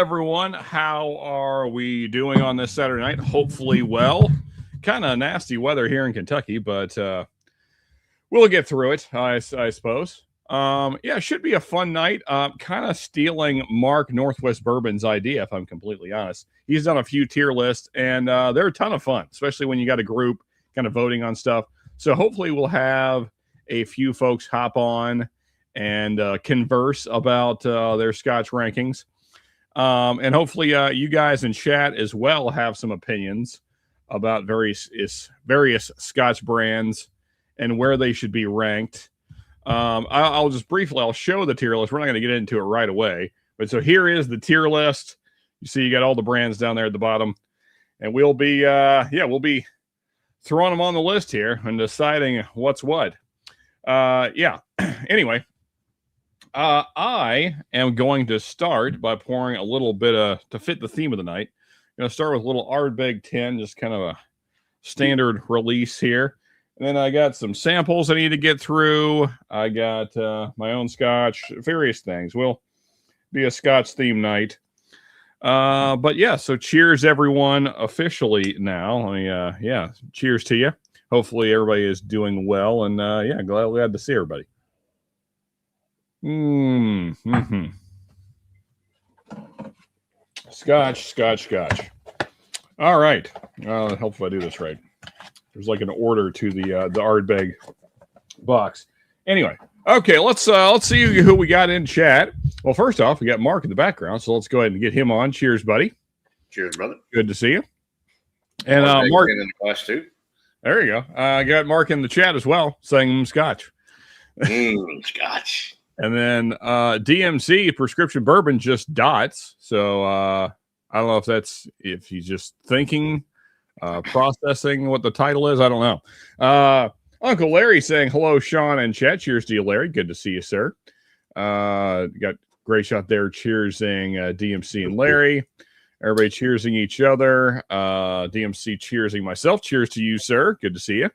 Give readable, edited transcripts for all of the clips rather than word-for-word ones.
everyone. How are we doing on this Saturday night? Hopefully, well. Kind of nasty weather here in Kentucky, but we'll get through it, I suppose. Yeah, it should be a fun night. Kind of stealing Mark Northwest Bourbon's idea, if I'm completely honest. He's done a few tier lists, and they're a ton of fun, especially when you got a group kind of voting on stuff. So hopefully we'll have a few folks hop on and converse about their Scotch rankings. And hopefully you guys in chat as well have some opinions about various Scotch brands and where they should be ranked. I'll just briefly, show the tier list. We're not going to get into it right away. But so here is the tier list. You see you got all the brands down there at the bottom. And we'll be throwing them on the list here and deciding what's what. Anyway, I am going to start by pouring a little bit to fit the theme of the night. I'm going to start with a little Ardbeg 10, just kind of a standard release here. And then I got some samples I need to get through. I got my own Scotch, various things. Will be a Scotch theme night. But yeah, so cheers everyone officially now. Cheers to you. Hopefully everybody is doing well, and glad to see everybody. Scotch. All right. Help if I do this right. There's like an order to the Ardbeg box. Anyway, okay, let's see who we got in chat. Well, first off, we got Mark in the background, so let's go ahead and get him on. Cheers, buddy. Cheers, brother. Good to see you. And Mark in the class too. There you go. I got Mark in the chat as well, saying Scotch. Scotch. And then DMC prescription bourbon just dots. So I don't know if he's just thinking, processing what the title is. I don't know. Uncle Larry saying hello, Sean and chat. Cheers to you, Larry. Good to see you, sir. Got great shot there. Cheersing DMC and Larry. Everybody cheersing each other. DMC cheersing myself. Cheers to you, sir. Good to see you.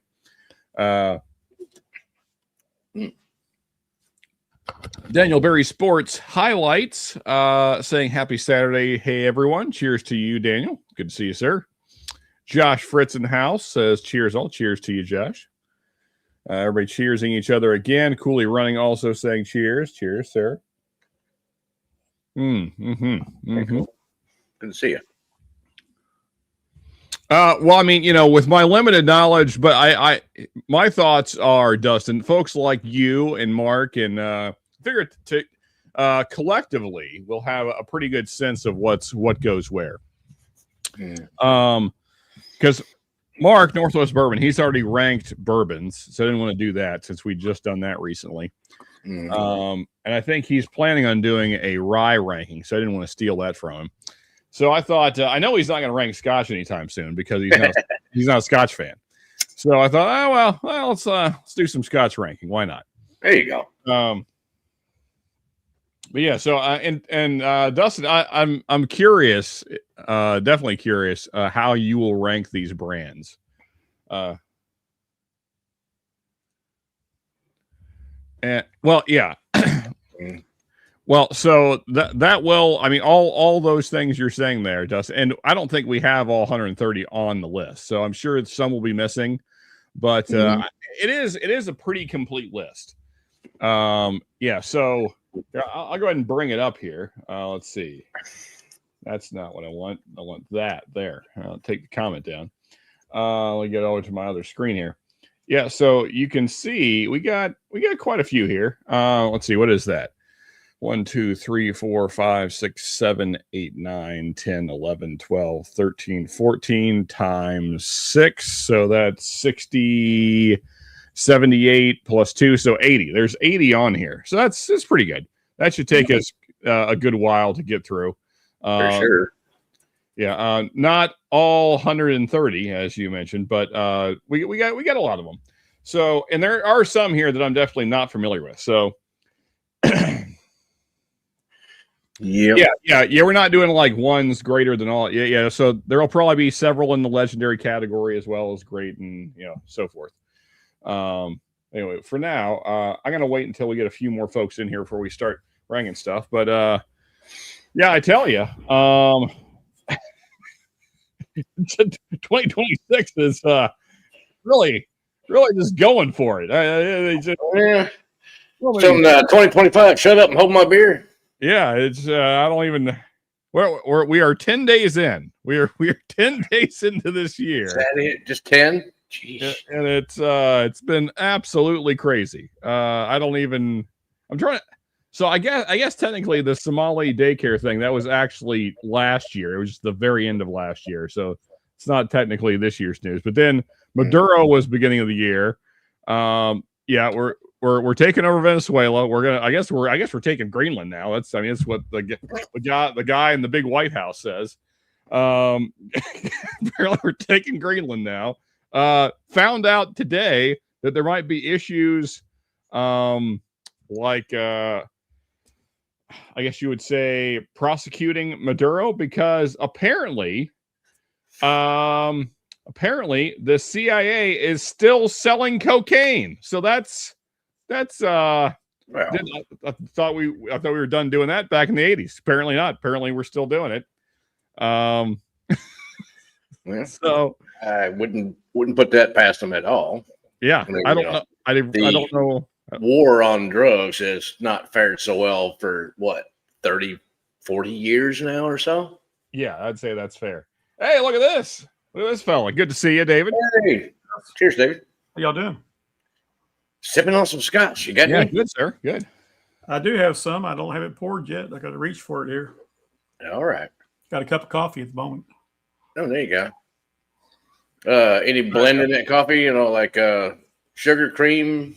Daniel Berry Sports highlights saying happy Saturday. Hey, everyone. Cheers to you, Daniel. Good to see you, sir. Josh Fritz in the house says cheers all. Cheers to you, Josh. Everybody cheersing each other again. Cooley Running also saying cheers. Cheers, sir. Good to see you. Well, I mean, with my limited knowledge, but my thoughts are, Dustin, folks like you and Mark and figure collectively we'll have a pretty good sense of what goes where. Because Mark, Northwest Bourbon, he's already ranked bourbons, so I didn't want to do that since we just done that recently. And I think he's planning on doing a rye ranking, so I didn't want to steal that from him. So I thought, I know he's not going to rank Scotch anytime soon because he's not a Scotch fan. So I thought, let's do some Scotch ranking. Why not? There you go. But yeah, so Dustin, I'm curious, definitely curious, how you will rank these brands. Yeah. Well, so that will, I mean, all those things you're saying there, Dustin, and I don't think we have all 130 on the list, so I'm sure some will be missing, but it is a pretty complete list. Yeah, so I'll go ahead and bring it up here. Let's see. That's not what I want. I want that there. I'll take the comment down. Let me get over to my other screen here. Yeah, so you can see we got quite a few here. Let's see, what is that? 1, 2, 3, 4, 5, 6, 7, 8, 9, 10, 11, 12, 13, 14 times 6. So that's 60, 78 plus 2. So 80. There's 80 on here. So that's pretty good. That should take us a good while to get through. For sure. Yeah. Not all 130, as you mentioned, but we got a lot of them. So, and there are some here that I'm definitely not familiar with. So Yeah. We're not doing like ones greater than all. Yeah. So there'll probably be several in the legendary category as well as great and so forth. Anyway, for now, I'm gonna wait until we get a few more folks in here before we start ranking stuff. But Yeah, I tell you, 2026 is really, really just going for it. Yeah. Well, So 2025, shut up and hold my beer. yeah, it's I don't even. We are 10 days in. We are 10 days into this year. Is that it? Just 10? Jeez. And it's been absolutely crazy. I don't even. I'm trying to. So I guess technically the Somali daycare thing that was actually last year. It was just the very end of last year. So it's not technically this year's news. But then Maduro was beginning of the year. Yeah, we're taking over Venezuela. We're gonna. I guess we're taking Greenland now. That's what the guy in the big White House says. Apparently we're taking Greenland now. Found out today that there might be issues, like I guess you would say prosecuting Maduro because apparently the CIA is still selling cocaine. So that's Well, I thought we were done doing that back in the 80s. Apparently not. Apparently we're still doing it. yeah. So I wouldn't put that past them at all. yeah, I don't know. I don't know. War on drugs has not fared so well for what, 30, 40 years now or so? Yeah, I'd say that's fair. Hey, look at this. Look at this fella. Good to see you, David. Hey, cheers, David. How y'all doing? Sipping on some scotch. You got Yeah, any? good, sir. Good. I do have some. I don't have it poured yet. I got to reach for it here. All right. Got a cup of coffee at the moment. Oh, there you go. Any blend in that coffee? You know, like sugar, cream.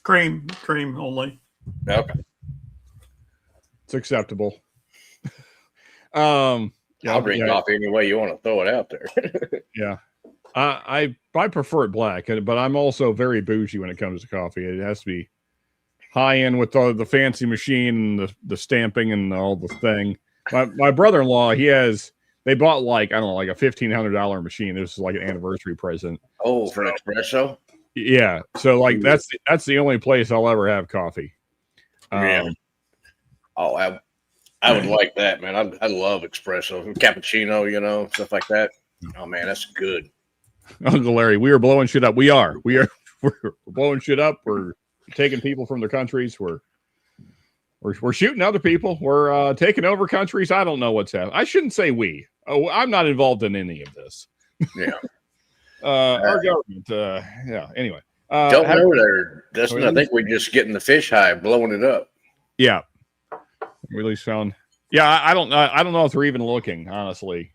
Cream only. Okay. It's acceptable. I'll drink coffee any way you want to throw it out there. Yeah. I prefer it black, but I'm also very bougie when it comes to coffee. It has to be high end with all the fancy machine and the stamping and all the thing. My brother-in-law, they bought like a $1,500 machine. This is like an anniversary present. Oh, for an espresso? Yeah. So like that's the only place I'll ever have coffee. Yeah. Oh, I would like that, man. I love espresso, cappuccino, stuff like that. Oh man, that's good. Uncle Larry, we are blowing shit up. We're blowing shit up. We're taking people from their countries. We're shooting other people. We're taking over countries. I don't know what's happening. I shouldn't say we. Oh, I'm not involved in any of this. Yeah. Our government. Yeah. Anyway. Don't know there, Dustin. I think we're just getting the fish high, blowing it up. Yeah. We at least found. Yeah. I don't know if they're even looking, honestly.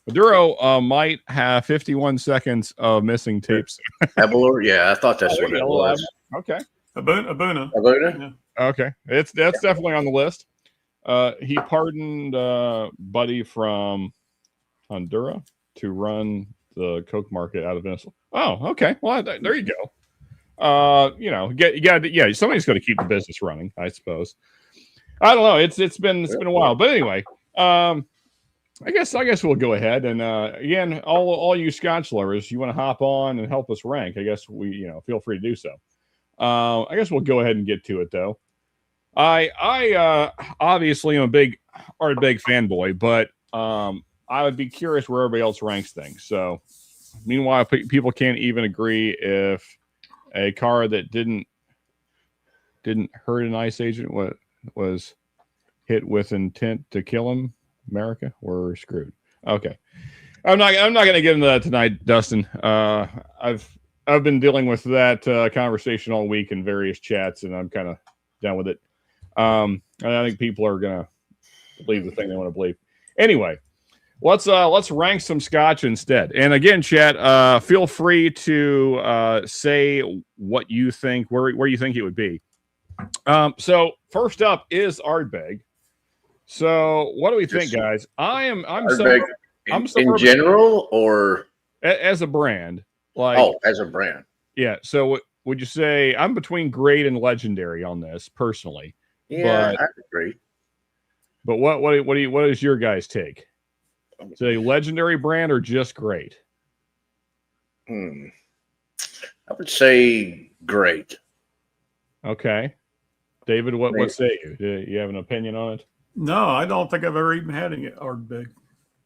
Maduro might have 51 seconds of missing tapes. Yeah, I thought that's what it was. Okay. Abuna. Yeah. Okay. That's definitely on the list. He pardoned Buddy from Honduras to run the coke market out of Venezuela. Oh, okay. Well, there you go. Somebody's got to keep the business running, I suppose. I don't know. It's been a while, but anyway, I guess we'll go ahead and again, all you Scotch lovers, you want to hop on and help us rank. I guess we feel free to do so. I guess we'll go ahead and get to it though. I obviously am a big Ardbeg fanboy, but I would be curious where everybody else ranks things. So, meanwhile, people can't even agree if a car that didn't hurt an ICE agent was hit with intent to kill him. America, we're screwed. Okay, I'm not going to get into that tonight, Dustin. I've been dealing with that conversation all week in various chats, and I'm kind of done with it. And I think people are going to believe the thing they want to believe. Anyway, let's rank some Scotch instead. And again, chat, feel free to say what you think, where you think it would be. So first up is Ardbeg. So what do we think, guys? I'm in general or as a brand. As a brand. Yeah. So would you say I'm between great and legendary on this personally? Yeah, I agree. But what is your guys' take? Is it a legendary brand or just great? I would say great. Okay. David, what say you? Do you have an opinion on it? No, I don't think I've ever even had any Ardbeg.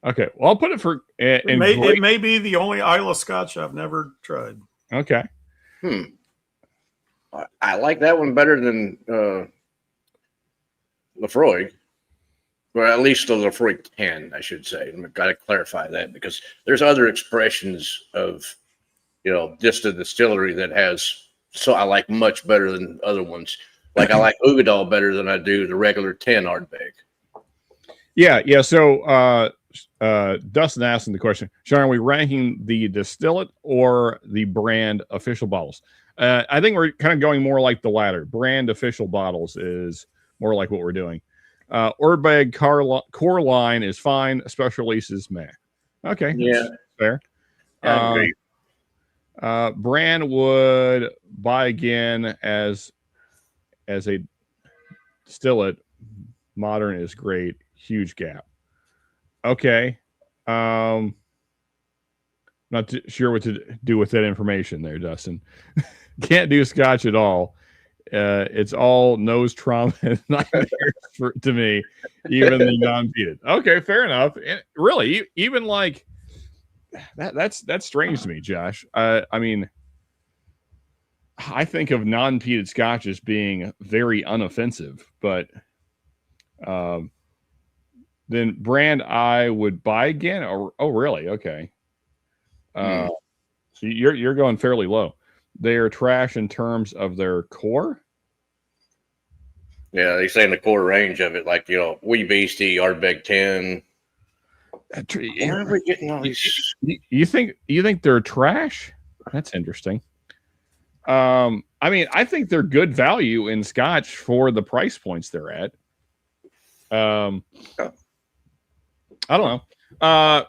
Okay, well, I'll put it for It may be the only Isla Scotch I've never tried. Okay. I like that one better than Lefroy, or at least the Lefroy 10, I should say. I've got to clarify that because there's other expressions of, just a distillery that has. So I like much better than other ones. Like I like Ugadal better than I do the regular 10 Ardbeg. Yeah. So Dustin asked the question, Sean, are we ranking the distillate or the brand official bottles? I think we're kind of going more like the latter. Brand official bottles is more like what we're doing. Ardbeg core line is fine. Special releases, meh. Okay. Yeah. Fair. Brand would buy again as a distillate. Modern is great. Huge gap. Okay. Not sure what to do with that information there, Dustin. Can't do Scotch at all. It's all nose trauma and nightmares to me, even the non-peated. Okay, fair enough. And really, even like that's strange to me, Josh. I mean, I think of non-peated Scotch as being very unoffensive, but then brand I would buy again. Or oh, really? Okay. So you're going fairly low. They are trash in terms of their core. Yeah, they say in the core range of it, like Wee Beastie, Ardbeg 10. Why are we getting all these? You think they're trash? That's interesting. I mean, I think they're good value in Scotch for the price points they're at. I don't know. I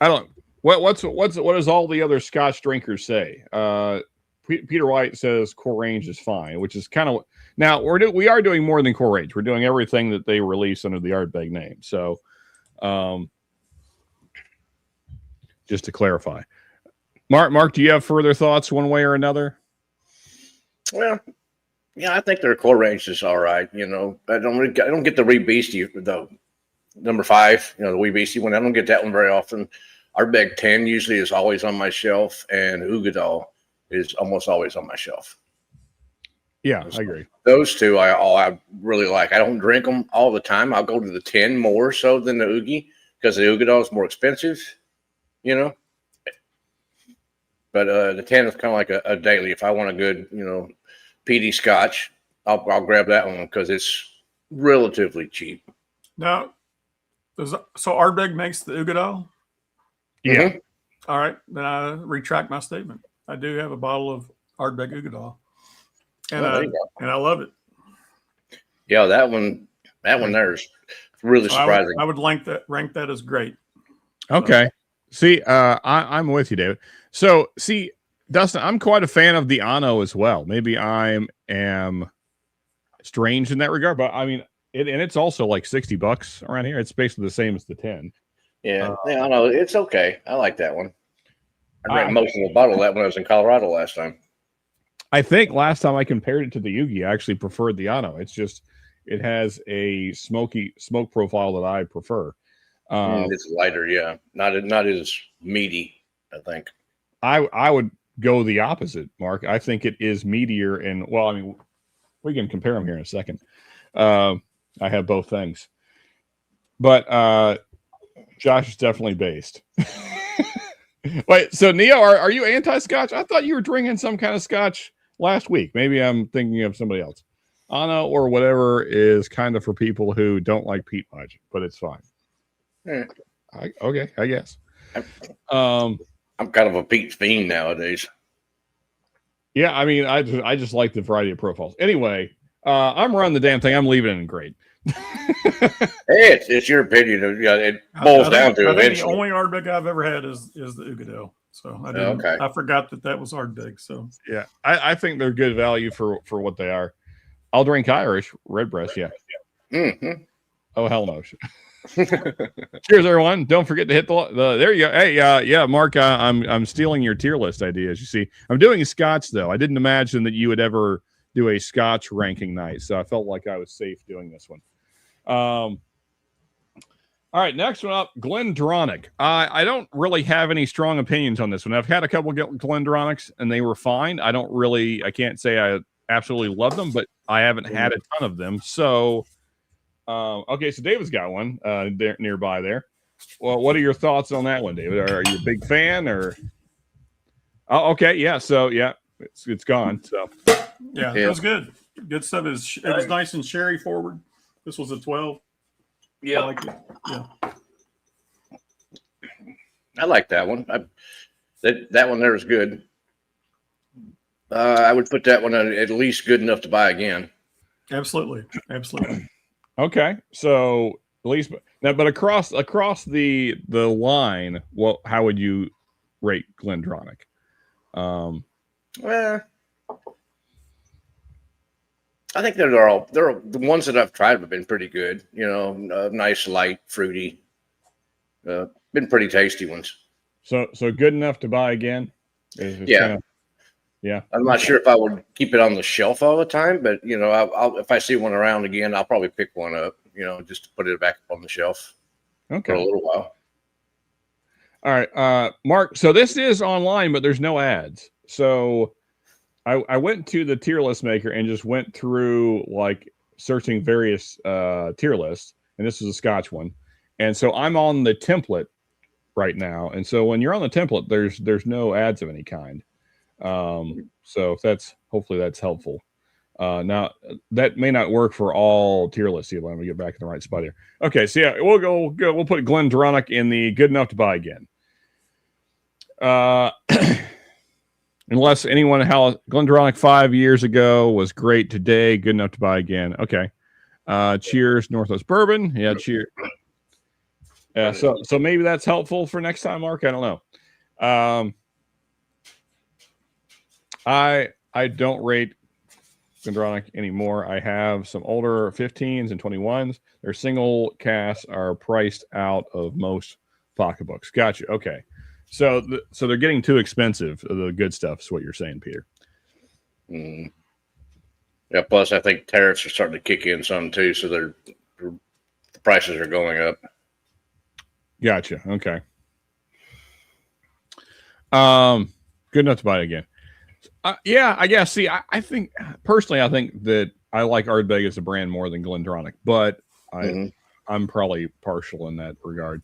don't. What does all the other Scotch drinkers say? Peter White says core range is fine, which is kind of now we are doing more than core range. We're doing everything that they release under the Ardbeg name. So, just to clarify, Mark, do you have further thoughts one way or another? Well, yeah, I think their core range is all right. I don't get the Wee Beastie, the number 5, the Wee Beastie one. I don't get that one very often. Ardbeg 10 usually is always on my shelf, and Ugadal is almost always on my shelf. Yeah, I agree. Those two I really like. I don't drink them all the time. I'll go to the 10 more so than the Oogie because the Ugadal is more expensive, But the 10 is kind of like a daily. If I want a good, peaty Scotch, I'll grab that one because it's relatively cheap. Now, so Ardbeg makes the Ugadal? Yeah. Mm-hmm. All right, then I retract my statement. I do have a bottle of Ardbeg Ugadal, and I love it. Yeah, that one there is really surprising. I would rank that as great. Okay. See, I'm with you, David. So, see, Dustin, I'm quite a fan of the Ano as well. Maybe I am strange in that regard, but I mean, it's also like $60 around here. It's basically the same as the 10. Yeah, I know. It's okay. I like that one. I drank most of the bottle of that when I was in Colorado last time. I think last time I compared it to the Yugi, I actually preferred the Ano. It's just, it has a smoke profile that I prefer. It's lighter, yeah. Not as meaty, I think. I would go the opposite, Mark. I think it is meatier, and well, I mean, we can compare them here in a second. I have both things, but Josh is definitely based. Wait, so Neo, are you anti-Scotch? I thought you were drinking some kind of Scotch last week. Maybe I'm thinking of somebody else. Ano or whatever is kind of for people who don't like peat much, but it's fine. Okay, I guess. I'm kind of a peat fiend nowadays. Yeah, I mean, I just like the variety of profiles. Anyway, I'm running the damn thing. I'm leaving it in great. Hey, it's your opinion. It boils down to I think eventually. the only Ardbeg I've ever had is the Ugadal. So I forgot that was Ardbeg. So yeah, I think they're good value for what they are. I'll drink Irish Redbreast. Yeah. Mm-hmm. Oh hell no. Cheers, everyone! Don't forget to hit the. There you go. Hey, yeah, Mark. I'm stealing your tier list ideas. You see, I'm doing Scotch though. I didn't imagine that you would ever do a Scotch ranking night, so I felt like I was safe doing this one. All right, next one up, Glendronach. I don't really have any strong opinions on this one. I've had a couple of Glendronachs, and they were fine. I can't say I absolutely love them, but I haven't had a ton of them. So, okay, so David's got one there, nearby there. Well, what are your thoughts on that one, David? Are you a big fan, or? Oh, okay, yeah. So, yeah, it's gone. So, yeah, it was good. Good stuff. It was nice and sherry forward. This was a 12. Yeah, I like it. Yeah, I like that one. That one there is good. I would put that one at least good enough to buy again. absolutely. okay, so at least now, but across the line, how would you rate Glendronach? Well, I think they're the ones that I've tried have been pretty good. Nice, light, fruity. Been pretty tasty ones. So good enough to buy again? Yeah. Yeah. I'm not sure if I would keep it on the shelf all the time, but I'll if I see one around again, I'll probably pick one up. Just to put it back up on the shelf for a little while. All right, Mark. So this is online, but there's no ads. So I went to the tier list maker and just went through like searching various tier lists, and this is a Scotch one. And so I'm on the template right now. And so when you're on the template, there's no ads of any kind. So hopefully that's helpful. Now that may not work for all tier lists. Let me get back in the right spot here. Okay, so yeah, we'll put Glendronach in the good enough to buy again. Unless anyone, how Glendronach 5 years ago was great today, good enough to buy again. Okay. Cheers, Northwest Bourbon. Yeah, cheers. So maybe that's helpful for next time, Mark. I don't know. I don't rate Glendronach anymore. I have some older 15s and 21s. Their single casks are priced out of most pocketbooks. Gotcha. Okay. So they're getting too expensive. The good stuff is what you're saying, Peter. Yeah. Plus, I think tariffs are starting to kick in some too, so the prices are going up. Gotcha. Okay. Good enough to buy it again. Yeah, I guess. See, I think personally, I think that I like Ardbeg as a brand more than Glendronach, but I'm probably partial in that regard.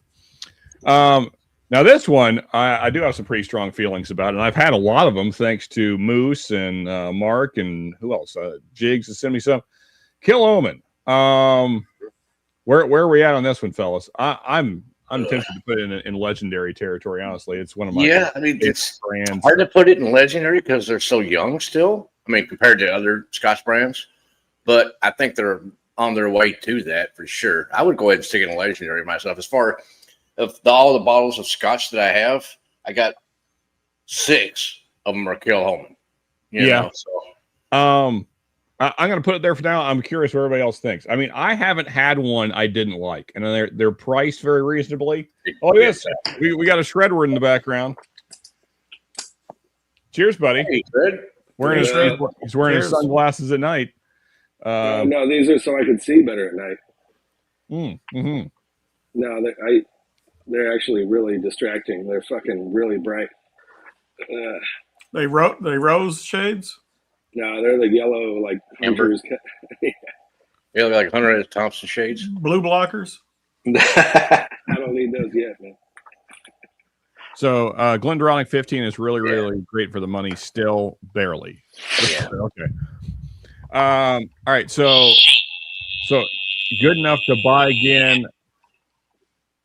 Now this one, I do have some pretty strong feelings about it, and I've had a lot of them thanks to Moose and Mark and who else? Jigs has sent me some. Kill Omen. Where are we at on this one, fellas? I'm tempted to put it in legendary territory. Honestly, it's one of my it's brands. Hard to put it in legendary because they're so young still. I mean, compared to other Scotch brands, but I think they're on their way to that for sure. I would go ahead and stick it in legendary myself. As far of all the bottles of Scotch that I have, I got 6 of them are Kill Omen. I'm going to put it there for now. I'm curious what everybody else thinks. I mean, I haven't had one I didn't like, and they're priced very reasonably. Oh, yes, we got a shredder in the background. Cheers, buddy. Hey, Fred. He's wearing his sunglasses at night. No, these are so I can see better at night. No, they're actually really distracting. They're fucking really bright. They rose shades. No, they're the yellow, like hunters. Yeah, like 100 Thompson shades. Blue blockers. I don't need those yet, man. So Glendronach 15 is really, really great for the money still, barely. Yeah. Okay. All right, so good enough to buy again.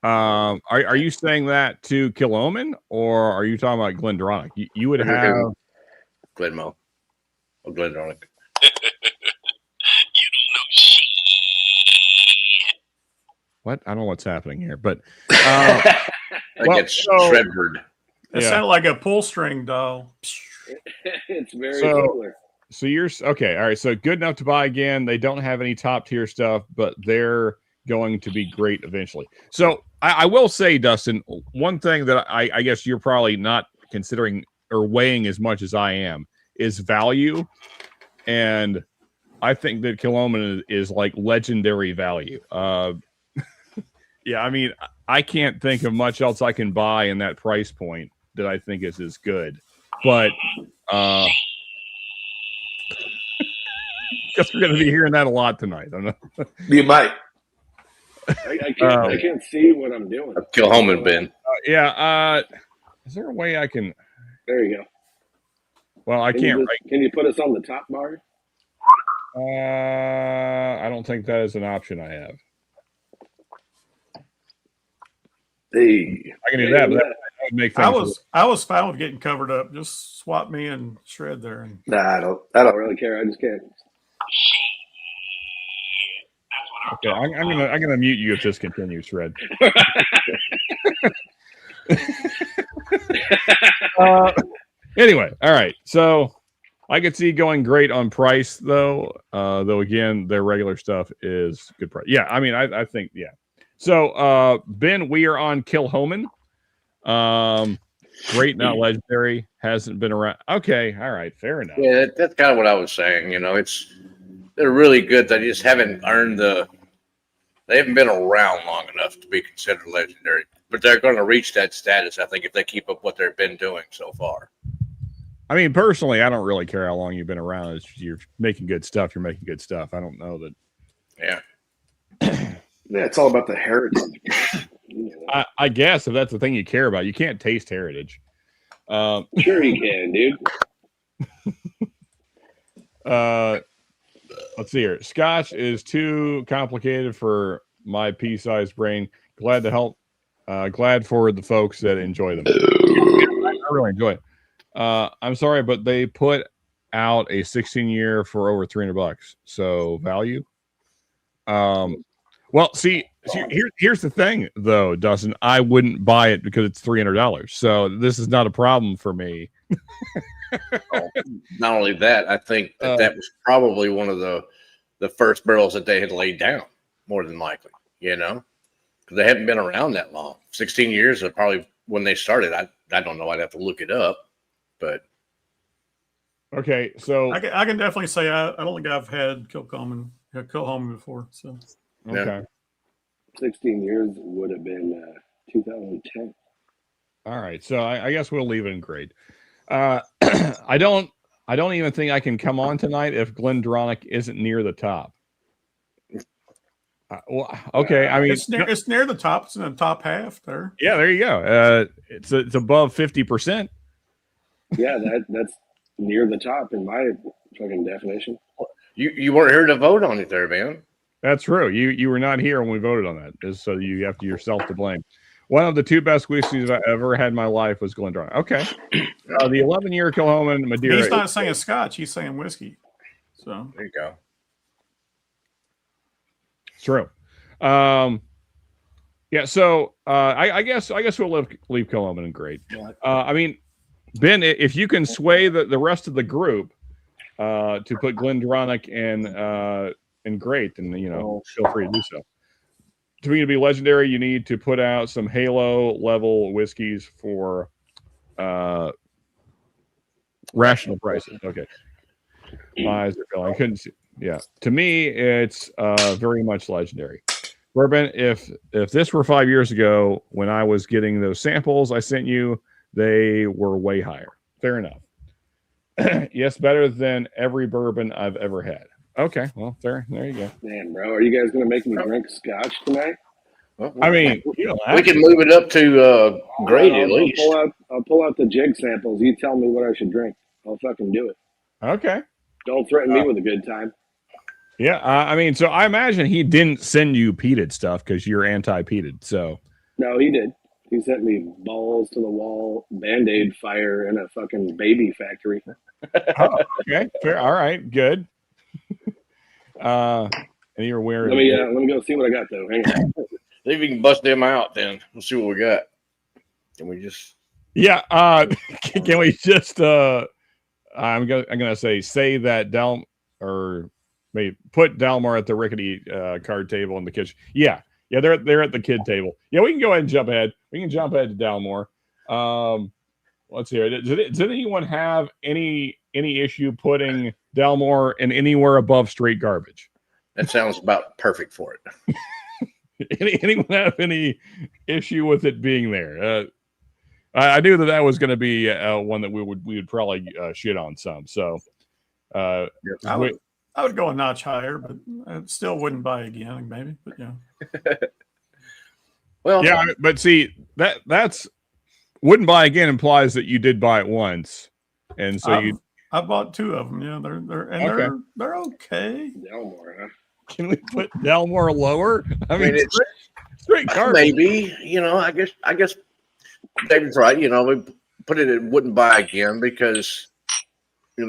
Are you saying that to Kill Omen, or are you talking about Glendronach? You would have Glenmo. Or Glendronach. You don't know shit. What? I don't know what's happening here, but It's Shredbird. It sounded like a pull string doll. It's very similar. So you're okay. All right. So good enough to buy again. They don't have any top tier stuff, but they're going to be great eventually. So I will say, Dustin, one thing that I guess you're probably not considering or weighing as much as I am is value. and I think that Kilhoman is like legendary value. Yeah, I mean, I can't think of much else I can buy in that price point that I think is as good. But guess we're going to be hearing that a lot tonight. You might. I can't see what I'm doing. Kilhoman, Ben. Is there a way I can? There you go. Well, I can't. Can you put us on the top bar? I don't think that is an option I have. Hey, I can do that, but that would make things. I was fine with getting covered up. Just swap me and Shred there. And nah, I don't really care. I just can't. Okay, I'm gonna mute you if this continues, Shred. Anyway, all right. So I could see going great on price though. Though again, their regular stuff is good price. Yeah, I mean, I think yeah. So Ben, we are on Kilhoman. Great, not legendary. Hasn't been around. Okay, all right, fair enough. Yeah, that's kind of what I was saying. You know, they're really good. They just haven't earned they haven't been around long enough to be considered legendary. But they're going to reach that status, I think, if they keep up what they've been doing so far. I mean, personally, I don't really care how long you've been around. You're making good stuff. You're making good stuff. I don't know that. Yeah. Yeah, it's all about the heritage. I guess if that's the thing you care about, you can't taste heritage. Sure you can, dude. Let's see here. Scotch is too complicated for my pea-sized brain. Glad to help. Glad for the folks that enjoy them. I really enjoy it. I'm sorry, but they put out a 16-year for over $300. So value. Well, see, here's the thing, though, Dustin. I wouldn't buy it because it's $300. So this is not a problem for me. Not only that, I think that was probably one of the first barrels that they had laid down, more than likely, you know, because they haven't been around that long. 16 years is probably when they started. I don't know. I'd have to look it up, but. Okay, so. I can definitely say I don't think I've had Kilhoman before. So. Okay. Yeah. 16 years would have been 2010. All right, so I guess we'll leave it in grade. I don't even think I can come on tonight if Glendronach isn't near the top. Well, okay. I mean, it's near the top. It's in the top half there. Yeah, there you go. It's above 50%. Yeah, that's near the top in my fucking definition. You weren't here to vote on it, there, man. That's true. You were not here when we voted on that, so you have yourself to blame. One of the two best whiskeys I ever had in my life was Glendronach. Okay. The 11-year Kilhoman Madeira. He's not saying Scotch. He's saying whiskey. So there you go. It's true. Yeah. So I guess we'll leave Kilhoman in grade. I mean, Ben, if you can sway the rest of the group to put Glendronach in great, then feel free to do so. To be legendary, you need to put out some Halo level whiskeys for rational prices. Okay. My eyes are filling. I couldn't see. Yeah. To me, it's very much legendary. Bourbon, if this were 5 years ago when I was getting those samples I sent you, they were way higher. Fair enough. Yes, better than every bourbon I've ever had. Okay, well, there you go. Man, bro, are you guys going to make me drink Scotch tonight? I mean, we can move it up to grade at least. I'll pull out the jig samples. You tell me what I should drink. I'll fucking do it. Okay. Don't threaten me with a good time. Yeah, I mean, so I imagine he didn't send you peated stuff because you're anti-peated. So. No, he did. He sent me balls to the wall, Band-Aid fire, and a fucking baby factory. Oh, okay, fair. All right, good. And you're wearing. Let me go see what I got though. Hang on. See if we can bust them out. Then we'll see what we got. Can we just? Yeah. Can we just? I'm gonna say that or maybe put Dalmar at the rickety card table in the kitchen. Yeah. They're at the kid table. Yeah, we can go ahead and jump ahead. We can jump ahead to Dalmor. Let's hear it. Does anyone have any issue putting Dalmore and anywhere above straight garbage. That sounds about perfect for it. Anyone have any issue with it being there? I knew that was going to be one that we would probably shit on some. So I would go a notch higher, but I still wouldn't buy again, maybe. But yeah. Well, yeah, but see that's wouldn't buy again implies that you did buy it once, and so I bought 2 of them. Yeah, they're okay. Delmore, huh? Can we put Dalmore lower? I mean, it's straight garbage. Maybe, I guess David's right. We put it wouldn't buy again because, you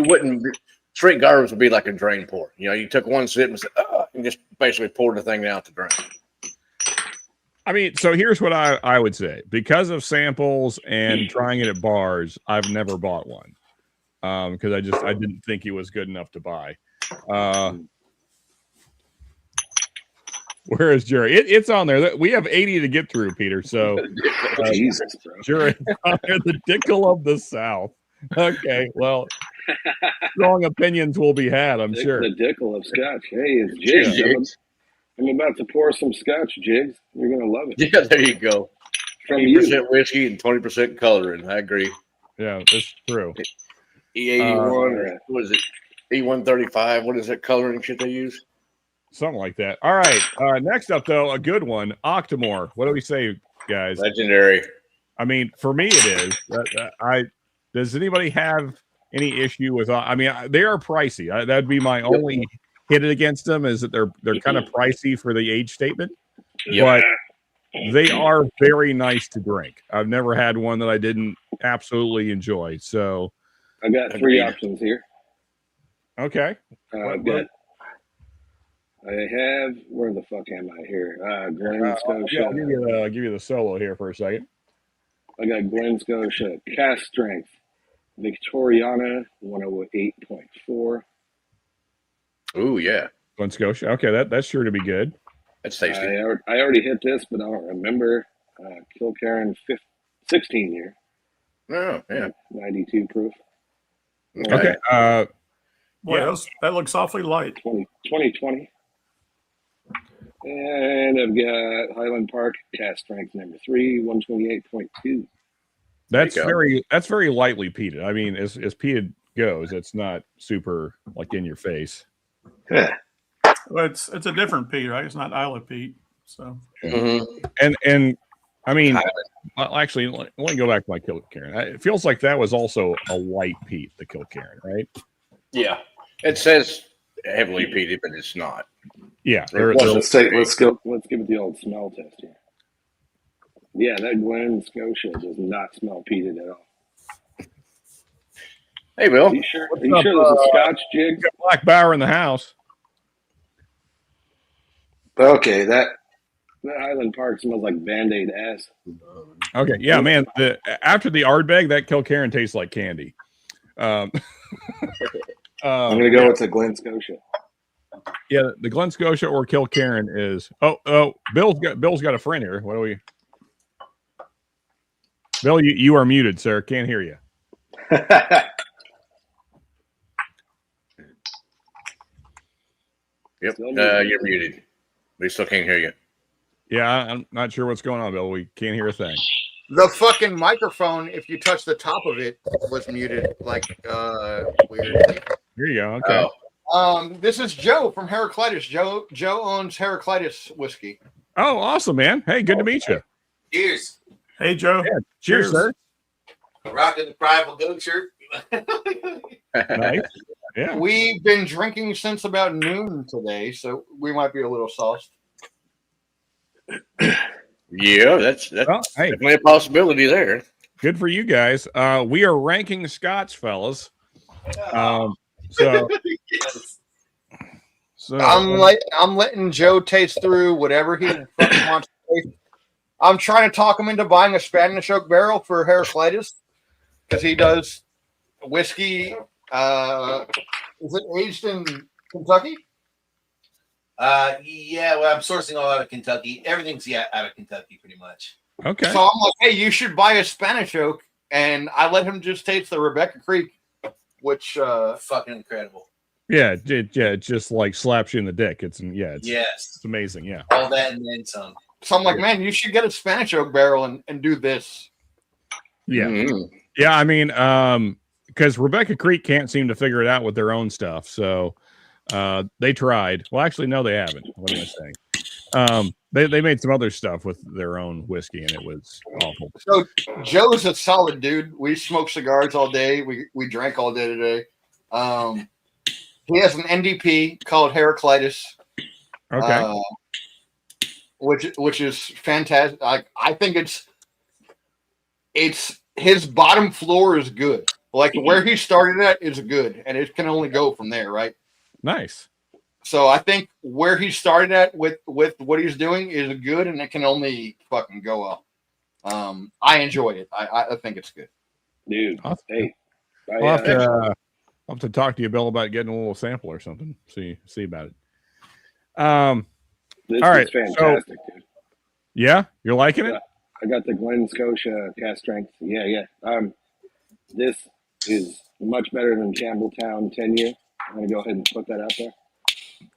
wouldn't, straight garbage would be like a drain pour. You took one sip and said, and just basically poured the thing out the drain. I mean, so here's what I would say. Because of samples and trying it at bars, I've never bought one because I didn't think it was good enough to buy. Where is Jerry? It's on there. We have 80 to get through, Peter. So, Jesus, bro. Jerry, the Dickel of the South. Okay, well, strong opinions will be had, I'm sure. The Dickel of Scotch. Hey, it's Jigs. I'm about to pour some Scotch, Jigs. You're gonna love it. Yeah, there you go. 20% whiskey and 20% coloring. I agree. Yeah, that's true. E81. What is it? E135. What is that coloring shit they use? Something like that. All right. Next up, though, a good one. Octomore. What do we say, guys? Legendary. I mean, for me, it is. Does anybody have any issue with? I mean, they are pricey. That'd be my only hit against them is that they're kind of pricey for the age statement, but they are very nice to drink. I've never had one that I didn't absolutely enjoy. So I got 3 options here. Okay. Good. I have, where the fuck am I here? Glen Scotia. I'll give you the solo here for a second. I got Glen Scotia, cast strength, Victoriana 108.4. Ooh, yeah. Glen Scotia. Okay, that's sure to be good. That's tasty. I already hit this, but I don't remember. Kilcairn 16 year. Oh, yeah. 92 proof. Okay. Boy, that looks awfully light. 2020. And I've got Highland Park cast strength number 3, 128.2. That's very lightly peated. I mean, as peated goes, it's not super like in your face. Yeah. Well, it's a different peat, right? It's not Isla peat. So and I mean, actually, let me go back to my Kilcairn. It feels like that was also a light peat, the Kilcairn, right? Yeah, it says heavily peated, but it's not. Yeah, let's give it the old smell test here. Yeah, that Glen Scotia does not smell peated at all. Hey, Bill. Are you sure there's a Scotch, Jig? Black Bower in the house. Okay, that Highland Park smells like Band-Aid ass. Okay, yeah, man. After the Ardbeg, that Kilcairn tastes like candy. I'm gonna go with the Glen Scotia. Yeah, the Glen Scotia or Kilcairn is. Oh, Bill's got a friend here. What do we? Bill, you are muted, sir. Can't hear you. Yep, you're muted. We still can't hear you. Yeah, I'm not sure what's going on, Bill. We can't hear a thing. The fucking microphone, if you touch the top of it, was muted like weirdly. Here you go. Okay. This is Joe from Heraclitus. Joe owns Heraclitus whiskey. Oh, awesome, man. Hey, good to meet you. Cheers. Hey, Joe. Yeah, cheers, sir. Rocking the Primal Goat shirt. Nice. Yeah. We've been drinking since about noon today, so we might be a little sauced. Yeah, that's hey, definitely a possibility there. good for you guys. We are ranking Scotch, fellas. So I'm letting Joe taste through whatever he fucking wants to taste. I'm trying to talk him into buying a Spanish oak barrel for Heraclitus because he does whiskey. Is it aged in Kentucky? Yeah, well, I'm sourcing all out of Kentucky. Everything's out of Kentucky, pretty much. okay. So I'm like, hey, you should buy a Spanish oak, and I let him just taste the Rebecca Creek. which Fucking incredible. Yeah, it just like slaps you in the dick. It's Yes. amazing. Yeah. All that and then some. so I'm like, man, you should get a Spanish oak barrel and do this. Yeah. Mhm. Yeah, I mean, because Rebecca Creek can't seem to figure it out with their own stuff. So they tried. Well, actually, no, they haven't. What am I saying? They made some other stuff with their own whiskey, and it was awful. So Joe's a solid dude. We smoked cigars all day. We drank all day today. He has an NDP called Heraclitus. Okay. Which is fantastic. I think it's his bottom floor is good. Like where he started at is good, and it can only go from there, right? Nice. So I think where he started at with what he's doing is good, and it can only fucking go up. I enjoy it. I think it's good. Dude. Awesome. Hey. I'll have to talk to you, Bill, about getting a little sample or something. See about it. This all right, is fantastic, dude. Yeah, you're liking it? I got the Glen Scotia cast strength. Yeah. This is much better than Campbelltown 10-year. I'm gonna go ahead and put that out there.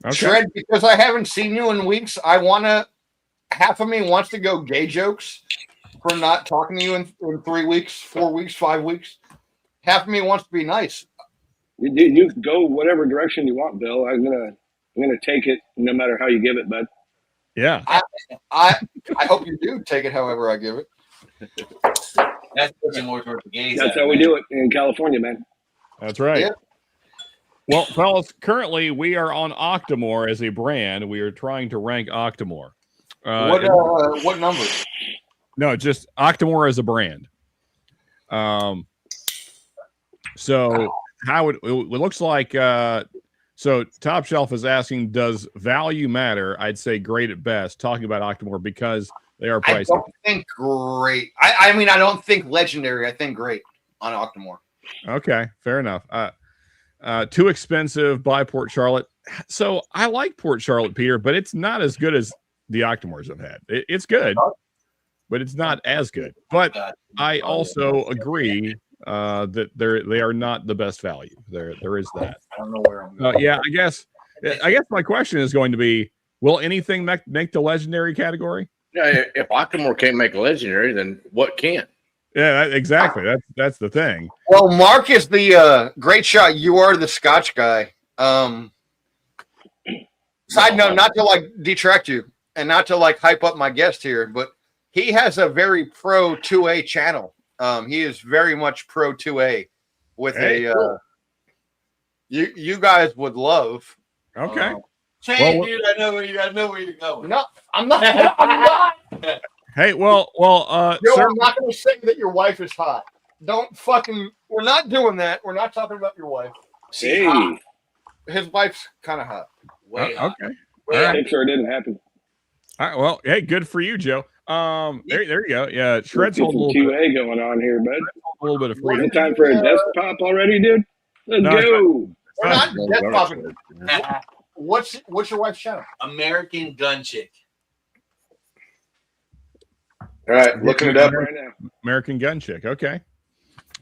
Okay. Shred, because I haven't seen you in weeks, half of me wants to go gay jokes for not talking to you in 3 weeks, 4 weeks, 5 weeks. Half of me wants to be nice. You go whatever direction you want, Bill. I'm gonna take it no matter how you give it, bud. Yeah. I hope you do take it however I give it. That's pushing more towards the gays. That's how we do it in California, man. That's right. Yeah. Well, fellas, currently we are on Octomore as a brand. We are trying to rank Octomore. What number? No, just Octomore as a brand. So how it looks like. So Top Shelf is asking, does value matter? I'd say great at best. Talking about Octomore because they are pricey. I don't think great. I mean, I don't think legendary. I think great on Octomore. Okay, fair enough. Too expensive. Buy Port Charlotte. So I like Port Charlotte, Peter, but it's not as good as the Octomores I've had. It's good, but it's not as good. But I also agree that they are not the best value. There is that. I don't know where I'm going. Yeah, I guess my question is going to be: will anything make the legendary category? Yeah, if Octomore can't make a legendary, then what can? Yeah, exactly. That's the thing. Well, Mark is the great shot. You are the Scotch guy. Side note, not to like detract you and not to like hype up my guest here, but he has a very pro 2A channel. He is very much pro 2A with cool. You guys would love. Okay. Hey, dude, I know where you're going. No, I'm not. I'm not. Hey, well, Joe, sir, I'm not going to say that your wife is hot. Don't fucking. We're not doing that. We're not talking about your wife. She's hot. His wife's kind of hot. Way hot. okay. Way All hot. right. Make sure it didn't happen. All right. Well, hey, good for you, Joe. There you go. Yeah, Shred's Get holding some a little QA going on here, bud. bit of Is freedom. it time for a desk pop already, dude? Let's No, go. We're not No, death no, popping. no. What's your wife's channel? American Gun Chick. All right, looking it up right now. American Gun Chick. Okay.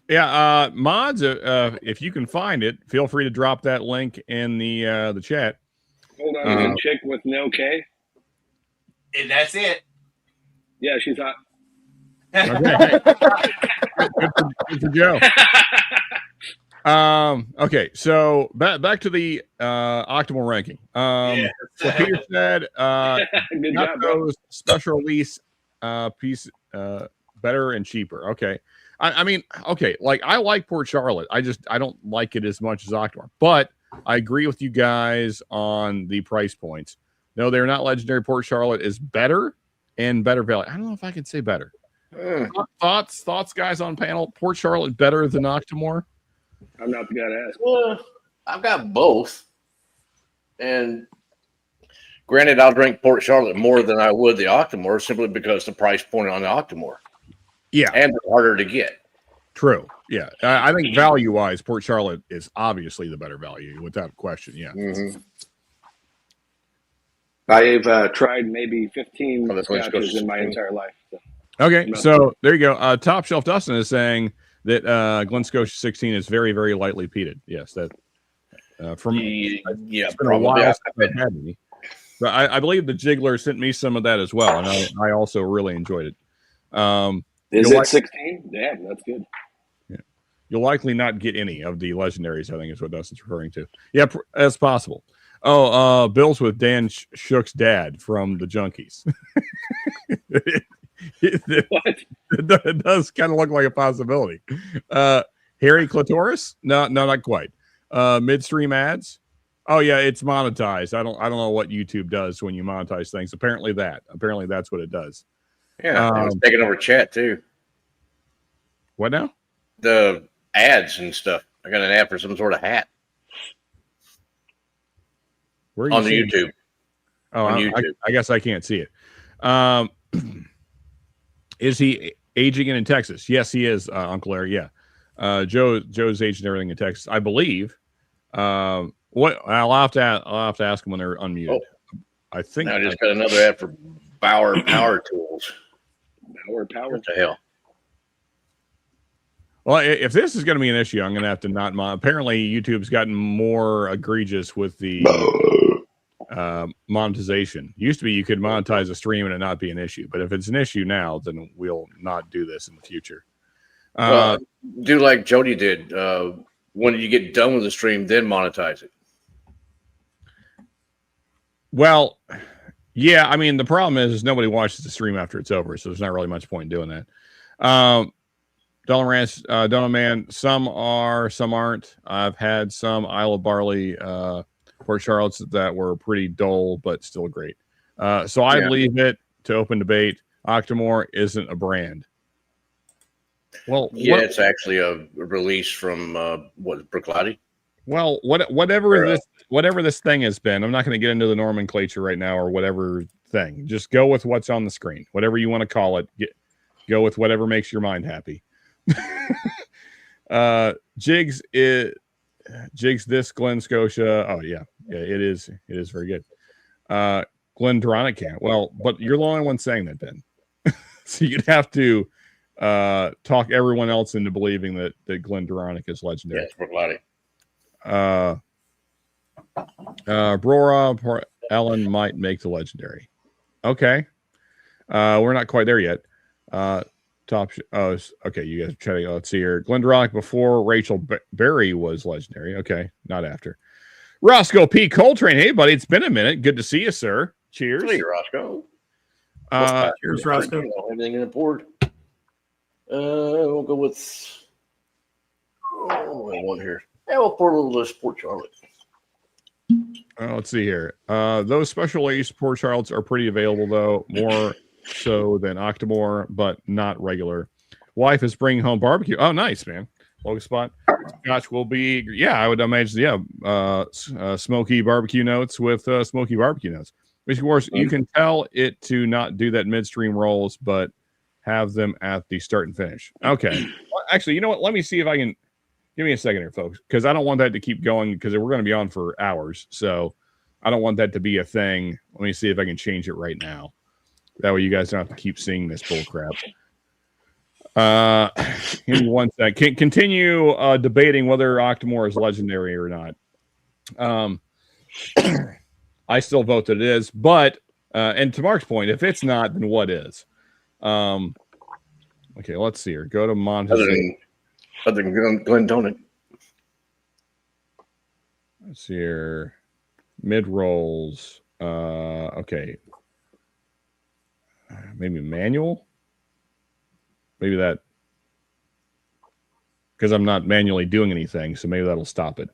Yeah, mods. If you can find it, feel free to drop that link in the chat. Hold on, is it chick with no K? And that's it. Yeah, she's hot. Okay. Good for Joe. Okay, so back to the Octomore ranking. So Peter said Good not job, bro. those special release piece better and cheaper. Okay. I mean, okay, like I like Port Charlotte. I don't like it as much as Octomore. But I agree with you guys on the price points. No, they're not legendary. Port Charlotte is better and better value. I don't know if I can say better. Thoughts, guys, on panel. Port Charlotte better than Octomore? I'm not the guy to ask. Well, I've got both. And granted, I'll drink Port Charlotte more than I would the Octomore simply because the price point on the Octomore. Yeah. And they're harder to get. True. Yeah. I think value-wise, Port Charlotte is obviously the better value, without question. Yeah. Mm-hmm. I've tried maybe 15 Oh, that's why it's scotches got in my spring. entire life. So. Okay. So there you go. Top Shelf Dustin is saying that Glen Scotia 16 is very, very lightly peated. Yes, that from it's been a while since I've had any. But I believe the Jiggler sent me some of that as well, and I also really enjoyed it. Is it 16? Damn, that's good. Yeah, you'll likely not get any of the legendaries. I think is what Dustin's referring to. Yeah, that's possible. Oh, Bill's with Dan Shook's dad from the Junkies. What? It does kind of look like a possibility. Harry Clitoris? No, not quite. Midstream ads? Oh yeah, it's monetized. I don't know what YouTube does when you monetize things. Apparently that's what it does. Yeah, it's taking over chat too. What now? The ads and stuff. I got an ad for some sort of hat. Where are you on the seeing YouTube. it? Oh, on YouTube. I guess I can't see it. Is he aging in Texas? Yes, he is, Uncle Larry. Yeah. Joe's aging everything in Texas, I believe. What I'll have to ask them when they're unmuted. Oh, I think I just got another ad for Bauer Power Tools. Bauer Power. What the hell? Well, if this is going to be an issue, I'm going to have to not. Apparently, YouTube's gotten more egregious with the monetization. Used to be you could monetize a stream and it not be an issue, but if it's an issue now, then we'll not do this in the future. Do like Jody did. When you get done with the stream, then monetize it. Well, yeah. I mean, the problem is nobody watches the stream after it's over, so there's not really much point in doing that. Donald Man, some are, some aren't. I've had some Isle of Barley Port Charlottes that were pretty dull, but still great. So I leave it to open debate. Octomore isn't a brand. Well, yeah, it's actually a release from Brooklotti. Well, whatever this thing has been, I'm not going to get into the nomenclature right now or whatever thing. Just go with what's on the screen, whatever you want to call it. Go with whatever makes your mind happy. Jigs this Glen Scotia. Oh yeah, it is very good. Glendronach can't. Well, but you're the only one saying that, Ben. So you'd have to talk everyone else into believing that Glendronach is legendary. Yes, Brooklotti. Brora Ellen might make the legendary. Okay. We're not quite there yet. Okay, you guys are chatting. Let's see here. Glendronach before Rachel Berry was legendary. Okay, not after. Roscoe P. Coltrane. Hey, buddy, it's been a minute. Good to see you, sir. Cheers. Hey, Roscoe. Cheers, Roscoe. Everything in the board. We'll go with one here. Yeah, we'll pour a little Port Charlotte. Let's see here. Those special release Port Charlottes are pretty available, though. More so than Octomore, but not regular. Wife is bringing home barbecue. Oh, nice, man. Low spot. Scotch will be, I would imagine, smoky barbecue notes with smoky barbecue notes. Which, of course, you can tell it to not do that midstream rolls, but have them at the start and finish. Okay. Well, actually, you know what? Let me see if I can. Give me a second here, folks, because I don't want that to keep going because we're going to be on for hours. So I don't want that to be a thing. Let me see if I can change it right now. That way you guys don't have to keep seeing this bull crap. Give me one sec. Continue debating whether Octomore is legendary or not. I still vote that it is, but and to Mark's point, if it's not, then what is? Okay, let's see here. Go to monetization. Other than Glendronach. Let's see here. Mid rolls. Okay. Maybe manual. Maybe that, because I'm not manually doing anything, so maybe that'll stop it.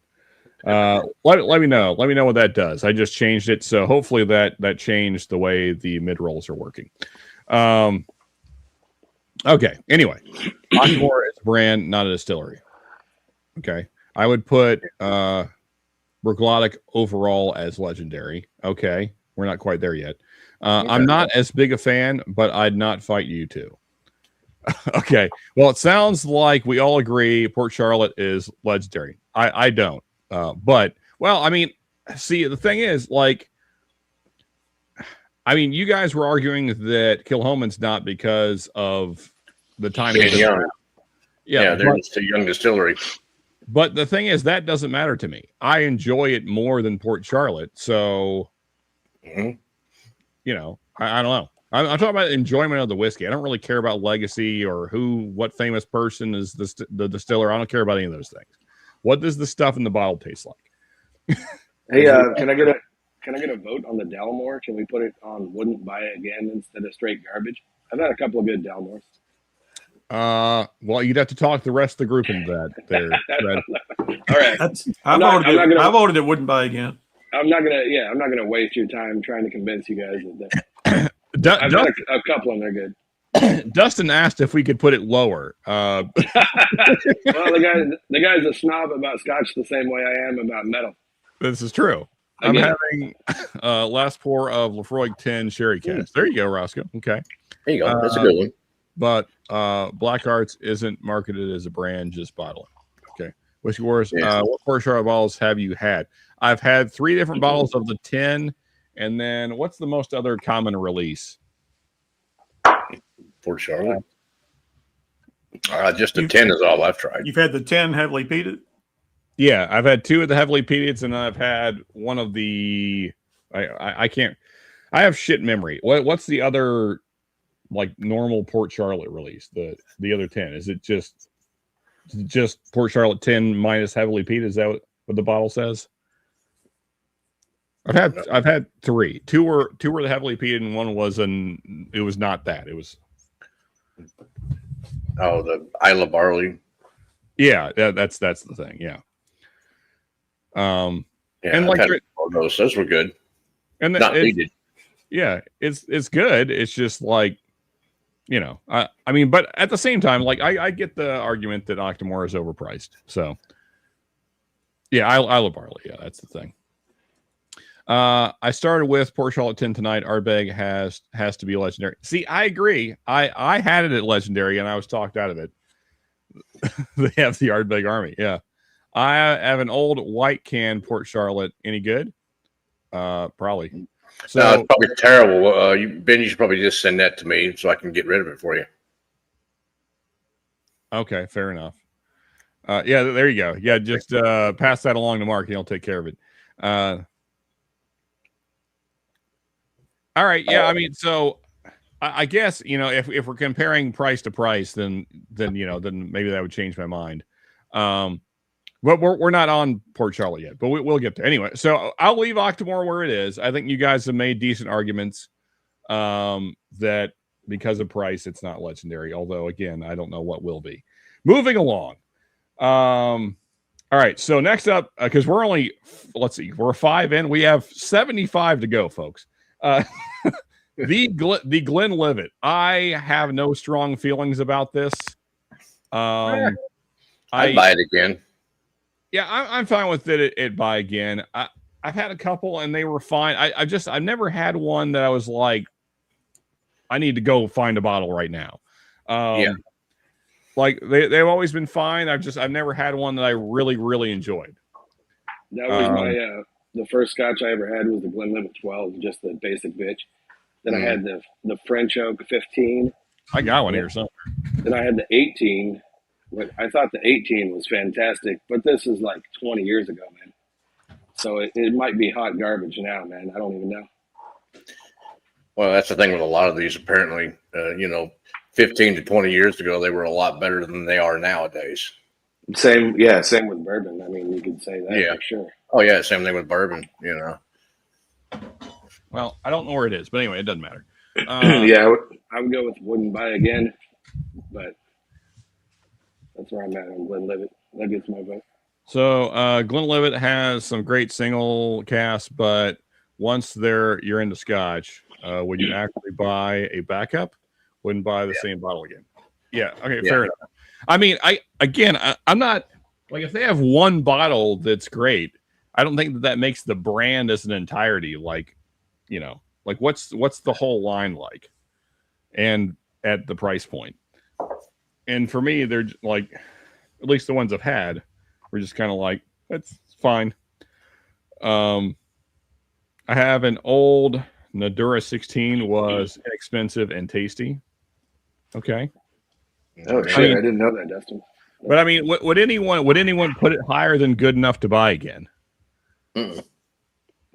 Let me know. Let me know what that does. I just changed it, so hopefully that changed the way the mid rolls are working. Okay. Anyway, Octomore is a brand, not a distillery. Okay, I would put Brooklotti overall as legendary. Okay, we're not quite there yet. I'm not as big a fan, but I'd not fight you two. Okay. Well, it sounds like we all agree Port Charlotte is legendary. I don't. But, well, I mean, see, the thing is, like, I mean, you guys were arguing that Kilhoman's not because of the time. Yeah, they're just a young distillery. But the thing is, that doesn't matter to me. I enjoy it more than Port Charlotte. So, you know, I don't know. I'm talking about enjoyment of the whiskey. I don't really care about legacy or what famous person is the distiller. I don't care about any of those things. What does the stuff in the bottle taste like? Hey, can I get a vote on the Dalmore? Can we put it on wouldn't buy it again instead of straight garbage? I've had a couple of good Dalmores. Well, you'd have to talk the rest of the group into that there, Fred. All right. I voted it wouldn't buy again. I'm not gonna waste your time trying to convince you guys that I've had a couple and they're good. Dustin asked if we could put it lower. Well, the guy's a snob about Scotch the same way I am about metal. This is true. I'm having last pour of Lefroy 10 Sherry Cask. There you go, Roscoe. Okay. There you go. That's a good one. But Black Arts isn't marketed as a brand, just bottling. Okay. Whiskey Wars, what Port Charlotte bottles have you had? I've had 3 different bottles of the 10. And then what's the most other common release? Port Charlotte. Just the 10 is all I've tried. You've had the 10 heavily peated? Yeah, I've had 2 of the heavily peated, and I've had one of the. I can't. I have shit memory. What's the other, like, normal Port Charlotte release? The other 10, is it just Port Charlotte 10 minus heavily peated? Is that what the bottle says? I've had 3. 2 were the heavily peated, and one was it was not that. It was. Oh, the Isla Barley. Yeah, that's the thing. Yeah. And like those were good. And not needed. Yeah, it's good. It's just like, you know, I mean, but at the same time, like I get the argument that Octomore is overpriced. So yeah, Isla Barley. Yeah, that's the thing. I started with Port Charlotte 10 tonight. Ardbeg has to be legendary. See, I agree. I had it at legendary and I was talked out of it. They have the Ardbeg Army. Yeah. I have an old white can Port Charlotte. Any good? Probably. So no, it's probably terrible. Ben, you should probably just send that to me so I can get rid of it for you. Okay, fair enough. Yeah, there you go. Yeah, just pass that along to Mark and he'll take care of it. All right. Yeah, I mean, so I guess, you know, if we're comparing price to price, then maybe that would change my mind. But we're not on Port Charlotte yet, but we'll get there anyway. So I'll leave Octomore where it is. I think you guys have made decent arguments that because of price, it's not legendary. Although, again, I don't know what will be. Moving along. All right. So next up, because we're only, we're 5 in. We have 75 to go, folks. The Glenlivet. I have no strong feelings about this. I'd buy it again. Yeah, I'm fine with it buy again. I've had a couple and they were fine. I've never had one that I was like, I need to go find a bottle right now. Like they've always been fine. I've never had one that I really, really enjoyed. That was my the first Scotch I ever had was the Glenlivet 12, just the basic bitch. Then I had the French Oak 15. I got one here somewhere. Then I had the 18. I thought the 18 was fantastic, but this is like 20 years ago, man. So it might be hot garbage now, man. I don't even know. Well, that's the thing with a lot of these. Apparently, 15 to 20 years ago, they were a lot better than they are nowadays. Same with bourbon. I mean, you could say that for sure. Oh, yeah, same thing with bourbon, Well, I don't know where it is, but anyway, it doesn't matter. Yeah, I would go with wouldn't buy again, but that's where I'm at on Glenlivet. That gets my vote. So Glenlivet has some great single casts, but once you're into Scotch, would you actually buy a backup? Wouldn't buy the same bottle again. Yeah. Okay. Fair enough. I mean, I'm not like, if they have one bottle that's great, I don't think that makes the brand as an entirety. Like, like what's the whole line like, and at the price point. And for me, they're like, at least the ones I've had, were just kind of like, that's fine. I have an old Nadura 16, was inexpensive and tasty. Okay. Oh shit! I didn't know that, Dustin. But I mean, would anyone put it higher than good enough to buy again? Mm-mm.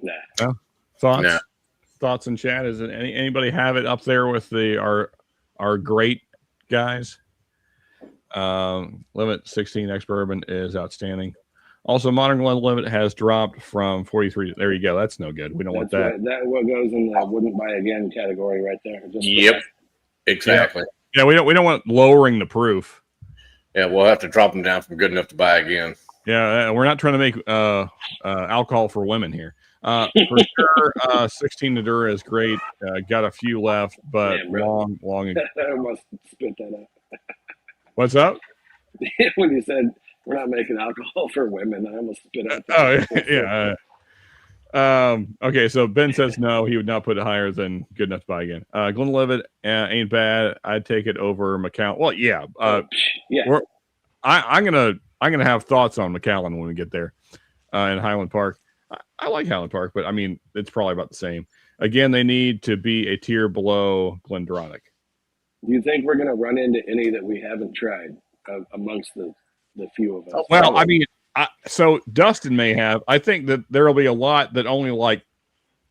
Nah. No? Thoughts? No. Thoughts in chat? Is it anybody have it up there with our great guys? Limit 16 X bourbon is outstanding. Also, Modern Glenlivet has dropped from 43. There you go. That's no good. We don't want that. What goes in the wouldn't buy again category right there. Just Yep. Exactly. Yeah, we don't want lowering the proof. Yeah, we'll have to drop them down from good enough to buy again. Yeah, we're not trying to make alcohol for women here. For sure, 16 Nadura is great. Got a few left, but long. I almost spit that out. What's up? When you said we're not making alcohol for women, I almost spit out. Yeah. Okay, so Ben says no, he would not put it higher than good enough to buy again. Glenlivet ain't bad. I'd take it over Macallan. Well, yeah. Yeah. I'm gonna have thoughts on Macallan when we get there in Highland Park. I like Highland Park, but I mean it's probably about the same. Again, they need to be a tier below Glendronach. Do you think we're going to run into any that we haven't tried amongst the few of us? Well, I mean, so Dustin may have. I think that there will be a lot that only like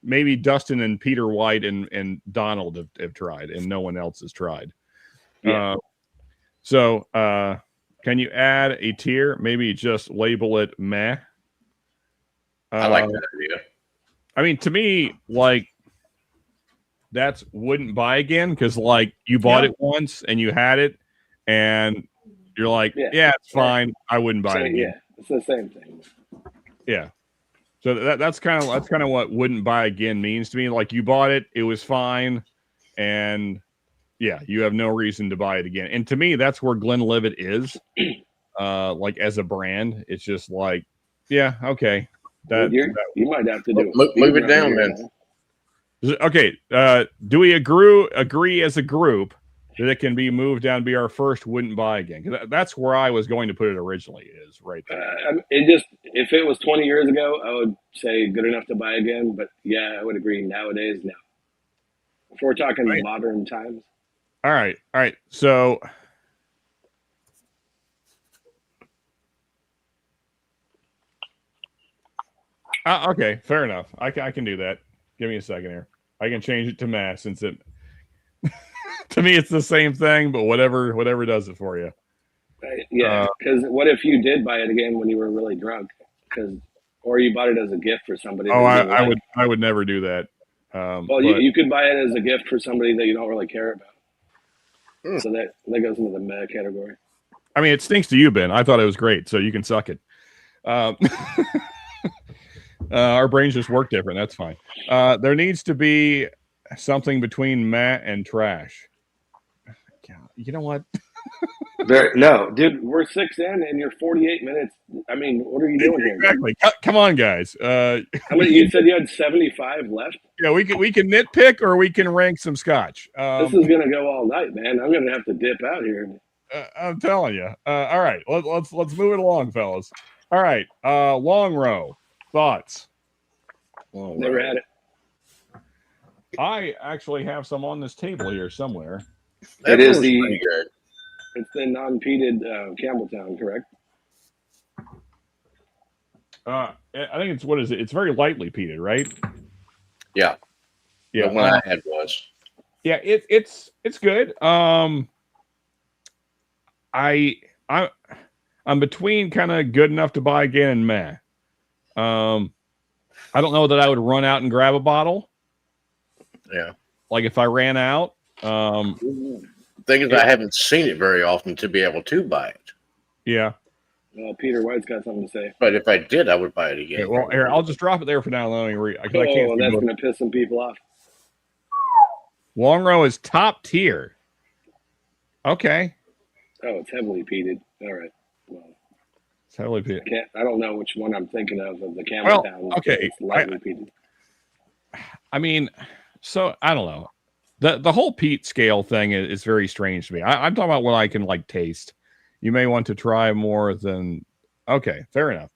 maybe Dustin and Peter White and Donald have tried, and no one else has tried. Yeah. So can you add a tier? Maybe just label it meh. I like that idea. I mean, to me, like that's wouldn't buy again because like you bought it once and you had it, and you're like, yeah it's fine. I wouldn't buy it again. Yeah, it's the same thing. Yeah. So that's kind of what wouldn't buy again means to me. Like you bought it, it was fine, and yeah, you have no reason to buy it again. And to me, that's where Glenlivet is. Like as a brand, it's just like, yeah, okay. You might have to do move it down, man. Okay. Do we agree as a group that it can be moved down to be our first wouldn't buy again? Because that's where I was going to put it originally, is right there. If it was 20 years ago, I would say good enough to buy again. But yeah, I would agree. Nowadays, no. If we're talking modern times. All right. So okay, fair enough. I can do that. Give me a second here. I can change it to mass since it to me it's the same thing, but whatever does it for you. Yeah, because what if you did buy it again when you were really drunk? Or you bought it as a gift for somebody. Oh, I would never do that. Well, you could buy it as a gift for somebody that you don't really care about. So that goes into the meh category. I mean, it stinks to you, Ben. I thought it was great, so you can suck it. Our brains just work different. That's fine. There needs to be something between meh and trash. You know what? No, dude, we're 6 in and you're 48 minutes. I mean, what are you doing here? Exactly. Come on, guys. How many? You said you had 75 left. Yeah, we can nitpick or we can rank some scotch. This is gonna go all night, man. I'm gonna have to dip out here. I'm telling you. All right, let's move it along, fellas. All right, long row thoughts. Never had it. I actually have some on this table here somewhere. That is pretty good. It's the non-peated Campbelltown, correct? I think it's what is it? It's very lightly peated, right? Yeah. Yeah. The one I had was. Yeah, it's good. I'm between kind of good enough to buy again and meh. I don't know that I would run out and grab a bottle. Yeah. Like if I ran out. The thing is, I haven't seen it very often to be able to buy it. Yeah. Well, Peter White's got something to say. But if I did, I would buy it again. Okay, well, here, I'll just drop it there for now. Let me read. That's going to piss some people off. Long row is top tier. Okay. Oh, it's heavily peated. All right. Well, it's heavily peated. I don't know which one I'm thinking of the Campbelltown. Well, okay. It's lightly peated. I mean, so I don't know. The whole peat scale thing is very strange to me. I'm talking about what I can like taste. You may want to try more than. Okay, fair enough.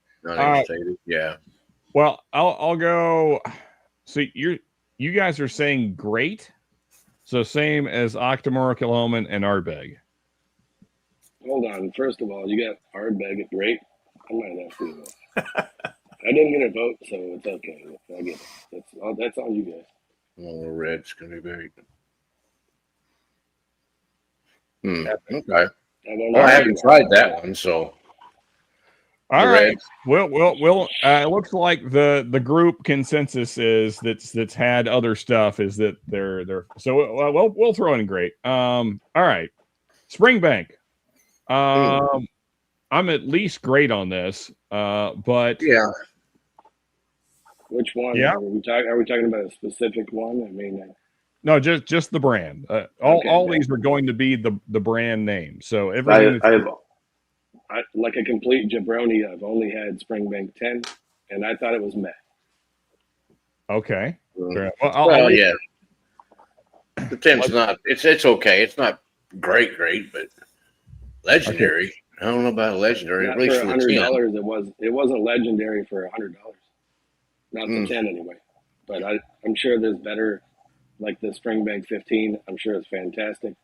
Yeah. Well, I'll go. So you guys are saying great. So same as Octomore, Kilhoman, and Ardbeg. Hold on. First of all, you got Ardbeg at great. I might have to. I didn't get a vote, so it's okay. I get it. That's all you guys. Oh, red's gonna be very good. Okay. Well, I haven't tried that one, so. All right. Well. It looks like the group consensus is that's had other stuff is that they're so we'll throw in great. All right, Springbank. I'm at least great on this. But yeah. Which one? Yeah. Are we talking about a specific one? I mean. No, just the brand. All these are going to be the brand name. So everything. I like a complete jabroni. I've only had Springbank 10, and I thought it was meh. Okay. Well, yeah. The 10's not. It's okay. It's not great, but legendary. Okay. I don't know about a legendary. At least for $100, it wasn't legendary for $100. Not the 10 anyway. But I'm sure there's better, like the Springbank 15. I'm sure it's fantastic.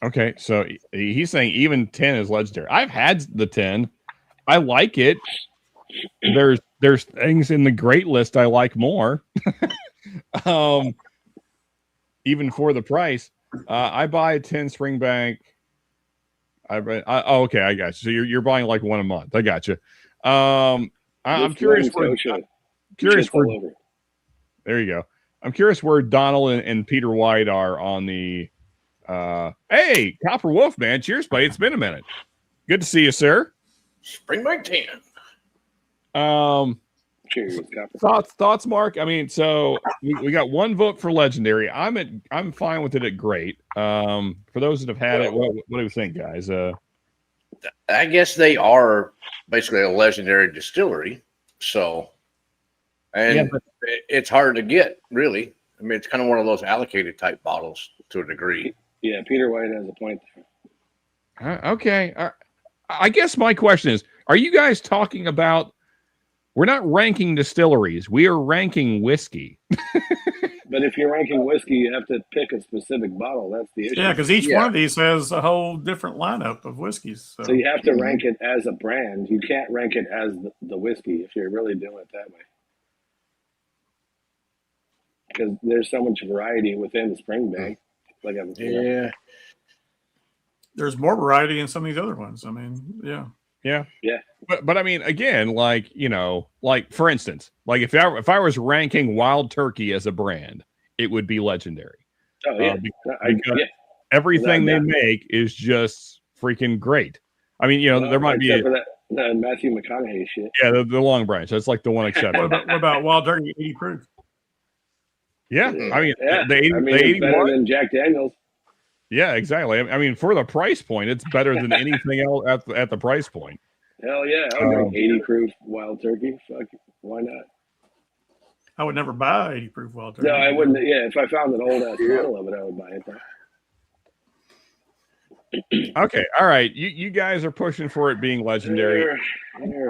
Okay, so he's saying even 10 is legendary. I've had the 10. I like it. There's things in the great list I like more. Even for the price. I buy a 10 Springbank. Okay, I got you. So you're buying like one a month. I got you. I'm curious where there you go. I'm curious where Donald and Peter White are on the hey, Copper Wolf, man. Cheers, buddy. It's been a minute. Good to see you, sir. Springbank 10. Cheers, Copper. Thoughts, Mark? I mean, so we got one vote for legendary. I'm fine with it at great. For those that have had it, what do you think, guys? I guess they are basically a legendary distillery. So, and it's hard to get, really. I mean, it's kind of one of those allocated type bottles to a degree. Yeah, Peter White has a point there. Okay. I guess my question is, are you guys talking about, we're not ranking distilleries. We are ranking whiskey. But if you're ranking whiskey, you have to pick a specific bottle. That's the issue. Yeah, because each one of these has a whole different lineup of whiskeys. So you have to rank it as a brand. You can't rank it as the whiskey if you're really doing it that way. Because there's so much variety within the Springbank. There's more variety in some of these other ones. I mean, yeah. But I mean, again, like, you know, like for instance, like if I was ranking Wild Turkey as a brand, it would be legendary. Oh yeah, because everything they make is just freaking great. I mean, you know, there might be that Matthew McConaughey shit. Yeah, the Long Branch. That's like the one exception. What about Wild Turkey 80 proof? Yeah, I mean, the 80, the 81 better than Jack Daniels. Yeah, exactly. I mean, for the price point, it's better than anything else at the price point. Hell yeah, I would drink 80 proof Wild Turkey. Fuck, why not? I would never buy 80 proof Wild Turkey. No, I wouldn't. Yeah, if I found an old ass bottle of it, I would buy it. Okay, all right. You guys are pushing for it being legendary.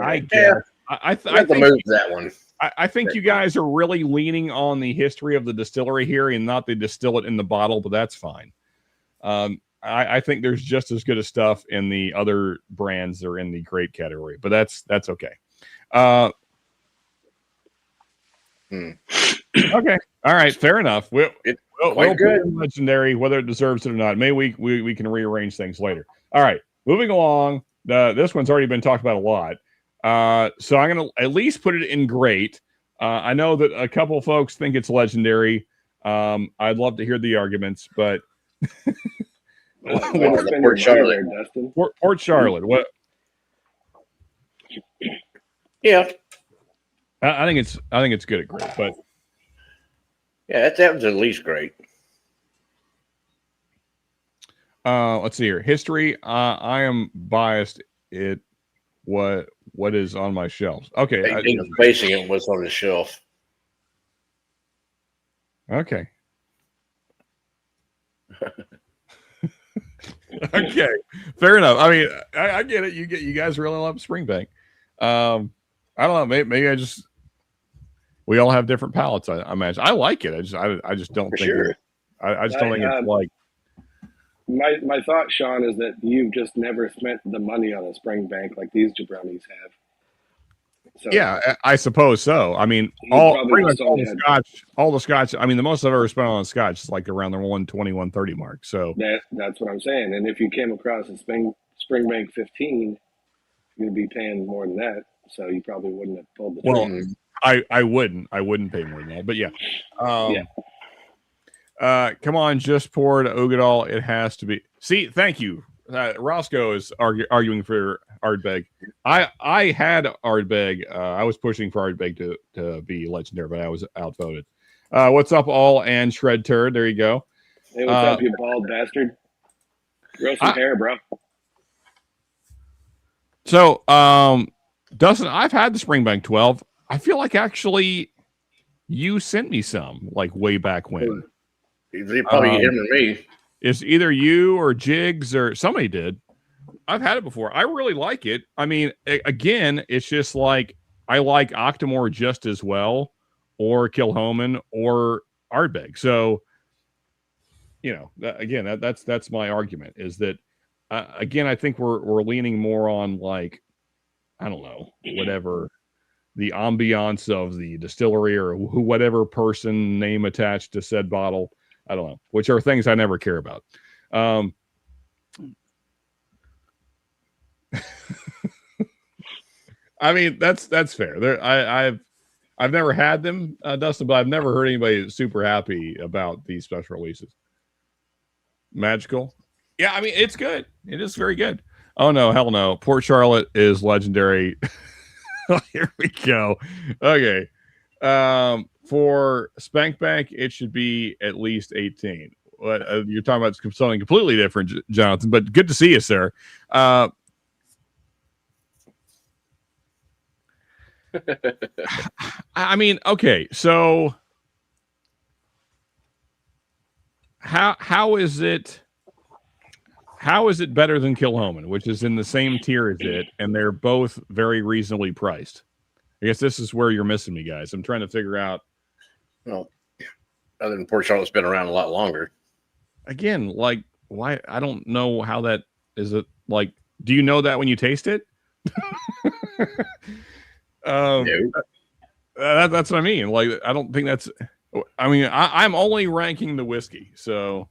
I guess. I think move that one. I think you guys are really leaning on the history of the distillery here and not the distill it in the bottle, but that's fine. I think there's just as good of stuff in the other brands that are in the great category, but that's okay. Okay. All right. Fair enough. We'll put in legendary, whether it deserves it or not. Maybe we can rearrange things later. All right. Moving along. This one's already been talked about a lot. So I'm going to at least put it in great. I know that a couple of folks think it's legendary. I'd love to hear the arguments, but Port Charlotte. Port Charlotte. What? Yeah, I think it's good at great, but yeah, that was at least great. Let's see here. History. I am biased. What is on my shelves? Okay, basing it was on the shelf. Okay. Okay, fair enough. I mean, I get it. You guys really love Springbank. I don't know. Maybe we all have different palates. I imagine. I like it. I just don't think. Sure. I just don't think it's like. my thought, Sean, is that you've just never spent the money on a spring bank like these jabronis have. So Yeah, I suppose so. I mean, pretty much all the Scotch. I mean, the most I've ever spent on Scotch is like around the 120, 130 mark. So that's what I'm saying. And if you came across a spring bank 15, you'd be paying more than that. So you probably wouldn't have pulled the trigger. I wouldn't pay more than that. But yeah. Come on, just poured Ogadal. It has to be. See, thank you. Roscoe is arguing for Ardbeg. I had Ardbeg. I was pushing for Ardbeg to be legendary, but I was outvoted. What's up, all and Shred Turd? There you go. Hey, what's up, you bald bastard? Grow some hair, bro. So, Dustin, I've had the Springbank 12. I feel like actually you sent me some like way back when. Probably him or me. It's either you or Jigs or somebody did. I've had it before. I really like it. I mean, again, it's just like I like Octomore just as well, or Kilhoman or Ardbeg. So, you know, again, that's my argument is that again, I think we're leaning more on like, I don't know, whatever the ambiance of the distillery or whatever person name attached to said bottle. I don't know, which are things I never care about. I mean, that's fair. I've never had them, Dustin, but I've never heard anybody super happy about these special releases. Magical. Yeah, I mean, it's good. It is very good. Oh, no, hell no. Port Charlotte is legendary. Here we go. Okay. For Spank Bank, it should be at least 18. You're talking about something completely different, Jonathan, but good to see you, sir. I mean, okay, so how is it better than Kilhoman, which is in the same tier as it, and they're both very reasonably priced? I guess this is where you're missing me, guys. I'm trying to figure out. Well, other than Port Charlotte's been around a lot longer. Again, like, why? I don't know how that is. It like, do you know that when you taste it? That's what I mean. Like, I don't think that's. I mean, I'm only ranking the whiskey, so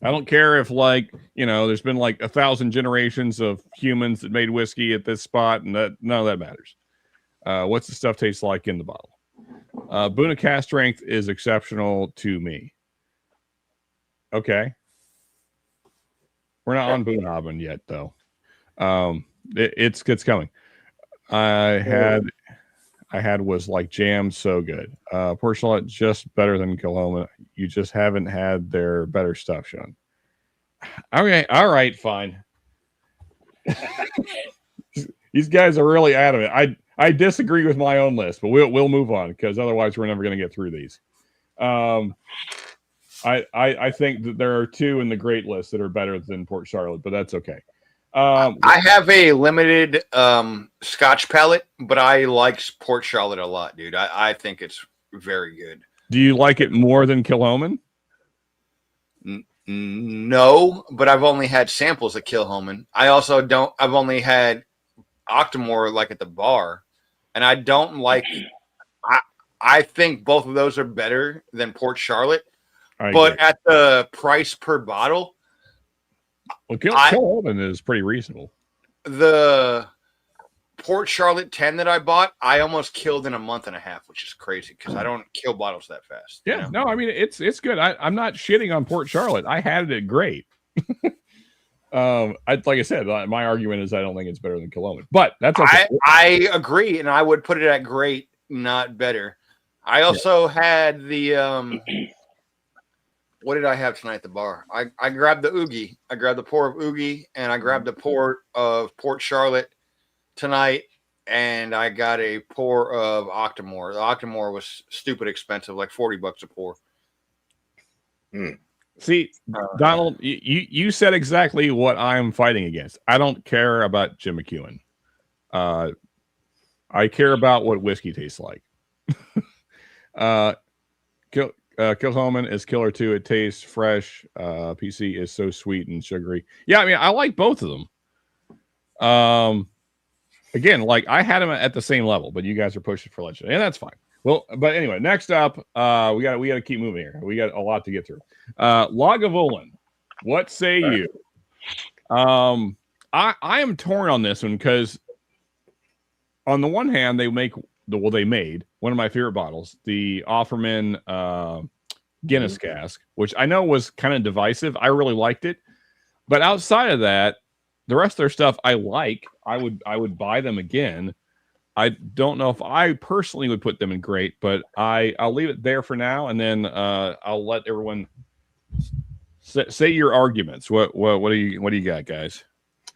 I don't care if, like, you know, there's been like 1,000 generations of humans that made whiskey at this spot, and that none of that matters. What's the stuff taste like in the bottle? Boona cast strength is exceptional to me. Okay, we're not on Boonhaben yet, though. It's coming. I had was like jam, so good. Port Charlotte just better than Kilhoman. You just haven't had their better stuff, Sean. Okay, all right, fine. These guys are really adamant. I disagree with my own list, but we'll move on because otherwise we're never going to get through these. I think that there are two in the great list that are better than Port Charlotte, but that's okay. I have a limited Scotch palate, but I like Port Charlotte a lot, dude. I think it's very good. Do you like it more than Kilhoman? No, but I've only had samples of Kilhoman. I've only had Octomore like at the bar, and I don't like. I think both of those are better than Port Charlotte, but at the price per bottle. Well, Kilhoman is pretty reasonable. The Port Charlotte 10 that I bought, I almost killed in a month and a half, which is crazy because I don't kill bottles that fast. Yeah, no, I mean it's good. I'm not shitting on Port Charlotte. I had it great. Like I said, my argument is I don't think it's better than Kilhoman, but that's okay. I agree, and I would put it at great, not better. I also had the what did I have tonight at the bar? I grabbed the Oogie. I grabbed the pour of Oogie, and I grabbed the pour of Port Charlotte tonight, and I got a pour of Octomore. The Octomore was stupid expensive, like $40 a pour. See, Donald, you said exactly what I'm fighting against. I don't care about Jim McEwen. I care about what whiskey tastes like. Kilhoman is killer too. It tastes fresh. PC is so sweet and sugary. Yeah, I mean, I like both of them. Again, like I had them at the same level, but you guys are pushing for legend, and that's fine. Well, but anyway, next up, we got to keep moving here. We got a lot to get through. Lagavulin, what say you? I am torn on this one because on the one hand, they made one of my favorite bottles, the Offerman Guinness cask, which I know was kind of divisive. I really liked it, but outside of that, the rest of their stuff I like. I would buy them again. I don't know if I personally would put them in great, but I'll leave it there for now, and then I'll let everyone say your arguments. What do you got, guys?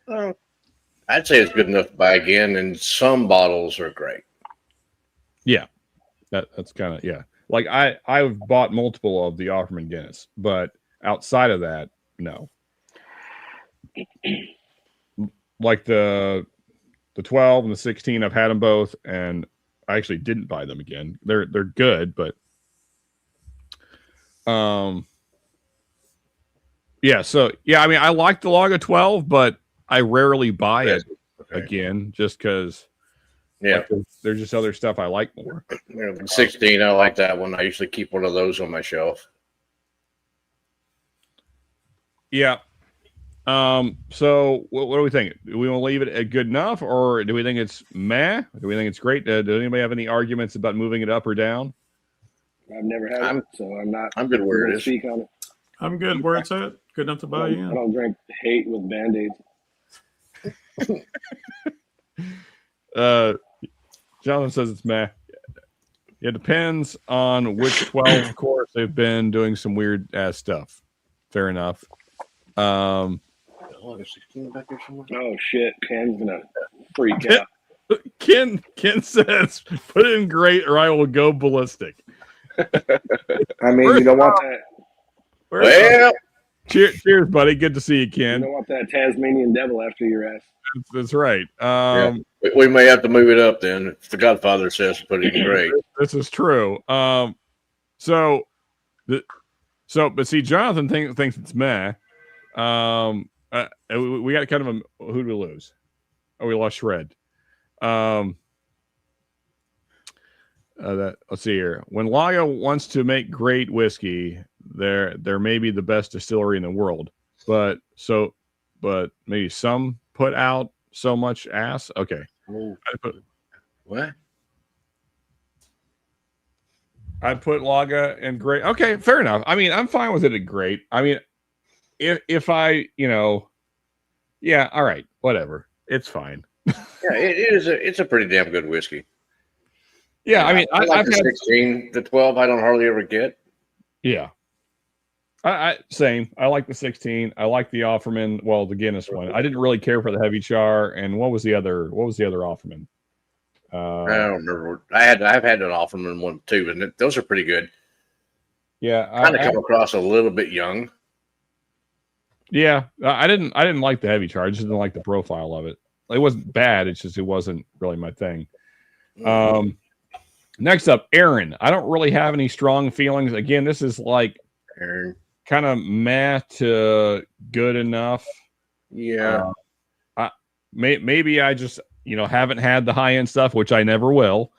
I'd say it's good enough to buy again, and some bottles are great. Yeah, that's kind of Like I've bought multiple of the Offerman Guinness, but outside of that, no. Like the 12 and the 16, I've had them both, and I actually didn't buy them again. They're good, but yeah. So yeah, I mean, I like the Lager 12, but I rarely buy it again just because. Yeah, like there's just other stuff I like more. 16, I like that one. I usually keep one of those on my shelf. Yeah. So what do we think? Do we want to leave it at good enough, or do we think it's meh? Do we think it's great? Does anybody have any arguments about moving it up or down? I've never had it, so I'm not. I'm good where it is. Speak on it. I'm good where it's at. Good enough to buy in. I don't drink hate with Band-Aids. Jonathan says it's meh. It depends on which 12, of course. They've been doing some weird ass stuff. Fair enough. Oh shit! Ken's gonna freak out. Ken says, "Put it in great, or I will go ballistic." I mean, you don't want that. Well, cheers, buddy. Good to see you, Ken. You don't want that Tasmanian devil after your ass. That's right. We may have to move it up then. If the Godfather says to put it in great. This is true. But see, Jonathan thinks it's meh. We got kind of a who do we lose? Oh, we lost Shred. Let's see here. When Laga wants to make great whiskey, there may be the best distillery in the world, but maybe some put out so much ass. Okay. What? I'd put Laga in great. Okay, fair enough. I mean, I'm fine with it at great. I mean, if I, yeah, all right, whatever. It's fine. Yeah, it is. It's a pretty damn good whiskey. Yeah, I mean, I've had 16, the 12. I don't hardly ever get. Yeah, same. I like the 16. I like the Offerman. Well, the Guinness one. I didn't really care for the Heavy Char. And what was the other Offerman? I don't remember. I've had an Offerman one too, and those are pretty good. Yeah, kind of come across a little bit young. Yeah, I didn't like the Heavy Char. I just didn't like the profile of it. It wasn't bad. It's just it wasn't really my thing. Next up, Aaron. I don't really have any strong feelings. Again, this is like kind of meh to good enough. Yeah. Maybe I just haven't had the high end stuff, which I never will.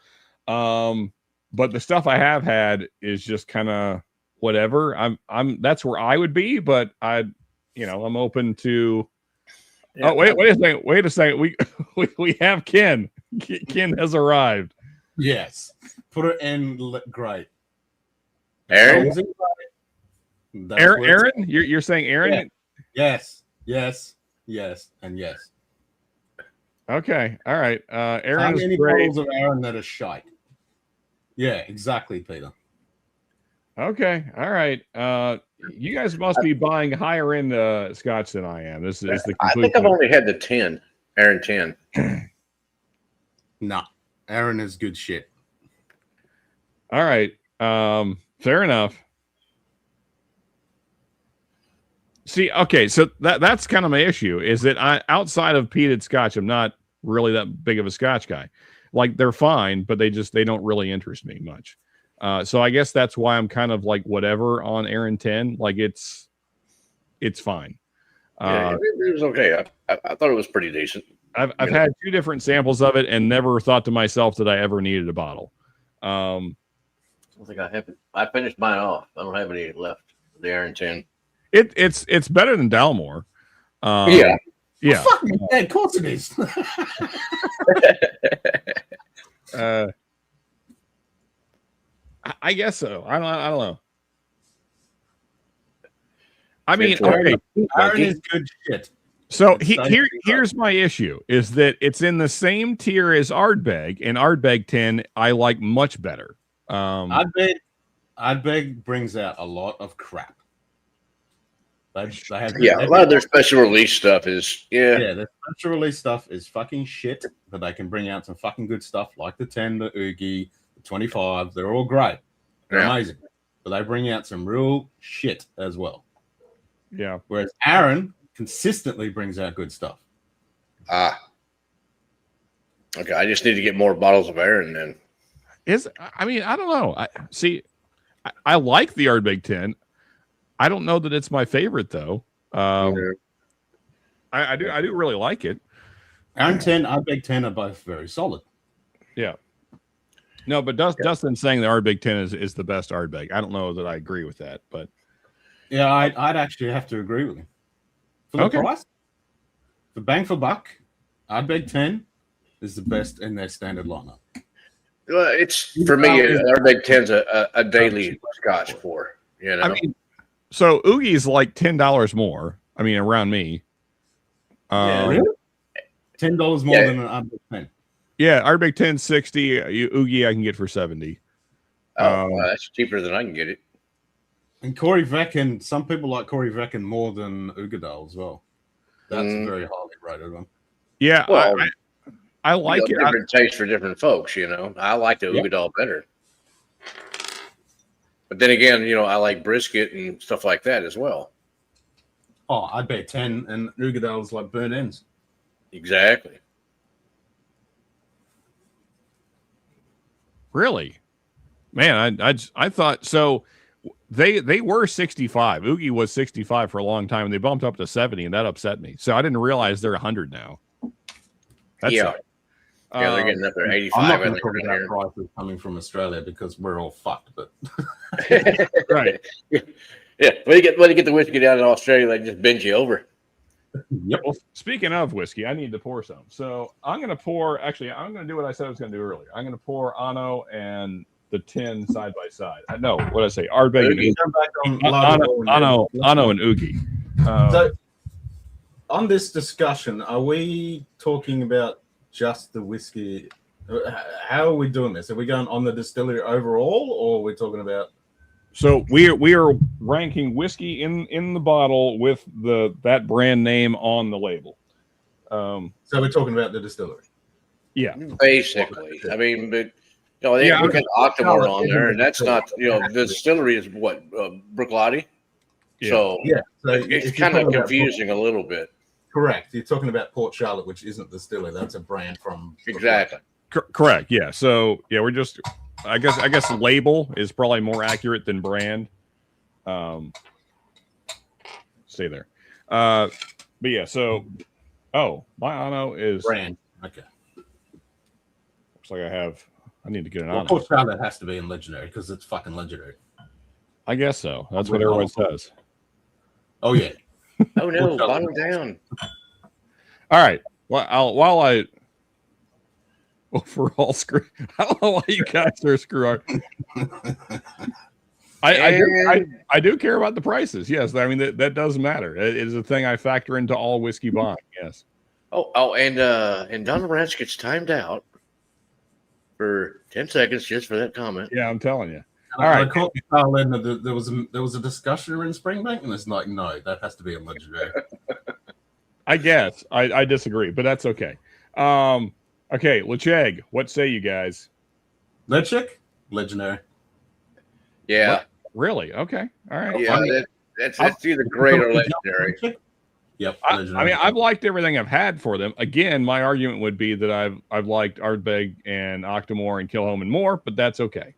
But the stuff I have had is just kind of whatever. That's where I would be, but I'm open to. Yeah. Oh, wait a second. We have Ken. Ken has arrived. Yes. Put it in great. Aaron? Aaron? You're saying Aaron? Yeah. Yes, and yes. Okay. All right. Aaron. How many bottles of Aaron that are shite? Yeah, exactly, Peter. Okay. All right. You guys must be buying higher end Scotch than I am. This is the I think I've only had the 10. Aaron 10. No. Aaron is good shit. All right. Fair enough. See, okay, so that's kind of my issue is that outside of peated Scotch, I'm not really that big of a Scotch guy. Like they're fine, but they don't really interest me much. So I guess that's why I'm kind of like whatever on Aaron 10. Like it's fine. Yeah, it was okay. I thought it was pretty decent. I've had 2 different samples of it and never thought to myself that I ever needed a bottle. I don't think I have. I finished mine off. I don't have any left. The Aaron 10. It's better than Dalmore. Yeah. Yeah. Fuck me, yeah, of course it is. I guess so. I don't know. I mean, okay. Aaron is good shit. So here's my issue is that it's in the same tier as Ardbeg, and Ardbeg 10 I like much better. Ardbeg brings out a lot of crap. They have, a lot of their special release stuff is their special release stuff is fucking shit, but they can bring out some fucking good stuff like the 10, the Oogie, the 25. They're all great. They're amazing. But they bring out some real shit as well. Yeah. Whereas Aaron consistently brings out good stuff. Okay, I just need to get more bottles of Aaron then. I mean, I don't know. I like the Ardbeg 10. I don't know that it's my favorite though. I do really like it. Aaron 10, Ardbeg 10 are both very solid. Yeah. No, but Dustin's saying the Ardbeg 10 is the best Ardbeg. I don't know that I agree with that, but yeah, I'd actually have to agree with you. For the price, for bang for buck, Ardbeg 10 is the best in their standard lineup. Well, it's for me. Ardbeg 10's a daily Scotch pour. You know, I mean, so Oogie's like $10 more. I mean, around me. Really? $10 more than an Ardbeg 10. Yeah, Ardbeg 10 60. Oogie I can get for 70. That's cheaper than I can get it. And Corey Vecken, some people like Corey Vecken more than Ugadal as well. That's a very highly rated one. Yeah, well, I like it. Different taste for different folks, you know. I like the Ugadal better. But then again, you know, I like brisket and stuff like that as well. Oh, I'd bet 10 and Ugadal's like burnt ends. Exactly. Really? Man, I thought so. They were 65. Oogie was 65 for a long time, and they bumped up to 70, and that upset me. So I didn't realize they're 100 now. That's they're getting up there 85. I'm not going to talk about prices coming from Australia because we're all fucked. But right, yeah. When you get the whiskey down in Australia, they just bend you over. Yep. Well, speaking of whiskey, I need to pour some. So I'm going to pour. Actually, I'm going to do what I said I was going to do earlier. I'm going to pour Ano and the 10 side by side. No, what did I say? Ardbeg and Ano and Oogie. So, on this discussion, are we talking about just the whiskey? How are we doing this? Are we going on the distillery overall, or are we talking about? So we are ranking whiskey in the bottle with that brand name on the label. So we're talking about the distillery. Yeah, basically. I mean, but you know, they got Octomore on there, and that's not, you know, the distillery is what Brooklady. Yeah. So so it's kind of confusing a little bit. Correct. You're talking about Port Charlotte, which isn't the distillery. That's a brand from exactly. Correct. Yeah. So yeah, we're just. I guess label is probably more accurate than brand. Stay there. But yeah. So, my Ano is brand. Okay. Looks like I need to get an Ano. Port Charlotte has to be in legendary because it's fucking legendary. I guess so. That's what everyone says. Oh yeah. Oh no, bottom down. All right. Well, overall screw. I don't know why you guys are screw. I do care about the prices. Yes, I mean that does matter. It is a thing I factor into all whiskey buying. Yes. And Donald Ranch gets timed out for 10 seconds just for that comment. Yeah, I'm telling you. All right. I caught the there was a discussion in Springbank, and it's like, no, that has to be a legendary. I guess I disagree, but that's okay. Okay, Lecheg, what say you guys? Lecheg, legendary. Yeah. What? Really? Okay. All right. Yeah, that's either great or legendary. Yep. I mean, I've liked everything I've had for them. Again, my argument would be that I've liked Ardbeg and Octomore and Kilholman more, but that's okay.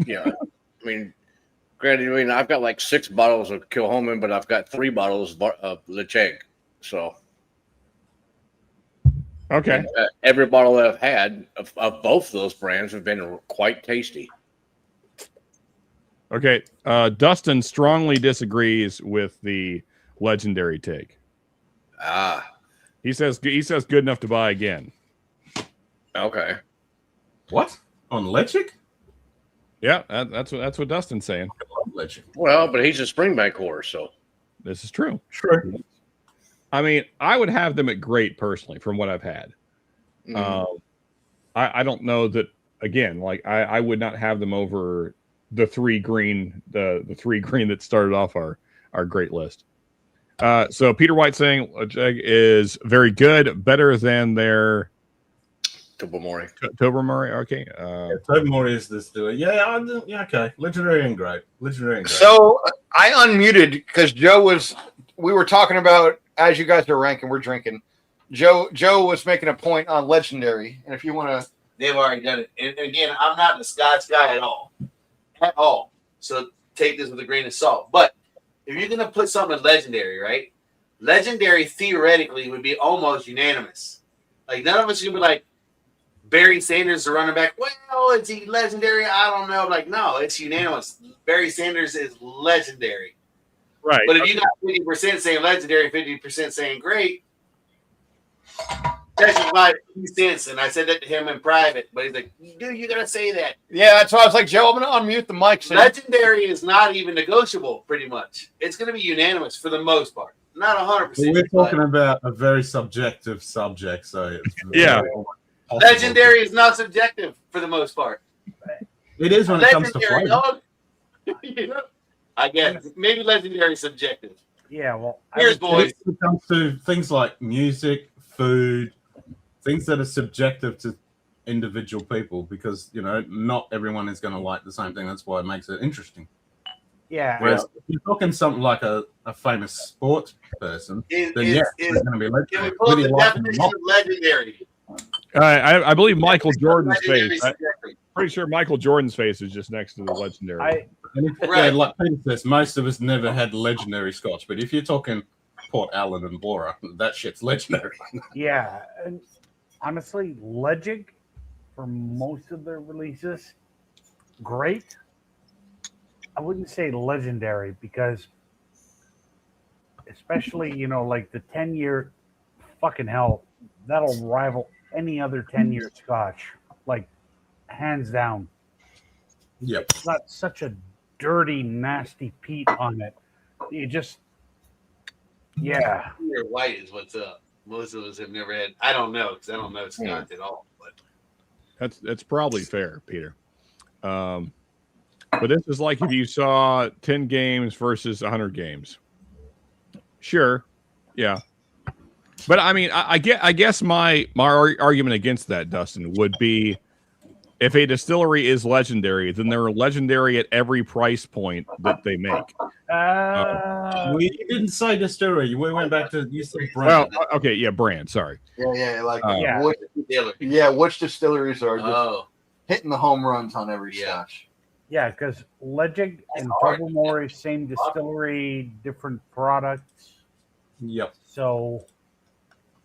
Yeah, I mean, granted, I mean, I've got like 6 bottles of Kilhoman, but I've got 3 bottles of Lecheg. So, Okay. and, every bottle that I've had of both those brands have been quite tasty. Okay. Dustin strongly disagrees with the legendary take. He says good enough to buy again. Okay. What? On Lechic? Yeah, that's what Dustin's saying. Lechic. Well, but he's a Springbank horse, so this is true. True. I mean, I would have them at great personally from what I've had. I don't know that again. Like I would not have them over the 3 green, the 3 green that started off our great list. So Peter White saying Lecheg is very good, better than their Tobermory. Tobermory, okay. Tobermory is this doing? Yeah, okay. Legendary and great. So I unmuted because we were talking about, as you guys are ranking, we're drinking. Joe was making a point on legendary, and if you want to, They've already done it. And again, I'm not the Scotch guy at all. So take this with a grain of salt. But if you're gonna put something in legendary, right? Legendary theoretically would be almost unanimous. Like none of us are gonna be like Barry Sanders, the running back. Well, is he legendary? I don't know. Like no, it's unanimous. Barry Sanders is legendary. Right. But if you got 50% saying legendary, 50% saying great, that's just my 2 cents. And I said that to him in private, but he's like, dude, you gotta say that. yeah, that's why I was like, Joe, I'm gonna unmute the mic. So Legendary is not even negotiable, pretty much. It's gonna be unanimous for the most part. Not 100%. We're talking about a very subjective subject, so it's Yeah. Legendary is not subjective for the most part. It is when it comes to Legendary, flavor. you know, I guess maybe legendary is subjective. Yeah, well, Here's boys. When it comes to things like music, food, things that are subjective to individual people, because not everyone is going to like the same thing. That's why it makes it interesting. yeah. Whereas if you're talking something like a famous sports person, then it's going to be Can legendary. we pull up Whether the you like them or definition not. of legendary? I believe Michael Jordan's Legendary face. is subjective. Pretty sure Michael Jordan's face is just next to the legendary. Right. Like Peter says, most of us never had legendary Scotch, but if you're talking Port Allen and Bora, that shit's legendary. Yeah, and honestly, Legic for most of their releases, great. I wouldn't say legendary because, especially like the 10-year, fucking hell, that'll rival any other 10-year Scotch, like hands down. Yep. It's got such a dirty, nasty peat on it. You just, yeah. Peter White is what's up. Most of us have never had. I don't know because I don't know Scotch at all. But That's probably fair, Peter. But this is like if you saw 10 games versus 100 games. Sure, yeah. But I mean, I guess my argument against that, Dustin, would be if a distillery is legendary, then they're legendary at every price point that they make. We didn't say distillery. We went back to you said brand. Well, okay, yeah, brand. Sorry. Which distilleries are just hitting the home runs on every Scotch? Yeah, because Legic and Tobermory, same distillery, different products. Yep. So,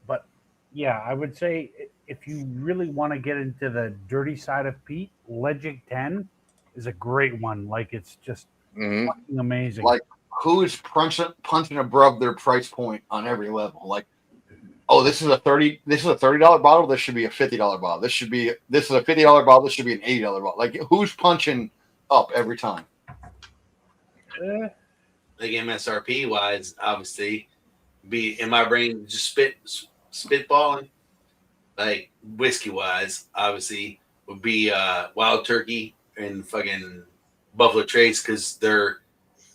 but yeah, I would say if you really want to get into the dirty side of peat, Legic 10 is a great one. Like it's just fucking amazing. Like who's punching above their price point on every level? Like, oh, this is a $30 bottle. This should be a $50 bottle. This is a $50 bottle. This should be an $80 bottle. Like who's punching up every time? Like MSRP wise, obviously, be in my brain just spitballing. Like whiskey wise, obviously, would be Wild Turkey and fucking Buffalo Trace because their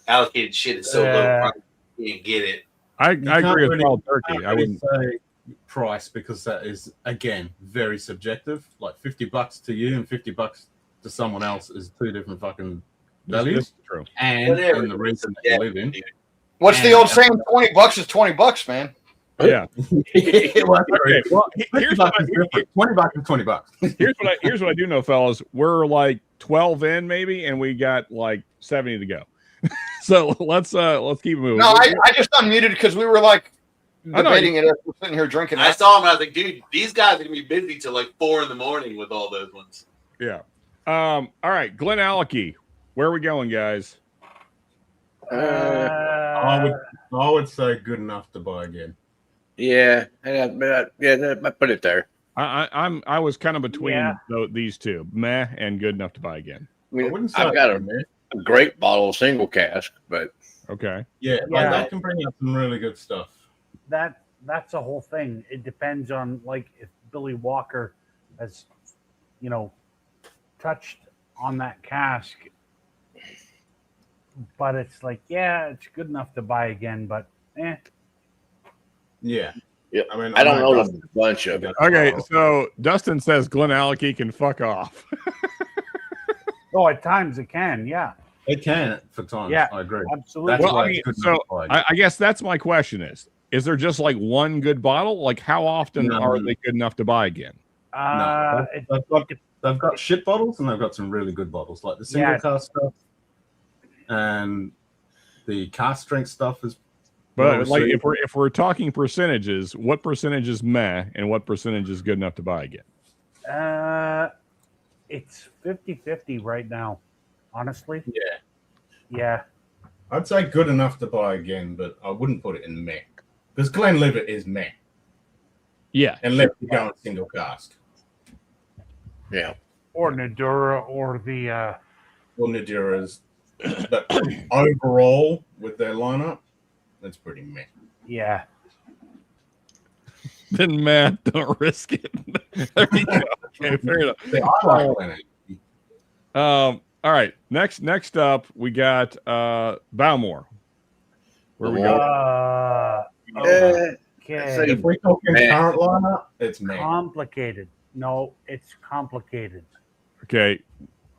allocated shit is so low, you can't get it. I agree with Wild Turkey. I wouldn't say price because that is again very subjective. Like $50 to you and $50 to someone else is 2 different fucking values. True. And in the region that you live in. What's the old saying? $20 is $20, man. Yeah. Okay, well, here's $20 is $20. Here's what I do know, fellas. We're like 12 in maybe, and we got like 70 to go. So let's keep moving. No, I just unmuted because we were like debating it as we're sitting here drinking. I saw him. I was like, dude, these guys are gonna be busy till like 4 a.m. with all those ones. Yeah. All right, Glen Alecky. Where are we going, guys? I would say good enough to buy again. Yeah, I put it there. I was kind of between these two, meh and good enough to buy again. I mean, I've got a great bottle of single cask, but okay, like that can bring up some really good stuff. That's a whole thing. It depends on like if Billy Walker has, touched on that cask. But it's like, it's good enough to buy again, but Yeah. Yeah, I mean, I don't know a bunch of it. Okay, so Dustin says Glen Alecky can fuck off. Oh, at times it can, yeah. It can for times. Yeah, I agree. Absolutely. That's Well, why I mean, it's good so enough to buy again. I guess that's my question: is there just like one good bottle? Like, how often are they good enough to buy again? No, they've got shit bottles and they've got some really good bottles, like the single cask stuff, and the cask strength stuff is. But like, if we're talking percentages, what percentage is meh and what percentage is good enough to buy again? It's 50-50 right now, honestly. Yeah. Yeah. I'd say good enough to buy again, but I wouldn't put it in meh. Because Glenlivet is meh. Yeah. Unless you go in single cask. Yeah. Or Nadura or the Or Nadura's. But overall, with their lineup, that's pretty meh. Yeah. Then Matt, don't risk it. There you go. Okay, fair enough. I like Glenlivet. All right. Next up, we got Bowmore. Where we go? Okay. If we're talking current lineup, it's meh. Complicated. No, it's complicated. Okay.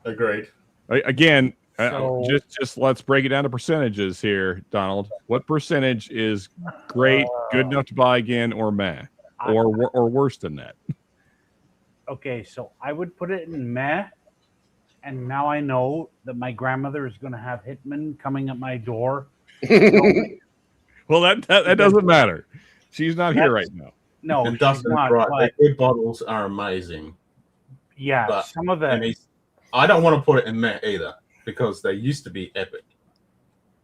Agreed. Again, So- just let's break it down to percentages here, Donald. What percentage is great, good enough to buy again, or meh, or worse than that? Okay, so I would put it in meh, and now I know that my grandmother is going to have hitmen coming at my door. Well, that doesn't matter. She's not here right now. No, and she's Dustin's not, right. but- The good bottles are amazing. Yeah, But- some of and the I don't want to put it in meh either because they used to be epic.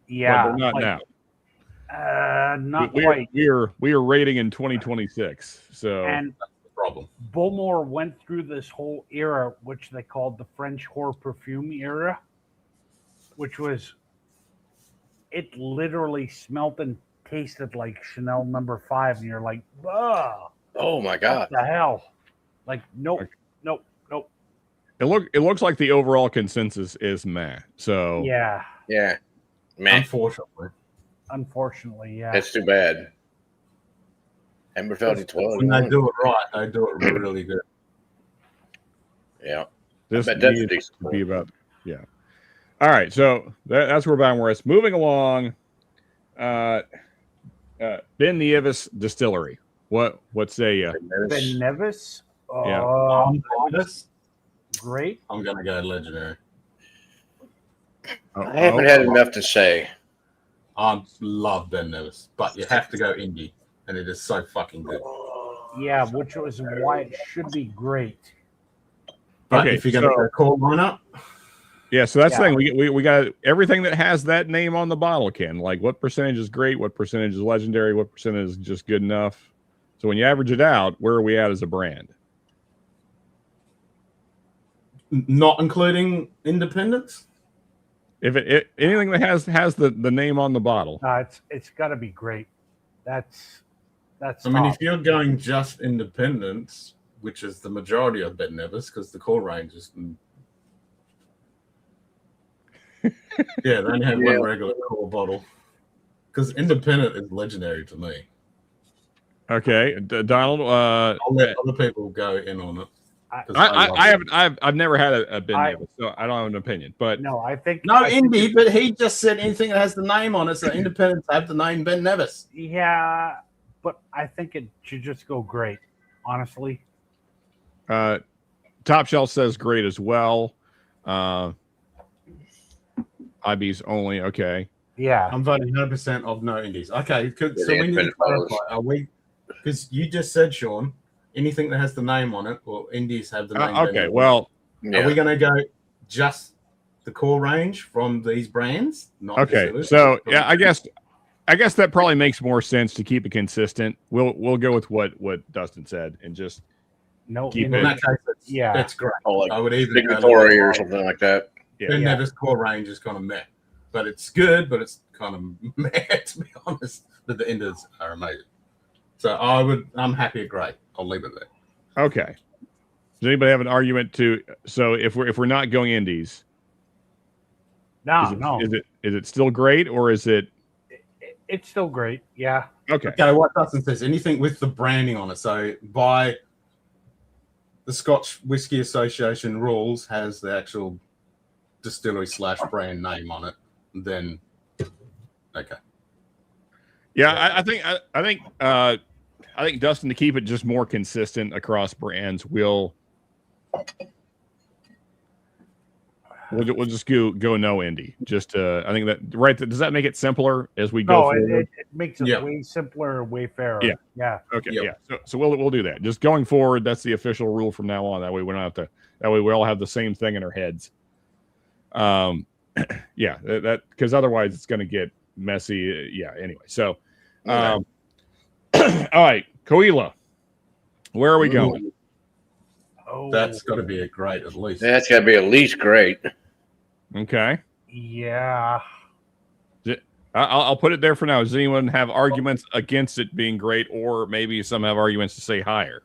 yeah, But not like, now. not we quite. We are rating in 2026. So And that's the problem. Bowmore went through this whole era, which they called the French whore perfume era, which was it literally smelt and tasted like Chanel No. 5, and you're like, ugh, Oh my God. what the hell? Like, nope. it looks like the overall consensus is meh. So Yeah, Yeah. Man, unfortunately, yeah. that's too bad. Amber Felty 12. When they do it right, they do it really good. Yeah. this I bet that's needs decent. to be about All right, so that's where Bowmore is. Moving along, Ben Nevis Distillery. What say you? Ben Nevis. Yeah. That's great. I'm gonna go legendary. I haven't had enough to say. I love Ben Nevis, but you have to go indie, and it is so fucking good. Yeah, which was why it should be great. But Okay, if you're gonna go core lineup, Yeah, so that's the thing. We got everything that has that name on the bottle, Ken. Like what percentage is great, what percentage is legendary, what percentage is just good enough. So when you average it out, where are we at as a brand? not including independence. If anything that has the name on the bottle, It's got to be great. That's. I mean, if you're going just independence, which is the majority of Ben Nevis, because the core range is. Yeah, they only have one regular core bottle. Because independent is legendary to me. okay, Donald. I'll let other people go in on it. I've never had a Ben Nevis, so I don't have an opinion. But no, I think indie. But he just said anything that has the name on it. So independents have the name Ben Nevis. Yeah, but I think it should just go great. Honestly, Top Shelf says great as well. IBs only. Okay. Yeah. I'm voting 100% of no indies. Okay, so the we need to independent bottlers. clarify. Are we? Because you just said, Sean, anything that has the name on it, or indies have the name. Okay. Well, are we going to go just the core range from these brands? Not okay. distillers? So yeah, I guess that probably makes more sense to keep it consistent. We'll go with what Dustin said and just no keep in it. that case, Yeah. that's great. Oh, like I would either signatory or something like that. Yeah. Ben Nevis core range is kind of meh, but it's good, but it's kind of meh to be honest. But the enders are amazing. So I'm happy at great. I'll leave it there. Okay. Does anybody have an argument to? So if we're not going indies, no. Is it still great or is it? It's still great. Yeah. Okay. Okay. What Dustin says, anything with the branding on it. So by the Scotch Whisky Association rules has the actual distillery / brand name on it, then okay. Yeah, I think Dustin, to keep it just more consistent across brands, we'll just go no indie. Just I think that right. Does that make it simpler as we go forward? It makes it way simpler, way fairer. Yeah. Yeah. Okay. Yeah. So we'll do that. Just going forward, that's the official rule from now on. That way we don't have to. That way we all have the same thing in our heads. Yeah. That because otherwise it's going to get messy. Yeah. Anyway. So. All right, Coila, where are we going? Oh, that's got to be a great at least. That's got to be at least great. Okay. Yeah. I'll put it there for now. Does anyone have arguments against it being great, or maybe some have arguments to say higher?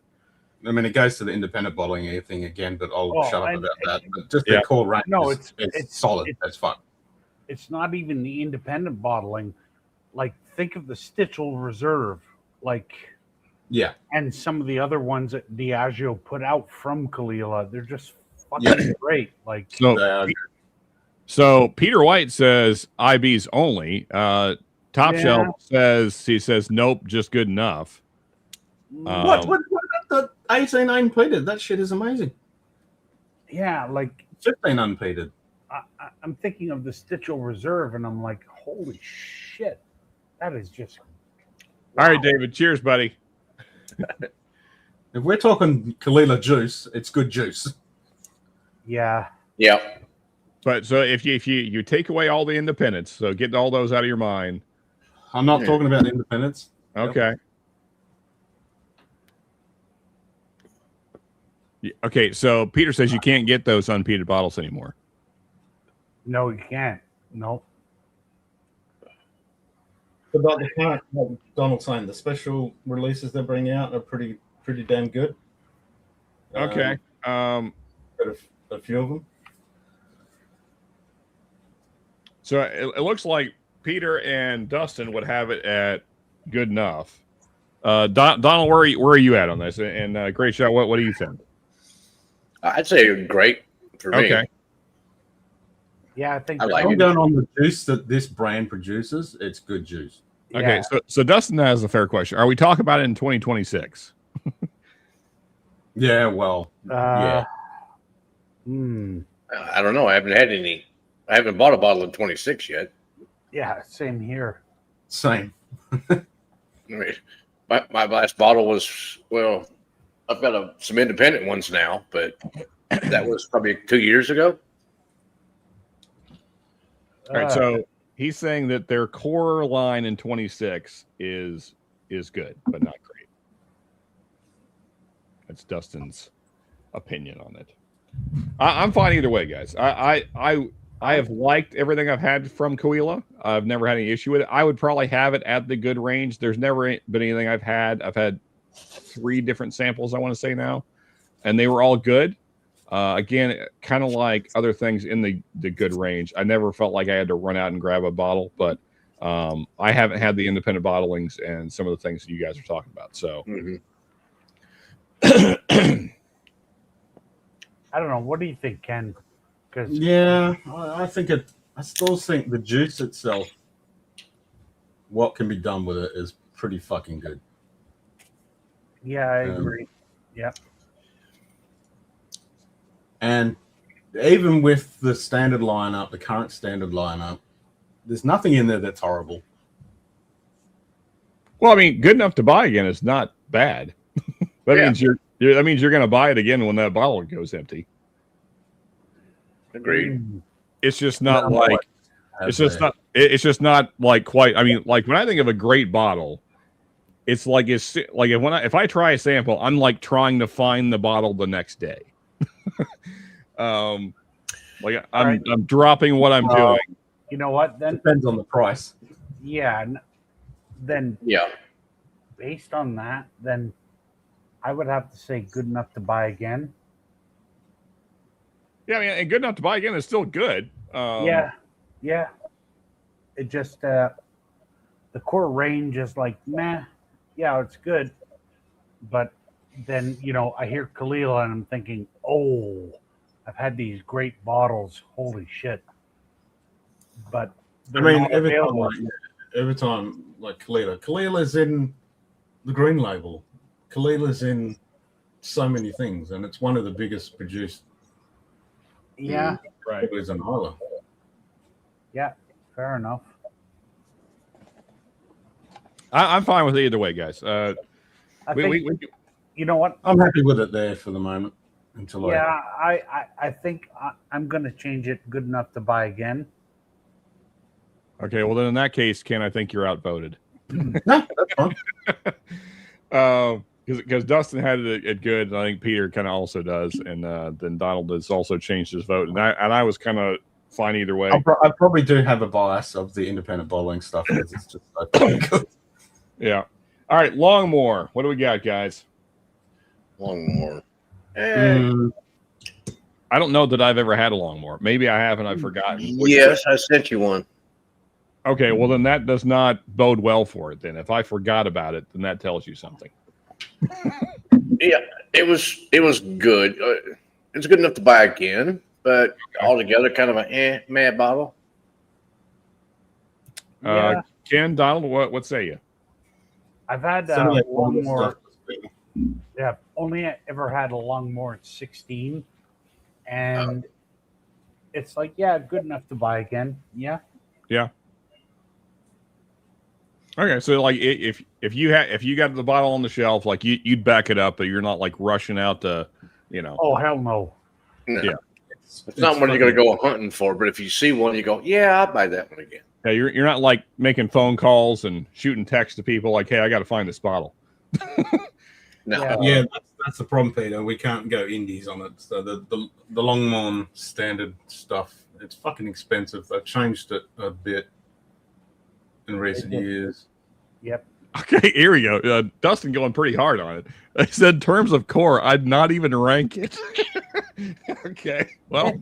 I mean, it goes to the independent bottling thing again, but I'll shut up about that. But just the core range. No, it's solid. That's fun. It's not even the independent bottling. Like, think of the Stitchell Reserve, and some of the other ones that Diageo put out from Kalila. They're just fucking great. So Peter White says IBs only. Top Shelf says nope, just good enough. What about the 18 unpeated? That shit is amazing. Yeah, 15 unpeated. I'm thinking of the Stitchell Reserve, and I'm like, holy shit. That is just. Wow. All right, David. Cheers, buddy. If we're talking Kalila juice, it's good juice. Yeah. Yeah. But so if you take away all the independents, so get all those out of your mind. I'm not talking about independents. Okay. Yep. Okay. So Peter says you can't get those unpeated bottles anymore. No, you can't. No. But the current, like Donald's saying, the special releases they bring out are pretty damn good. Okay. Got a few of them. So it looks like Peter and Dustin would have it at good enough. Donald, where are you at on this? And Great Shot, what do you think? I'd say great for me. Okay. Yeah, I think I like I'm it. going on the juice that this brand produces. It's good juice. Okay, so Dustin has a fair question. Are we talking about it in 2026? Yeah, well, yeah. I don't know. I haven't had any. I haven't bought a bottle in 26 yet. Yeah, same here. Same. I mean, my last bottle was, well, I've got some independent ones now, but that was probably 2 years ago. All right, so he's saying that their core line in 26 is good, but not great. That's Dustin's opinion on it. I'm fine either way, guys. I have liked everything I've had from Coila. I've never had any issue with it. I would probably have it at the good range. There's never been anything I've had. I've had 3 different samples, I want to say now, and they were all good. Again, kind of like other things in the good range. I never felt like I had to run out and grab a bottle, but I haven't had the independent bottlings and some of the things that you guys are talking about. So, I don't know. What do you think, Ken? Yeah, I think I still think the juice itself, what can be done with it, is pretty fucking good. Yeah, I agree. Yeah. And even with the standard lineup, the current standard lineup, there's nothing in there that's horrible. Well, I mean, good enough to buy again is not bad. That means you're going to buy it again when that bottle goes empty. Agreed. It's just not it's just not like quite. I mean, like when I think of a great bottle, it's like if I try a sample, I'm like trying to find the bottle the next day. Like I'm dropping what I'm doing. You know what? Then depends on the price. Yeah. Then based on that, then I would have to say good enough to buy again. Yeah, I mean, and good enough to buy again is still good. Yeah. It just the core range is like meh. Yeah, it's good, but then I hear Kalila and I'm thinking, oh, I've had these great bottles. Holy shit! But I mean, every time, like Kalila's in the green label. Kalila's in so many things, and it's one of the biggest produced. Yeah, right. It's an Isla. Yeah, fair enough. I'm fine with it either way, guys. I think, you know what? I'm happy with it there for the moment. I think I'm going to change it. Good enough to buy again. Okay, well then in that case, Ken, I think you're outvoted. No, that's fine. Because Dustin had it at good, and I think Peter kind of also does, and then Donald has also changed his vote, and I was kind of fine either way. I probably do have a bias of the independent bottling stuff because it's just so good. Yeah. All right, Longmore. What do we got, guys? Longmore. I don't know that I've ever had a Longmore. Maybe I have and I've forgotten. Yes, I sent you one. Okay, well then that does not bode well for it. Then if I forgot about it, then that tells you something. Yeah, it was good. It's good enough to buy again, but altogether kind of a mad bottle. Ken, Donald, what say you? I've had a Longmore. Yeah, only ever had a Longmore at 16, and it's like, yeah, good enough to buy again. Yeah. Yeah. Okay, so like if you got the bottle on the shelf, like you'd back it up, but you're not like rushing out to, Oh hell no. Yeah. It's not one you're going to go hunting for, but if you see one, you go, yeah, I'll buy that one again. Yeah, you're not like making phone calls and shooting texts to people like, hey, I got to find this bottle. No. Yeah, that's the problem, Peter. We can't go indies on it. So the Longmore standard stuff, it's fucking expensive. They've changed it a bit in recent years. Yep. Okay, here we go. Dustin going pretty hard on it. I said, in terms of core, I'd not even rank it. Okay, well,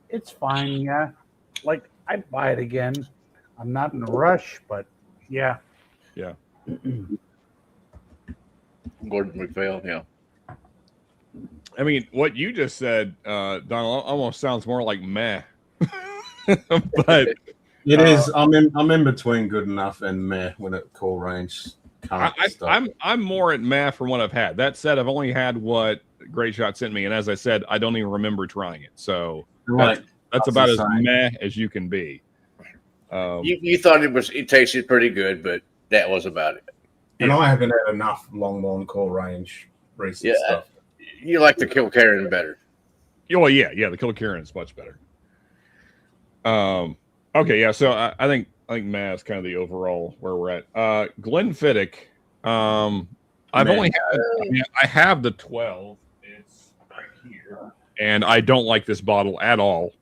it's fine. Yeah, like I'd buy it again. I'm not in a rush, but yeah. Gordon McPhail, yeah. I mean, what you just said, Donald, almost sounds more like meh. But it is. I'm in between good enough and meh when it core range. I'm more at meh from what I've had. That said, I've only had what Great Shot sent me, and as I said, I don't even remember trying it. So that's about as meh as you can be. You thought it tasted pretty good, but that was about it. And I haven't had enough Longmore core range recent stuff. You like the Kilkerran better. Oh yeah, the Kilkerran is much better. Okay, yeah. So I think meh is kind of the overall where we're at. Glenfiddich. I've only had. I have the 12. It's right here, and I don't like this bottle at all.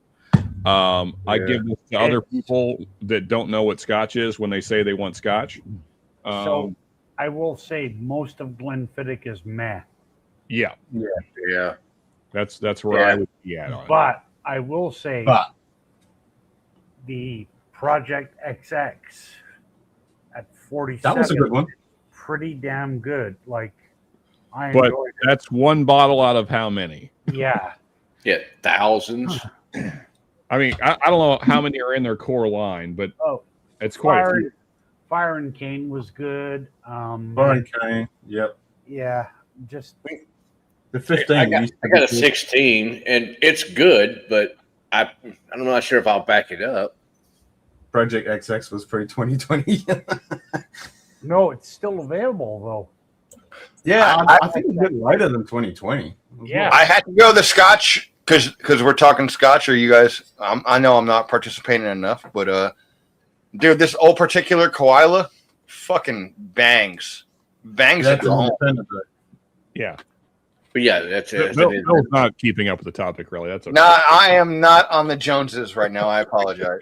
I give this to other people that don't know what Scotch is when they say they want Scotch. So I will say most of Glenfiddich is meh. Yeah. That's where I would be at on it. But I will say the Project XX at 47. That was a good one. Pretty damn good. Like I enjoyed it. That's one bottle out of how many? Yeah. Yeah, thousands. I mean, I don't know how many are in their core line, but it's quite a few. Fire and Cane was good. Fire and Cane, yep. Yeah, just The 15. I got a 16, and it's good, but I'm not sure if I'll back it up. Project XX was pre-2020. No, it's still available though. Yeah, I think it's a bit later than 2020. Yeah. I had to go the Scotch because we're talking Scotch. Or you guys? I know I'm not participating enough, but dude, this old particular Koala fucking bangs at the home. Yeah. But yeah, that's it. Bill's not keeping up with the topic, really. That's okay. No, I am not on the Joneses right now. I apologize.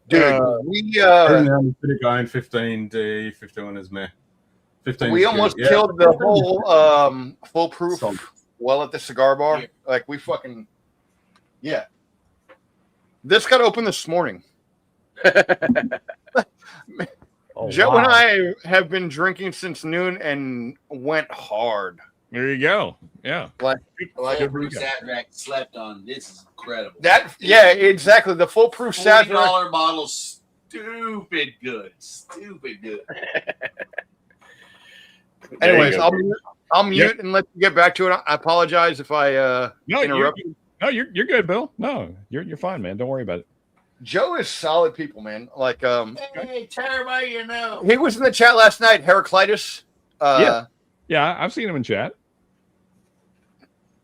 Dude, we put a guy in 15D, 51 is meh. 15 we almost killed the whole foolproof well at the cigar bar. Like we fucking This got open this morning. Joe and I have been drinking since noon and went hard. There you go. Yeah. Like Bruce Sadrak slept on. This is incredible. Exactly. The foolproof $40 Sadrak bottle, stupid good. Stupid good. Anyways, I'll mute and let you get back to it. I apologize if I interrupt you. No, you're good, Bill. No, you're fine, man. Don't worry about it. Joe is solid people, man. Like hey, tell everybody you know. He was in the chat last night, Heraclitus. Yeah, I've seen him in chat.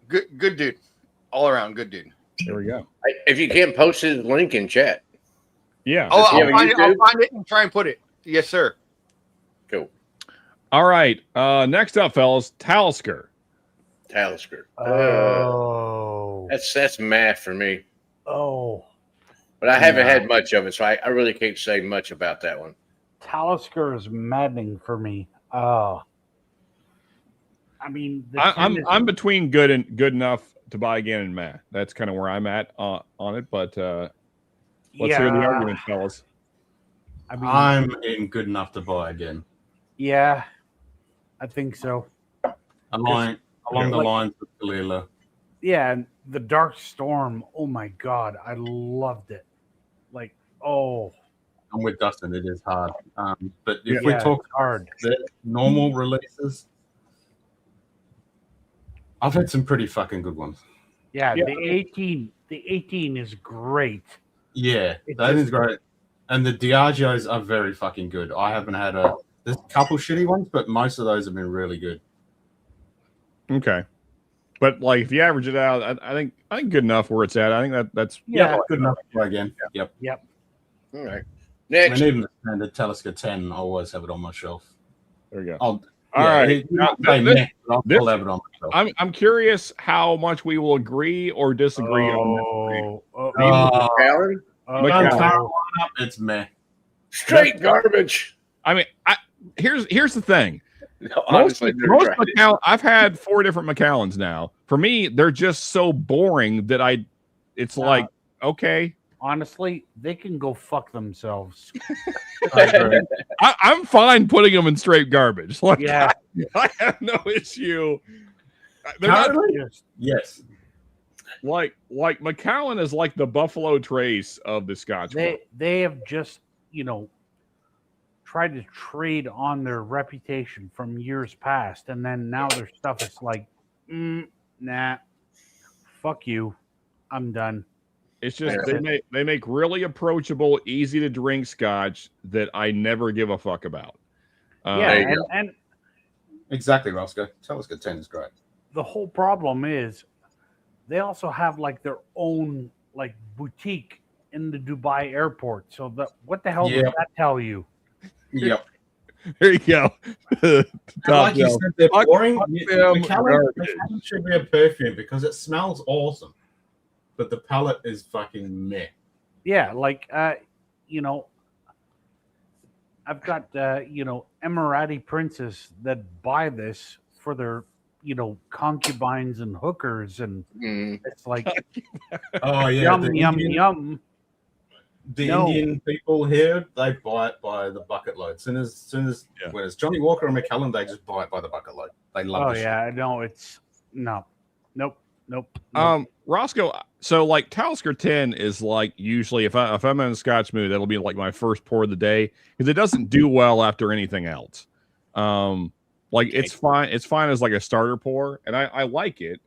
Good dude. All around good dude. There we go. If you can't post his link in chat. Yeah. Oh, I'll find it and try and put it. Yes, sir. Cool. All right. Next up, fellas, Talisker. Oh. That's math for me. Oh. But I haven't had much of it, so I really can't say much about that one. Talisker is maddening for me. I mean, I'm between good and good enough to buy again and meh. That's kind of where I'm at on it. But let's hear the argument, fellas. I mean, I'm in good enough to buy again. Yeah, I think so. Along the lines of Kalila. Yeah, and the Dark Storm. Oh my God, I loved it. Like, I'm with Dustin. It is hard. But if we talk hard, the normal releases, I've had some pretty fucking good ones. Yeah, the 18 is great. Yeah, that is great. And the Diageos are very fucking good. I haven't had there's a couple shitty ones, but most of those have been really good. Okay. But like if you average it out, I think good enough where it's at. I think that's good enough to try again. Yep. All right. Next. And even the standard Talisker 10, I always have it on my shelf. There you go. All right. I'll have it on my shelf. I'm curious how much we will agree or disagree on Macallan? It's meh. Straight garbage. I mean, here's the thing. No, honestly, most Macallan, I've had 4 different Macallans now. For me, they're just so boring that it's like, okay. Honestly, they can go fuck themselves. I'm fine putting them in straight garbage. Like, yeah, I have no issue. They're not just, yes. Like Macallan is like the Buffalo Trace of the Scotch. They have just tried to trade on their reputation from years past, and then now their stuff is like, nah, fuck you, I'm done. It's just they make really approachable, easy to drink Scotch that I never give a fuck about. And exactly, Roscoe. Talisker 10 is great. The whole problem is they also have like their own like boutique in the Dubai airport. So what the hell does that tell you? Yep. There you go. Like you said, they're boring. Macallan should be a perfume because it smells awesome. But the palette is fucking meh. Yeah, like I've got Emirati princes that buy this for their concubines and hookers, and it's like yum. The Indian people here, they buy it by the bucket load. As soon as whereas Johnny Walker and Macallan, they just buy it by the bucket load. They love it. No, it's nope. Roscoe, so like Talisker 10 is like usually if I'm in a Scotch mood, that'll be like my first pour of the day because it doesn't do well after anything else. Like it's fine. It's fine as like a starter pour, and I like it.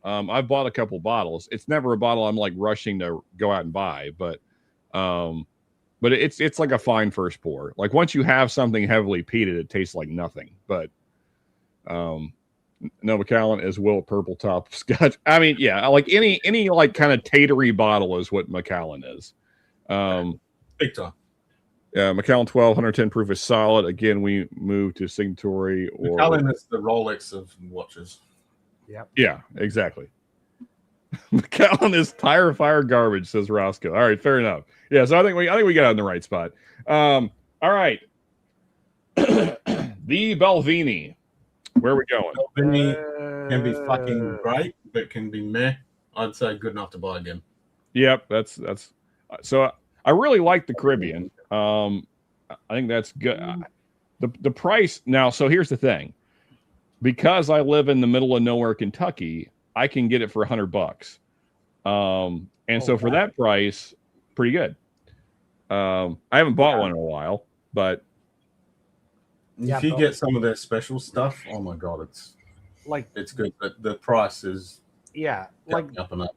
I've bought a couple bottles. It's never a bottle I'm like rushing to go out and buy, but it's like a fine first pour. Like once you have something heavily peated, it tastes like nothing. But no, Macallan is Will Purple Top Scotch. I mean, yeah, like any like kind of tatery bottle is what Macallan is. Big time. Yeah, Macallan 12, 110 proof is solid. Again, we move to signatory or Macallan is the Rolex of watches. Yep. Yeah, exactly. Macallan is tire fire garbage, says Roscoe. All right, fair enough. Yeah, so I think we got on the right spot. All right. The Belvini. Where are we going? Belvini can be fucking great, but can be meh. I'd say good enough to buy again. Yep, that's so I really like the Caribbean. I think that's good. The price now. So here's the thing, because I live in the middle of nowhere, Kentucky, I can get it for $100. And so for that price, pretty good. I haven't bought one in a while, but if you get some of their special stuff, oh my god, it's good. But the price is like up and up.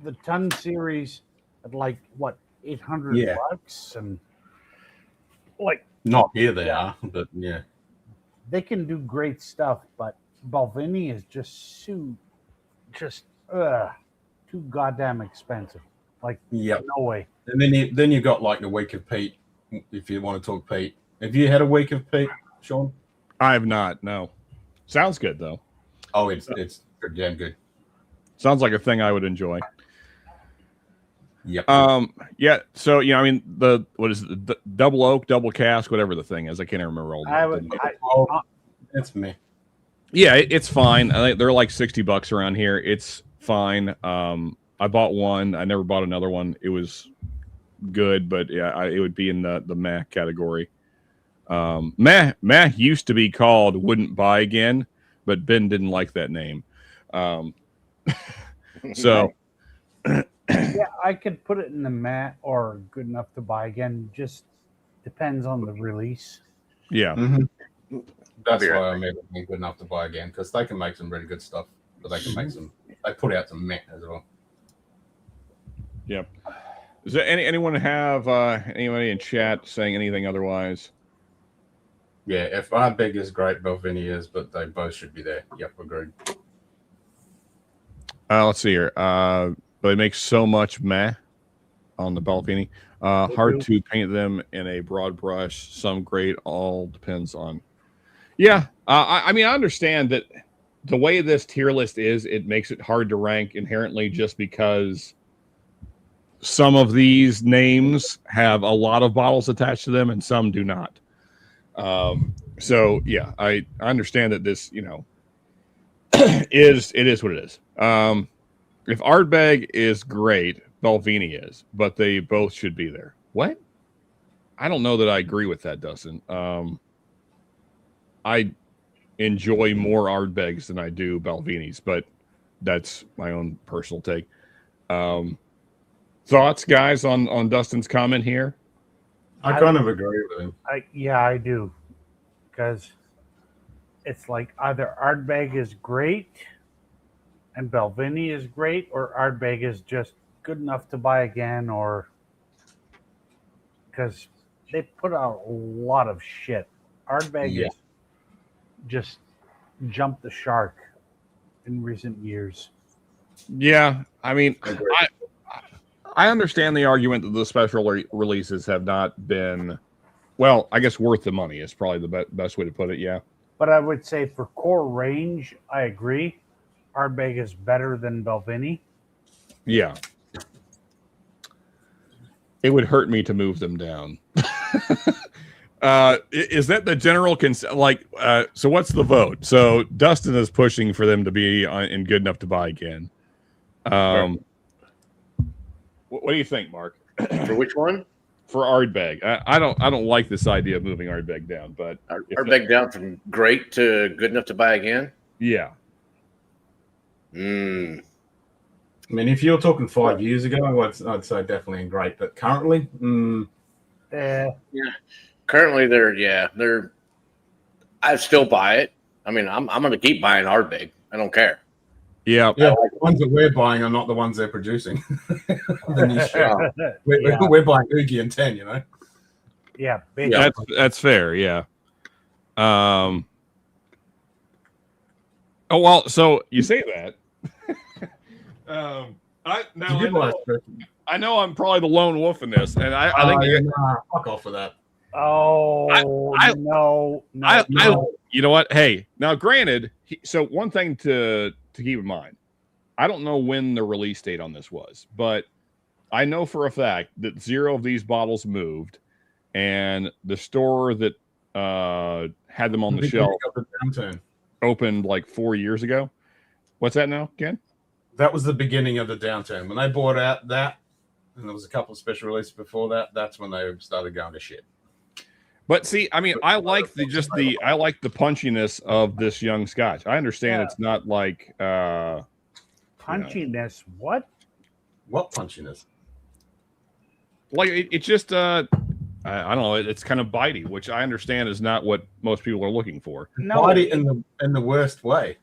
The ton series at like what $800 and like not here they are, but yeah, they can do great stuff. But Balvenie is just too goddamn expensive. Like no way. And then you got like the week of Pete. If you want to talk Pete, have you had a week of Pete, Sean? I have not. No. Sounds good though. Oh, it's damn good. Sounds like a thing I would enjoy. Yep. Yeah. So I mean, what is it? The double oak, double cask, whatever the thing is. I can't remember all. It's me. Yeah, it's fine. I think they're like $60 around here. It's fine. I bought one. I never bought another one. It was good, but yeah, it would be in the meh category. Meh used to be called Wouldn't Buy Again, but Ben didn't like that name. So yeah, I could put it in the meh or good enough to buy again. Just depends on the release. Yeah. Mm-hmm. That's why I made it good enough to buy again, because they can make some really good stuff, but they can make they put out some meh as well. Yep. Does anyone have anybody in chat saying anything otherwise? Yeah, if Ardbeg is great, Belvini is, but they both should be there. Yep, agreed. Let's see here. They make so much meh on the Belvini. Hard to paint them in a broad brush. Some great. All depends on. Yeah, I mean, I understand that the way this tier list is, it makes it hard to rank inherently, just because some of these names have a lot of bottles attached to them and some do not. So yeah, I understand that this, is what it is. If Ardbeg is great, Belvini is, but they both should be there. What? I don't know that I agree with that, Dustin. I enjoy more Ardbegs than I do Belvinis, but that's my own personal take. Thoughts, guys, on Dustin's comment here? I kind of agree with him. I do, because it's like either Ardbeg is great and Belvini is great, or Ardbeg is just good enough to buy again, or because they put out a lot of shit. Ardbeg is just jumped the shark in recent years. Yeah, I mean, I understand the argument that the special releases have not been, well, I guess worth the money is probably the best way to put it. Yeah, but I would say for core range, I agree. Ardbeg is better than Belvini. Yeah, it would hurt me to move them down. Is that the general consent? Like, so what's the vote? So Dustin is pushing for them to be in good enough to buy again. What do you think, Mark? For which one? For Ardbeg. I don't like this idea of moving Ardbeg down, but Ardbeg down from great to good enough to buy again. Yeah. I mean, if you're talking 5 years ago, I'd say definitely great, but currently, yeah. Currently, they're. I'd still buy it. I mean, I'm going to keep buying Ardbeg. I don't care. Yeah. Yeah, the ones that we're buying are not the ones they're producing. The niche. Yeah. We're buying Oogie and 10, you know? Yeah, That's fair. Yeah. Oh well, so you say that. I know I'm probably the lone wolf in this, and I think fuck off with that. Oh no. You know what? Hey, now granted, so one thing to keep in mind, I don't know when the release date on this was, but I know for a fact that 0 of these bottles moved, and the store that had them on the shelf opened like 4 years ago. What's that now, Ken? That was the beginning of the downturn. When they bought out that, and there was a couple of special releases before that, that's when they started going to shit. But see, I mean, I like the punchiness of this young Scotch. I understand it's not like punchiness. What punchiness? Like it's just I don't know. It's kind of bitey, which I understand is not what most people are looking for. No, bitey in the worst way.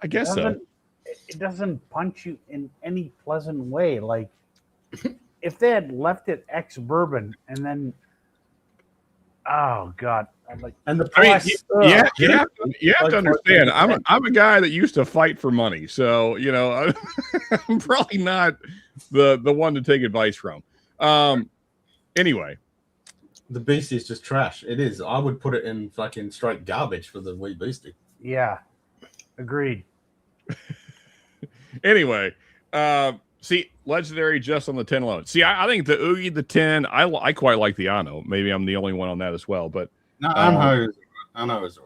I guess so. It doesn't punch you in any pleasant way. Like if they had left it ex bourbon and then, oh god, and the price. You have to understand. I'm a guy that used to fight for money, so you know I'm probably not the one to take advice from. Anyway, the Beastie is just trash. It is. I would put it in fucking straight garbage for the Wee Beastie. Yeah, agreed. Anyway, see, Legendary just on the 10 alone. See, I think the Oogie, the 10, I quite like the Ano. Maybe I'm the only one on that as well, but I know it's all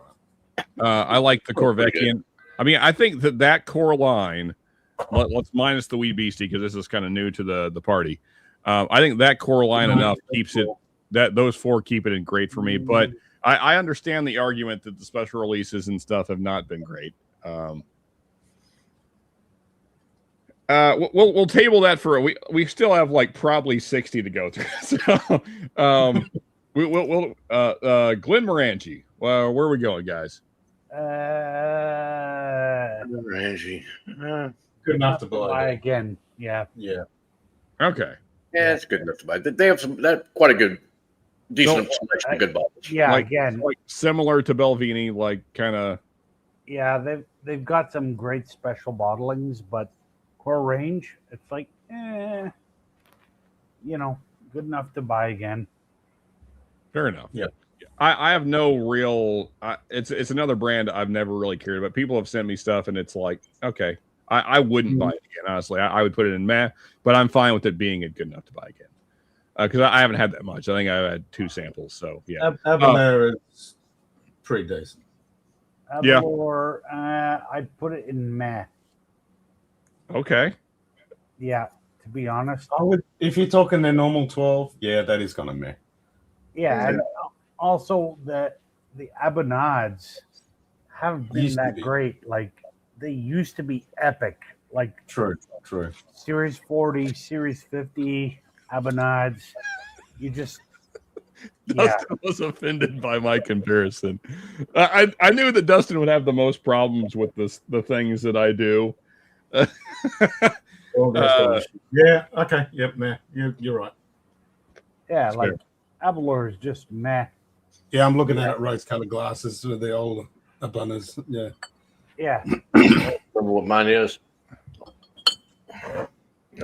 right. I like the Corvecchian. I mean, I think that core line. Let's minus the Wee Beastie because this is kind of new to the party. I think that core line enough keeps it. That those 4 keep it in great for me. But I understand the argument that the special releases and stuff have not been great. We'll table that for we still have like probably 60 to go through. So we'll Glenmorangie. Well, where are we going, guys? Glenmorangie. Good enough to buy again. Yeah. Okay. Yeah, it's good enough to buy. They have quite a good, decent selection of good bottles. Yeah, like, again, like similar to Belvini, like kind of. Yeah, they've got some great special bottlings, but core range, it's like, good enough to buy again. Fair enough. Yeah. I have no real. It's another brand I've never really cared about. People have sent me stuff, and it's like, okay, I wouldn't buy it again. Honestly, I would put it in meh, but I'm fine with it being good enough to buy again. Because I haven't had that much. I think I've had 2 samples. So yeah, Habanero is pretty decent. Or I'd put it in meh. Okay. Yeah, to be honest, I would. If you're talking the normal 12, yeah, that is kind of meh. Yeah, and also the Abonades haven't been that great. Like they used to be epic. Like true. Series 40, Series 50, Abonades. You just Dustin was offended by my comparison. I knew that Dustin would have the most problems with the things that I do. Yeah. Okay. Yep. Meh. You're right. Yeah, like Avalor is just meh. Yeah, I'm looking at rose-colored glasses with the old Abanas. Yeah. Yeah. Remember what mine is?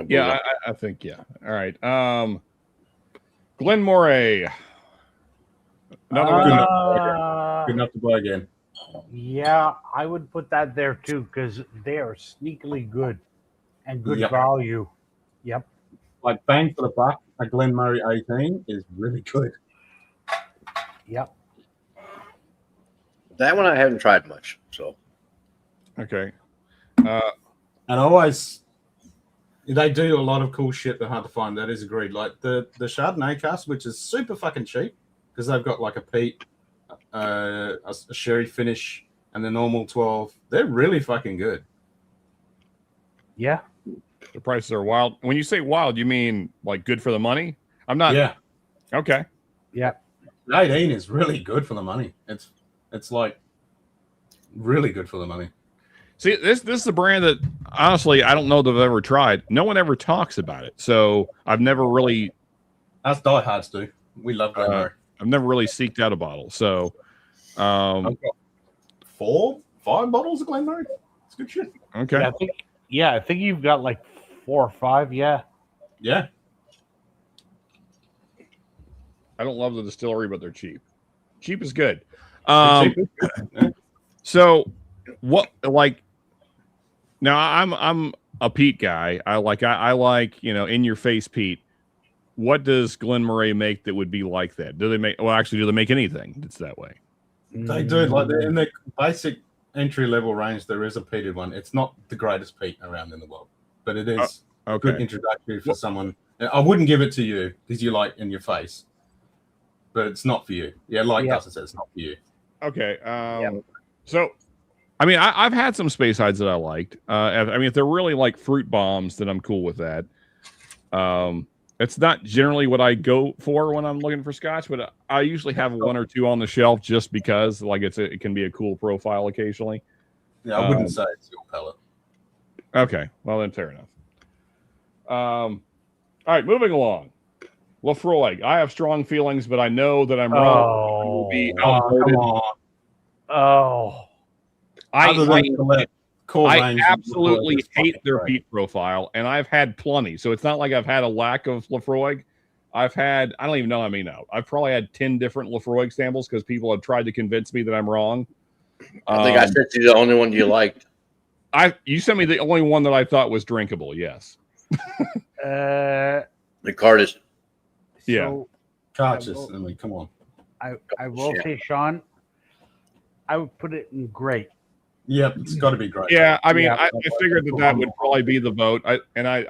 Yeah, I think yeah. All right. Glenmorangie. Another one. Good enough to buy again. Yeah, I would put that there too because they are sneakily good and good value. Yep. Like bang for the buck, a Glenmorangie 18 is really good. Yep. That one I haven't tried much. So. Okay. And always, they do a lot of cool shit that hard to find. That is agreed. Like the Chardonnay cask, which is super fucking cheap because they've got like a peat, a sherry finish, and the normal 12. They're really fucking good. Yeah. The prices are wild. When you say wild, you mean like good for the money? I'm not. Yeah. Okay. Yeah. 18 is really good for the money. It's like Really good for the money. See, this is a brand that honestly I don't know that I've ever tried. No one ever talks about it, so I've never really. Us diehards do. We love Glenmorangie. I've never really seeked out a bottle. So, I've got 5 bottles of Glenmorangie. It's good shit. Okay. I think you've got like 4 or 5. Yeah. Yeah. I don't love the distillery, but they're cheap. Cheap is good. Yeah. So what like now I'm a peat guy. I like in your face peat. What does Glenmorangie make that would be like that? Do they make anything that's that way? They do. Like in the basic entry level range, there is a peated one. It's not the greatest peat around in the world, but it is good introductory for someone. I wouldn't give it to you because you like in your face, but it's not for you. Yeah, Dustin said, it's not for you. Okay. So, I mean, I've had some Space Hides that I liked. I mean, if they're really like fruit bombs, then I'm cool with that. It's not generally what I go for when I'm looking for Scotch, but I usually have 1 or 2 on the shelf just because, like, it can be a cool profile occasionally. Yeah, I wouldn't say it's your palate. Okay, well then, fair enough. All right, moving along. Lafroig. I have strong feelings, but I know that I'm wrong. Come on. I absolutely hate their peat profile, and I've had plenty. So it's not like I've had a lack of Lafroig. I've had, I don't even know how many now. I've probably had 10 different Lafroig samples because people have tried to convince me that I'm wrong. I think I sent you the only one you liked. You sent me the only one that I thought was drinkable. Yes. The Cardis. Yeah. So Carches. I mean, come on. I will say, Sean, I would put it in great. Yep, it's got to be great. Yeah, I mean, I figured that would probably be the vote. I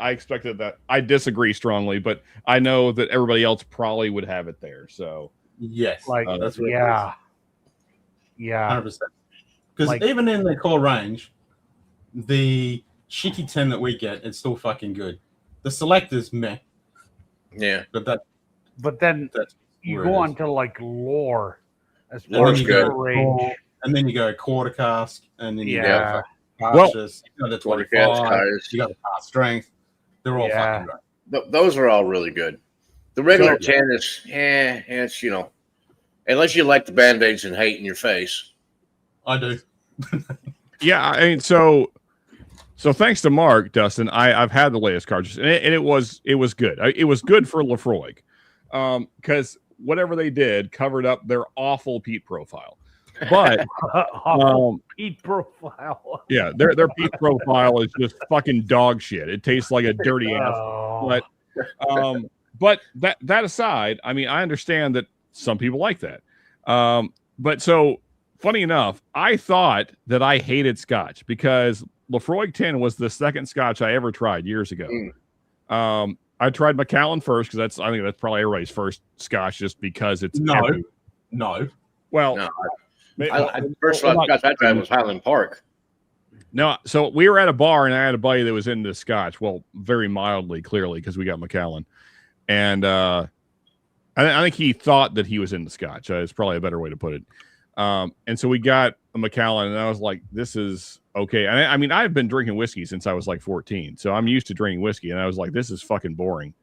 expected that. I disagree strongly, but I know that everybody else probably would have it there. So yes, that's what yeah, 100%. Because even in the core range, the shitty 10 that we get, it's still fucking good. The selectors, meh. Yeah, but then you go on to like lore as far as range. And then you go quarter cask, and then you go Carches, you got the 25, you got the past strength. They're all fucking great. Those are all really good. The regular 10 is, it's, unless you like the Band-Aids and hate in your face. I do. Yeah, I mean, so thanks to Mark, Dustin, I've had the latest cartridge, and it was good. It was good for Lafroig, because whatever they did covered up their awful peat profile. But peat profile. Yeah, their peat profile is just fucking dog shit. It tastes like a dirty ass. But that aside, I mean, I understand that some people like that. But so funny enough, I thought that I hated Scotch because Lafroig 10 was the second Scotch I ever tried years ago. I tried Macallan first because I think that's probably everybody's first Scotch just because it's no. Well. No. First Scotch I tried was Highland Park. No, so we were at a bar and I had a buddy that was into Scotch. Well, very mildly, clearly, because we got Macallan, and I think he thought that he was into Scotch. It's probably a better way to put it. And so we got a Macallan, and I was like, "This is okay." And I mean, I've been drinking whiskey since I was like 14, so I'm used to drinking whiskey. And I was like, "This is fucking boring."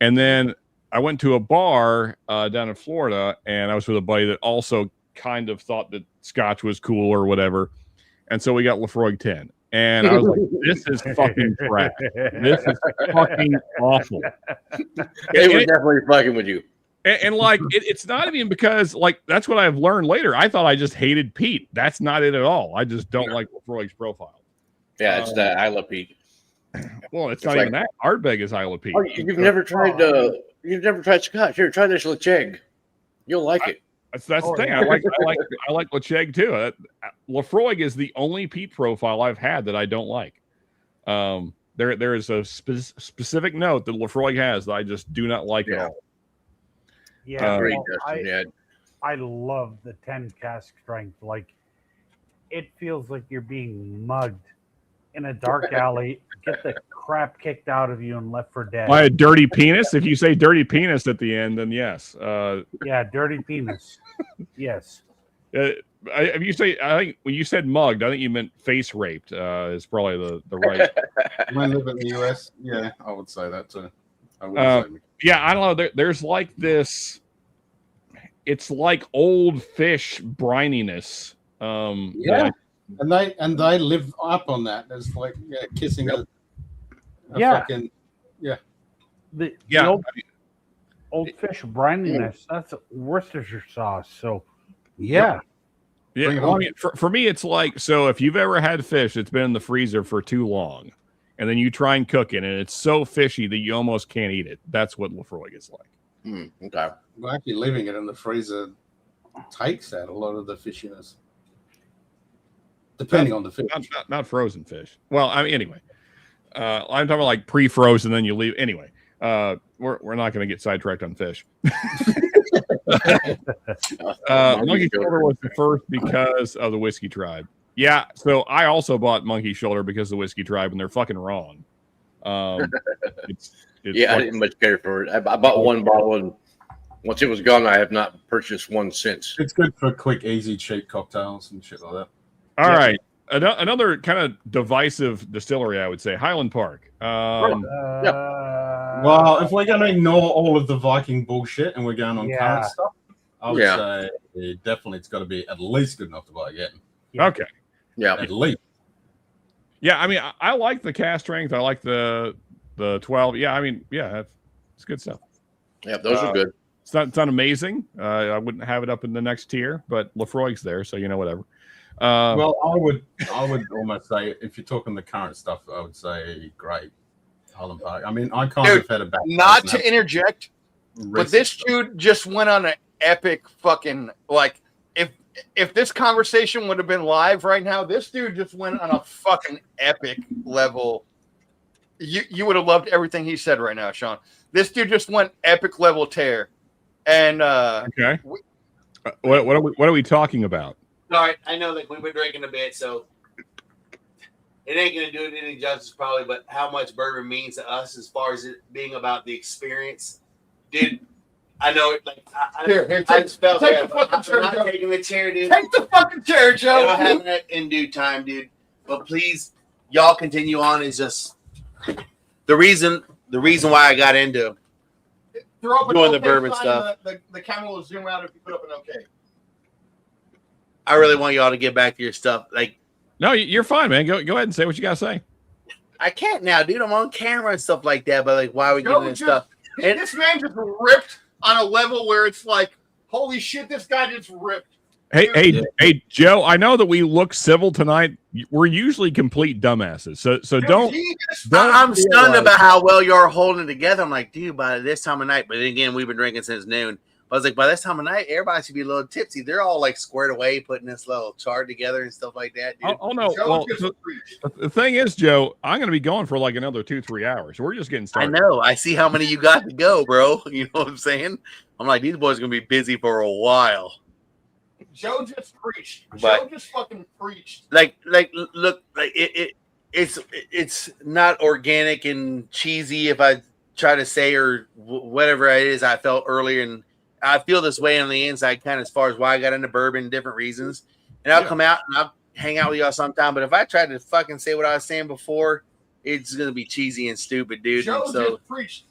And then I went to a bar down in Florida, and I was with a buddy that also kind of thought that Scotch was cool or whatever, and so we got Lafroig 10, and I was like, "This is fucking trash. This is fucking awful." They were definitely fucking with you, and like it's not even because like that's what I've learned later. I thought I just hated peat. That's not it at all. I just don't like Lafroig's profile. Yeah, it's that Isla peat. Well, it's not like, even that. Ardbeg is Isla peat. Oh, you've never tried Scotch. Here, try this Lecheg. You'll like it. That's the thing. I like Lecheg too. Lafroig is the only peat profile I've had that I don't like. There is a specific note that Lafroig has that I just do not like at all. Yeah, I love the 10 cask strength. Like, it feels like you're being mugged in a dark alley, get the crap kicked out of you and left for dead. By a dirty penis? If you say dirty penis at the end, then yes. Yeah, dirty penis. Yes. if you say, I think when you said mugged, I think you meant face raped. Is probably the right. When I live in the US, yeah, I would say that too. Yeah, I don't know. There's like this. It's like old fish brininess. Yeah, and they live up on that. It's like kissing a fucking The yeah. old fish brininess. That's Worcestershire sauce. So yeah. Yeah, well, I mean, for me, it's like, so if you've ever had fish that's been in the freezer for too long, and then you try and cook it, and it's so fishy that you almost can't eat it. That's what Lefroy is like. Okay. Well, actually, leaving it in the freezer takes out a lot of the fishiness, depending on the fish. Not frozen fish. Well, I mean, anyway, I'm talking like pre-frozen, then you leave. Anyway, we're not going to get sidetracked on fish. Monkey shoulder was the first because of the Whiskey Tribe. Yeah, so I also bought Monkey Shoulder because of the Whiskey Tribe, and they're fucking wrong. It's I didn't much care for it. I bought one bottle, and once it was gone, I have not purchased one since. It's good for quick, easy, cheap cocktails and shit like that. All right. Another kind of divisive distillery, I would say, Highland Park. Well, if we're going to ignore all of the Viking bullshit and we're going on current stuff, I would say definitely it's got to be at least good enough to buy again. Okay. Yeah. At least. Yeah, I mean, I like the cast strength. I like the 12. Yeah, I mean, it's good stuff. Yeah, those are good. It's not amazing. I wouldn't have it up in the next tier, but Lefroy's there, so whatever. Well, I would almost say, if you're talking the current stuff, I would say great. Highland Park. I mean, I kind of had a bad. Not to interject, but this dude just went on an epic fucking, like, if this conversation would have been live right now, this dude just went on a fucking epic level. You would have loved everything he said right now, Sean. This dude just went epic level tear. And okay, what are we talking about? All right, I know that we've been drinking a bit, so it ain't gonna do it any justice probably. But how much bourbon means to us as far as it being about the experience, dude. I know it. Like I just felt take like the fucking chair, I'm Joe. not taking the chair, dude. Take the fucking chair, Joe. I'll have that in due time, dude. But please, y'all continue on. Is just the reason why I got into doing the bourbon stuff. The camera will zoom out if you put up an okay. I really want y'all to get back to your stuff. Like, no, you're fine, man. Go ahead and say what you gotta say. I can't now, dude. I'm on camera and stuff like that. But like, why are we getting this stuff? And this man just ripped on a level where it's like, holy shit, this guy just ripped. Hey, Joe. I know that we look civil tonight. We're usually complete dumbasses. So don't. I'm stunned about how well you're holding it together. I'm like, dude, by this time of night. But then again, we've been drinking since noon. I was like, by this time of night, everybody should be a little tipsy. They're all like squared away, putting this little chart together and stuff like that. Dude. Oh no! Well, the thing is, Joe, I'm going to be going for like another 2-3 hours. We're just getting started. I know. I see how many you got to go, bro. You know what I'm saying? I'm like, these boys are going to be busy for a while. Joe just preached. Joe just fucking preached. Look, like it's not organic and cheesy. If I try to say or whatever it is, I felt earlier and. I feel this way on the inside, kind of as far as why I got into bourbon, different reasons. And I'll come out and I'll hang out with y'all sometime. But if I tried to fucking say what I was saying before, it's gonna be cheesy and stupid, dude. Joe so just preached.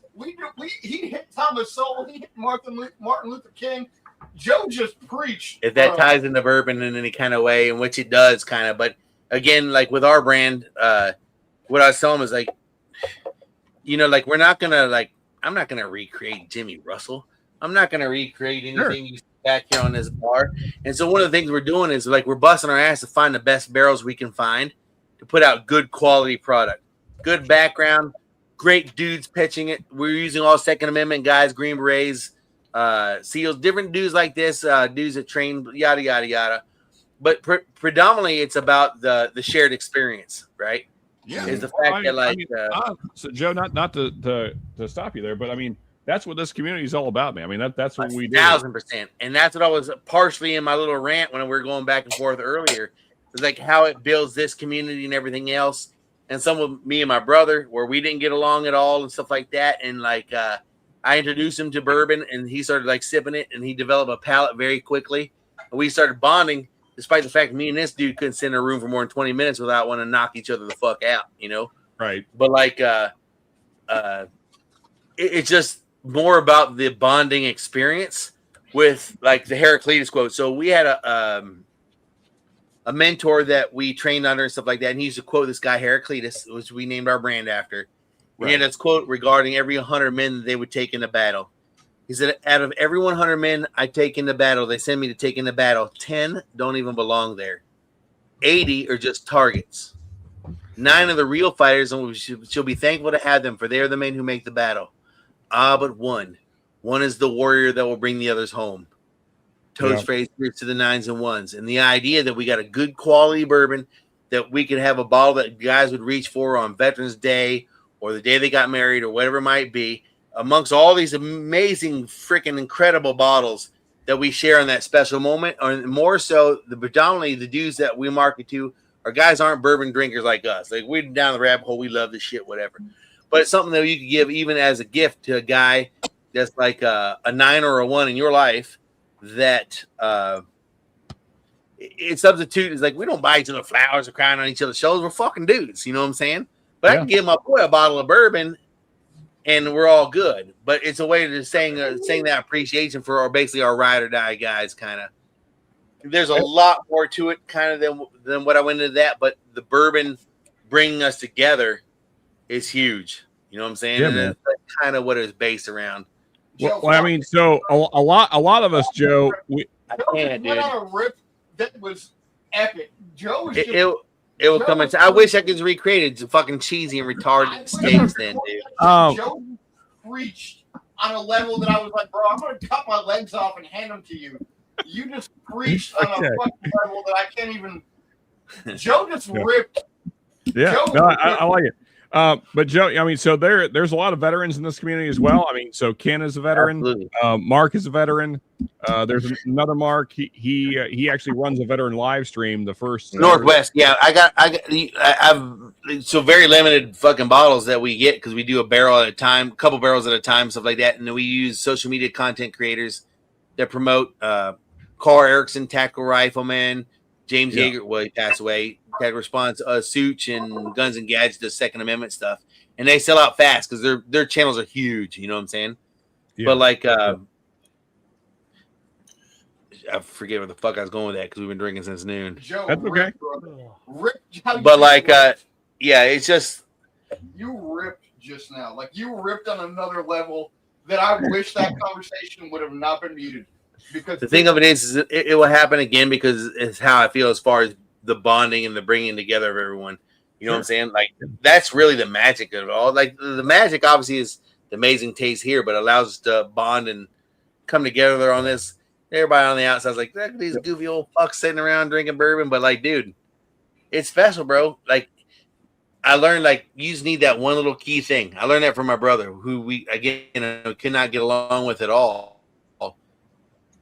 He hit Thomas Sowell. He hit Martin Luther King. Joe just preached. If that ties into bourbon in any kind of way, in which it does, kind of. But again, like with our brand, what I was telling him is like, like we're not gonna I'm not gonna recreate Jimmy Russell. I'm not going to recreate anything you see back here on this bar. And so one of the things we're doing is like we're busting our ass to find the best barrels we can find to put out good quality product. Good background, great dudes pitching it. We're using all Second Amendment guys, Green Berets, SEALs, different dudes like this, dudes that train, yada, yada, yada. But predominantly it's about the shared experience, right? Yeah. Is the fact that so Joe, not to stop you there, but I mean, that's what this community is all about, man. I mean, that's what we do. 1,000%. And that's what I was partially in my little rant when we were going back and forth earlier. It's like how it builds this community and everything else. And some of me and my brother, where we didn't get along at all and stuff like that. And like, I introduced him to bourbon and he started like sipping it and he developed a palate very quickly. And we started bonding. despite the fact me and this dude couldn't sit in a room for more than 20 minutes without wanting to knock each other the fuck out, you know? Right. But like, it's just more about the bonding experience with like the Heraclitus quote. So we had a mentor that we trained under and stuff like that. And he used to quote this guy Heraclitus, which we named our brand after. Right. He had this quote regarding every 100 men that they would take into battle. He said, out of every 100 men I take into battle, they send me to take into battle, 10 don't even belong there. 80 are just targets. 9 are the real fighters, and she'll be thankful to have them, for they are the men who make the battle. Ah, but one. One is the warrior that will bring the others home. Toast phrase to the 9s and 1s. And the idea that we got a good quality bourbon that we could have a bottle that guys would reach for on Veterans Day or the day they got married or whatever it might be, amongst all these amazing, freaking incredible bottles that we share in that special moment, or more so, predominantly the dudes that we market to are guys aren't bourbon drinkers like us. Like, we're down the rabbit hole, we love this shit, whatever. But it's something that you could give even as a gift to a guy that's like a 9 or a 1 in your life that it substitute is like, we don't buy each other flowers or crying on each other's shoulders. We're fucking dudes, you know what I'm saying? But I can give my boy a bottle of bourbon and we're all good. But it's a way to saying that appreciation for basically our ride or die guys, kind of. There's a lot more to it kind of than what I went into that, but the bourbon bringing us together is huge. You know what I'm saying? Yeah, and man. that's kind of what it was based around. Well, I mean, so a lot of us, Joe, Joe went on a rip that was epic. Joe was it will come into. I wish I could recreate it. It's fucking cheesy and retarded steaks, then, dude. Joe preached on a level that I was like, bro, I'm going to cut my legs off and hand them to you. You just preached on a fucking level that I can't even. Joe just ripped. Yeah, Joe no, I like it. But Joe, I mean, so there's a lot of veterans in this community as well. I mean, so Ken is a veteran. Mark is a veteran. There's another Mark. He actually runs a veteran live stream. The first Northwest. Yeah, I've so very limited fucking bottles that we get because we do a barrel at a time, a couple barrels at a time, stuff like that. And then we use social media content creators that promote Carl Erickson, Tactical Rifleman, James Yeager. Well, he passed away. Tactical Response, Such, and Guns and Gadgets, the Second Amendment stuff, and they sell out fast because their channels are huge. You know what I'm saying? Yeah. But like, I forget where the fuck I was going with that because we've been drinking since noon. Joe, that's okay. But like, yeah, it's just you ripped just now. Like you ripped on another level that I wish that conversation would have not been muted. Because the thing of it is it will happen again because it's how I feel as far as the bonding and the bringing together of everyone. You know what I'm saying? Like, that's really the magic of it all. Like, the magic obviously is the amazing taste here, but allows us to bond and come together on this. Everybody on the outside is like, look at these goofy old fucks sitting around drinking bourbon. But, like, dude, it's special, bro. Like, I learned, like, you just need that one little key thing. I learned that from my brother, who we, again, could not get along with at all.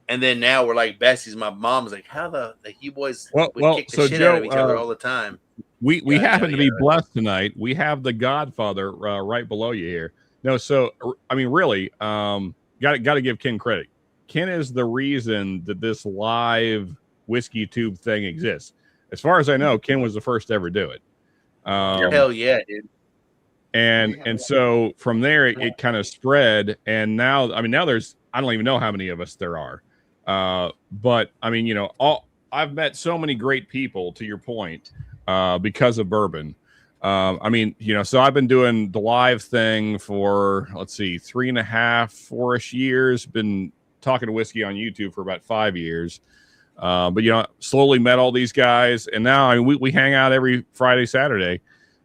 And then now we're like besties. My mom's like, how the you boys would kick the shit out of each other all the time. We happen to be blessed tonight. We have the Godfather right below you here. No, so I mean, really, got to give Ken credit. Ken is the reason that this live whiskey tube thing exists. As far as I know, Ken was the first to ever do it. Hell yeah, dude. And so from there it kind of spread, and now there's, I don't even know how many of us there are. But I mean, I've met so many great people, to your point, because of bourbon. I mean, so I've been doing the live thing for, 3.5, 4-ish years, been talking to whiskey on YouTube for about 5 years. But, slowly met all these guys, and now, I mean, we hang out every Friday, Saturday.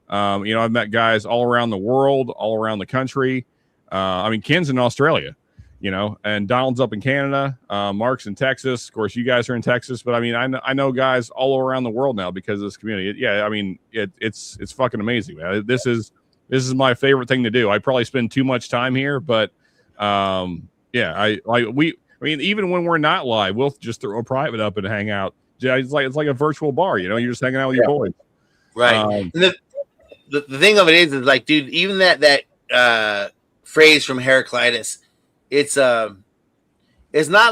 I've met guys all around the world, all around the country. I mean, Ken's in Australia. And Donald's up in Canada, Mark's in Texas. Of course, you guys are in Texas, but I mean, I know guys all around the world now because of this community. I mean, it's fucking amazing, man. This is my favorite thing to do. I probably spend too much time here, but even when we're not live, we'll just throw a private up and hang out. It's like a virtual bar, you're just hanging out with your boys. Right. The thing of it is like, dude, even that phrase from Heraclitus, it's not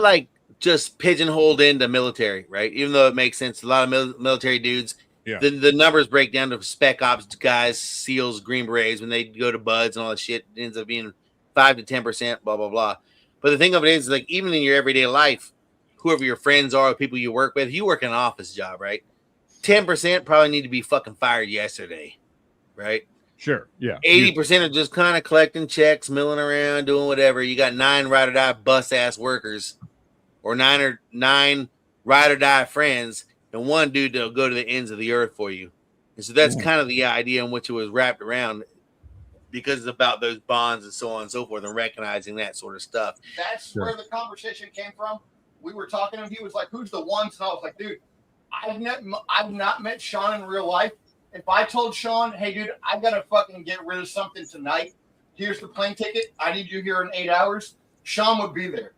like just pigeonholed into military, right? Even though it makes sense, a lot of military dudes. Yeah. The numbers break down to spec ops guys, SEALs, Green Berets when they go to buds and all that shit. It ends up being 5 to 10%, blah blah blah. But the thing of it is, like, even in your everyday life, whoever your friends are, or people you work with, you work in an office job, right? 10% probably need to be fucking fired yesterday, right? Sure. Yeah. 80% are just kind of collecting checks, milling around, doing whatever. You got 9 ride or die bus ass workers, or 9 ride or die friends, and 1 dude that'll go to the ends of the earth for you. And so that's kind of the idea in which it was wrapped around, because it's about those bonds and so on and so forth, and recognizing that sort of stuff. That's where the conversation came from. We were talking to him. He was like, "Who's the ones?" And I was like, "Dude, I've not met Sean in real life. If I told Sean, hey, dude, I gotta fucking get rid of something tonight. Here's the plane ticket. I need you here in 8 hours." Sean would be there.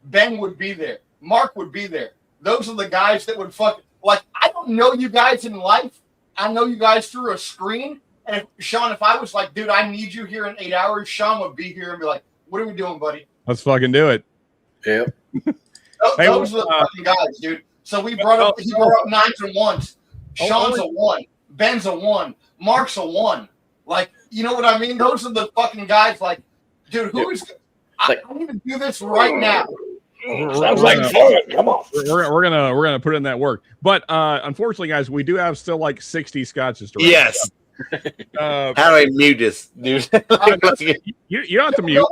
Ben would be there. Mark would be there. Those are the guys that would fuck. Like, I don't know you guys in life. I know you guys through a screen. And Sean, if I was like, dude, I need you here in 8 hours, Sean would be here and be like, what are we doing, buddy? Let's fucking do it. Yep. Those are the fucking guys, dude. So he brought up 9s and 1s. Sean's a 1. Ben's a 1. Mark's a 1. Like, you know what I mean? Those are the fucking guys. Like, dude, who is? I need to do this right now. Sounds like fun. Come on. We're gonna put in that work. But unfortunately, guys, we do have still like 60 scotches to wrap. Yes. How do I mute this, dude? You don't have to mute.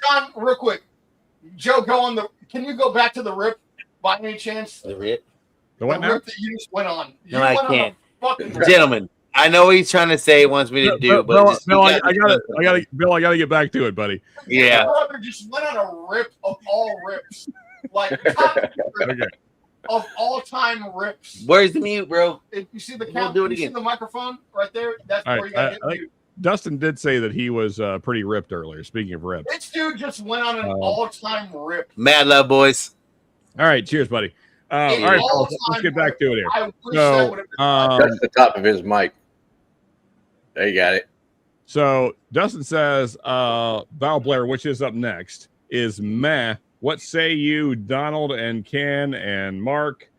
John, real quick. Joe, go on the. Can you go back to the rip by any chance? The rip? The what now? Rip that you just went on. No, I can't. Gentlemen, I know what he's trying to say. Wants me to do, but Bill, I gotta get back to it, buddy. Yeah. My brother just went on a rip of all rips, like of all time rips. Where's the mute, bro? If you see the count, do it you see again. the microphone right there. That's All where you got to hit. Dustin did say that he was pretty ripped earlier. Speaking of ripped, This dude just went on an all-time rip. Mad love, boys. All right, cheers, buddy. All right, fellas, let's get back to it here. So, that's the top of his mic. There you got it. So Dustin says, Val Blair, which is up next, is meh. What say you, Donald and Ken and Mark?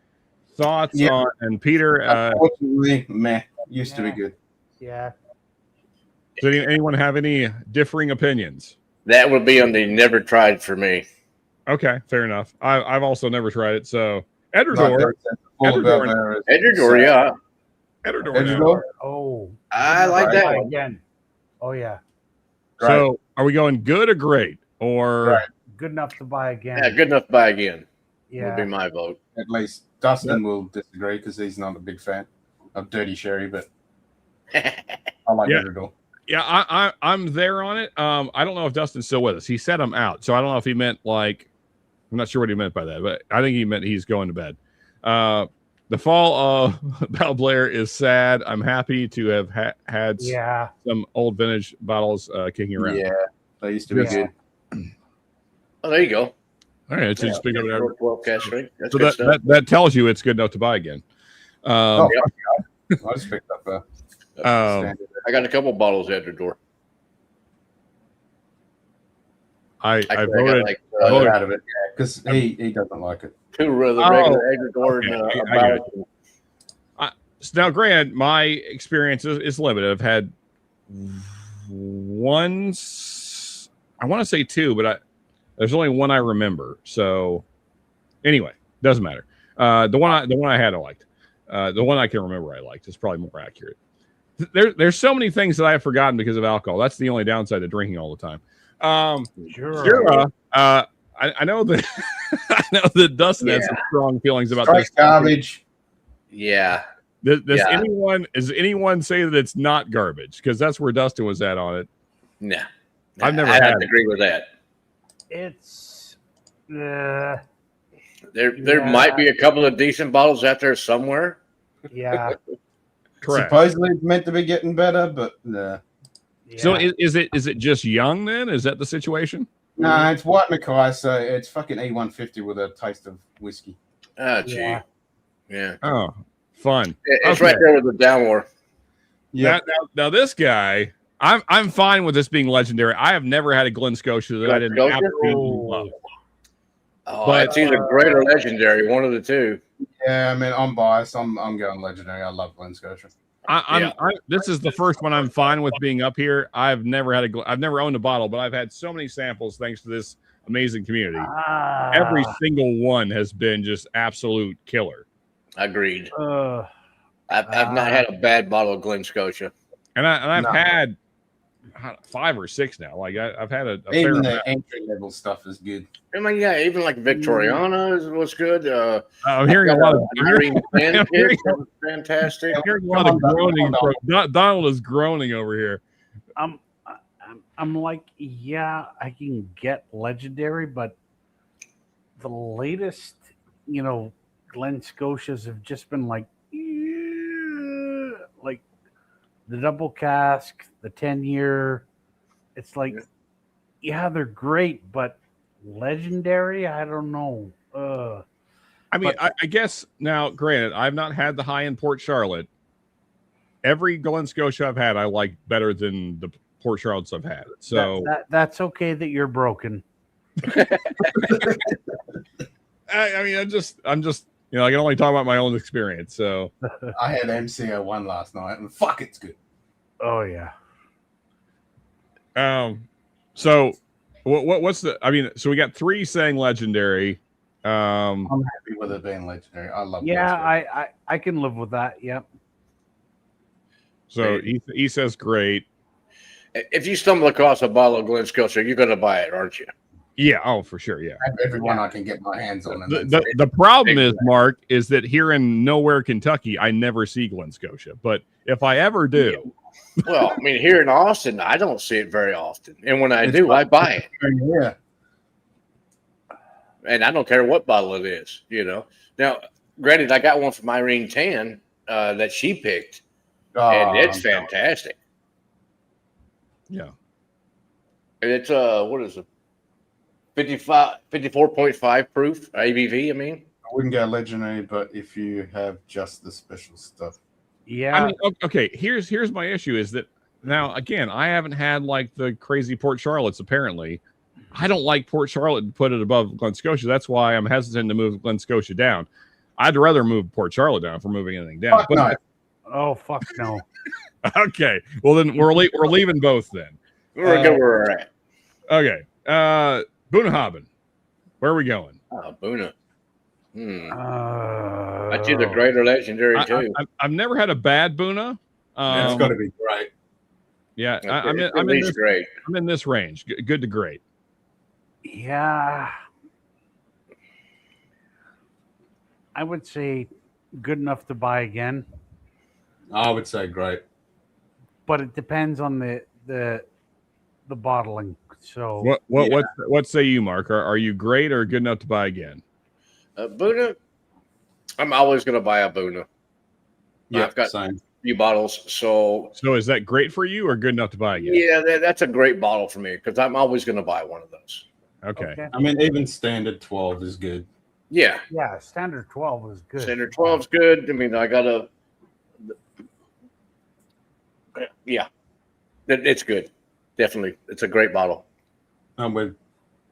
Thoughts on, and Peter? Unfortunately, meh. Used to be good. Yeah. Does anyone have any differing opinions? That would be on the never tried for me. Okay, fair enough. I've also never tried it. So Edredor, yeah. Edredor. Oh, I like that one. again. Oh yeah. So are we going good or great or good enough to buy again? Yeah, good enough to buy again. Yeah. Would be my vote. At least Dustin will disagree because he's not a big fan of Dirty Sherry, but I like Edredor. Yeah, I'm there on it. I don't know if Dustin's still with us. He said I'm out, so I don't know if he meant like, I'm not sure what he meant by that, but I think he meant he's going to bed. The fall of Val Blair is sad. I'm happy to have had some old vintage bottles kicking around. Yeah, they used to be good. Oh, there you go. All right, so just pick up there. 12 cash rate. That's So good stuff. that tells you it's good enough to buy again. I just picked up I got a couple bottles at the door. I Actually, voted, like, I voted out of it because he doesn't like it. 2 of the regular Edredor and I get it. So now, granted, my experience is limited. I've had one, I want to say 2, but there's only one I remember. So anyway, doesn't matter. The one I had I liked. The one I can remember I liked is probably more accurate. There's so many things that I have forgotten because of alcohol. That's the only downside to drinking all the time. Sure. I know that I know that Dustin has some strong feelings about this. Garbage. Yeah. Does anyone say that it's not garbage? Because that's where Dustin was at on it. No. I've never I had have to it. agree with that. It's There might be a couple of decent bottles out there somewhere. Yeah. Correct. Supposedly it's meant to be getting better, but nah. So is it just young then? Is that the situation? No, it's White Mackay, so it's fucking E150 with a taste of whiskey. Oh, gee. Yeah. Oh, fun. It's right there with the Downwar. Yeah. Now this guy, I'm fine with this being legendary. I have never had a Glen Scotia that I didn't absolutely love. Oh, But- it's either great or legendary, one of the two. Yeah, I mean, I'm biased. I'm going legendary. I love Glen Scotia. This is the first one I'm fine with being up here. I've never owned a bottle, but I've had so many samples thanks to this amazing community. Every single one has been just absolute killer. Agreed. I've not had a bad bottle of Glen Scotia, and I've had 5 or 6 now. Like I've had a fair Even the amount. entry level stuff is good. I mean, yeah, even like Victoriana was good. I'm hearing a lot of fantastic. I'm hearing a lot of groaning. Donald is groaning over here. I'm like, yeah, I can get legendary, but the latest, Glen Scotias have just been like the double cask, the 10-year. It's like, yeah, they're great, but legendary, I don't know. I mean, I guess now, granted, I've not had the high-end Port Charlotte. Every Glen Scotia I've had, I like better than the Port Charlottes I've had. So that's okay that you're broken. I mean, I'm just, I can only talk about my own experience. So I had MCO1 last night, and fuck, it's good. Oh yeah. So what's the? I mean, so we got 3 saying legendary. I'm happy with it being legendary. I love. Yeah, I can live with that. Yep. So he says great. If you stumble across a bottle of Glen Scotia, you're going to buy it, aren't you? Yeah. Oh, for sure. Yeah. Everyone I can get my hands on. The problem is, Mark, is that here in nowhere Kentucky, I never see Glen Scotia. But if I ever do, well, I mean, here in Austin, I don't see it very often, and when I do, I buy it. Yeah. And I don't care what bottle it is, Now, granted, I got one from Irene Tan that she picked, and it's fantastic. Yeah. And it's what is it? 54.5 proof ABV. I mean, I wouldn't go legendary, but if you have just the special stuff, yeah. I mean, okay. Here's my issue: is that now again, I haven't had like the crazy Port Charlottes. Apparently, I don't like Port Charlotte and put it above Glen Scotia. That's why I'm hesitant to move Glen Scotia down. I'd rather move Port Charlotte down if we're moving anything down. Fuck no. Oh fuck no. Okay, well then we're leaving both then. We're good where we're at. Okay, Bunnahabhain, where are we going? Oh, Buna. That's either great or legendary too. I've never had a bad Buna. It's got to be great. Yeah, I'm in this range, good to great. Yeah, I would say good enough to buy again. I would say great, but it depends on the bottling. So what say you, Mark? Are you great or good enough to buy again? Buna, I'm always going to buy a Buna. Yeah, I've got same. a few bottles, so is that great for you or good enough to buy again? Yeah, that's a great bottle for me because I'm always going to buy one of those. Okay. I mean, even standard 12 is good. Yeah, standard 12 is good. Standard 12 is good. I mean, I got a. Yeah, it's good. Definitely, it's a great bottle. I'm with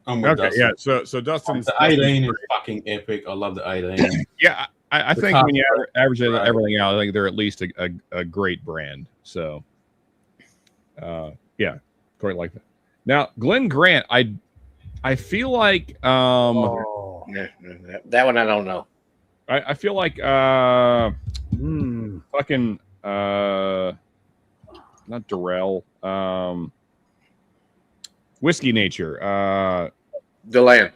okay, Dustin. yeah. So Dustin's the 18 is fucking epic. I love the 18. Yeah, I think when you average everything out, I think they're at least a great brand. So, yeah, quite like that. Now, Glen Grant, I feel like that one I don't know. I feel like fucking not Durrell, Whiskey Nature, Deland,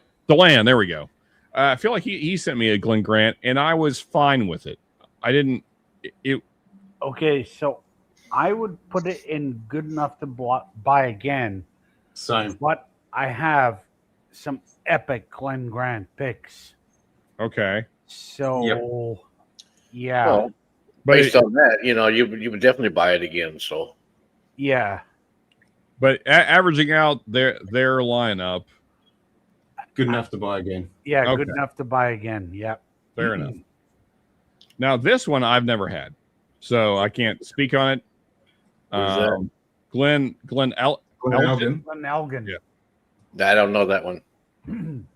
there we go. I feel like he sent me a Glen Grant and I was fine with it. I didn't okay, so I would put it in good enough to buy again. Same. But I have some epic Glen Grant picks. Okay. So yeah. Well, based on that, you would definitely buy it again. So yeah. But averaging out their lineup, good enough to buy again. Yeah, okay. Good enough to buy again. Yep. Fair enough. Now this one I've never had, so I can't speak on it. Glen Elgin. Yeah. I don't know that one.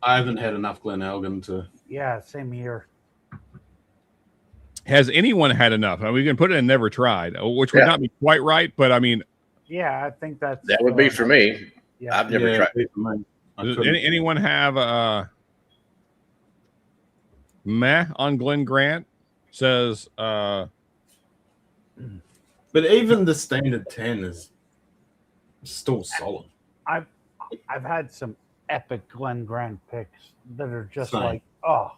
I haven't had enough Glenelgan to. Yeah, same here. Has anyone had enough? I mean, we can put it in never tried, which would not be quite right, but I mean, yeah, I think that would be for me. Yeah. I've never tried it. Does anyone have meh on Glen Grant? Says but even the standard 10 is still solid. I've had some epic Glen Grant picks that are just Same. like, oh.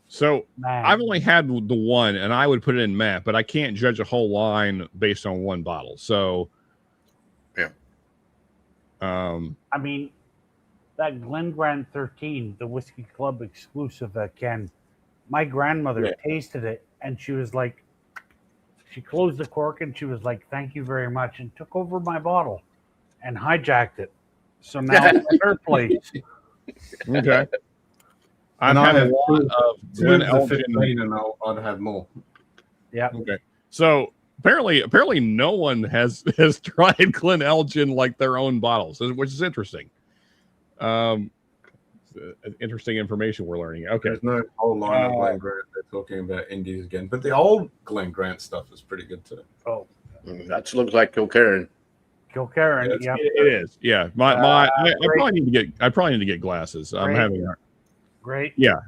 So Man. I've only had the one, and I would put it in meh, but I can't judge a whole line based on one bottle. So, yeah. I mean, that Glen Grant 13, the Whiskey Club exclusive can. My grandmother tasted it, and she was like, she closed the cork, and she was like, "Thank you very much," and took over my bottle and hijacked it. So now it's in her place. Okay. I've had a lot of Glen Elgin, and I'd have more. Yeah. Okay. So apparently, no one has tried Glen Elgin like their own bottles, which is interesting. Interesting information we're learning. Okay. There's no whole line of Glen Grant. They're talking about indies again, but the old Glen Grant stuff is pretty good too. Oh, that looks like Kilkerran. Kilkerran, yeah, it is. Yeah, I probably need to get glasses. I'm having great. Yeah.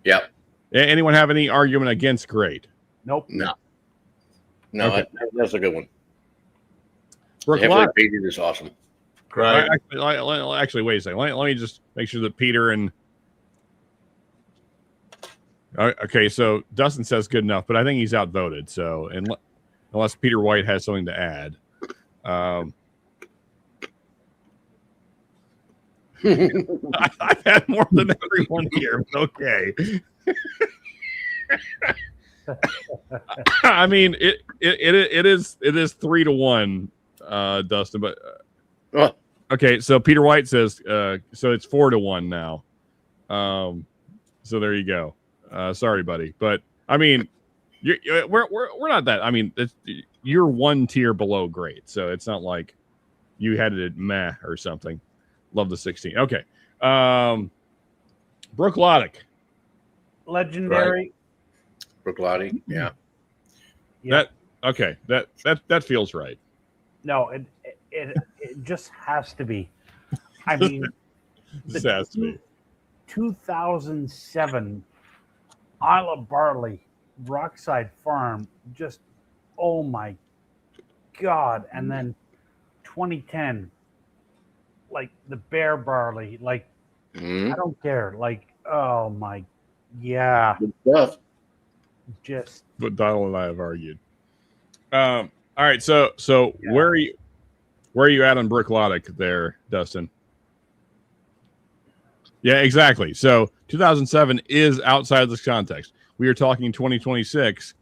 Yeah. Anyone have any argument against great? Nope. No, Okay. that's a good one. Heavily peated is awesome. Great. Actually, wait a second. Let me just make sure that Peter and okay, so Dustin says good enough, but I think he's outvoted. So unless Peter White has something to add. I've had more than everyone here. Okay. I mean, it is 3-1, Dustin. But okay, so Peter White says so it's 4-1 now. So there you go. Sorry, buddy, but I mean, we're not that. I mean, you're one tier below great, so it's not like you had it at meh or something. Love the 16. Okay. Brooklotic. Legendary. Brooklotic, yeah. That feels right. No, it just has to be. I mean, this has to be 2007 Isle of Barley Rockside Farm. Just oh my god! And then 2010, like the Bear Barley. Like I don't care. Like oh my, yeah. Good stuff. Just. But Donald and I have argued. All right, so where are you at on Brooklotic there, Dustin? Yeah, exactly. So 2007 is outside of this context. We are talking 2026.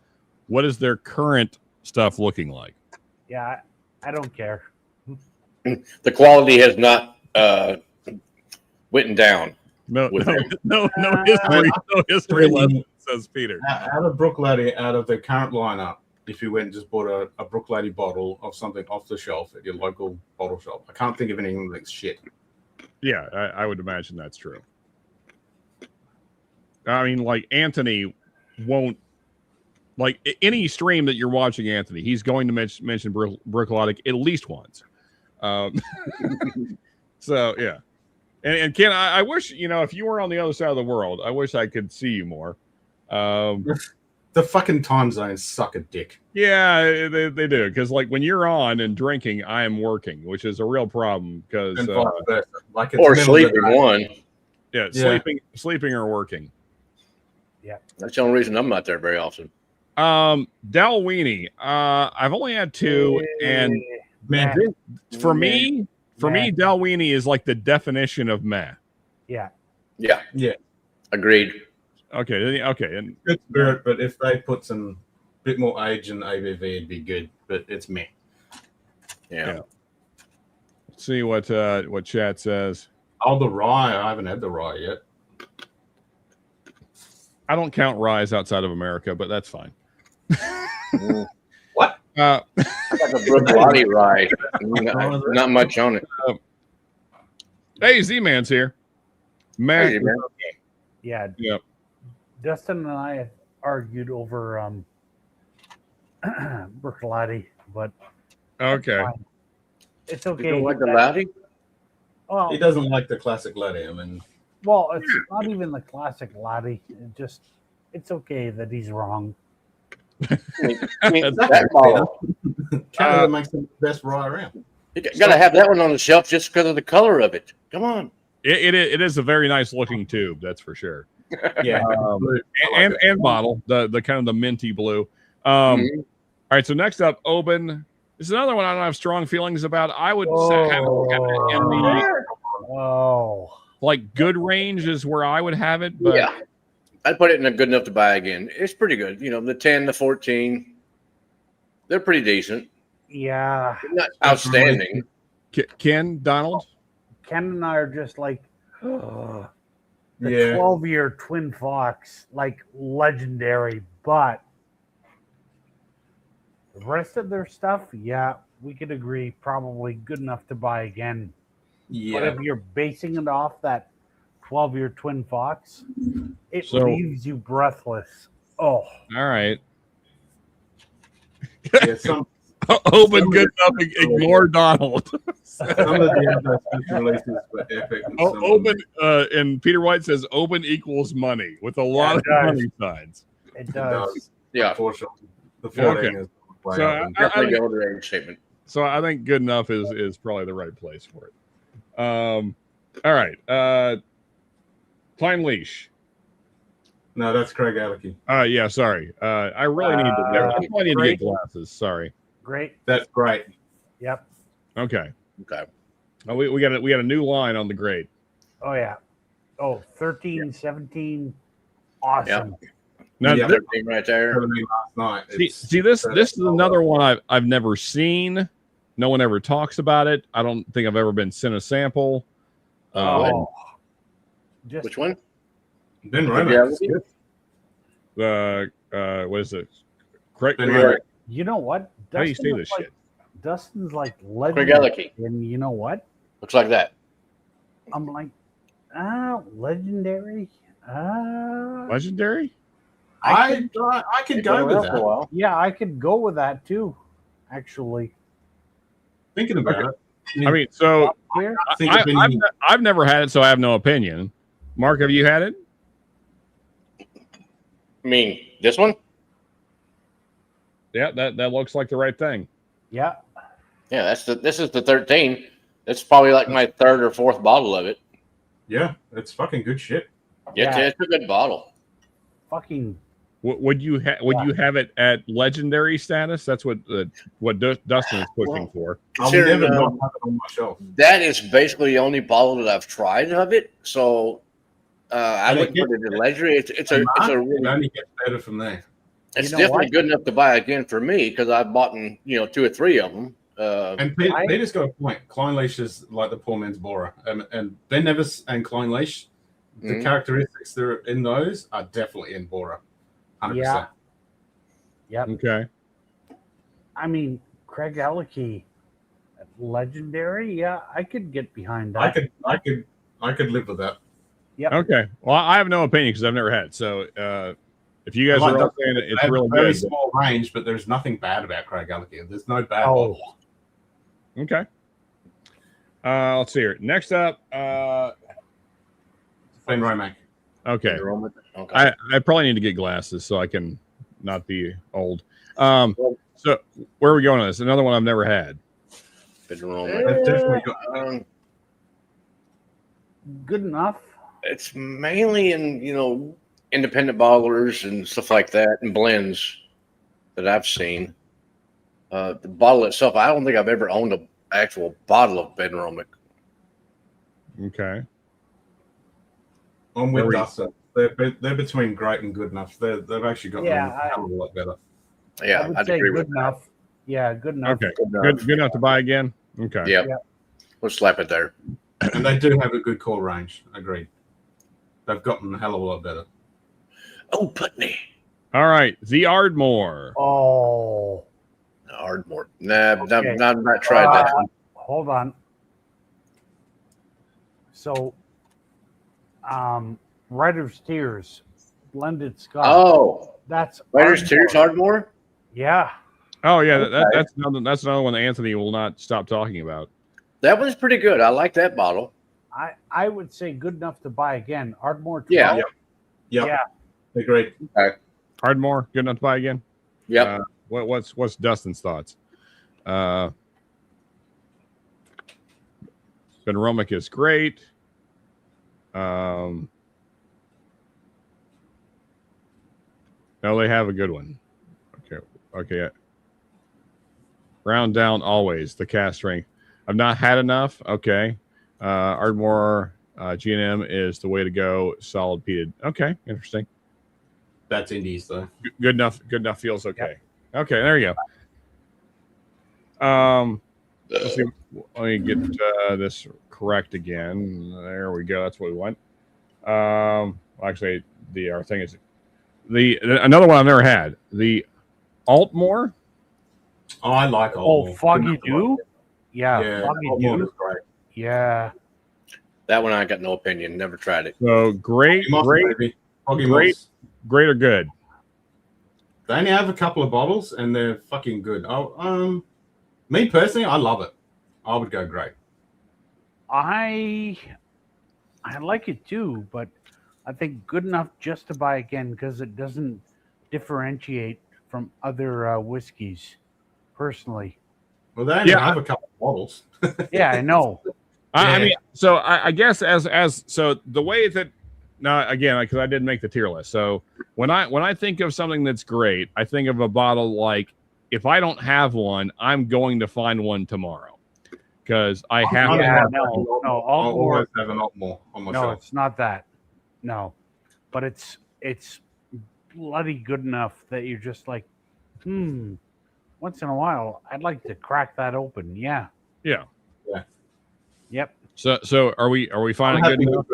What is their current stuff looking like? Yeah, I don't care. The quality has not went down. No history. No history lesson, says Peter. Out of Brooklady, out of the current lineup, if you went and just bought a Brooklady bottle of something off the shelf at your local bottle shop, I can't think of anything that's shit. Yeah, I would imagine that's true. I mean, like Anthony won't like any stream that you're watching. Anthony, he's going to mention Brooklotic at least once. So yeah. And Ken, I wish, if you were on the other side of the world, I wish I could see you more. The fucking time zones suck a dick. Yeah, they do. Because like when you're on and drinking, I am working, which is a real problem. Because like or sleeping one. Yeah, sleeping or working. Yeah, that's the only reason I'm not there very often. Dalweeney, I've only had 2, and man, for me, Dalweeney is like the definition of meh. Yeah. Agreed. Okay, and good spirit, but if they put some bit more age in ABV, it'd be good. But it's meh. Yeah. Let's see what chat says. Oh, the rye. I haven't had the rye yet. I don't count ryes outside of America, but that's fine. What? I got the Brooklotic rye. Not much on it. Hey, Z-Man's here. Matt, Hey, man. Yeah. Yep. Dustin and I have argued over Bertolotti, but Okay. fine. It's You okay. don't like the laddie? Well, He doesn't like the classic laddie. I mean, it's not even the classic Lottie. It's okay that he's wrong. I mean, that bottle. Canada makes the best rye around. You gotta have that one on the shelf just because of the color of it. Come on. It is a very nice looking tube, that's for sure. Yeah, And bottle, the kind of the minty blue. All right, so next up, Oban. This is another one I don't have strong feelings about. I would have it in the like good range is where I would have it, but yeah, I'd put it in a good enough to buy again. It's pretty good. You know, the 10, the 14, they're pretty decent. Yeah. They're not outstanding. Ken, Donald? Ken and I are just like the 12-year Twin Fox, like legendary, but the rest of their stuff, yeah, we could agree, probably good enough to buy again. Yeah. But if you're basing it off that 12-year Twin Fox, it leaves you breathless. Oh. All right. Yeah, Oban, good enough. Ignore Donald. Some of the other releases were epic. Oban and Peter White says Oban equals money with a lot of money signs. It does. Yeah. Unfortunately, the 14 is So definitely the older age statement. So I think good enough is probably the right place for it. All right. Klein Leash. No, that's Craig Alecky. Yeah, sorry. I really need to get glasses. Sorry. Great. That's great. Yep. Okay. Okay. Oh, we got a new line on the grade. Oh yeah. Oh, 13, 17. Awesome. Yeah. Now, the other thing right there. Last night. See this is another one I've never seen. No one ever talks about it. I don't think I've ever been sent a sample. Which one? Ben Romax. What is it? Craig. You know what? How do you say this shit? Dustin's like Craig legendary. Alecky. And you know what? Looks like that. I'm like, legendary. Legendary? I could go with that. Yeah, I could go with that too. Actually, thinking about it. I mean, so I've never had it, so I have no opinion. Mark, have you had it? I mean, this one? Yeah, that looks like the right thing. Yeah. Yeah, this is the 13. It's probably like my third or fourth bottle of it. Yeah, it's fucking good shit. Yeah, it's a good bottle. Fucking. Would you you have it at legendary status? That's what Dustin is pushing for. I'll never not have it on my shelf. That is basically the only bottle that I've tried of it. So I wouldn't put it in legendary. It's a really. It only gets better from there. It's definitely good enough to buy again for me because I've bought 2 or 3 of them. And Peter's got a point. Klein Leash is like the poor man's Bora, and Ben Nevis and Klein Leash, the characteristics that are in those are definitely in Bora, 100%. Yeah. Yep. Okay. I mean, Craig Alecky, legendary. Yeah, I could get behind that. I could live with that. Yep. Okay. Well, I have no opinion because I've never had it. So if you guys are all saying it's really good, very small range, but there's nothing bad about Craig Alecky. There's no bad bottle. Okay. Let's see here. Next up, Ben Romack. Okay. I probably need to get glasses so I can not be old. So where are we going on this? Another one I've never had. Good enough. It's mainly in independent bottlers and stuff like that and blends that I've seen. The bottle itself, I don't think I've ever owned an actual bottle of Ben Romack. Okay. I'm with Dustin. They're between great and good enough. They've actually got a lot better. Yeah, I'd say agree good with enough. Yeah, good enough. Okay. Good enough to buy again. Okay. Yeah. We'll slap it there. And they do have a good core range. Agreed. They've gotten a hell of a lot better. Oh, Putney. All right. The Ardmore. Oh. Ardmore. Nah, okay. I've not tried that. Hold on. So Writer's Tears, blended Scotch. Oh, That's Writer's Tears Ardmore. Yeah. Oh yeah, that's another one that Anthony will not stop talking about. That one's pretty good. I like that bottle. I would say good enough to buy again. Ardmore 12. Yeah. Yeah. Agreed. Okay. Ardmore, good enough to buy again. Yep. What's Dustin's thoughts? Benromic is great. No, they have a good one. Okay. Round down always the cast strength. I've not had enough. Okay. Ardmore G&M is the way to go. Solid peated. Okay, interesting. That's Indies though. Good enough feels okay. Yep. Okay, there you go. Let's see. Let me get this correct again. There we go. That's what we want. Actually, our thing is another one I've never had. The Altmore. Oh, I like Altmore. Oh, Foggy Dew? Yeah, Foggy Altmore Dew. is great. Yeah. That one I got no opinion. Never tried it. So great or good? They only have a couple of bottles and they're fucking good. Me personally, I love it. I would go great. I like it too, but I think good enough just to buy again because it doesn't differentiate from other whiskeys. Personally, well, they only have a couple of bottles. Yeah, I know. I mean, so I guess as so the way that now again, because I didn't make the tier list. So when I think of something that's great, I think of a bottle like if I don't have one, I'm going to find one tomorrow because I have to have. No, always have an Altmore on my shelf. It's not that. No, but it's bloody good enough that you're just like, once in a while, I'd like to crack that open. Yeah. Yeah. Yep. So are we finding good enough?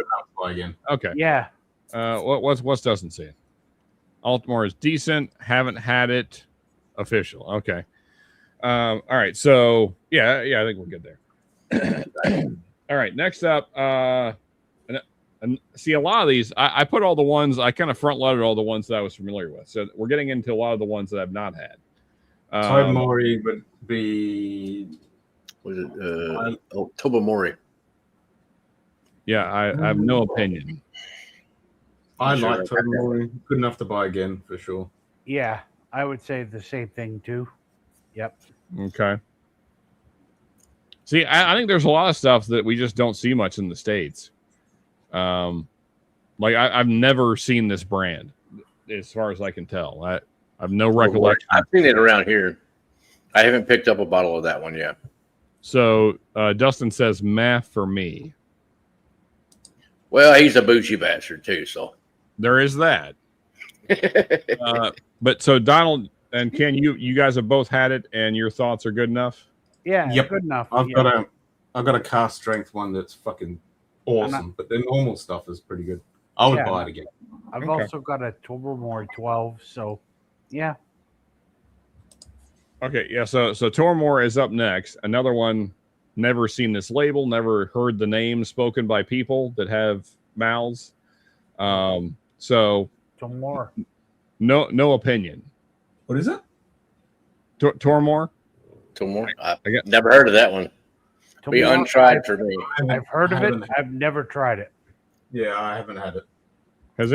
Again. Okay. Yeah. What's Dustin saying? Altmore is decent. Haven't had it. Official. Okay. All right. So yeah, I think we're good there. All right. Next up, and see a lot of these. I put all the ones I kind of front loaded all the ones that I was familiar with. So we're getting into a lot of the ones that I've not had. Tobermory would be. Was it Tobermory? Yeah, I have no opinion. I like Tobermory. Good enough to buy again for sure. Yeah, I would say the same thing too. Yep. Okay. See, I think there's a lot of stuff that we just don't see much in the States. Like I've never seen this brand, as far as I can tell. I have no recollection. I've seen it around here. I haven't picked up a bottle of that one yet. So Dustin says math for me. Well, he's a bougie bastard too, so there is that. But so Donald and Ken, you guys have both had it, and your thoughts are good enough. Yeah, yep. Good enough. I've got a cast strength one that's fucking awesome, but the normal stuff is pretty good. I would buy it again. I've also got a Tobermory 12, so yeah. Okay, yeah. So Tobermory is up next. Another one. Never seen this label. Never heard the name spoken by people that have mouths. So Tobermory. No opinion. What is it? Tobermory. Tobermory. I've never heard of that one. Be untried for me. I've heard of it. I've never tried it. Yeah, I haven't had it. Has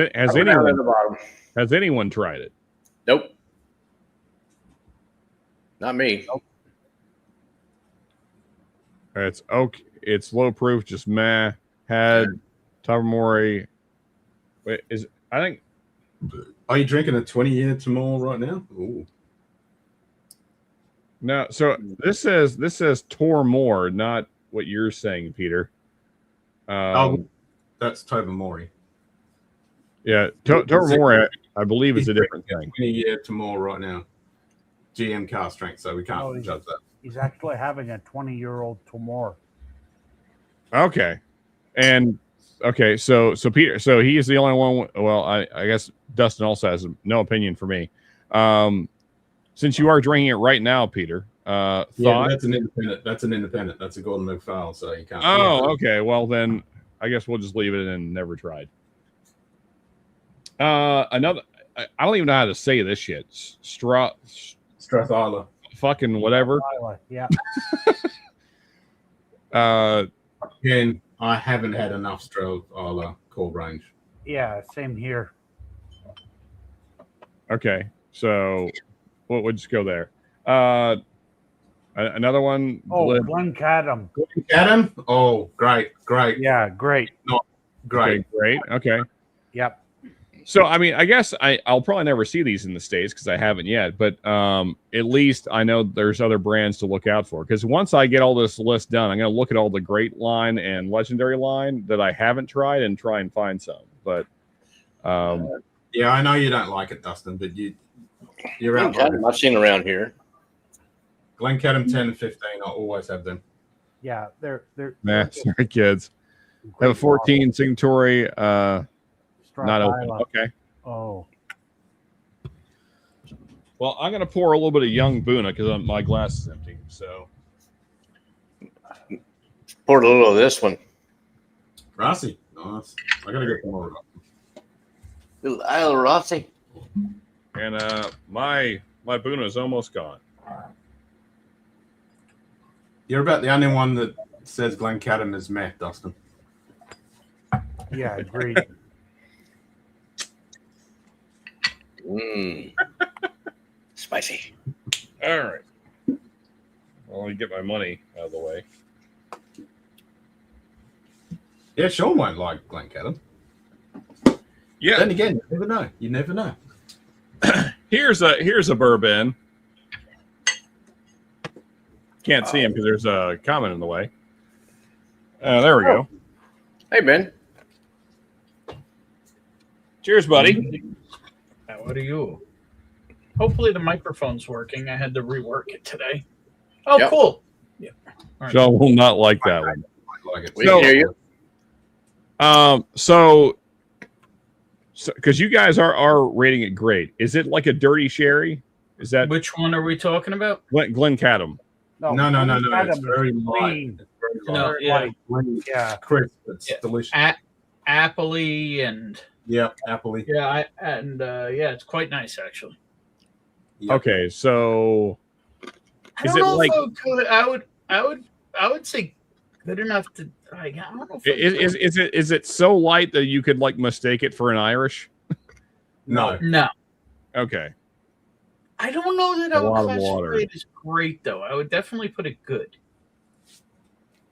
anyone tried it? Nope. Not me. Nope. It's oak. It's low proof. Just meh. Had Tobermory. Wait, I think. Are you drinking a 20-year Tobermory right now? Ooh. No. So this says Tobermory, not what you're saying, Peter. That's Tobermory. Yeah, Tobermory, I believe, is a different thing. 20-year Tobermory right now. GM cast strength, so we can't judge that. He's actually having a 20-year-old Tobermory. Okay, and okay, so Peter, so he is the only one. Well, I guess Dustin also has no opinion for me. Since you are drinking it right now, Peter, that's an independent. That's a Gordon McFarlane, so you can't. Oh, okay. Well, then I guess we'll just leave it and never tried. Another. I don't even know how to say this shit. Strathala. Fucking whatever. Yeah. Again, I haven't had enough Strathala core range. Yeah, same here. Okay, so we'll just go there. Another one. Oh, Glencadam. Glencadam? Oh, great. Yeah, great. Not great. Okay, great. Okay. Yep. So, I mean, I guess I'll probably never see these in the States because I haven't yet. But at least I know there's other brands to look out for. Because once I get all this list done, I'm going to look at all the great line and legendary line that I haven't tried and try and find some. But yeah, I know you don't like it, Dustin, but you're out. I've seen around here. Glencadam 10 and 15, I always have them. Yeah, they're sorry, kids. I have a 14 signatory. Not open. Okay. Oh. Well, I'm gonna pour a little bit of young Buna because my glass is empty. So poured a little of this one. Rossi, nice. I gotta get more. Little Rossi. And my Buna is almost gone. You're about the only one that says Glencadam is meh, Dustin. Yeah, agreed. Spicy. All right. Well, let me get my money out of the way. Yeah, Sean won't like Glencadam. Yeah. Then again, you never know. You never know. Here's a bourbon. Can't see him because there's a comment in the way. There we go. Hey, Ben. Cheers, buddy. What are you? Hopefully the microphone's working. I had to rework it today. Oh, Yep. cool. Yeah. All right. John will not like that one. Like it. We can hear you. So because you guys are rating it great. Is it like a dirty sherry? Is that Which one are we talking about? Glencadam? No. Glencadam It's is very light. clean. It's very No, light. yeah. Yeah. Crisp. It's Yeah. delicious. Appley and Yeah, appley. yeah, it's quite nice actually. Yep. Okay, so I is don't it know like if I would say good enough to. I don't know. is it so light that you could like mistake it for an Irish? No. No, Okay. I don't know that I A would lot of classify water. it as great though. I would definitely put it good.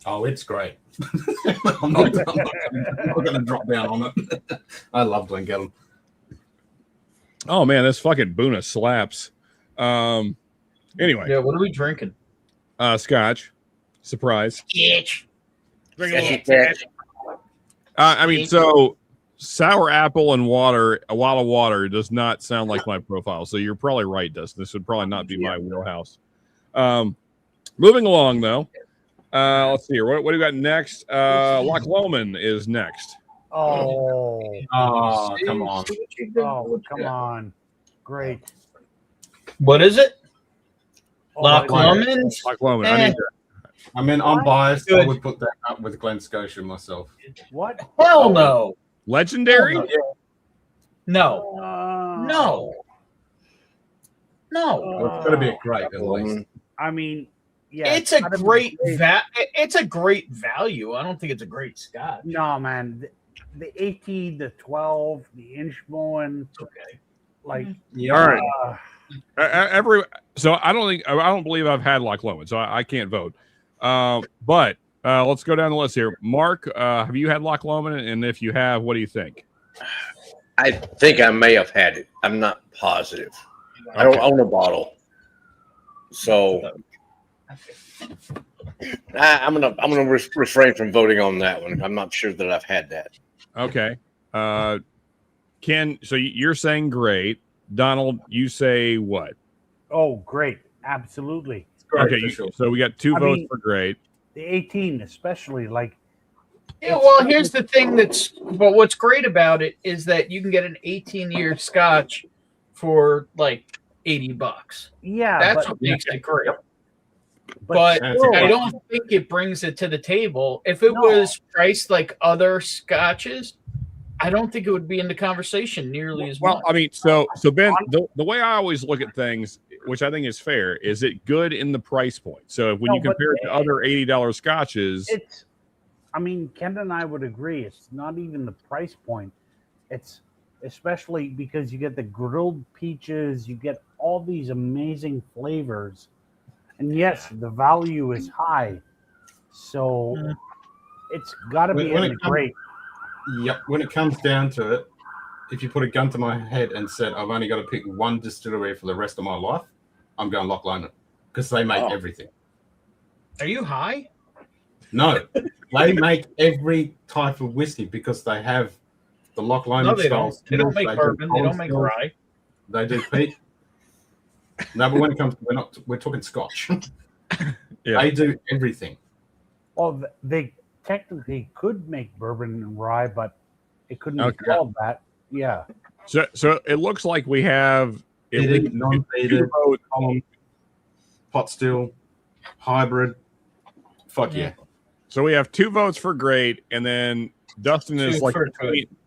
Oh, it's great. I'm not going to drop down on it. I love Glencadam. Oh man, this fucking Buna slaps. Anyway, Yeah, what are we drinking? Scotch. Surprise. Itch. I mean, so sour apple and water, a lot of water does not sound like my profile. So you're probably right, Dustin. This would probably not be my wheelhouse. Moving along though. Let's see here. What do we got next? Loch Lomond is next. Oh. Oh, come on. Oh, come on. Great. What is it? Oh, Loch my God. Lomond? Loch Lomond. I need that. I mean, I'm biased. Good. I would put that up with Glen Scotia myself. What? Hell no. Legendary? Hell no. Uh, No. No. Well, it's got to be a great at least. I mean, yeah. It's a gotta be great it's a great value. I don't think it's a great Scotch. No, man. The 18, the 12, the Inchmoen, Okay. like Yeah. All right. So I don't believe I've had Loch Lomond, so I can't vote. But let's go down the list here. Mark, have you had Loch Lomond? And if you have, what do you think? I think I may have had it. I'm not positive. I don't own a bottle, so I'm gonna refrain from voting on that one. I'm not sure that I've had that. Okay. Ken, so you're saying great. Donald, you say what? oh, great. Absolutely. Great, Okay, for sure. so we got two I votes mean- for great. The 18, especially, like, Yeah, well, here's the thing but what's great about it is that you can get an 18-year Scotch for like $80. yeah, That's but what makes it great. but still, I don't think it brings it to the table. If it was priced like other scotches, I don't think it would be in the conversation nearly as much. Well, I mean, so Ben, the way I always look at things, which I think is fair, is it good in the price point? So when you compare it to other $80 scotches, it's. I mean, Ken and I would agree. It's not even the price point. It's especially because you get the grilled peaches, you get all these amazing flavors, and yes, the value is high. So it's got to be great. Yep. When it comes down to it, if you put a gun to my head and said I've only got to pick one distillery for the rest of my life, I'm going Loch Lomond because they make everything. Are you high? No, they make every type of whiskey because they have the Loch Lomond styles. They don't make bourbon. They don't make rye. They do peat. No, but when it comes, we're talking Scotch. They do everything. Well, they technically could make bourbon and rye, but it couldn't be called that. Yeah. So it looks like we have non-peated, pot still, hybrid. Fuck yeah. So we have 2 votes for great, and then Dustin is like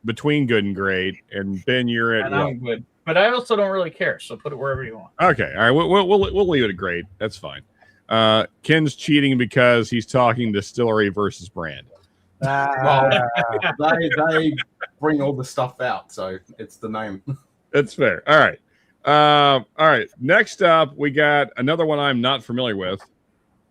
between good and great, and Ben, you're at. And I'm good, but I also don't really care. So put it wherever you want. Okay, all right, we'll leave it at great. That's fine. Ken's cheating because he's talking distillery versus brand. They bring all the stuff out, so it's the name. That's fair. All right. All right. Next up, we got another one I'm not familiar with.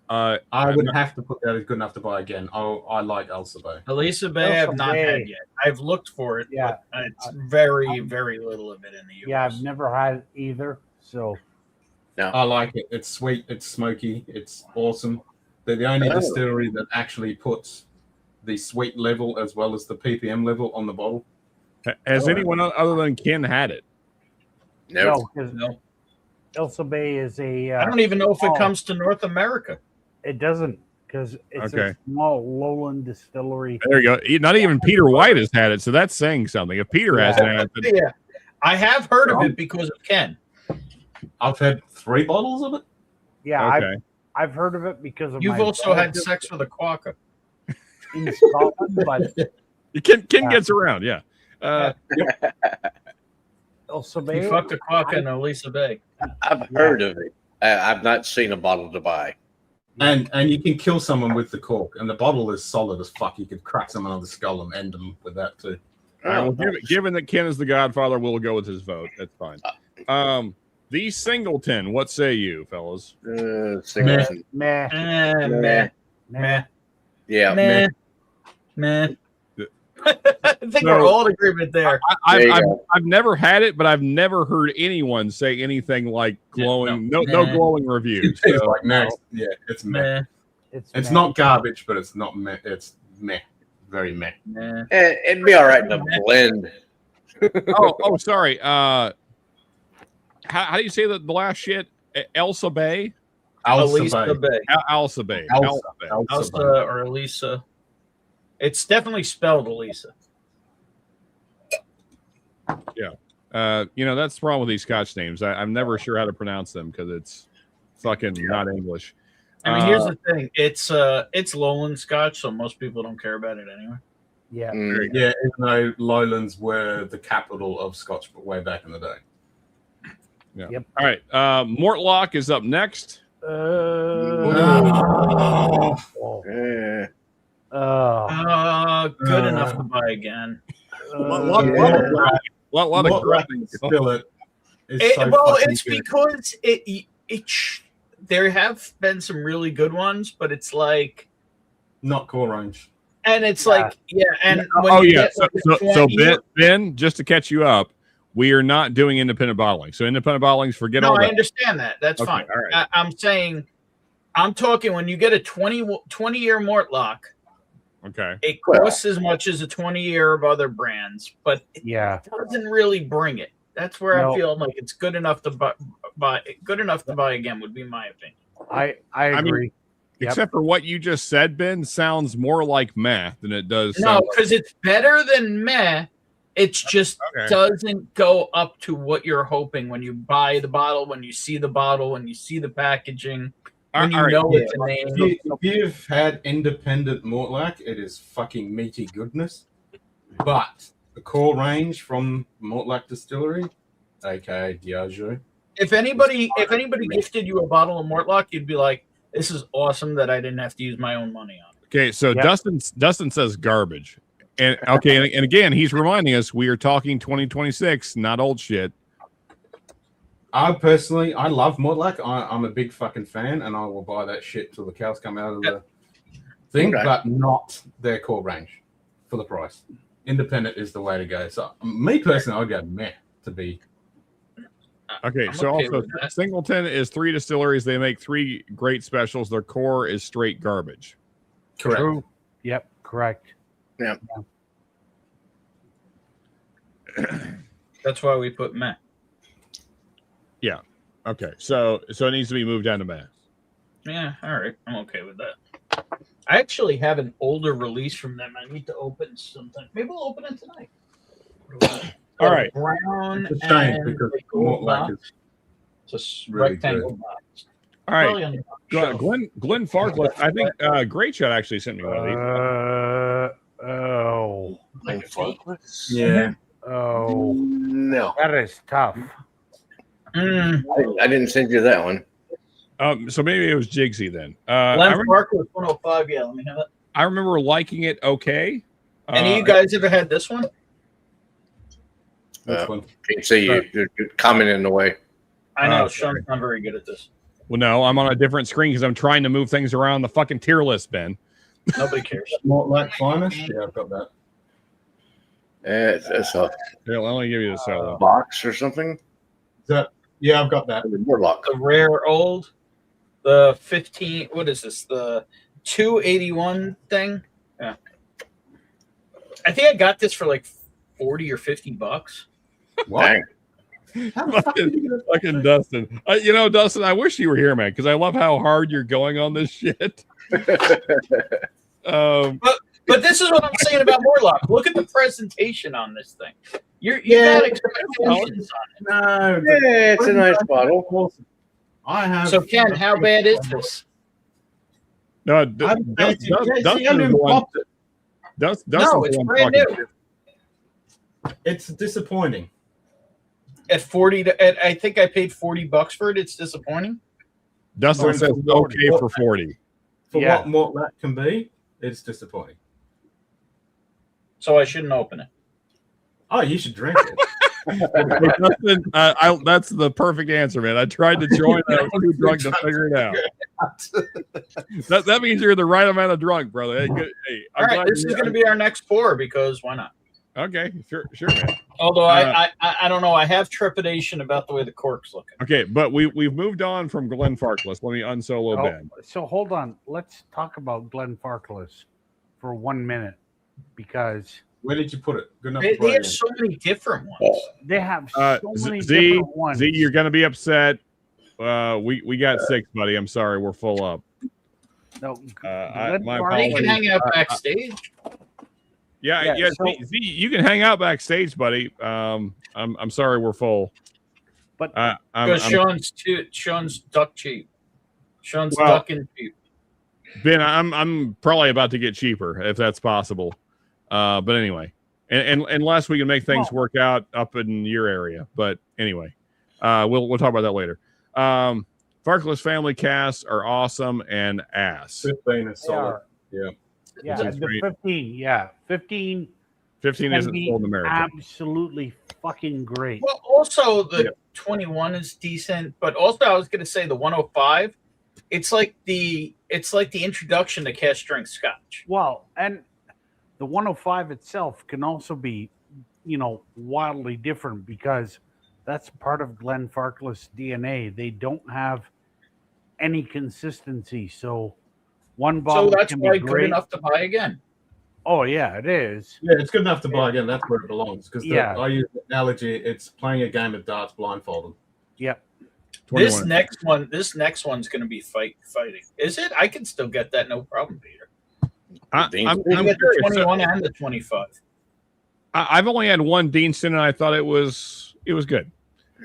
I would have to put that as good enough to buy again. I like Elsa Bay. Elisa Bay, I've not had yet. I've looked for it, but it's very, very little of it in the U.S. Yeah, I've never had it either. So, I like it. It's sweet. It's smoky. It's awesome. They're the only distillery that actually puts the sweet level as well as the ppm level on the bottle. Has anyone other than Ken had it? No. Elsa Bay is a. I don't even know if it comes to North America. It doesn't, because it's a small lowland distillery. There you go. Not even Peter White has had it, so that's saying something. If Peter hasn't had it, yeah, I have heard of it because of Ken. I've had 3 bottles of it. Yeah, I've heard of it because of. You've also had sex with a quokka in Scotland, but Ken gets around. Yeah. Elsa Bay. You fucked a quokka in Elisa Bay. I've heard of it. I've not seen a bottle to buy. And you can kill someone with the cork, and the bottle is solid as fuck. You could crack someone on the skull and end them with that too. All right, well, given that Ken is the Godfather, we'll go with his vote. That's fine. The Singleton. What say you, fellas? Singleton. Meh. Yeah. Meh. I think we're all in agreement there. I've never had it, but I've never heard anyone say anything like glowing. No glowing reviews. It's like meh. Yeah, it's meh. It's not garbage, but it's not meh. It's meh. Very meh. It'd be all right in a blend. Sorry. How do you say the last shit? Elsa Bay? Elisa Bay. Elsa Bay. Elsa or Elisa. It's definitely spelled Elisa. Yeah. That's the problem with these Scotch names. I'm never sure how to pronounce them because it's fucking not English. I mean, here's the thing. It's lowland Scotch, so most people don't care about it anyway. Yeah. Yeah, even though Lowlands were the capital of Scotch way back in the day. Yeah. Yep. All right. Mortlock is up next. Good enough to buy again. Lot of grubbing. It's because there have been some really good ones, but it's like not core range. And it's like, and so Ben, just to catch you up, we are not doing independent bottling. So independent bottlings, forget all that. I understand that. That's fine. All right. I'm saying, I'm talking when you get a 20-year Mortlock. Okay. It costs as much as a 20-year of other brands, but it doesn't really bring it. That's where I feel like it's good enough to buy. Good enough to buy again would be my opinion. I agree. Except for what you just said, Ben, sounds more like meh than it does. No, because it's better than meh. It just doesn't go up to what you're hoping when you buy the bottle, when you see the bottle, when you see the packaging. when you know it's a name. If you've had independent Mortlach, it is fucking meaty goodness. But the core range from Mortlach Distillery, aka Diageo. If anybody gifted you a bottle of Mortlach, you'd be like, "This is awesome that I didn't have to use my own money on it." Okay, so Dustin says garbage, and and again, he's reminding us we are talking 2026, not old shit. I love Mortlach. I'm a big fucking fan, and I will buy that shit till the cows come out of the thing, but not their core range for the price. Independent is the way to go. So, me personally, I'd go meh to be. Okay, so also Singleton is 3 distilleries. They make 3 great specials. Their core is straight garbage. Correct. True. Yep, correct. Yeah. That's why we put meh. Yeah. Okay. So it needs to be moved down to mass. Yeah. All right. I'm okay with that. I actually have an older release from them. I need to open sometime. Maybe we'll open it tonight. All right. Brown It's a shame and because gold Mortlach box. is It's a really rectangle good. box. All right. Glenn Farkless. I think Great Shot actually sent me one of these. Oh. Glenn Farkless? Yeah. Oh. No. That is tough. I didn't send you that one. So maybe it was Jigsy then. Glenn Farkless 105. Yeah, let me have it. I remember liking it okay. Any of you guys ever had this one? Can't see you. You're commenting in the way. I know. Sean's not very good at this. Well, no, I'm on a different screen because I'm trying to move things around the fucking tier list, Ben. Nobody cares. Mortlach Finest? Yeah, I've got that. It's a Here, let me give you this box or something. Yeah, I've got that. Mortlach. The rare old, the 15. What is this? The 281 thing. Yeah. I think I got this for like $40 or $50. What? fucking Dustin. Dustin, I wish you were here, man, because I love how hard you're going on this shit. But this is what I'm saying about Morlock. Look at the presentation on this thing. You got expectations on it. No, yeah, it's a nice bottle. I have. So Ken, how bad is this? No, Dustin is the one. No, it's brand new. It's disappointing. At 40, I think I paid $40 for it. It's disappointing. Dustin says okay for 40. For what Mortlach can be, it's disappointing. So I shouldn't open it. Oh, you should drink it. Dustin, that's the perfect answer, man. I tried to join. I was too drunk to figure it out. That means you're the right amount of drunk, brother. Hey, good. Hey, all right, this is going to be our next pour because why not? Okay, sure, man. Although I don't know, I have trepidation about the way the cork's looking. Okay, but we've moved on from Glenn Farkless. Let me unsolo Ben. So hold on, let's talk about Glenn Farkless for 1 minute because where did you put it? Good enough. They have so many different ones. They have so many different ones. Z, you're gonna be upset. We got 6, buddy. I'm sorry, we're full up. No, you can hang out backstage. Yeah. So, Z, you can hang out backstage, buddy. I'm sorry, we're full. But because Sean's duck cheap. Sean's ducking cheap. Ben, I'm probably about to get cheaper if that's possible. But anyway, and unless we can make things work out up in your area. But anyway, we'll talk about that later. Farkless family casts are awesome and ass. 15 is solid. Yeah. Yeah, the 15. Yeah, 15 isn't sold in America. Absolutely fucking great. Well, also the 21 is decent, but also I was going to say the 105. It's like the introduction to cask strength Scotch. Well, and the 105 itself can also be, wildly different because that's part of Glenn Farkless DNA. They don't have any consistency, so. One bottle. So that's why good enough to buy again. Oh yeah, it is. Yeah, it's good enough to buy again. That's where it belongs. Because I use the analogy. It's playing a game of darts blindfolded. Yep. 21. This next one's going to be fighting. Is it? I can still get that, no problem, Peter. I'm get the 21 and the 25. I've only had one Deanston, and I thought it was good.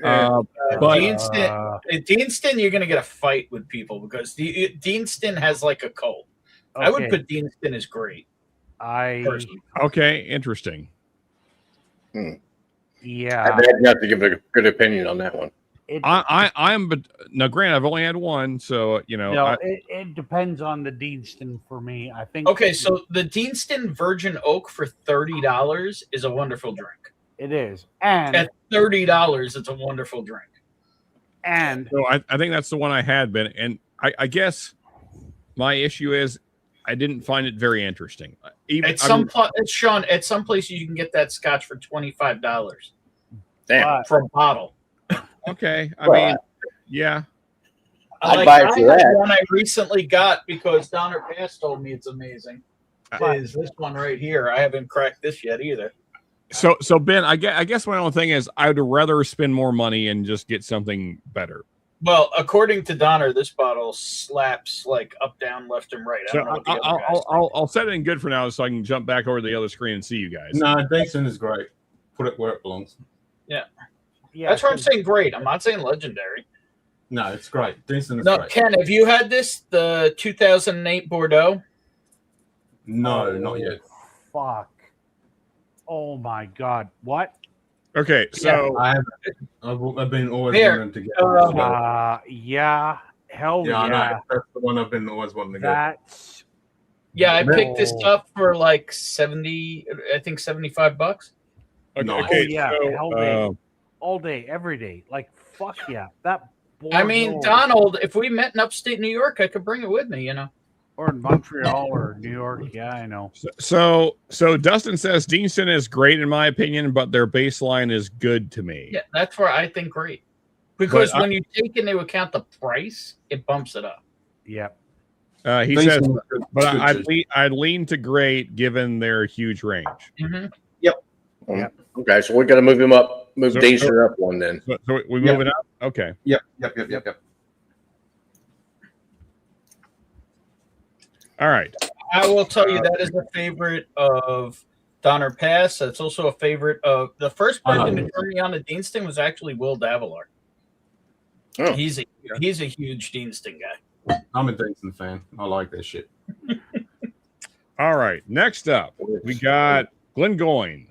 But Deanston, you're going to get a fight with people because Deanston has like a cult. Okay. I would put Deanston as great. Okay, interesting. Yeah, I have to give a good opinion on that one. But now, granted, I've only had one, so it depends on the Deanston for me. I think. Okay, so the Deanston Virgin Oak for $30 is a wonderful drink. It is, and at $30, it's a wonderful drink. And so I think that's the one I had been, and I guess my issue is I didn't find it very interesting. Sean, at some places you can get that Scotch for $25. Damn, for a bottle. Okay, I mean, yeah. I'd buy it for that. One I recently got because Donner Pass told me it's amazing. Is this one right here? I haven't cracked this yet either. So Ben, I guess my only thing is I'd rather spend more money and just get something better. Well, according to Donner, this bottle slaps like up, down, left, and right. I'll set it in good for now so I can jump back over to the other screen and see you guys. No, Deanston is great. Put it where it belongs. Yeah. That's why I'm saying great. I'm not saying legendary. No, it's great. Deanston is great. Ken, have you had this, the 2008 Bordeaux? No, not yet. Fuck. Oh my God! What? Okay, so I've been always wanting to get. Yeah, hell yeah! I know. That's the one I've been always wanting to get. I picked this up for like 70. I think $75. Okay, hell day, all day, every day. Like fuck yeah! That. I mean, Donald, if we met in upstate New York, I could bring it with me. Or in Montreal or New York. Yeah, I know. So Dustin says Deanston is great in my opinion, but their baseline is good to me. Yeah, that's where I think great. Because when you take into account the price, it bumps it up. Yeah. He says, but I'd lean to great given their huge range. Mm-hmm. Yep. Okay, so we got to move him up, Deanston up one then. So we move it up? Okay. Yep. All right. I will tell you that is a favorite of Donner Pass. That's also a favorite of the first person to turn me on to Deanston was actually Will Davillard. Oh. He's a huge Deanston guy. I'm a Deanston fan. I like that shit. All right. Next up, we got Glengoyne.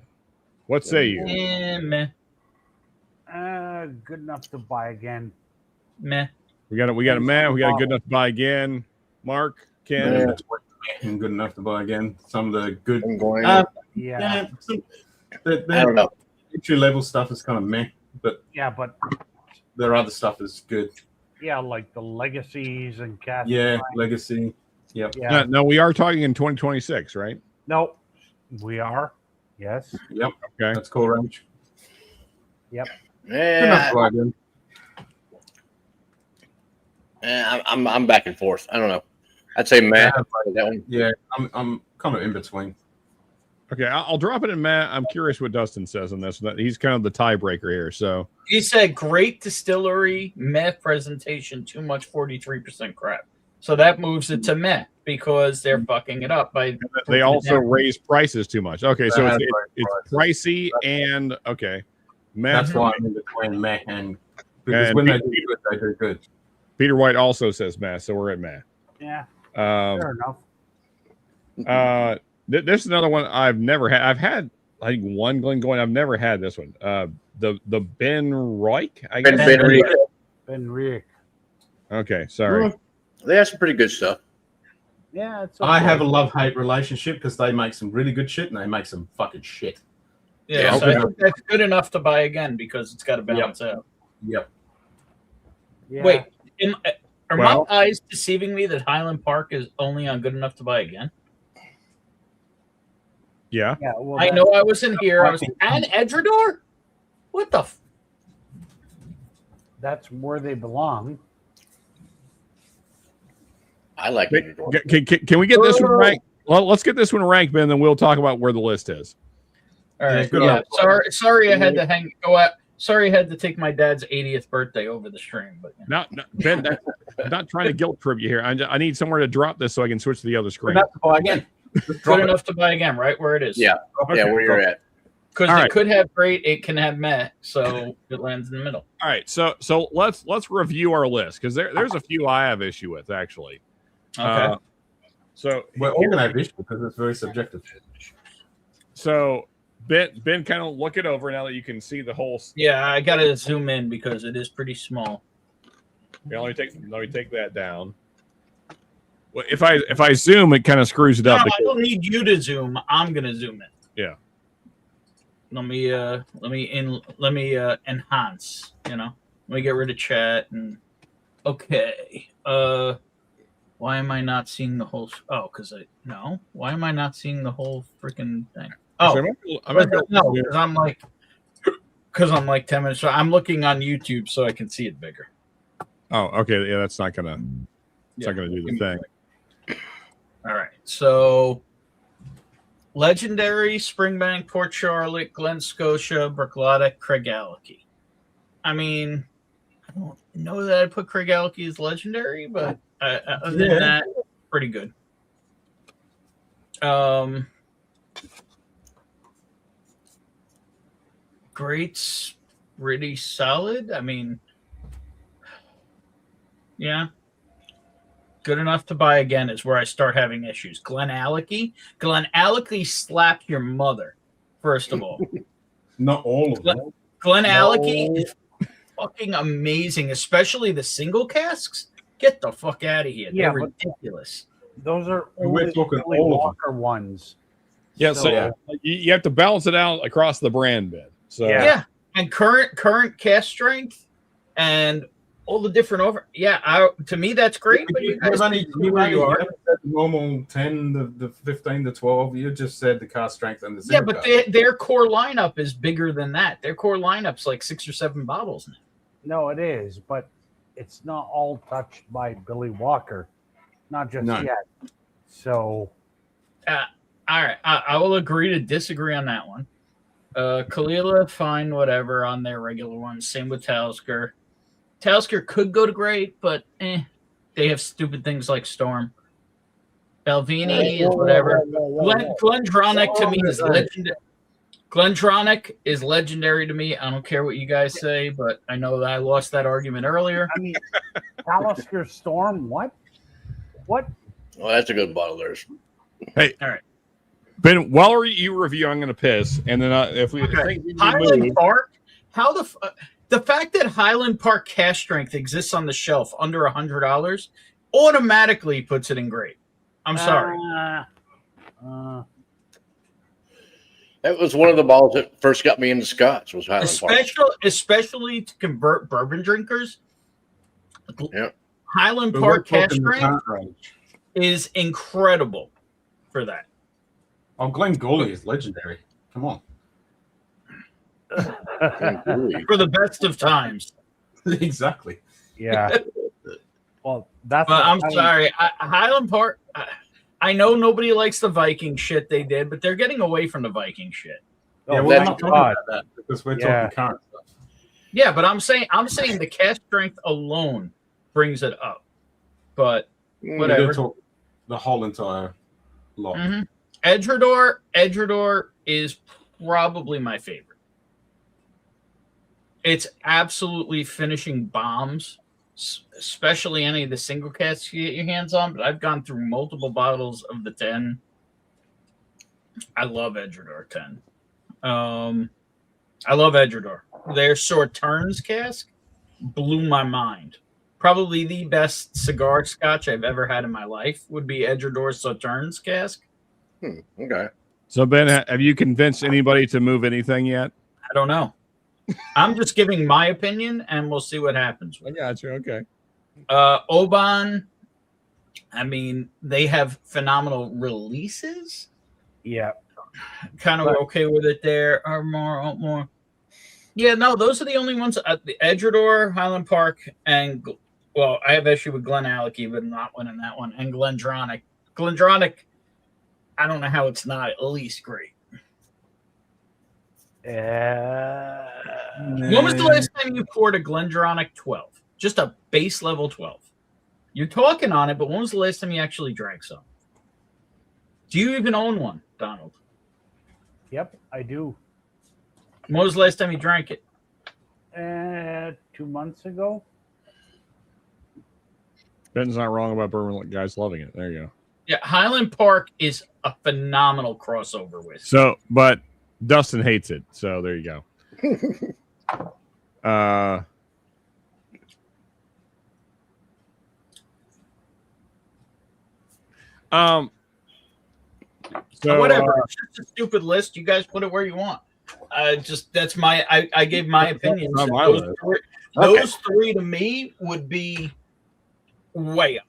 What say you? Meh. Good enough to buy again. Meh. We got a meh. We got a good enough to buy again. Mark. And good enough to buy again. Some of the good I don't know. Entry level stuff is kind of meh, but their other stuff is good. Yeah, like the legacies and cast. Yeah, legacy. Yep. Yeah. No, we are talking in 2026, right? No, we are. Yes. Yep. Okay. That's cool range. Yep. I'm back and forth. I don't know. I'd say Matt. That one. Yeah, I'm kind of in between. Okay, I'll drop it in Matt. I'm curious what Dustin says on this. He's kind of the tiebreaker here. So he said, "Great distillery, meh presentation, too much 43% crap." So that moves it to meh because they're fucking it up by. They also raise prices too much. Okay, so it's pricey and okay, meh. That's why I'm in between meh and because when they do good, they do good. Peter White also says meh, so we're at meh. Yeah. Fair enough. This is another one I've never had. I've had I think one Glengoyne. I've never had this one. The Ben Roik. I guess Ben Riek. Okay, sorry. They have some pretty good stuff. Yeah, it's I have a love-hate relationship because they make some really good shit and they make some fucking shit. Yeah, so I think that's good enough to buy again because it's got to balance out. Yep. Yeah. Wait, are my eyes deceiving me that Highland Park is only on good enough to buy again? Yeah. Well, I know I was in here. I was and Edredor? What the? That's where they belong. I like Edredor. Can we get this one ranked? Well, let's get this one ranked, Ben, then we'll talk about where the list is. All right. Yeah. Sorry, I had to go out. Sorry, I had to take my dad's 80th birthday over the stream. But no, Ben, I'm not trying to guilt trip you here. I need somewhere to drop this so I can switch to the other screen. Good enough to buy again, right where it is. Yeah, where you're at. Because it could have great, it can have meh, so it lands in the middle. All right, so let's review our list because there's a few I have issue with actually. Okay. So we're all gonna have issue because it's very subjective. So Ben kind of look it over now that you can see the whole. Yeah, I gotta zoom in because it is pretty small. Yeah, let me take that down. Well, if I zoom, it kind of screws it up. I don't need you to zoom. I'm gonna zoom in. Yeah. Let me enhance. Let me get rid of chat and okay. Why am I not seeing the whole? Why am I not seeing the whole freaking thing? Oh, because I'm like 10 minutes. So I'm looking on YouTube so I can see it bigger. Oh, okay. Yeah, that's not gonna. It's not gonna do the thing. All right, so. Legendary, Springbank, Port Charlotte, Glen Scotia, Brookladic, Craigellachie. I mean, I don't know that I'd put Craigellachie as legendary, but other than that, pretty good. Great's pretty solid. I mean, yeah. Good enough to buy again is where I start having issues. Glenallachie slapped your mother, first of all. Not all of them. Glenallachie is fucking amazing, especially the single casks. Get the fuck out of here. They're ridiculous. Those are we're talking all Walker ones. Yeah, so you have to balance it out across the brand bit. So yeah, and current cast strength and all the different to me that's great. But you guys where you are. The normal 10, the 15, the 12. You just said the cast strength and the but their core lineup is bigger than that. Their core lineup's like 6 or 7 bottles now. No, it is, but it's not all touched by Billy Walker, not just yet. So, all right, I will agree to disagree on that one. Kalila, fine, whatever on their regular ones. Same with Talisker. Talisker could go to great, but they have stupid things like Storm. Belvini is whatever. Glendronach to me is legendary. Glendronach is legendary to me. I don't care what you guys say, but I know that I lost that argument earlier. I mean, Talisker Storm, what? Well, that's a good bottle there. Hey, all right, Ben. While you review, I'm going to piss, and then if we Highland Park, how the fact that Highland Park cash strength exists on the shelf under $100 automatically puts it in great. I'm sorry. That was one of the bottles that first got me into Scotch. Was Highland Park, especially to convert bourbon drinkers. Yeah, Highland Park cash strength is incredible for that. Oh, Glen Gooley is legendary. Come on. For the best of times. Exactly. Yeah. Well, that's. But I'm sorry, Highland Park. I know nobody likes the Viking shit they did, but they're getting away from the Viking shit. Yeah, we're not talking about that because we're talking current stuff. Yeah, but I'm saying the cast strength alone brings it up. But whatever. Talk the whole entire lot. Mm-hmm. Edredor is probably my favorite. It's absolutely finishing bombs, especially any of the single casks you get your hands on. But I've gone through multiple bottles of the 10. I love Edredor 10. I love Edredor. Their Sauternes cask blew my mind. Probably the best cigar Scotch I've ever had in my life would be Edredor Sauternes cask. Okay. So Ben, have you convinced anybody to move anything yet? I don't know. I'm just giving my opinion, and we'll see what happens. I got you. Okay. Oban, I mean, they have phenomenal releases. Yeah. Kind of okay with it there. Or more. Yeah, no, those are the only ones. The Edredor, Highland Park, and, well, I have issue with Glenallachie, but not winning that one. And Glendronach. Glendronach, I don't know how it's not at least great. When was the last time you poured a Glendronach 12? Just a base level 12. You're talking on it, but when was the last time you actually drank some? Do you even own one, Donald? Yep, I do. When was the last time you drank it? 2 months ago. Ben's not wrong about bourbon guys loving it. There you go. Yeah, Highland Park is a phenomenal crossover whiskey. So, but Dustin hates it. So there you go. So, whatever. It's just a stupid list. You guys put it where you want. That's my. I gave my opinion. Those three to me would be way up.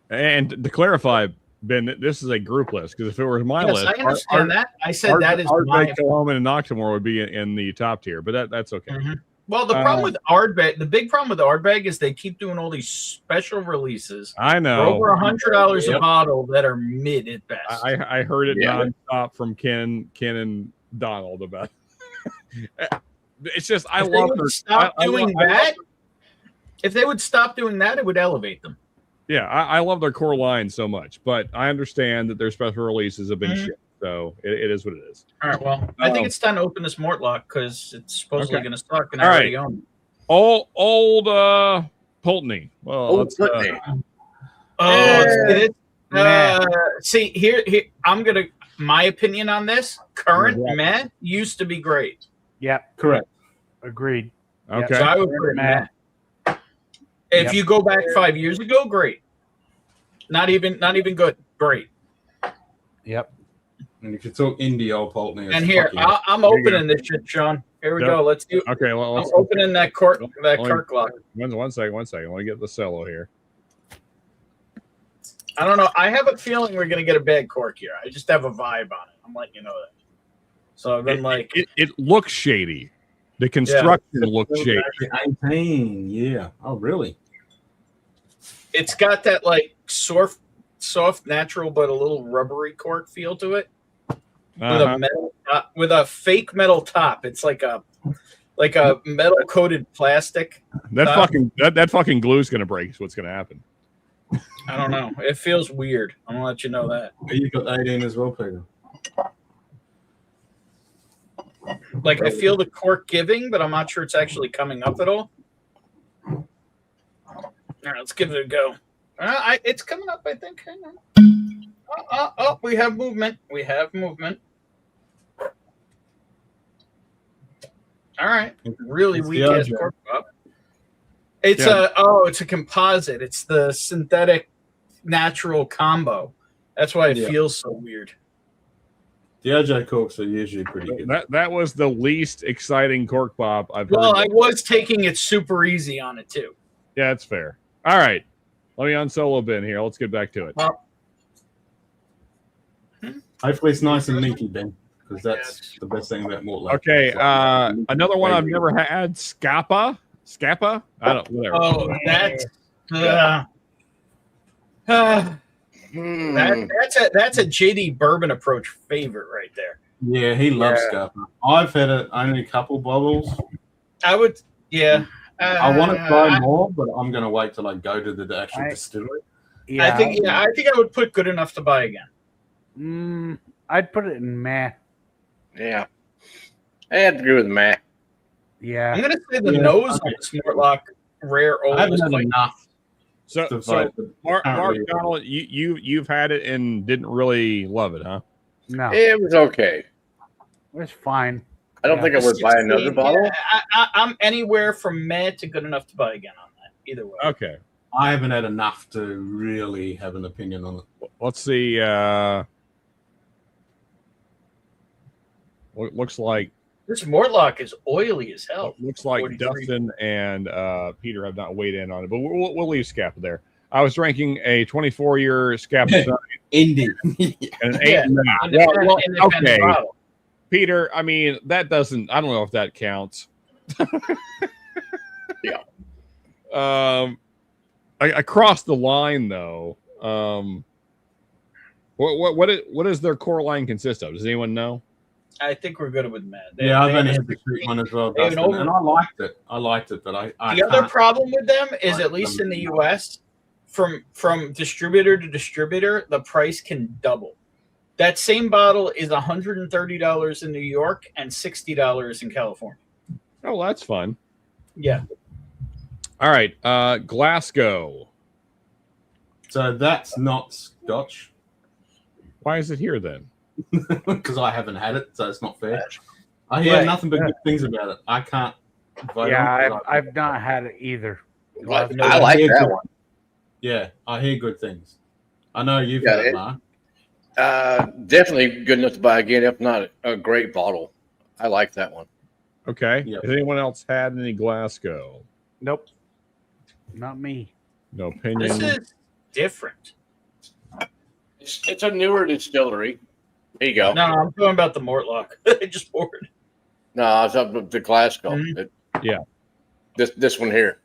And to clarify, Ben, this is a group list because if it were my list, I understand that. I said that is my. Coleman and Noctimore would be in the top tier, but that's okay. Mm-hmm. Well, the problem with Ardbeg, the big problem with Ardbeg is they keep doing all these special releases. I know, for over $100 a bottle that are mid at best. I heard it nonstop from Ken and Donald about it. It's just I love her. If they would stop doing that, it would elevate them. Yeah, I love their core line so much, but I understand that their special releases have been shit. So it is what it is. All right. Well, I think it's time to open this Mortlock because it's supposedly going to suck, and I already own it. Old Pulteney. Well, see here. I'm gonna. My opinion on this current meh used to be great. Yep. Correct. Agreed. Okay. So I would put it meh. If you go back 5 years ago, great. Not even good. Great. Yep. And if you talk indie, old Pulteney. And here, I'm opening this shit, Sean. Here we go. Let's do. Okay. Well, I'm opening that cork lock. One second. Let me get the cello here. I don't know. I have a feeling we're gonna get a bad cork here. I just have a vibe on it. I'm letting you know that. So I've been it looks shady. The construction looks shady. 18, yeah. Oh, really? It's got that like soft, natural, but a little rubbery cork feel to it. With a fake metal top. It's like a metal coated plastic. That fucking glue is gonna break. Is what's gonna happen. I don't know. It feels weird. I'm gonna let you know that. You got 18 as well, Peter. Like I feel the cork giving, but I'm not sure it's actually coming up at all. All right, let's give it a go. It's coming up, I think. Hang on. Oh, we have movement. All right. Really weak ass cork pop. It's a composite. It's the synthetic natural combo. That's why it feels so weird. The OJ corks are usually pretty good. That was the least exciting cork pop I've heard. Well, I was taking it super easy on it too. Yeah, that's fair. All right. Let me unsolo Ben here. Let's get back to it. Hopefully it's nice and meaty, Ben, because that's the best thing about Mortlock. Okay. Another one I've never had, Scappa. I don't know. Whatever. Oh, that's a JD Bourbon approach favorite right there. Yeah, he loves Scappa. I've had only a couple bottles. I would, I want to try more, but I'm going to wait till I go to the actual distillery. Yeah, I think I would put good enough to buy again. I'd put it in meh. Yeah, I have to agree with meh. Yeah, I'm gonna say the nose on Mortlock rare old. I haven't had enough. So Mark Donald, you've had it and didn't really love it, huh? No, it was okay. It was fine. I don't think I would buy another bottle. Yeah, I'm anywhere from meh to good enough to buy again on that. Either way. Okay. I haven't had enough to really have an opinion on it. Let's see. Looks like this Mortlock is oily as hell. Looks like 43. Dustin and Peter have not weighed in on it, but we'll leave Scappa there. I was drinking a 24-year Scappa Indie and an 8.5. Okay, bottle. Peter. I mean, that doesn't. I don't know if that counts. Yeah. I crossed the line though. What does their core line consist of? Does anyone know? I think we're good with Matt. I've only had the street one as well, Dustin, and I liked it. But I the other problem with them is, at least in the U.S., from distributor to distributor, the price can double. That same bottle is $130 in New York and $60 in California. Oh, that's fun. Yeah. All right, Glasgow. So that's not Scotch. Why is it here then? Because I haven't had it, so it's not fair. I hear nothing but good things about it. I can't vote Yeah, on it. I've not had it either. I like that good, one. Yeah, I hear good things. I know you've Yeah, had it, Mark. Definitely good enough to buy again, if not a great bottle. I like that one. Okay. Yep. Has anyone else had any Glasgow? Nope. Not me. No opinion. This is different. It's a newer distillery. There you go. No, I'm talking about the Mortlock. I just poured. No, I was up with the Glasgow. Yeah. This one here.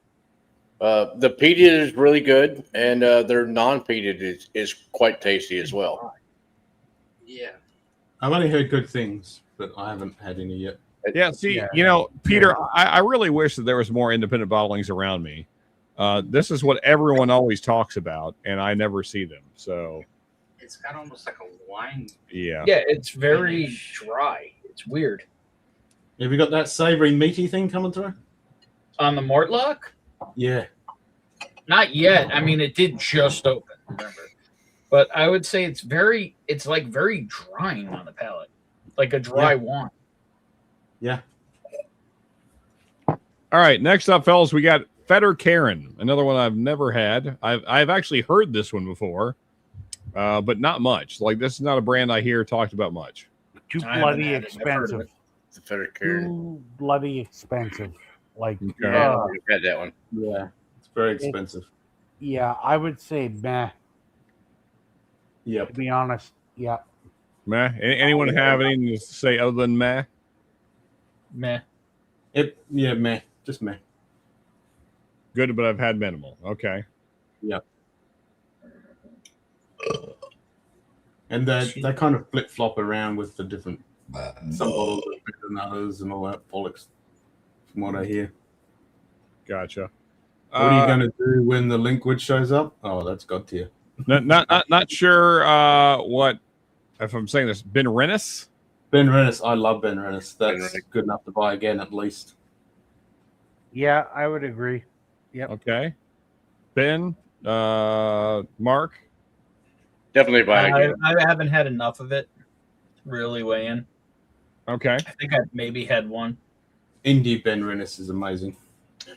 The peated is really good, and their non-peated is quite tasty as well. Yeah. I've only heard good things, but I haven't had any yet. Yeah, see, Peter, I really wish that there was more independent bottlings around me. This is what everyone always talks about, and I never see them. So it's got almost like a wine. Yeah. Yeah, it's very dry. It's weird. Have you got that savory, meaty thing coming through? On the Mortlock? Yeah. Not yet. I mean, it did just open, remember. But I would say it's like very drying on the palate. Like a dry wine. Yeah. All right, next up, fellas, we got Fetter Karen, another one I've never had. I've actually heard this one before, but not much. Like, this is not a brand I hear talked about much. Too bloody expensive. Fetter Karen. Too bloody expensive. Like, I've had that one. Yeah, it's very expensive. Yeah, I would say meh. Yep. To be honest, yeah. Meh. Anyone have anything to say other than meh? Meh. Meh. Just meh. Good, but I've had minimal. Okay. Yep. And they kind of flip flop around with the different. Some bottles are better than others and all that bollocks. From what I hear. Gotcha. What are you going to do when the liquid shows up? Oh, that's God tier. Not sure what, if I'm saying this, Ben Rennis? Ben Rennis. I love Ben Rennis. That's good enough to buy again at least. Yeah, I would agree. Yep. Okay. Ben, Mark? Definitely buy again. I haven't had enough of it. Really weigh in. Okay. I think I've maybe had one. Indie Ben Rennis is amazing.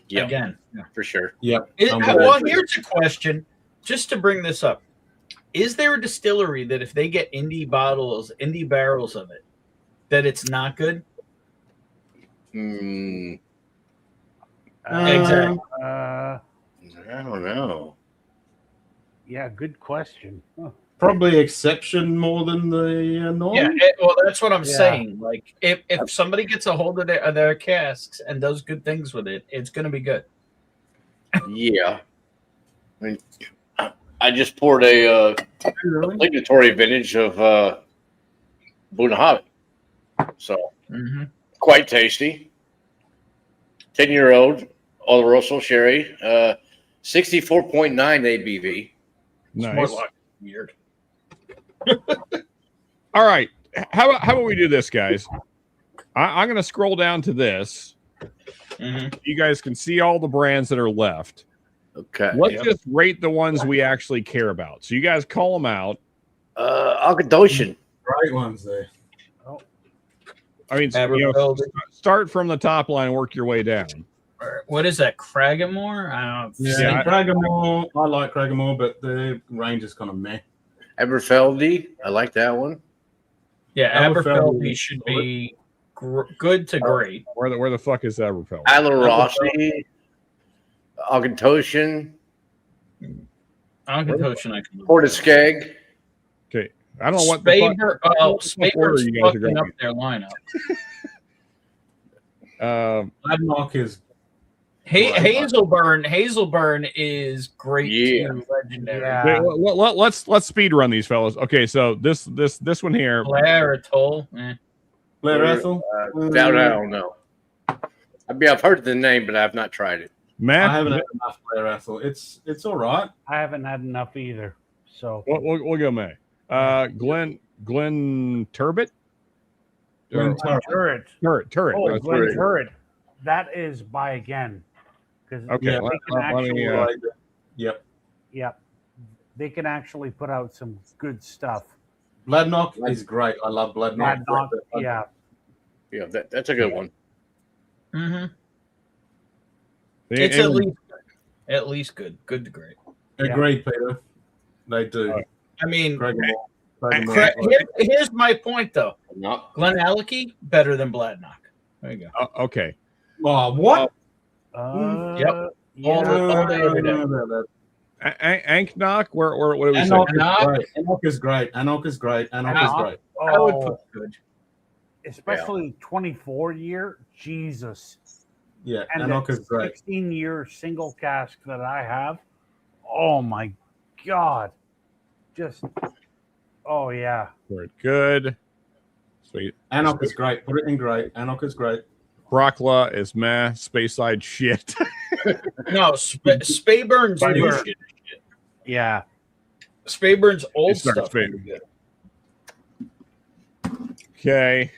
Yeah, Again. for sure. Yep. Well, here's a question, just to bring this up. Is there a distillery that if they get indie barrels of it, that it's not good? Exactly. I don't know. Yeah, good question. Huh. Probably exception more than the norm. Yeah, well, that's what I'm saying. Like, if somebody gets a hold of their casks and does good things with it, it's going to be good. Yeah. I mean, I just poured a obligatory vintage of Bunahave. So, quite tasty. 10-year-old Oloroso sherry, 64.9 ABV. Nice. Weird. All right. How about we do this, guys? I'm going to scroll down to this. You guys can see all the brands that are left. Okay. Let's just rate the ones we actually care about. So you guys call them out. Right ones there. I mean, start from the top line and work your way down. What is that? Craggamore? I don't know. Yeah, Craggamore. I like Craggamore, but the range is kind of meh. Aberfeldy. I like that one. Yeah, Aberfeldy should be good to great. Where the fuck is Aberfeldy? Alarossi. Augentoshan. I can. Portiskeg. Okay. I don't know what Spaber, Spaber's you guys are fucking going up their lineup. Adnock is Hazelburn is great too, legendary. Yeah. Let's speed run these fellas. Okay, so this one here. Blair Atoll. Blair Ethel? I don't know. I've heard the name, but I've not tried it. Matt? I haven't had enough Blair Ethel. It's all right. I haven't had enough either. So we'll go May. Glenn Turbot. Glenn Turret. Turret. Oh, That's Glenn right. Turret. That is buy again. Because Okay. Yeah, they can actually, yep. yep, they can actually put out some good stuff. Bladnock is great. I love Bladnock. Bladnock, yeah. Yeah, that's a good one. Mm-hmm. They- It's at least good to great. Agreed, Peter. They do. I mean, Craig and Moore. here's my point though. No. Glenn Alecky better than Bladnock. There you go. Okay. Oh, what? Yep. Yeah. All day, every day. Anknock. Where? What do we say? Anok is great. Anok is great. Anok is great. I would put good. Especially 24 year. Jesus. Yeah, And Anok the is great. 16-year single cask that I have. Oh my God. Just, oh yeah. Very good. Sweet. Anok is great. Put it in great. Anok is great. Brockla is meh. Speyside shit. No, Spayburn's new Spayburn. shit. Yeah. Spayburn's old It's not stuff. Spayburn. Okay.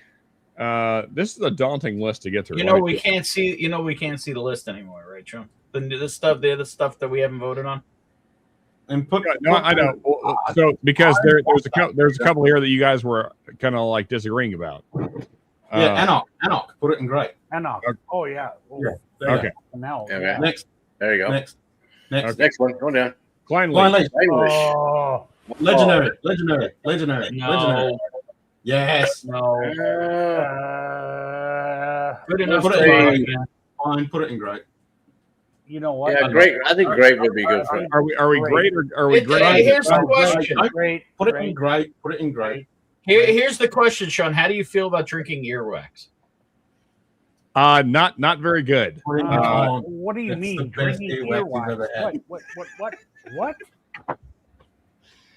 This is a daunting list to get through. You know we can't see the list anymore, right, Trump? The other stuff that we haven't voted on. And put No, I know. So because there's a couple here that you guys were kind of like disagreeing about. Yeah, Anok. Put it in great. Anok. Oh yeah. Oh, Yeah. Okay. now. Yeah. Next. There you go. Next. Next one. Go down. Klein Klein Leach. Leach. Oh, Legendary. No. Legendary. Yes. No. Good enough. Put to it buy in again. fine. Put it in great. you know what? Yeah, great. I think great would be good for it. Are we great or are we great? Here's the question. Great. Put it in great. Put it in great. Here's the question, Sean. How do you feel about drinking earwax? Not very good. Put it in What do you That's mean? the best Drinking earwax you've ever had. What?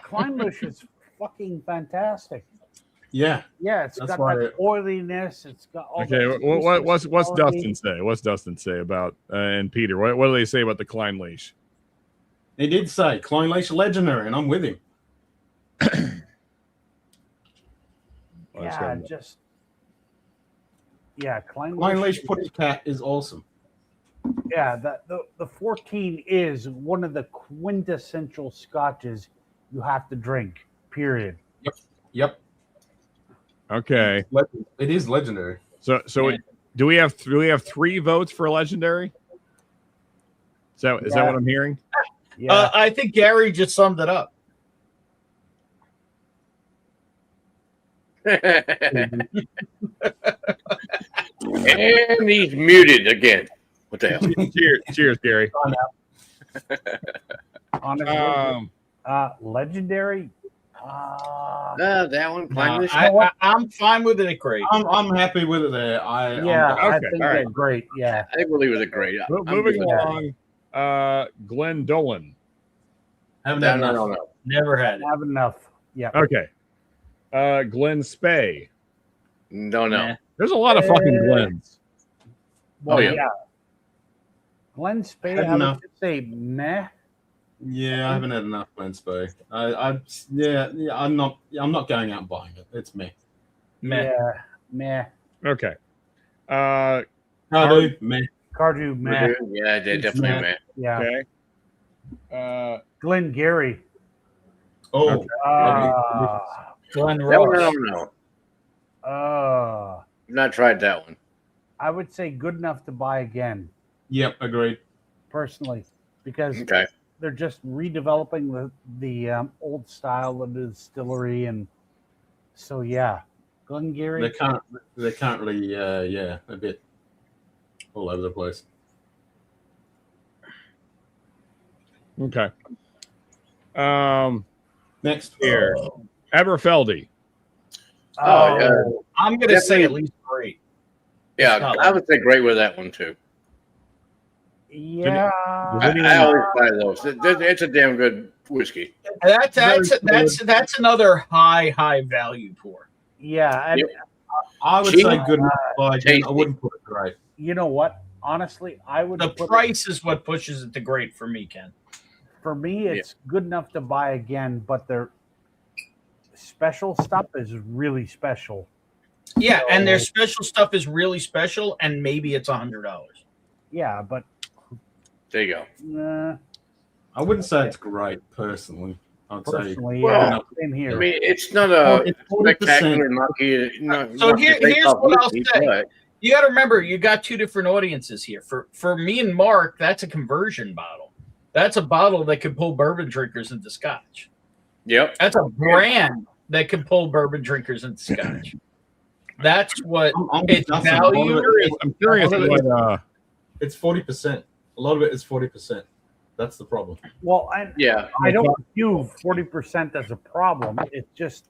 Kleinbush is fucking fantastic. Yeah. Yeah, it's That's got why that oiliness. It's got all Okay, that what's Dustin say? What's Dustin say about and Peter? What do they say about the Klein Leash? He did say Klein Leach legendary, and I'm with him. Yeah, just Klein Kleinbush. Leach Putty Cat is awesome. Yeah, the 14 is one of the quintessential scotches you have to drink. Period. Yep. Okay. It is legendary. So do we have 3 votes for legendary? Is that what I'm hearing? Yeah. I think Gary just summed it up. And he's muted again. What the hell? Cheers, Gary. Legendary. That one. I'm fine with it. Great. I'm happy with it there. I okay, think all right. they're great. Yeah. I think we'll leave it at great. Moving along, Glenn Dolan. Haven't had enough. No. Never had it. Have enough. Yeah. Okay. Glenn Spey. No. There's a lot of fucking Glens. Well, yeah. Glenn Spey, Had I would enough. just say meh. Yeah, I haven't had enough Glen Spey. I'm not going out and buying it. It's me. Meh. Yeah, meh. Okay. Cardu, me. Cardew, meh. Yeah, they're definitely meh. man. Yeah. Okay. Glenn Gary. Oh, Glen No. Uh, Not tried that one. I would say good enough to buy again, yep, agreed. personally, because Okay. they're just redeveloping the old style of the distillery, and so Glenn Gary. They can't really, a bit all over the place. Okay. Next Here. Aberfeldy. Oh, yeah. I'm going to say at least great. Yeah, I would say great with that one too. Yeah. I always buy those. It's a damn good whiskey. That's another high value pour. Yeah. And I would say good enough to buy again. I wouldn't put it great. you know what? Honestly, I would. The put price is what pushes it to great for me, Ken. For me, it's good enough to buy again, but special stuff is really special. Yeah, and their special stuff is really special, and maybe it's $100. Yeah, but there you go. I wouldn't say it's great personally. I'd personally, say well, same here. I mean, it's not a It's 40%. spectacular knocky. So here's what I'll say. But You got to remember, you got two different audiences here. For me and Mark, that's a conversion bottle. That's a bottle that could pull bourbon drinkers into Scotch. Yep. That's a brand that can pull bourbon drinkers into Scotch. That's what its value is. I'm curious what it's 40%. A lot of it is 40%. That's the problem. Well, I don't view 40% as a problem. It's just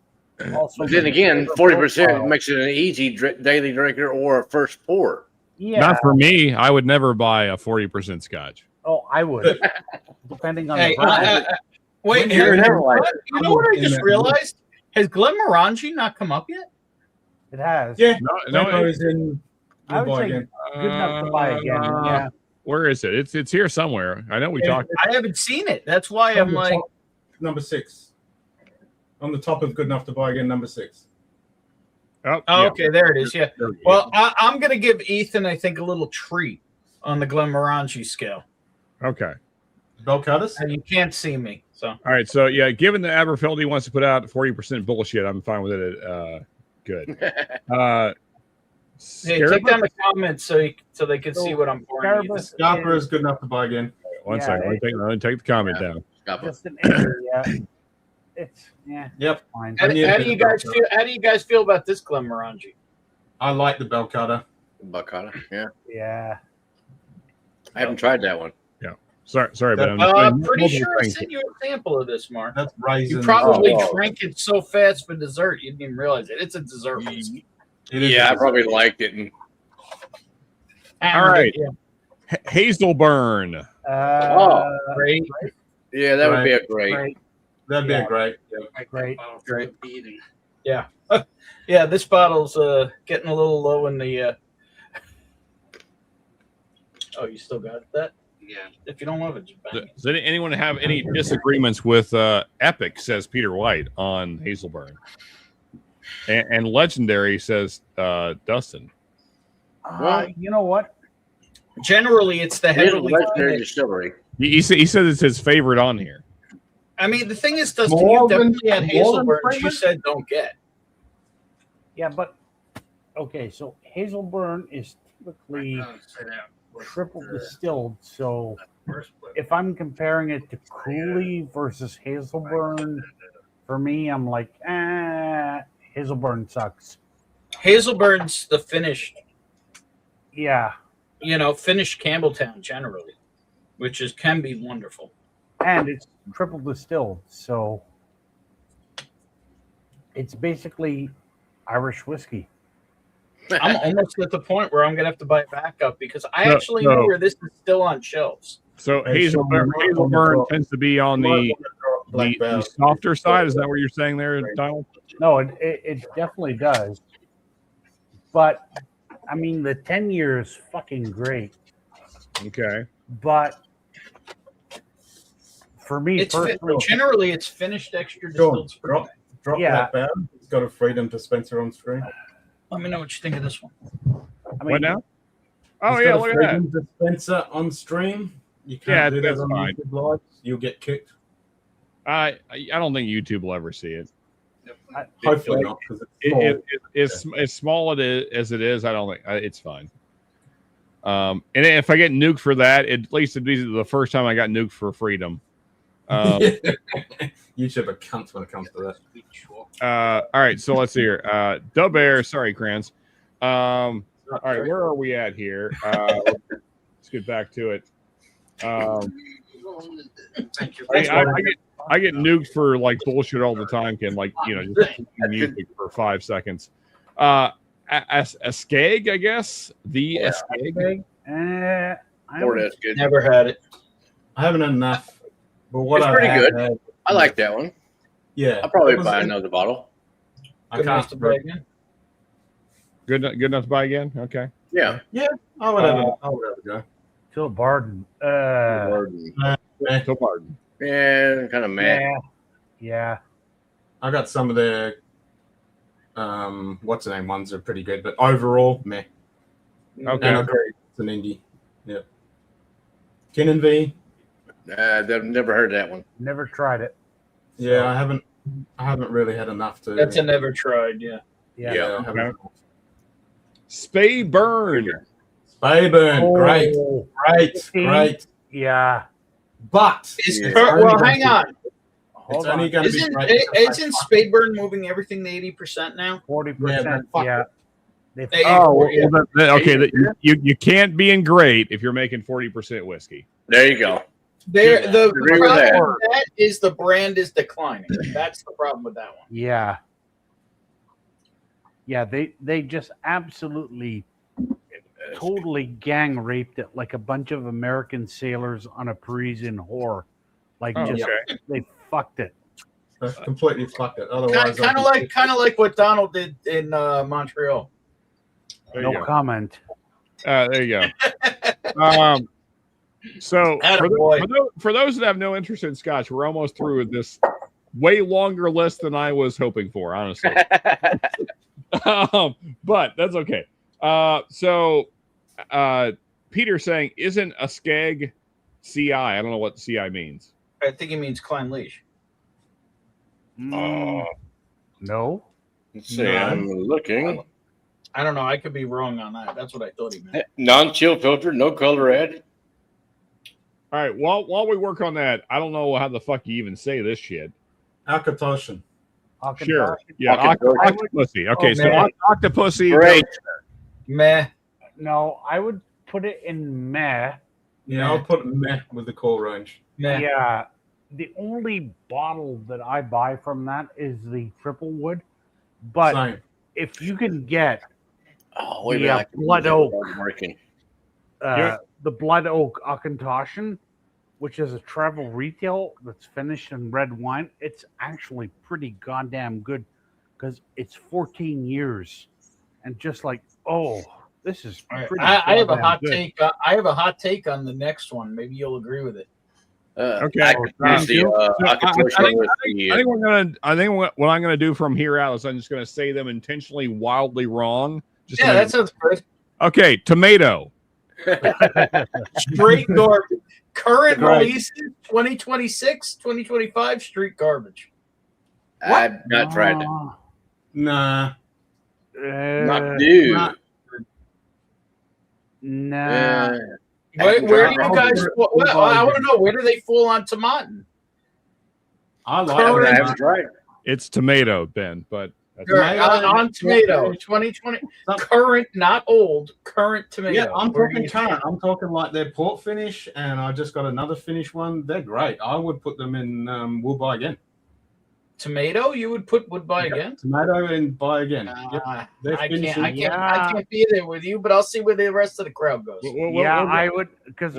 also. But then again, 40% makes it an easy daily drinker or a first pour. Yeah. Not for me. I would never buy a 40% Scotch. Oh, I would, depending on Hey, the brand. wait, You're never like you know what I just realized? Has Glenmorangie not come up yet? It has. Yeah. No, it's in. I would say again. good enough to buy again. Yeah. Where is it? It's here somewhere. I know we talked. I haven't seen it. That's why I'm like number 6. On the top of good enough to buy again, number 6. Oh, oh, yeah. okay, there it is. Yeah. Well, I'm going to give Ethan, I think, a little treat on the Glenmorangie scale. Okay. Bell cutters? And you can't see me, so. All right. So yeah, given that Aberfeldy wants to put out 40% bullshit, I'm fine with it. Good. Hey, take down the comments so they can see what I'm pouring. Scarborough is good enough to buy again. One second. Let me take the comment down. Just an acre, yeah. It's Yep. fine. How do you guys feel? How do you guys feel about this Glenmorangie? I like the bell cutter. Buckata, yeah. Yeah. I haven't tried that one. Yeah. Sorry, but I'm pretty sure I sent you a sample of this, Mark. That's raisins. You probably drank it so fast for dessert you didn't even realize it. It's a dessert whiskey. Yeah, I probably liked it. All right. Hazelburn. Great. Yeah, that would be a great. That'd be a great. Great. Yeah. Yeah, this bottle's getting a little low in the Oh, you still got that? Yeah. If you don't love it, just bang it. Does anyone have any disagreements with Epic, says Peter White on Hazelburn? And Legendary, says Dustin. You know what? Generally, it's the heavily Legendary Distillery. He said it's his favorite on here. I mean, the thing is, Dustin, you definitely had Hazelburn. You said don't get. Yeah, but okay, so Hazelburn is typically triple distilled. So if I'm comparing it to Cooley versus Hazelburn, for me, I'm like, Hazelburn sucks. Hazelburn's the finished. Yeah. Finished Campbelltown generally, which can be wonderful. And it's triple distilled, so it's basically Irish whiskey. I'm almost at the point where I'm gonna have to buy it back up because I actually know where this is still on shelves. So Hazelburn tends to be on the softer side. Is that what you're saying there, Donald? No, it definitely does. But I mean, the 10 year is fucking great. Okay. But for me personally, generally it's finished extra distilled spring. Drop that down. It's got a freedom dispenser on screen. Let me know what you think of this one. I mean, What now? Oh It's yeah, got a look at freedom that. dispenser on stream. You can't do that that's on fine. YouTube Live. You'll get kicked. I don't think YouTube will ever see it. Hopefully not. 'Cause it's small. As small as it is, I don't think it's fine. And if I get nuked for that, at least it'd be the first time I got nuked for freedom. YouTube are cunts when it comes to that. All right, so let's see here. Dub Air, sorry, Krantz. All right, where are we at here? Let's get back to it. Thank you. I get nuked for like bullshit all the time, Ken. Like, just music for 5 seconds. A Skeg, I guess. The Skeg. Never had it. I haven't had enough. But what It's I've pretty had, good. I like that one. Yeah. I'll probably buy another bottle. I can't buy again. Good enough to buy again? Okay. Yeah. Yeah. I would have a go. Phil Barden. Phil Barden. Yeah, kind of mad. Yeah. I got some of their what's the name ones are pretty good, but overall, meh. Okay. And I agree. It's an indie. Yep. Kin and V. I've never heard that one. Never tried it. Yeah, I haven't really had enough to. That's a never tried. Yeah. Yeah. I haven't. Spayburn. Spayburn. Great. Yeah. But well, hang on. It's only going to be great. Isn't Spadeburn moving everything to 80% now? 40%. Yeah. Okay. You can't be in great if you're making 40% whiskey. There you go. The Agree with problem with that is the brand is declining. That's the problem with that one. Yeah. Yeah, they just absolutely totally gang raped it like a bunch of American sailors on a Parisian whore. Like they fucked it. Completely fucked it. Otherwise, kind of like what Donald did in Montreal. No comment. There you go. So for those that have no interest in Scotch, we're almost through with this way longer list than I was hoping for, honestly. But that's okay. Peter's saying, isn't a skeg CI? I don't know what CI means. I think it means Klein Leash. No. Let's see. I'm looking. I don't know. I could be wrong on that. That's what I thought he meant. Non-chill filter, no color added. All right. While we work on that, I don't know how the fuck you even say this shit. Octopussion. Sure. Yeah. Octopussy. Okay. So Octopussy. Great. Meh. No, I would put it in meh. Yeah, I'll put meh with the core range. Meh. Yeah. The only bottle that I buy from that is the triple wood. But Same. if you can get the blood oak, Yeah. the blood oak Auchentoshan, which is a travel retail that's finished in red wine, it's actually pretty goddamn good because it's 14 years, and just like, oh, this is pretty. I have a hot good. take. I have a hot take on the next one. Maybe you'll agree with it. Okay. I think what I'm gonna do from here out is I'm just gonna say them intentionally wildly wrong. Just that sounds good. Okay, tomato. Straight garbage. Current releases 2026, 2025, street garbage. I've not tried it. Nah. Not new. Nah. Where do you guys? I want to know, where do they fall on tomato? I haven't tried it. It's tomato, Ben, but on tomato 2020 current, not old, current tomato. Yeah, I'm talking current. I'm talking like their port finish, and I just got another finish one. They're great. I would put them in Would Buy Again. Tomato, you would put Would Buy Again? Tomato and Buy Again. I can't be there with you, but I'll see where the rest of the crowd goes. I would, because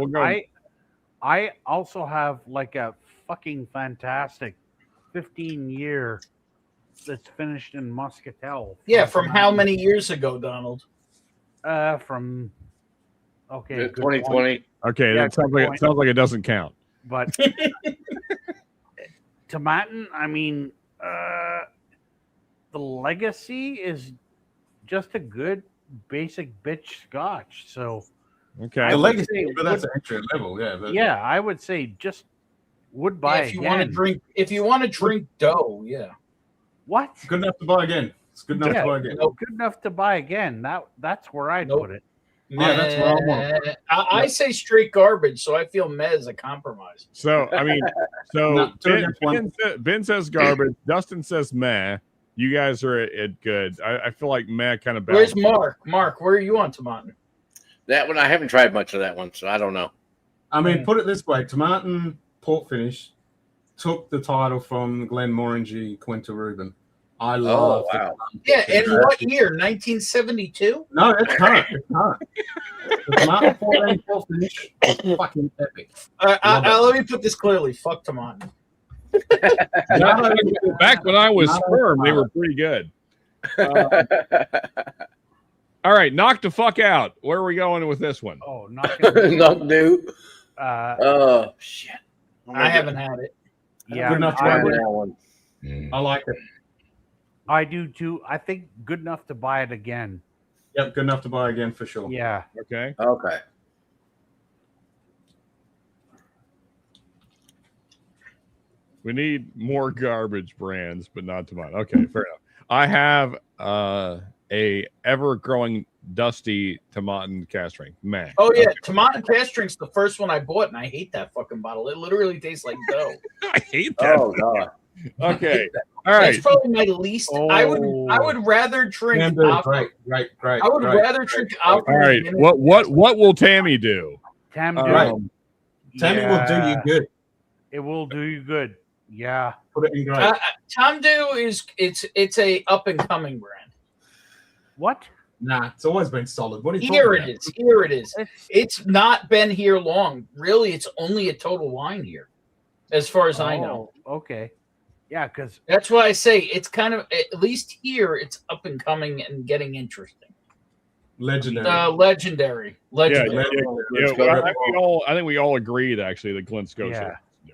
I also have like a fucking fantastic 15-year that's finished in Muscatel. Yeah, from how many years ago, Donald? From 2020. Okay, Yeah, that sounds like it doesn't count. But Tomatin, I mean, the legacy is just a good basic bitch Scotch. So okay, the legacy, but that's an entry level. Yeah, but yeah, I would say just Would Buy if you want to drink. If you want to drink dough, yeah. What? It's good enough to buy again. It's good enough to buy again. Good enough to buy again. That's where I'd put it. Yeah, that's where I want it. I say straight garbage, so I feel meh is a compromise. So I mean, Ben says garbage. Dustin says meh. You guys are at good. I feel like meh kind of. Where's Mark? Mark, where are you on tomato? That one I haven't tried much of that one, so I don't know. I mean, put it this way: Tomatin port finish took the title from Glenmorangie Quinta Rubin. I love. Oh, wow. Yeah, and what year? 1972? No, it's current. It's current. The Tomatin 14 port finish is fucking epic. Let me put this clearly. Fuck tomato. Back when I was sperm, they were pretty good. All right, knock the fuck out. Where are we going with this one? Oh, not new. Oh shit! I haven't had it. Yeah, good enough to try that one. I like it. I do too. I think good enough to buy it again. Yep, good enough to buy again for sure. Yeah. Okay. Okay. We need more garbage brands, but not too much. Okay, fair enough. I have a ever-growing dusty Tomatin cast strength. Man. Oh yeah, Tomatin cast drink's the first one I bought, and I hate that fucking bottle. It literally tastes like dough. I hate that. Oh god. Okay. All right. That's probably my least. I would rather drink. Great. I would rather drink All right. What will Tammy do? Tammy will do you good. It will do you good. Yeah. Put it in great. Tom Dew is it's a up and coming brand. What? Nah, it's always been solid. What are you Here talking it is. Here it is. It's not been here long. Really, it's only a Total Wine here, as far as I know. Okay. Yeah, because that's why I say it's kind of, at least here, it's up and coming and getting interesting. Legendary. Legendary. I think we all agreed actually that Glen Scotia. Yeah.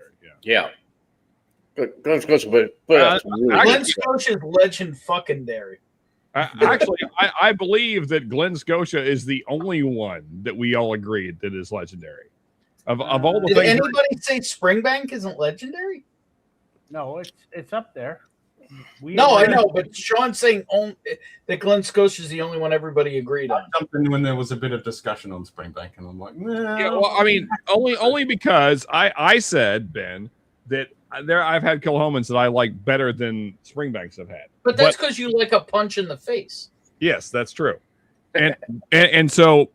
Yeah. Glen Scotia, but Glen Scotia's legend fucking dairy. Actually, I believe that Glen Scotia is the only one that we all agreed that is legendary. Of all the Did things, anybody say Springbank isn't legendary? No, it's up there. I know, but Sean's saying that Glen Scotia is the only one everybody agreed on. Something when there was a bit of discussion on Springbank, and I'm like, nah. Yeah, well, I mean, only because I said, Ben, that I've had Kilhoman's that I like better than Springbanks have had. But that's because you like a punch in the face. Yes, that's true. And so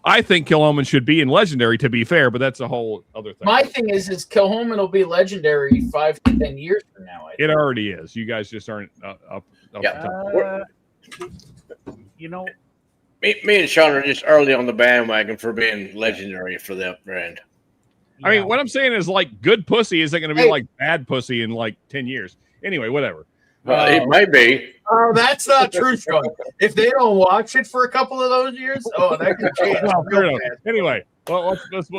I think Kilhoman should be in legendary, to be fair, but that's a whole other thing. My thing is Kilhoman will be legendary 5 to 10 years from now. It already is. You guys just aren't up. You know, me and Sean are just early on the bandwagon for being legendary for that brand. I mean, what I'm saying is like good pussy isn't going to be like bad pussy in like 10 years. Anyway, whatever. It might be. Oh, that's not true, Sean. If they don't watch it for a couple of those years, that could change. Anyway, well, let's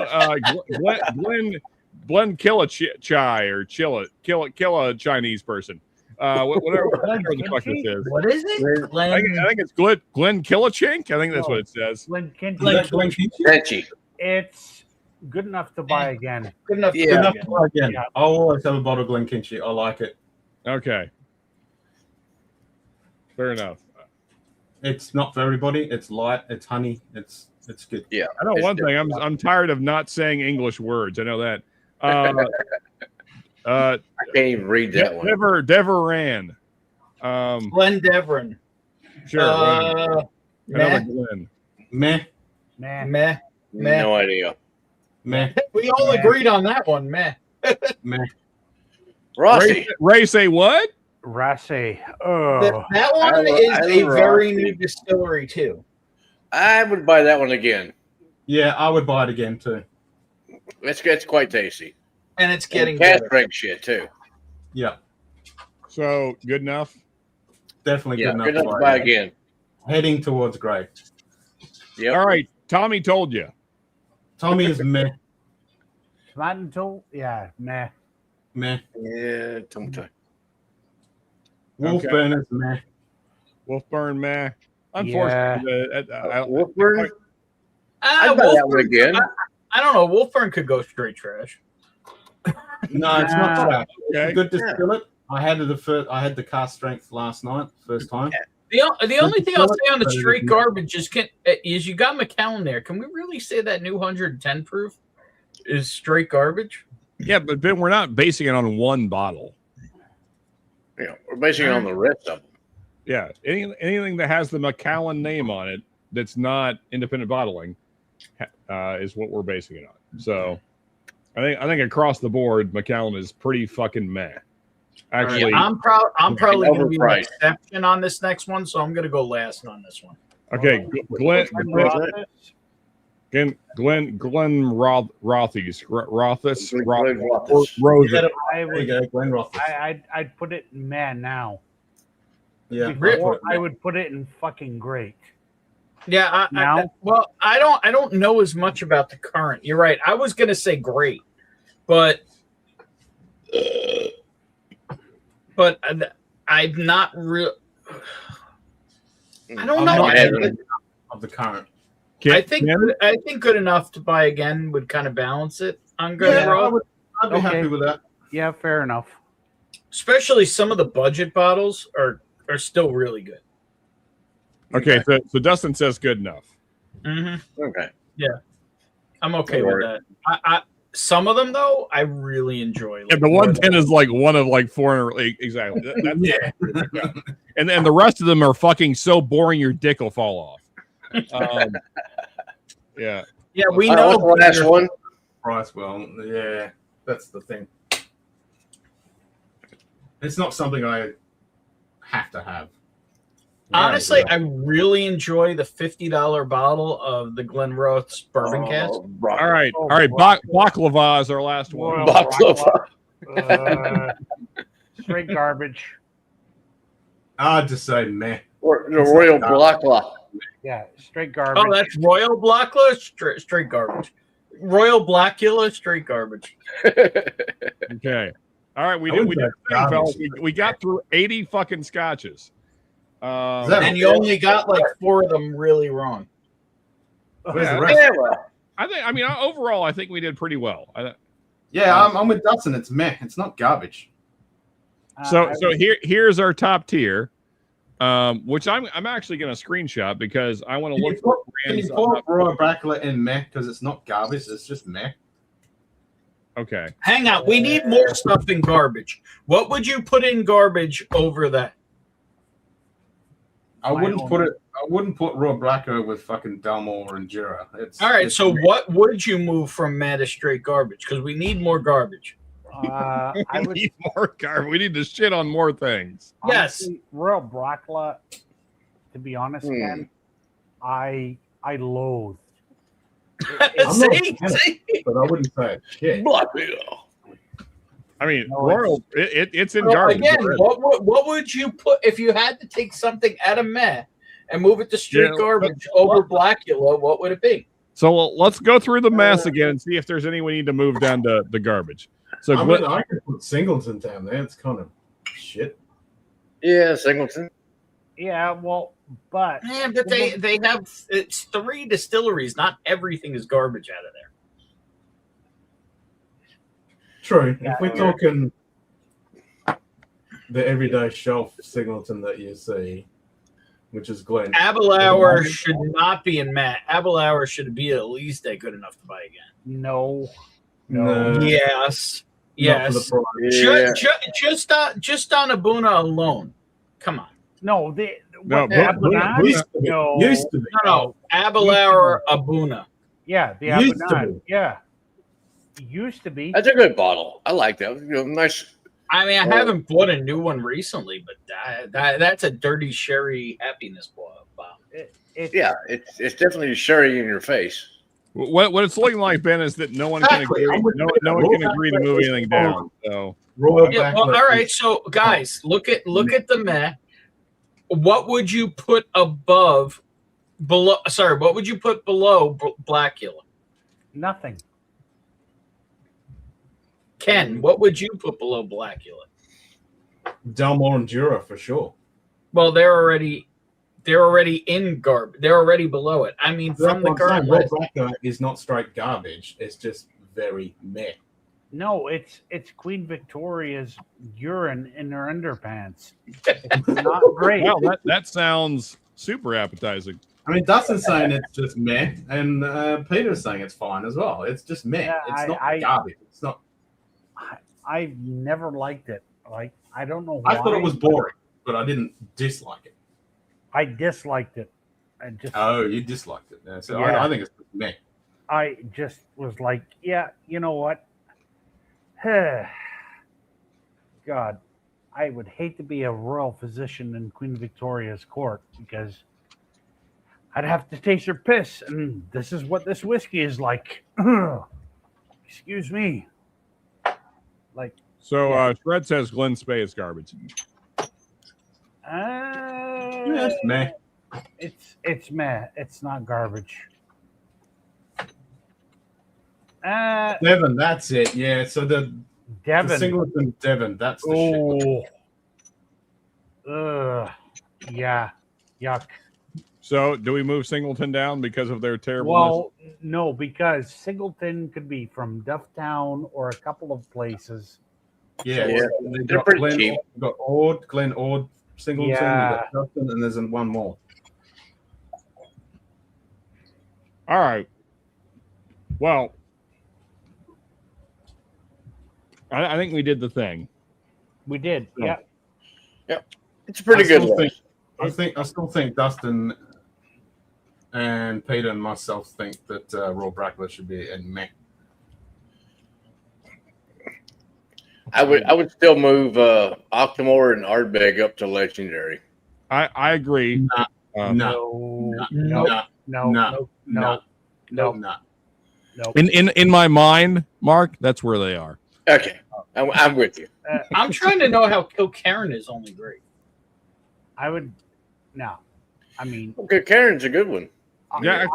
Glenn kill a chai or kill a Chinese person. Whatever the fuck this is. What is it? I think it's Glenn Killachink. I think that's what it says. Glen Kenchi. It's good enough to buy again. Good enough. Good enough to buy again. Yeah. I'll always have a bottle of Glen Kinchi. I like it. Okay. Fair enough. It's not for everybody. It's light. It's honey. It's good. Yeah. I know one thing. I'm tired of not saying English words. I know that. I can't even read that one. Deveran. Glenn Deveran. Sure. Another Glenn. Meh. No idea. Meh. We all agreed on that one. Meh. Meh. Rossi. Ray say what? Rossi. Oh. That one is a very new distillery too. I would buy that one again. Yeah, I would buy it again too. It's quite tasty. And it's getting cast drink shit too. Yeah. So good enough? Definitely good enough. Good enough to buy again. Heading towards grey. Yep. All right. Tommy told you. Tommy is meh. Tomato, yeah, meh. Meh. Yeah, Tommy. Wolfburn is meh. Wolfburn, meh. Unfortunately, Wolfburn. I'd buy that one again. I don't know. Wolfburn could go straight trash. No, it's not trash. Okay. It's good to distill it. I had the cast strength last night, first time. The only thing I'll say on the straight garbage is you got Macallan there. Can we really say that new 110 proof is straight garbage? Yeah, but Ben, we're not basing it on one bottle. Yeah, we're basing it on the rest of them. Yeah, anything that has the Macallan name on it that's not independent bottling is what we're basing it on. So I think across the board, Macallan is pretty fucking meh. Actually, I'm probably going to be an exception on this next one, so I'm going to go last on this one. Okay, Glenn Rothes. I'd put it in man now. Yeah, before I would put it in fucking great. Yeah, I don't know as much about the current. You're right. I was going to say great, but but I'm not real. I don't I'm know. not having of the current. I think good enough to buy again would kind of balance it on Glenroth. I'd be happy with that. Yeah, fair enough. Especially some of the budget bottles are still really good. Okay, so Dustin says good enough. Mm-hmm. Okay. Yeah, I'm okay with that. I some of them though, I really enjoy. Like, And the 110 is like one of like 400. Exactly. Yeah. And then the rest of them are fucking so boring your dick will fall off. Yeah. Yeah, we know the last one. Price, well, yeah, that's the thing. It's not something I have to have. Honestly, I really enjoy the $50 bottle of the Glenrothes bourbon cask. All right. Baklava is our last one. Baklava. Straight garbage. I'd just say meh. Or the Royal Blackla. Yeah, straight garbage. Oh, that's Royal Blackla, straight garbage. Royal Blackula, straight garbage. Okay. All right, we did the thing, fellas. We got through 80 fucking scotches. And you only got like 4 of them really wrong. Where's the rest? I mean, overall, I think we did pretty well. I'm with Dustin. It's meh. It's not garbage. So here's our top tier, which I'm actually going to screenshot because I want to look for brands. Can you put Royal Blackla in meh because it's not garbage? It's just meh. Okay. Hang on. We need more stuff in garbage. What would you put in garbage over that? I wouldn't put Royal Blackla with fucking Dalmore and Jura. All right. So what would you move from meh to straight garbage? Because we need more garbage. I would need more garbage. We need to shit on more things. Yes. Royal Blackla, to be honest, man, I loathe. See? But I wouldn't say it. Shit. I mean, Royal, it's in garbage. Again, what would you put if you had to take something out of meh and move it to straight garbage over Blackula? What would it be? So let's go through the mess again and see if there's any we need to move down to the garbage. So I could put Singleton down there. It's kind of shit. Yeah, Singleton. Yeah, well, but but they have it's 3 distilleries. Not everything is garbage out of there. True. If we're talking the everyday shelf Singleton that you see, which is Glen. Abelauer should not be in Matt. Abelauer should be at least good enough to buy again. No. Yes. Just on Abuna alone. Come on. No, used to be. No, Abelauer Abuna. Yeah, the Abuna. Yeah. Used to be. That's a good bottle. I like that. Nice. I mean, I haven't bought a new one recently, but that's a dirty sherry happiness bottle. It's definitely sherry in your face. What it's looking like, Ben, is that no one can agree. No one can agree to move anything down. So, all right. So, guys, look at the meh. What would you put below Blackula? Nothing. Ken, what would you put below Blackula? Dalmore and Jura for sure. Well, they're already in garbage. They're already below it. I mean, from the current list, Blackula is not straight garbage. It's just very meh. No, it's Queen Victoria's urine in her underpants. It's not great. Well, that sounds super appetizing. I mean, Dustin's saying it's just meh, and Peter's saying it's fine as well. It's just meh. Yeah, it's not garbage. It's not. I've never liked it. Like, I don't know why. I thought it was boring, but I didn't dislike it. I disliked it. You disliked it. Yeah, so I think it's just meh. I just was like, yeah, you know what? God, I would hate to be a royal physician in Queen Victoria's court because I'd have to taste her piss, and this is what this whiskey is like. Excuse me. Like, so Shred says Glen Spey is garbage. It's meh. It's meh. It's not garbage. Devon, that's it. Yeah, so the Singleton Devon, that's the shit. Yeah. Yuck. So, do we move Singleton down because of their terribleness? Well, no, because Singleton could be from Dufftown or a couple of places. Yeah, Yeah, they've they're got pretty Glen, cheap. You've got Ord, Glen Ord, Singleton, Yeah. you've got Dustin, and there's one more. All right. Well, I think we did the thing. We did. Yeah. Yeah. It's a pretty good list. list. I still think Dustin and Peter and myself think that Raw Brackler should be in meh. I would still move Octomore and Ardbeg up to legendary. I agree. No. In my mind, Mark, that's where they are. Okay, I'm with you. I'm trying to know how Kilcairn is only great. I would. No. I mean, Okay, Karen's a good one. Yeah,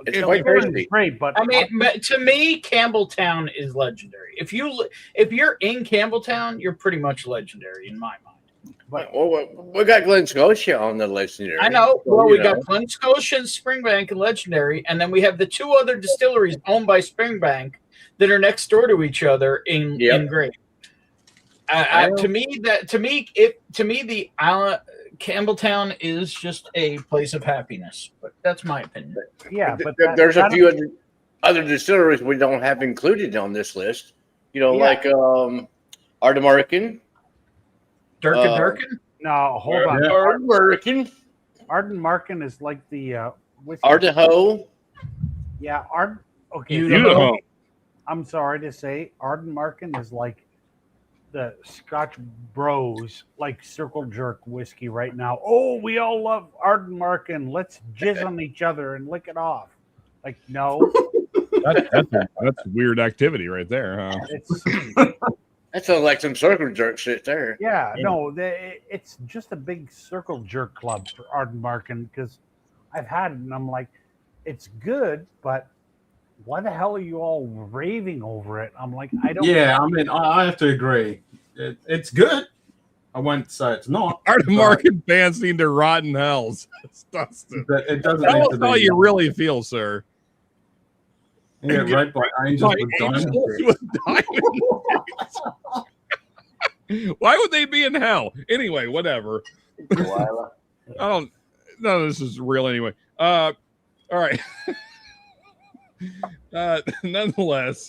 It's quite crazy. Great, but I mean, to me, Campbelltown is legendary. If you're in Campbelltown, you're pretty much legendary in my mind. But well, we got Glen Scotia on the legendary. I know. So, Well, you we know. got Glen Scotia and Springbank and legendary, and then we have the two other distilleries owned by Springbank that are next door to each other in great. To me, the Campbelltown is just a place of happiness. But that's my opinion. Yeah, but There's a few other distilleries we don't have included on this list. You know, like Ardmarkin. Durkin? No, hold on. Ardmarkin. Ardmarkin is like the whiskey. Ardaho. Yeah, okay. Idaho. I'm sorry to say, Ardmarkin is like the Scotch Bros, like Circle Jerk whiskey right now. Oh, we all love Ardmarkin. Let's jizz on each other and lick it off. Like, no. That's weird activity right there, huh? That sounds like some circle jerk shit there. Yeah, no, it's just a big circle jerk club for Ardmarkin because I've had it and I'm like, it's good, but why the hell are you all raving over it? I'm like, I don't. Yeah, I mean, I have to agree. It's good. I won't say it's not. Ardmarkin fans need their rotten hells. It doesn't. Tell need us to be how you really feel, sir. Yeah, raped by angels with diamonds. Why would they be in hell? Anyway, whatever. I don't. None of this is real anyway. All right. Nonetheless,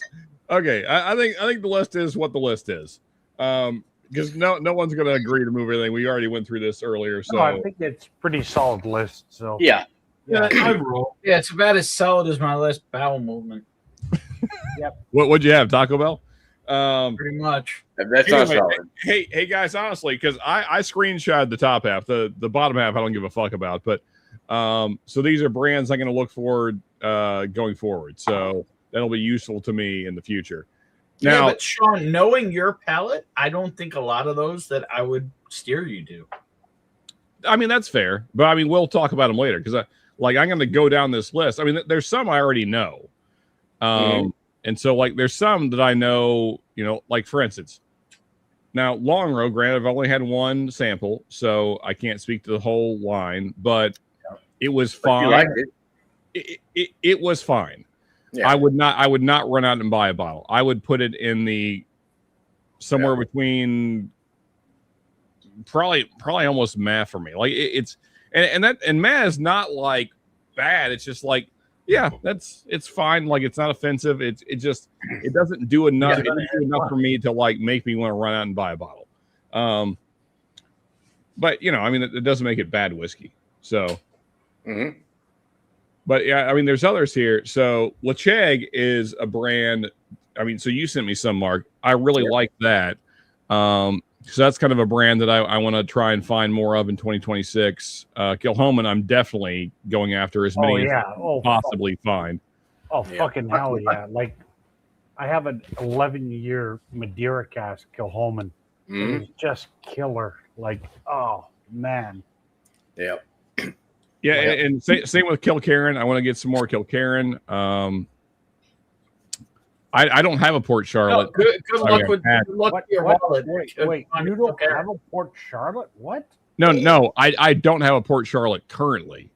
okay. I think the list is what the list is. Because no one's going to agree to move everything. We already went through this earlier, so No, I think it's pretty solid list. So yeah. Overall, yeah, it's about as solid as my last bowel movement. Yep. What'd you have, Taco Bell? Pretty much. That's not solid. Hey guys, honestly, because I screenshot the top half, the bottom half I don't give a fuck about, but so these are brands I'm going to look forward going forward, so that'll be useful to me in the future. Now, but Sean, knowing your palate, I don't think a lot of those that I would steer you to. I mean that's fair, but I mean we'll talk about them later because I'm going to go down this list. I mean there's some I already know, and so like there's some that I know, you know, like for instance. Now, Long Row, granted, I've only had one sample, so I can't speak to the whole line, but it was fine. You liked it. It was fine. Yeah. I would not run out and buy a bottle. I would put it in the somewhere between probably almost meh for me. Like it's meh is not like bad. It's just like, yeah, it's fine. Like it's not offensive. It doesn't do enough. It doesn't do enough for me to like make me want to run out and buy a bottle. But you know, I mean, it doesn't make it bad whiskey. So, but yeah, I mean, there's others here. So Lacheg is a brand. I mean, so you sent me some, Mark. I really like that. So that's kind of a brand that I want to try and find more of in 2026. Kilhoman, I'm definitely going after as many as I can possibly find. Oh, fucking hell yeah. Like, I have an 11-year Madeira cask, Kilhoman. It's just killer. Like, oh, man. Yeah. Yeah, and same with Kilcairn. I want to get some more Kilcairn. I don't have a Port Charlotte. No, good I luck mean, with I've had- good luck What? with your What? wallet. Wait, you don't have a Port Charlotte? What? No, I don't have a Port Charlotte currently.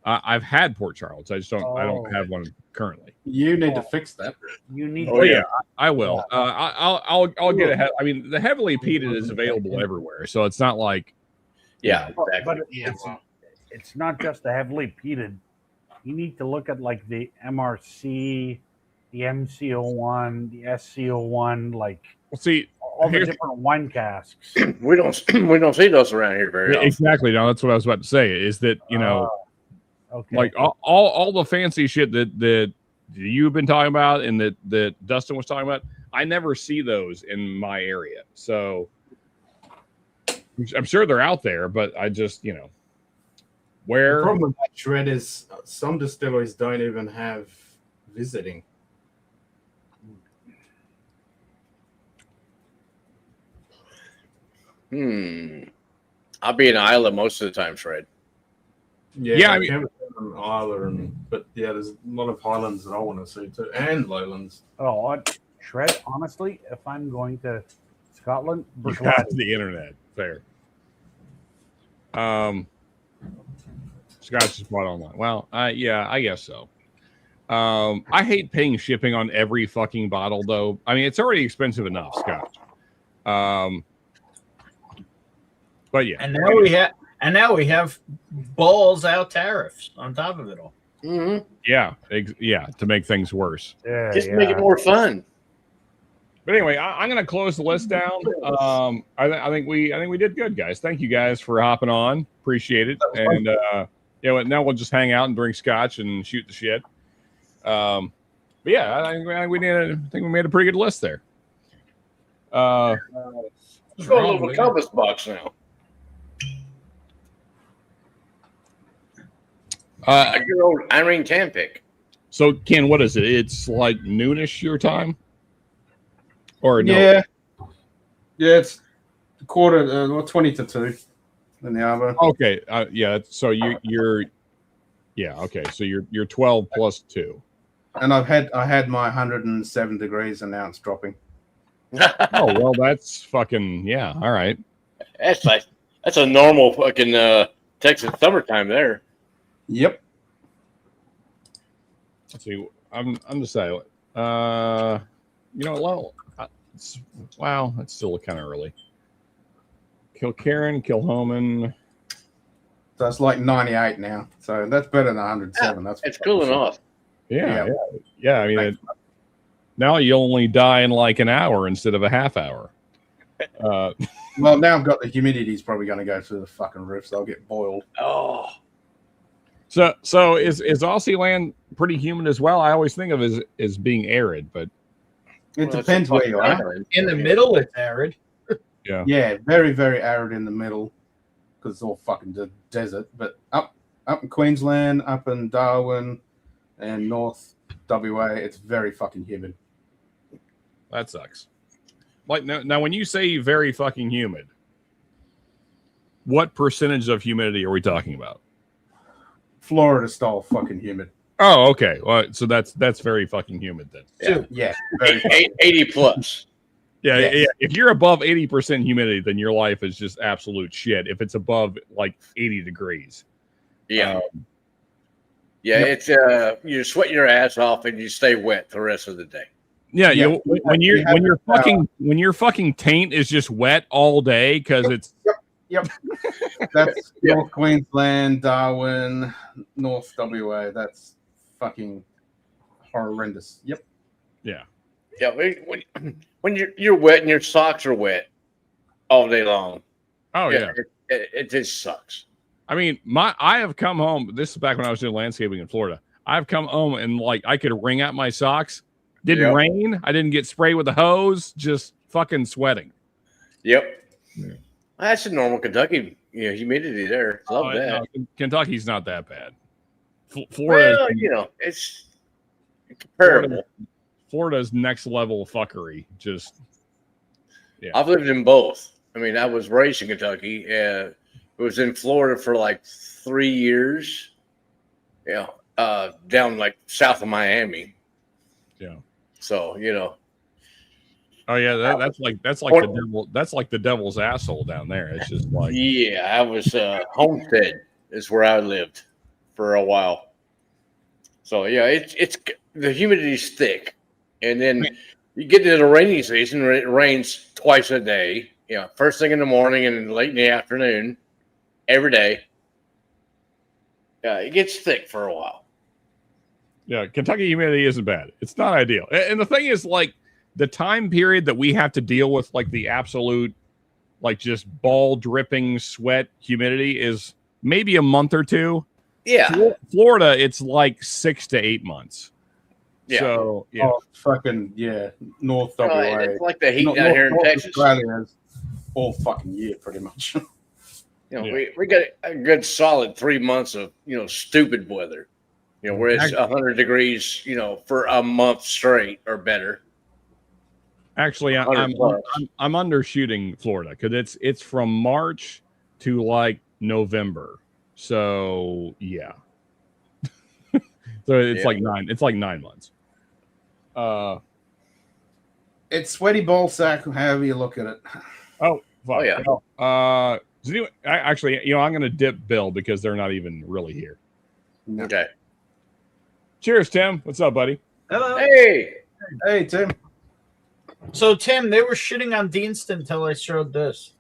I've had Port Charlottes. I just don't. I don't have one currently. You need to fix that. You need. Oh yeah, I will. I'll get ahead. I mean, the heavily peated is available everywhere, so it's not like. Yeah, But exactly. it's not just the heavily peated. You need to look at like the MRC, the MCO1, the SCO1, like Well, see, all the different wine casks. we don't see those around here very often. Exactly. Now that's what I was about to say. Is that Okay. like all the fancy shit that you've been talking about and that Dustin was talking about. I never see those in my area, so I'm sure they're out there, but I just where The problem with that shred is some distilleries don't even have visiting. I'll be in Iowa most of the time, Fred. Yeah, I mean, but yeah, there's a lot of highlands that I want to see too, and lowlands. Shred, honestly, if I'm going to Scotland, you got the internet. Fair. Scotch is bought online. Well, yeah, I guess so. I hate paying shipping on every fucking bottle, though. I mean, it's already expensive enough, Scotch. But yeah, and now we have balls out tariffs on top of it all. Mm-hmm. Yeah, to make things worse. Just make it more fun. But anyway, I'm going to close the list down. I think we did good, guys. Thank you guys for hopping on. Appreciate it. And now we'll just hang out and drink scotch and shoot the shit. But yeah, I think we made a pretty good list there. Let's go a little compass box now. Your old Irene can pick. So Ken, what is it? It's like noonish your time, or no? Yeah, it's quarter 20 to 2 in the hour. Okay, yeah. So you're okay. So you're 12 plus 2. And I had my 107 degrees, and now it's dropping. Oh well, that's fucking yeah. All right. That's a normal fucking Texas summertime there. Yep. Let's see. I'm deciding. Well, it's still kind of early. Kilkerran, Kilhoman. So it's like 98 now. So that's better than 107. It's cooling off. Yeah. I mean, now you only die in like an hour instead of a half hour. Well, now I've got the humidity's probably going to go through the fucking roof, so I'll get boiled. Oh. So is Aussie land pretty humid as well? I always think of it as being arid, but it depends where you are. In the middle, it's arid. Yeah, very, very arid in the middle because it's all fucking desert. But up in Queensland, up in Darwin, and North WA, it's very fucking humid. That sucks. Like now, when you say very fucking humid, what percentage of humidity are we talking about? Florida style fucking humid. Oh, okay. Well, so that's very fucking humid then. Yeah. 80 plus. Yeah, Yes. yeah. If you're above 80% humidity, then your life is just absolute shit. If it's above like 80 degrees. Yeah. It's you sweat your ass off and you stay wet the rest of the day. Yeah, when your fucking taint is just wet all day because it's Yep. That's North Queensland, Darwin, North WA. That's fucking horrendous. Yep. Yeah. Yeah. When you're wet and your socks are wet all day long. Oh yeah. It just sucks. I mean, I have come home. This is back when I was doing landscaping in Florida. I've come home and like I could wring out my socks. Didn't rain. I didn't get sprayed with a hose. Just fucking sweating. Yep. Yeah. That's a normal Kentucky, humidity there. Love that. No, Kentucky's not that bad. Florida, well, it's comparable. Florida's next level fuckery. Just, yeah. I've lived in both. I mean, I was raised in Kentucky. It was in Florida for like 3 years. Down like south of Miami. Yeah. So Oh yeah, that's like the devil. That's like the devil's asshole down there. It's just like I was Homestead is where I lived for a while. So it's the humidity's thick, and then you get into the rainy season where it rains twice a day. First thing in the morning and late in the afternoon, every day. Yeah, it gets thick for a while. Yeah, Kentucky humidity isn't bad. It's not ideal, and the thing is, like, the time period that we have to deal with, like, the absolute, like, just ball dripping sweat humidity is maybe a month or two. Yeah. Florida, it's like 6 to 8 months. Yeah. So, yeah. Oh, fucking, North WA. It's like the heat down here in Texas. Australia is all fucking year, pretty much. We got a good solid 3 months of, stupid weather, where it's 100 degrees, for a month straight or better. Actually, I'm undershooting Florida because it's from March to like November. So yeah, so it's like 9 months. It's sweaty ball sack, however you look at it. Oh, fuck. Oh yeah. Does anyone, actually, I'm going to dip Bill because they're not even really here. No. Okay. Cheers, Tim. What's up, buddy? Hello. Hey, Tim. So, Tim, they were shitting on Deanston until I showed this.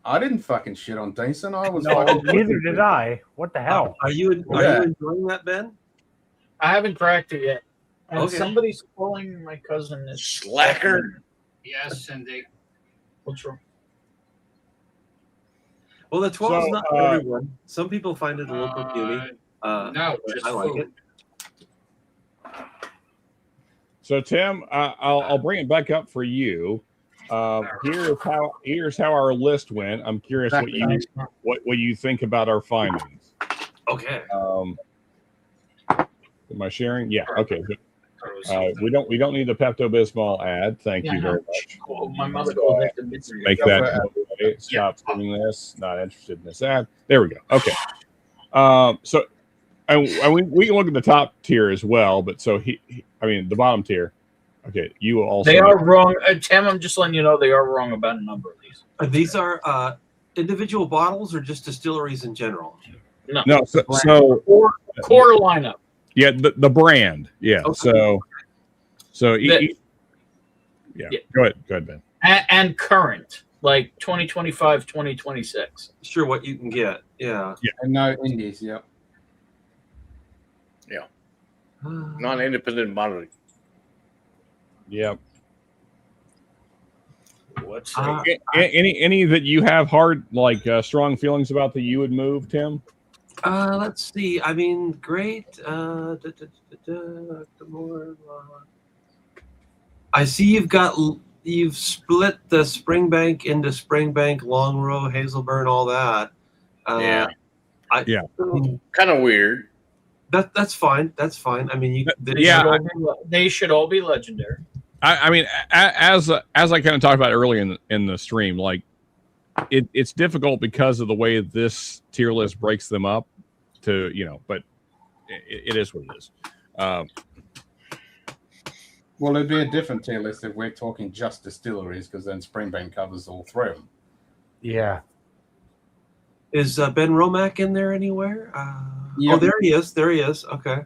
I didn't fucking shit on Deanston. I was. No, neither did I. What the hell? Are you enjoying that, Ben? I haven't cracked it yet. And Okay. somebody's calling my cousin this Slacker. Yes, indeed. What's wrong? Well, the 12 is So, not for everyone. Some people find it a little puny. No, but just I like food. it. So, Tim, I'll bring it back up for you. Here's how our list went. I'm curious what you think about our findings. Okay. Am I sharing? Yeah. Okay. Good. We don't need the Pepto-Bismol ad. Thank you very much. Cool. My mother called it the mystery. Make that go away. Stop doing this. Not interested in this ad. There we go. Okay. So, and we can look at the top tier as well. But so the bottom tier. Okay, you also. They are wrong. Tim, I'm just letting you know they are wrong about a number of these. These are individual bottles or just distilleries in general? No. So core lineup. Yeah, the brand. Yeah. Okay. So yeah. Go ahead, Ben. And current, like 2025, 2026. Sure, what you can get. Yeah. And no indies. Yep. Yeah. Non-independent bottling. Yep. What's any that you have hard, like, strong feelings about that you would move, Tim? Let's see. I mean, great. I see you've split the Springbank into Springbank, Long Row, Hazelburn, all that. Yeah. Kind of weird. That's fine. That's fine. I mean, they should all be legendary. I mean, as I kind of talked about earlier in the stream, like it's difficult because of the way this tier list breaks them up to, but it is what it is. Well, it'd be a different tier list if we're talking just distilleries, because then Springbank covers all three of them. Yeah. Is Ben Romack in there anywhere? Oh, there he is. There he is. Okay.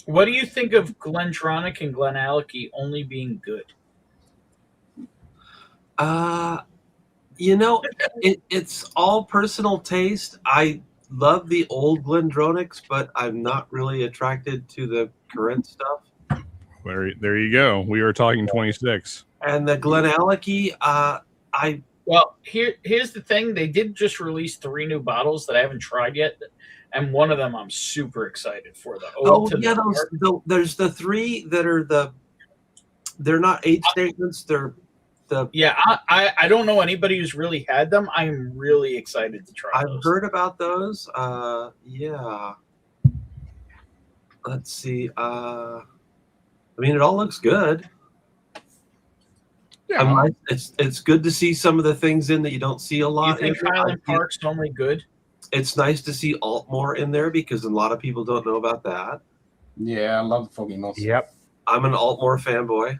What do you think of Glentronic and Glenallachie only being good? It's all personal taste. I love the old Glendronix, but I'm not really attracted to the current stuff. There you go. We were talking 26. And the Glenallachie, here's the thing. They did just release 3 new bottles that I haven't tried yet, and one of them I'm super excited for. There's the 3 that are they're not age statements. They're I don't know anybody who's really had them. I'm really excited to try. I've heard about those. Yeah. Let's see. I mean, it all looks good. Yeah. It's good to see some of the things in that you don't see a lot. You think Highland Park's only good? It's nice to see Altmore in there because a lot of people don't know about that. Yeah, I love the Foggy Moss. Yep. I'm an Altmore fanboy.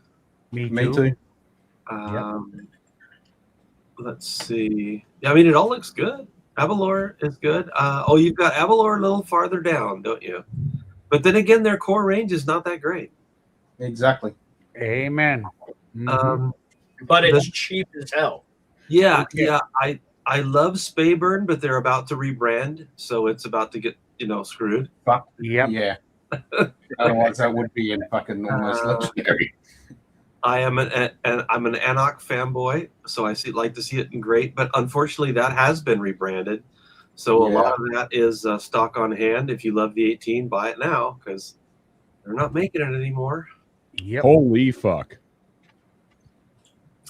Me too. Let's see. Yeah, I mean, it all looks good. Avalor is good. You've got Avalor a little farther down, don't you? But then again, their core range is not that great. Exactly. Amen. But it's cheap as hell. Yeah. I love Spayburn, but they're about to rebrand, so it's about to get screwed. Fuck. Yep. Yeah. Otherwise, that would be in fucking almost legendary. I'm an Anok fanboy, so like to see it in great, but unfortunately that has been rebranded. So a lot of that is stock on hand. If you love the 18, buy it now because they're not making it anymore. Yep. Holy fuck.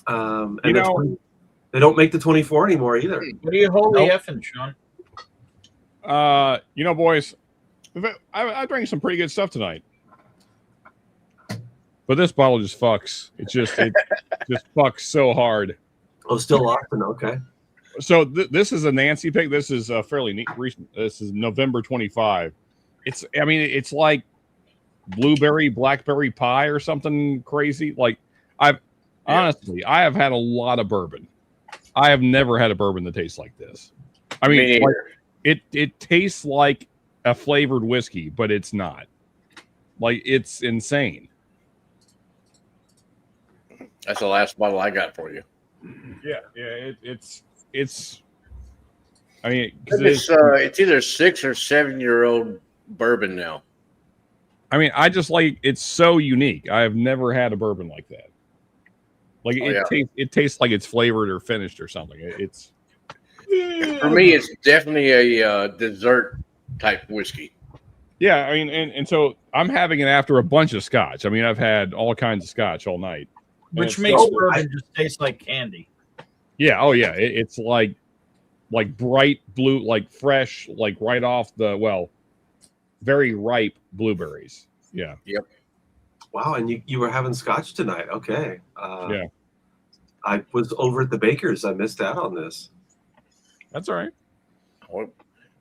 And they don't make the 24 anymore either. What are you holy effing, Sean? Boys, I drank some pretty good stuff tonight. But this bottle just fucks. It just fucks so hard. Oh, still Austin, okay. So this is a Nancy pick. This is fairly recent. This is November 25. It's like blueberry blackberry pie or something crazy. Like honestly, I have had a lot of bourbon. I have never had a bourbon that tastes like this. I mean, it tastes like a flavored whiskey, but it's not. Like, it's insane. That's the last bottle I got for you. Yeah, it's. I mean, it's either 6 or 7 year old bourbon now. I mean, I just like it's so unique. I have never had a bourbon like that. Like it tastes like it's flavored or finished or something. It's for me, it's definitely a dessert type whiskey. Yeah, I mean, and so I'm having it after a bunch of scotch. I mean, I've had all kinds of scotch all night, which makes bourbon just taste like candy. Yeah. Oh yeah. It's like bright blue, like fresh, like right off very ripe blueberries. Yeah. Yep. Wow. And you were having scotch tonight. Okay. Yeah. I was over at the Baker's. I missed out on this. That's all right. Well,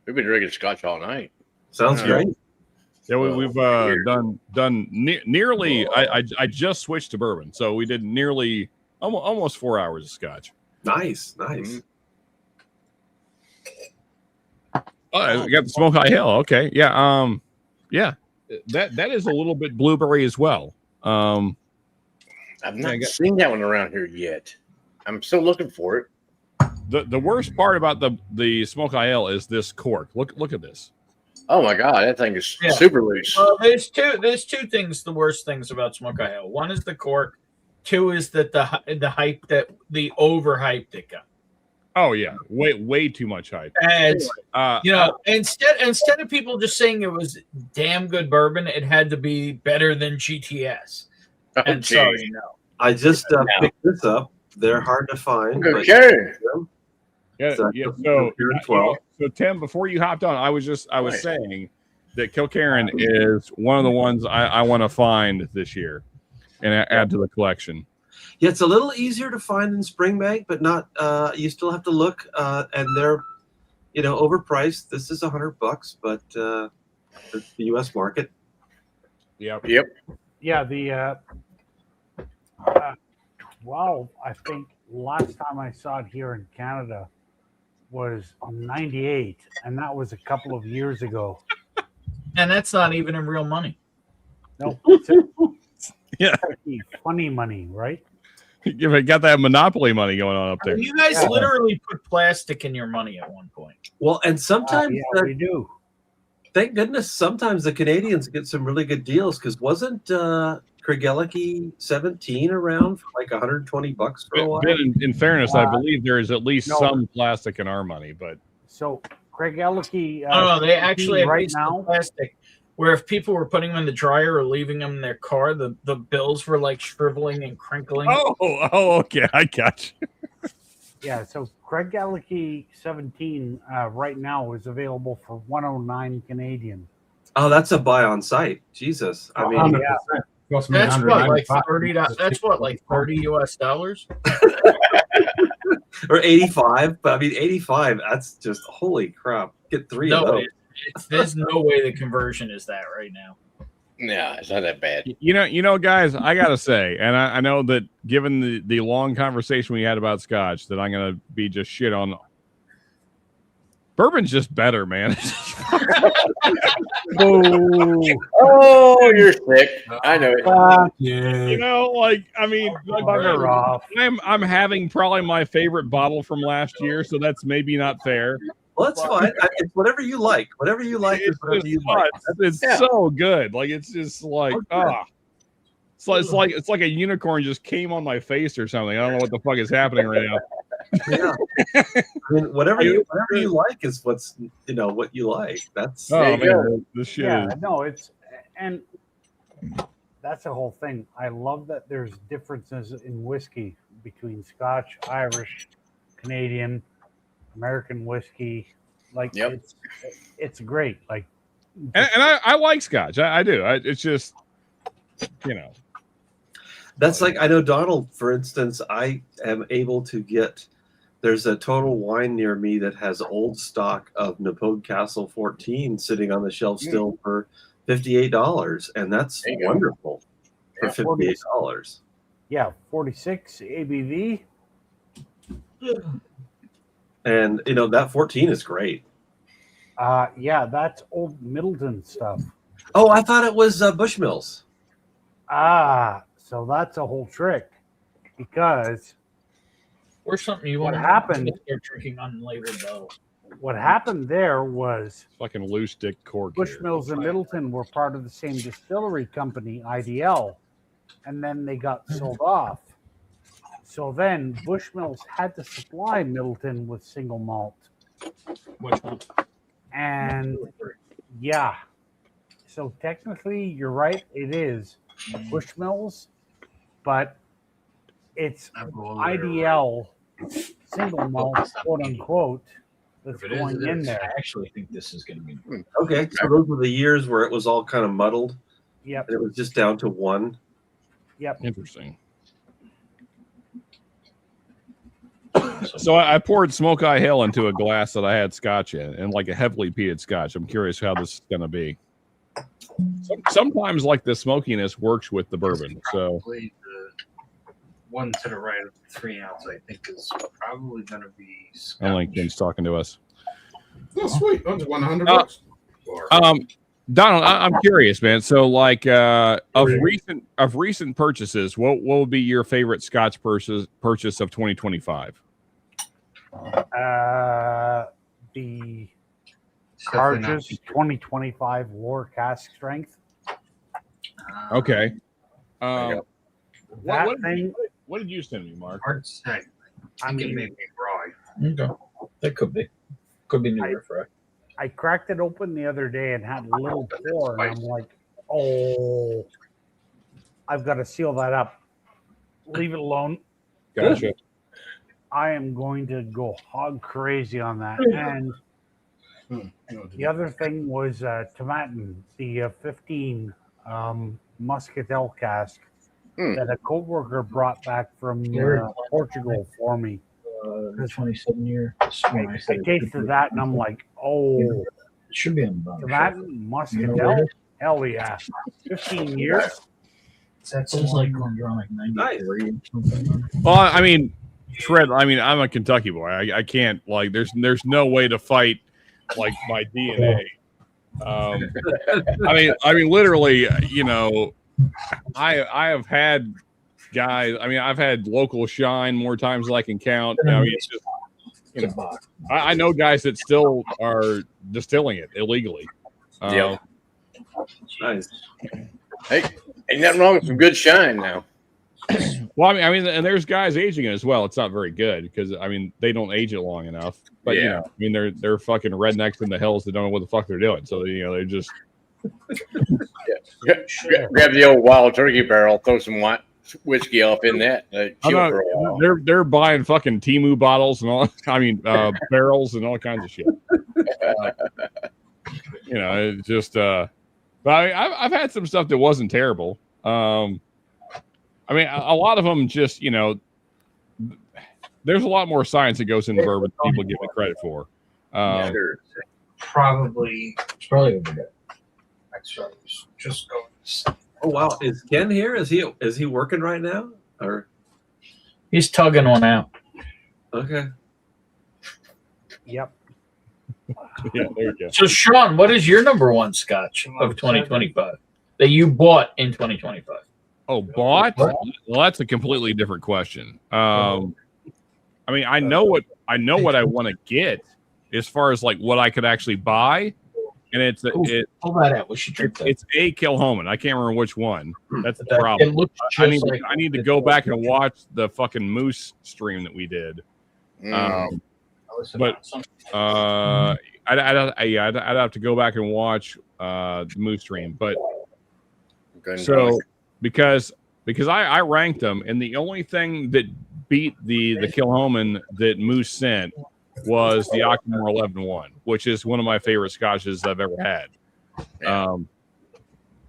we've been drinking scotch all night. Sounds great. Yeah, we've done nearly. I just switched to bourbon, so we did nearly almost 4 hours of scotch. Nice. Mm-hmm. Oh, I got the Smoke High Hill. Okay, yeah, yeah. That is a little bit blueberry as well. I've not seen that one around here yet. I'm still looking for it. The worst part about the Smoke High Hill is this cork. Look at this. Oh my god, that thing is super loose. There's two things. The worst things about Smoke High Hill. One is the cork. Two is that the hype the overhyped it got. Oh yeah, way too much hype. As instead of people just saying it was damn good bourbon, it had to be better than GTS. And so I just picked this up. They're hard to find. Okay. So Tim, before you hopped on, I was saying that Kilkerran is one of the ones I want to find this year and add to the collection. Yeah, it's a little easier to find than Springbank, but not. You still have to look, and they're, overpriced. This is $100, but the U.S. market. Yep. Yeah, the 12. I think last time I saw it here in Canada was 98, and that was a couple of years ago. And that's not even in real money. No, funny money, right? You got that Monopoly money going on up there. You guys literally put plastic in your money at one point. Well, and sometimes we do. Thank goodness. Sometimes the Canadians get some really good deals because wasn't Craigellachie 17 around for like $120 for a while? In fairness, I believe there is at least some plastic in our money, but so Craigellachie. No, they actually have right now plastic. Where if people were putting them in the dryer or leaving them in their car, the bills were like shriveling and crinkling. Oh, okay, I got you. Yeah, so Craigellachie 17 right now is available for $109 Canadian. Oh, that's a buy on site. Jesus, I mean, that's what like $30. That's what like $30 US, or 85. But I mean, 85. That's just holy crap. Get three of those. There's no way the conversion is that right now. No, it's not that bad. You know, guys, I gotta say, and I know that given the long conversation we had about Scotch, that I'm gonna be just shit on. Bourbon's just better, man. Oh, you're sick. I know it. You know, like I mean, I'm having probably my favorite bottle from last year, so that's maybe not fair. Well, that's fine. It's whatever you like. Whatever you like is whatever you like. It's so good. Like it's just like it's like a unicorn just came on my face or something. I don't know what the fuck is happening right now. Yeah. I mean, whatever you like is what you like. That's this shit. Yeah, no, it's and that's the whole thing. I love that there's differences in whiskey between Scotch, Irish, Canadian, American whiskey. Like it's great. Like, and I like Scotch. I do. It's just, you know, that's like, I know Donald, for instance, I am able to get. There's a Total Wine near me that has old stock of Napoleon Castle 14 sitting on the shelf still for $58, and that's wonderful for $58. Yeah, 46 ABV. And that 14 is great. Yeah, that's old Middleton stuff. Oh, I thought it was Bushmills. So that's a whole trick, because or something you want to happen. Start drinking unlabeled bottle. What happened there was fucking loose dick cork. Bushmills and Middleton were part of the same distillery company, IDL, and then they got sold off. So then Bushmills had to supply Middleton with single malt. Which one? And yeah, so technically you're right, it is Bushmills, but it's IDL single malt, quote unquote, that's going in there. I actually think this is going to be okay. So those were the years where it was all kind of muddled. Yep. And it was just down to one. Yep. Interesting. So I poured Smoke Eye Hill into a glass that I had Scotch in, and like a heavily peated Scotch. I'm curious how this is going to be. Sometimes, like the smokiness works with the bourbon. So the one to the right of the 3 ounce, I think, is probably going to be Scotch. I think Ken's talking to us. Oh, sweet. That's $100. Donald, I'm curious, man. So, like, of recent purchases, what will be your favorite Scotch purchase of 2025? The Carges 2025 War Cask Strength. Okay. What did you send me, Mark? Hard to say. I mean, maybe rye. Okay. That could be new fry. I cracked it open the other day and had a little pour, and I'm like, oh, I've got to seal that up. Leave it alone. Gotcha. I am going to go hog crazy on that. And the other thing was Tomatin, the 15 Muscatel cask that a coworker brought back from Portugal for me. 27-year. I tasted that and I'm like, oh, it should be on the bottom. Tomatin Muscatel, hell yeah, 15 years. That sounds like Glendronach 93 or something. Well, I mean, Fred, I'm a Kentucky boy. I can't, like, there's no way to fight like my DNA. I mean, literally, you know, I have had guys. I mean, I've had local shine more times than I can count. I mean, it's just, you know, I know guys that still are distilling it illegally. Yeah. Nice. Hey, ain't nothing wrong with some good shine now. Well, I mean, and there's guys aging it as well. It's not very good because I mean they don't age it long enough. But you know, I mean they're fucking rednecks in the hills that don't know what the fuck they're doing. So you know they're just grab the old wild turkey barrel, throw some whiskey up in that. For a while. They're buying fucking Temu bottles and all. I mean barrels and all kinds of shit. You know, it's just. But I mean, I've had some stuff that wasn't terrible. I mean, a lot of them just, you know, there's a lot more science that goes into bourbon than people give it credit for. Probably over there. Actually, just go Oh wow, is Ken here? Is he working right now? Or he's tugging one out. Okay. Yep. Yeah, there you go. So Sean, what is your number one Scotch of 2025 that you bought in 2025? Oh, bought? Well, that's a completely different question. I mean, I know what I want to get as far as like what I could actually buy, and it's pull that out. We should drink that. It's a Kilhoman. I can't remember which one. That's the It problem. looks I just need like I need to go back and watch the fucking moose stream that we did. But I'd have to go back and watch the moose stream. But so because I ranked them, and the only thing that beat the Kilhoman that Moose sent was the Ockmore 11-1, which is one of my favorite scotches I've ever had.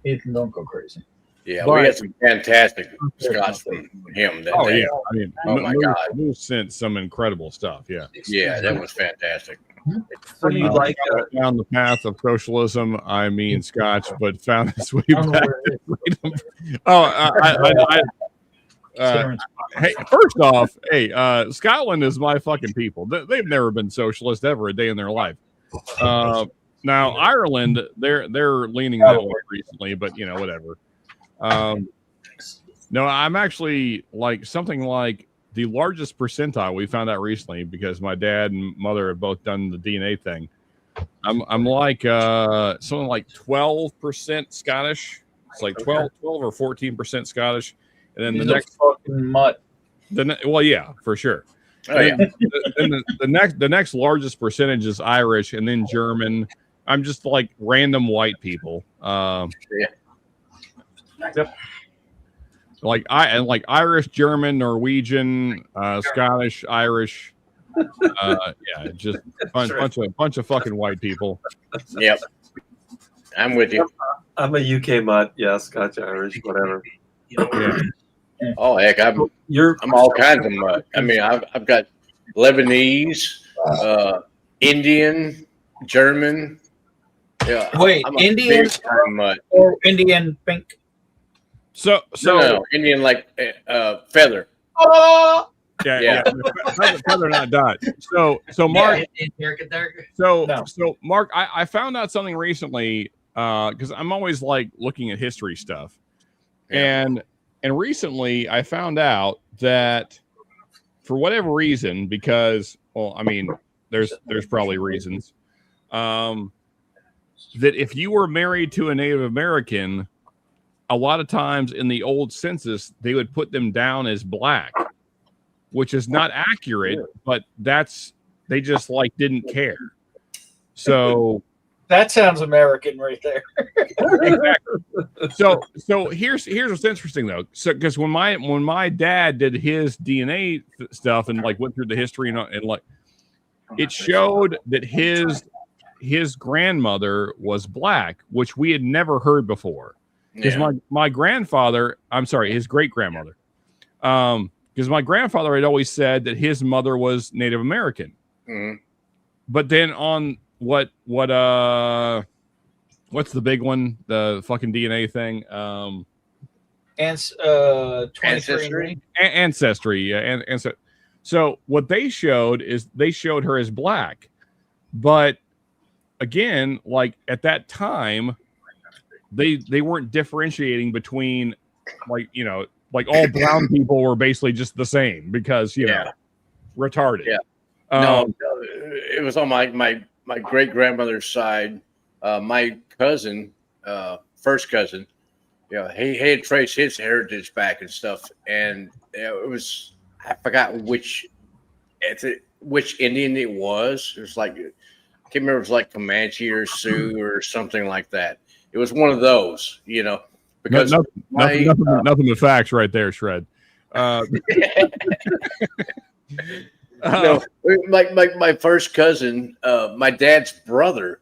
Ethan, don't go crazy. Yeah, but we had some fantastic scotch from him that day. Yeah, I mean, oh my God, Moose sent some incredible stuff. Yeah, that was fantastic. What do you like? Down the path of socialism, I mean Scotch, but found its way back to freedom. Hey, first off, Scotland is my fucking people. They've never been socialist ever a day in their life. Now Ireland, they're leaning that way recently, but you know, whatever. No, I'm actually like something like the largest percentile we found out recently because my dad and mother have both done the DNA thing. I'm like something like 12% Scottish. It's like 12 or 14% Scottish, and then He's the next fucking mutt. Well, yeah, for sure. Oh, yeah. Then the next largest percentage is Irish, and then German. I'm just like random white people. Yep. Like Irish, German, Norwegian, Scottish, Irish. Yeah, just bunch of fucking white people. Yep, I'm with you. I'm a UK mutt. Yeah, Scotch, Irish, whatever. Yeah. Oh heck, I'm all kinds of mutt. I mean, I've got Lebanese, Indian, German. Yeah, Wait, Indian mutt or Indian pink? So no, Indian like feather. Oh, yeah. Feather not dot. So Mark. So Mark, I found out something recently because I'm always like looking at history stuff, and recently I found out that for whatever reason, because I mean, there's probably reasons, that if you were married to a Native American, a lot of times in the old census, they would put them down as black, which is not accurate, but they just like didn't care. So that sounds American right there. Exactly. So here's what's interesting though. So because when my dad did his DNA stuff and like went through the history and like it showed that his grandmother was black, which we had never heard before. Because my grandfather, I'm sorry, his great grandmother, because my grandfather had always said that his mother was Native American. Mm-hmm. But then on what's the big one? The fucking DNA thing. Ancestry. Yeah. So what they showed is they showed her as black, but again, like at that time, they weren't differentiating between like, you know, like all brown people were basically just the same because, you know, retarded. Yeah. No, it was on my great grandmother's side. My cousin, first cousin, you know, he had traced his heritage back and stuff. And it was, I forgot which Indian it was. It was like, I can't remember if it was like Comanche or Sioux or something like that. It was one of those, you know, because nothing but facts right there, Shred. No, my first cousin, my dad's brother,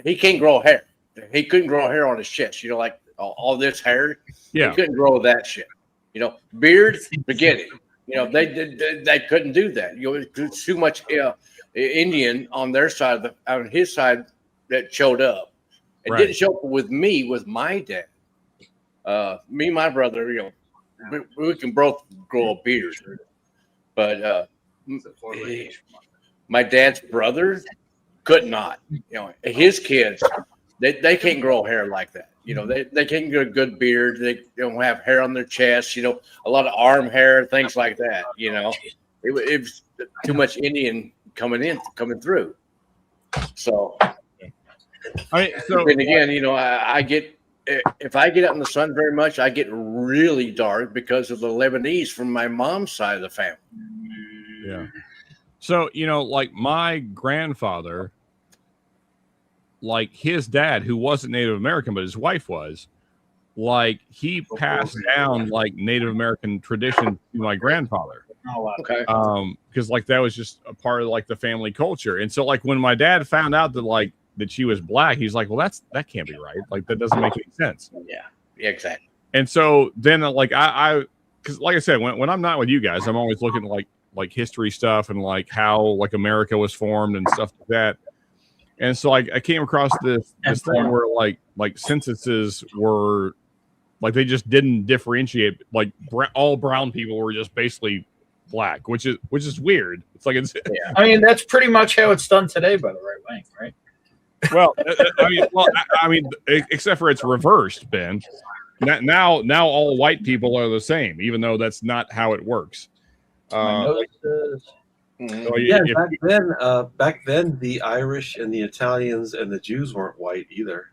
he can't grow hair. He couldn't grow hair on his chest. You know, like all this hair. Yeah, he couldn't grow that shit. You know, beard, beginning. You know, they couldn't do that. You know, it was too much Indian on their side, on his side that showed up. It Right. didn't show up with me, with my dad. Me and my brother, we can both grow a beard, but my dad's brother could not. His kids, they can't grow hair like that. They can't get a good beard. They don't have hair on their chest. A lot of arm hair, things like that. It was too much Indian coming through. So, then again, I get, if I get out in the sun very much, I get really dark because of the Lebanese from my mom's side of the family. Yeah. So, like my grandfather, like his dad, who wasn't Native American, but his wife was, like he passed down like Native American tradition to my grandfather. Okay. Because like that was just a part of like the family culture. And so like when my dad found out that she was black, he's like, well, that can't be right. Like that doesn't make any sense. Yeah, exactly. And so then like because like I said, when I'm not with you guys, I'm always looking at like history stuff and like how like America was formed and stuff like that. And so like I came across this thing where like censuses were like they just didn't differentiate, like all brown people were just basically black, which is weird. It's like I mean that's pretty much how it's done today by the right wing, right? Well, I mean, except for it's reversed, Ben. Now all white people are the same, even though that's not how it works. Back then, the Irish and the Italians and the Jews weren't white either.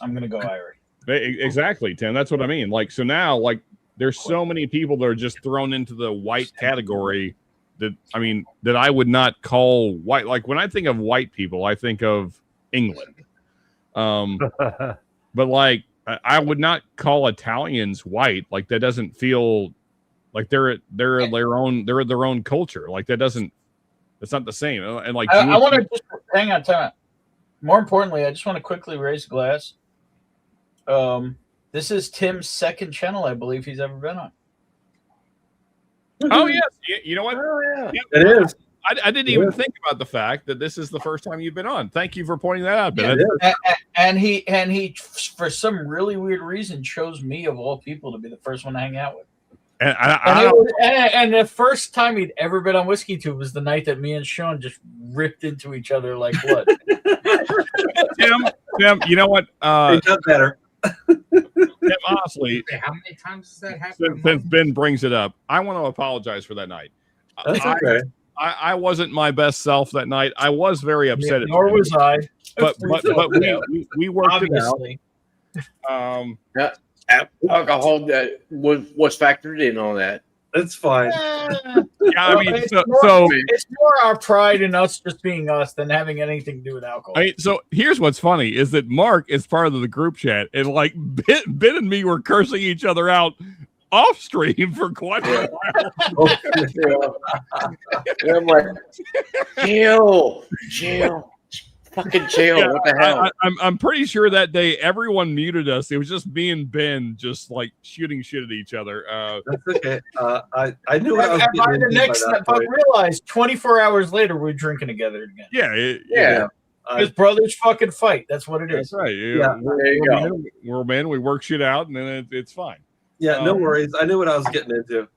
I'm gonna go Irish. Exactly, Tim. That's what I mean. Like, so now, like, there's so many people that are just thrown into the white category that I would not call white. Like, when I think of white people, I think of England. But like, I would not call Italians white. Like, that doesn't feel like they're their own culture. Like, that's not the same. And like, I want to just hang on time. More importantly, I just want to quickly raise a glass. This is Tim's second channel I believe he's ever been on. Oh yes, you know what? Oh yeah, it is. I didn't even think about the fact that this is the first time you've been on. Thank you for pointing that out, Ben. And he for some really weird reason chose me of all people to be the first one to hang out with. And the first time he'd ever been on Whiskey Tube was the night that me and Sean just ripped into each other like blood. Tim, you know what? It got better. Tim, honestly, how many times does that happen? Since Ben brings it up, I want to apologize for that night. That's okay. I wasn't my best self that night. I was very upset. Nor was I. But we worked Obviously. it out. Alcohol that was factored in on that. That's fine. Yeah, I mean, it's more our pride in us just being us than having anything to do with alcohol. I mean, so here's what's funny is that Mark is part of the group chat, and like Ben and me were cursing each other out off stream for quite a while. I'm like, chill. Fucking chill. Yeah, what the hell? I'm pretty sure that day everyone muted us. It was just me and Ben just like shooting shit at each other. That's okay. I knew what I was by the next but realized 24 hours later we're drinking together again. Yeah. Because brothers fucking fight. That's what it is. That's right. Yeah. We're men. We work shit out, and then it's fine. Yeah, no worries. I knew what I was getting into.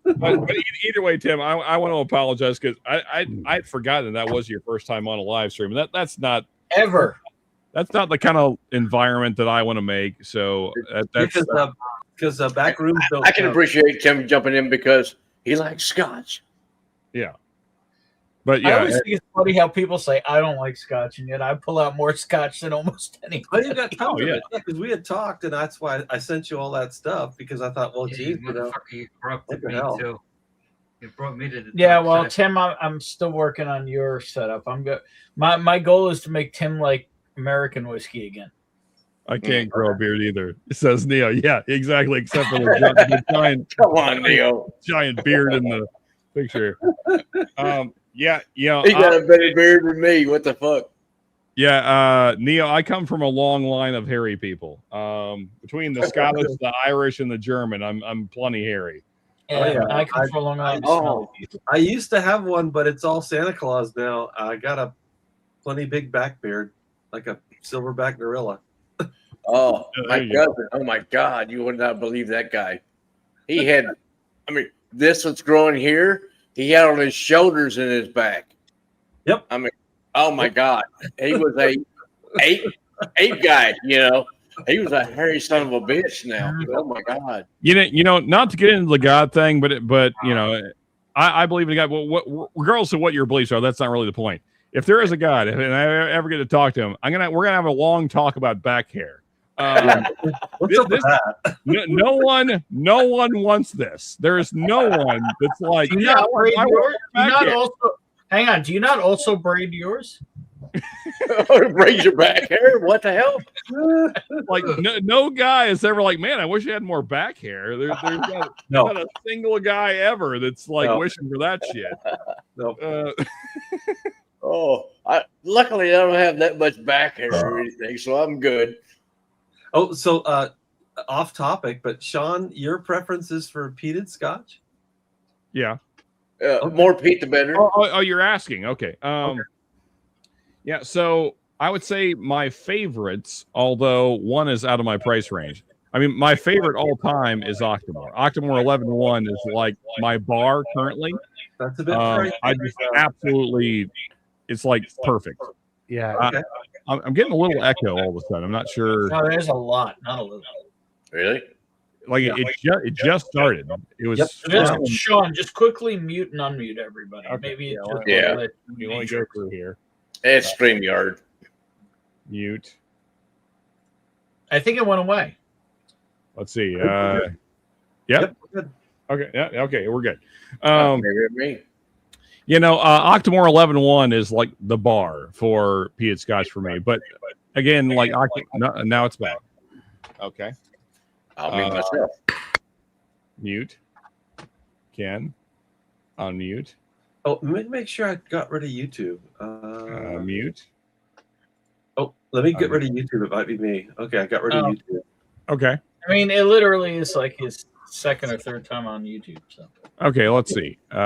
But either way, Tim, I want to apologize because I'd forgotten that was your first time on a live stream. That's not ever. That's not the kind of environment that I want to make. So that's because back rooms don't. I can appreciate Tim jumping in because he likes Scotch. Yeah, but I yeah, always think it's funny how people say I don't like Scotch, and yet I pull out more Scotch than almost anyone. Oh, you got tons of it because we had talked, and that's why I sent you all that stuff because I thought, well, geez, you corrupted me too. You brought me to the well, side. Tim, I'm still working on your setup. I'm good. My goal is to make Tim like American whiskey again. I can't grow a beard either, says Neo. Yeah, exactly. Except for the giant, come on, Neo, giant beard in the picture. Yeah, he got a better beard than me. What the fuck? Yeah, Neo, I come from a long line of hairy people. Between the Scottish, the Irish, and the German, I'm plenty hairy. Yeah, I come from a long line. I used to have one, but it's all Santa Claus now. I got a plenty big back beard, like a silverback gorilla. Oh, my There you go. cousin. Oh my God, you would not believe that guy. He had, I mean, this was growing here. He had on his shoulders and his back. Yep. I mean, oh my God, he was a eight guy. You know, he was a hairy son of a bitch. Now, oh my God. You know, not to get into the God thing, but you know, I believe in God. Well, regardless of what your beliefs are, that's not really the point. If there is a God, and I ever get to talk to him, we're gonna have a long talk about back hair. What's up with that? No one wants this. There is no one that's like, Do you yeah, not braid I want yours? Do you back not hair. also hang on? Do you not also braid yours? Raise your back hair. What the hell? Like no guy is ever like, man, I wish I had more back hair. There's not a single guy ever that's like wishing for that shit. No. Luckily I don't have that much back hair or anything, so I'm good. Oh, so off topic, but Sean, your preference is for peated Scotch? Yeah. More peat the better. Oh, you're asking. Okay. Yeah, so I would say my favorites, although one is out of my price range. I mean, my favorite all time is Octomore. Octomore 11-1 is like my bar currently. That's a bit pricey. I just absolutely, it's like perfect. Yeah. Okay. I'm getting a little echo all of a sudden. I'm not sure. No, there's a lot, not a little. Really? Like it just started. It was Sean, just quickly mute and unmute everybody. Okay. Maybe it's You want to go through here? It's StreamYard. Mute. I think it went away. Let's see. Yep. Good. Okay. Yeah. Okay. We're good. Maybe me. You know, Octomore 11-1 is like the bar for peated Scotch for me. But again, like now it's back. Okay. I'll mute myself. Mute. Ken. Unmute. Oh, let me make sure I got rid of YouTube. Mute. Oh, let me get rid of YouTube. It might be me. Okay, I got rid of YouTube. Okay. I mean, it literally is like his second or third time on YouTube. So Okay, let's see. Good.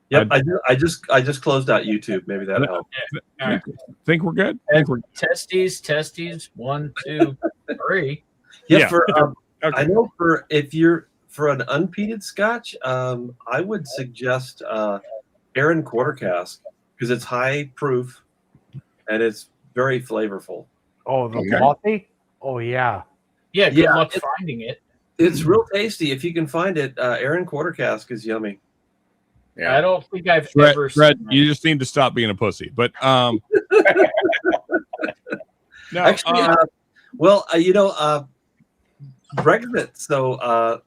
Yep, I just closed out YouTube. Maybe that helped. All right. Think we're good? Testes. 1, 2, 3. Yeah, Yeah. for Okay. I know if you're for an unpeated Scotch, I would suggest Aaron Quarter Cask because it's high proof and it's very flavorful. Oh, the Lottie? Oh, yeah. Yeah, good luck finding it. It's real tasty if you can find it. Aaron Quarter Cask is yummy. Yeah. I don't think I've Fred, ever Fred, seen you just need to stop being a pussy. But no, actually, Brexit. So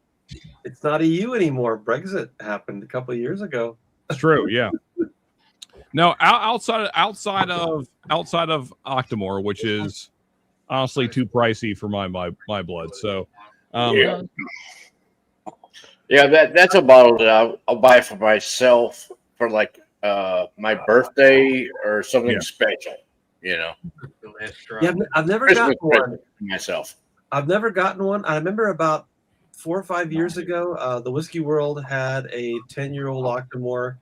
it's not EU anymore. Brexit happened a couple of years ago. it's true. Yeah. No, outside of Octomore, which is honestly too pricey for my blood. So, Yeah, that's a bottle that I'll buy for myself for like my birthday or something special. You know. Yeah, I've never Christmas gotten one present for myself. I've never gotten one. I remember about 4 or 5 years ago, the Whiskey World had a 10-year-old Octomore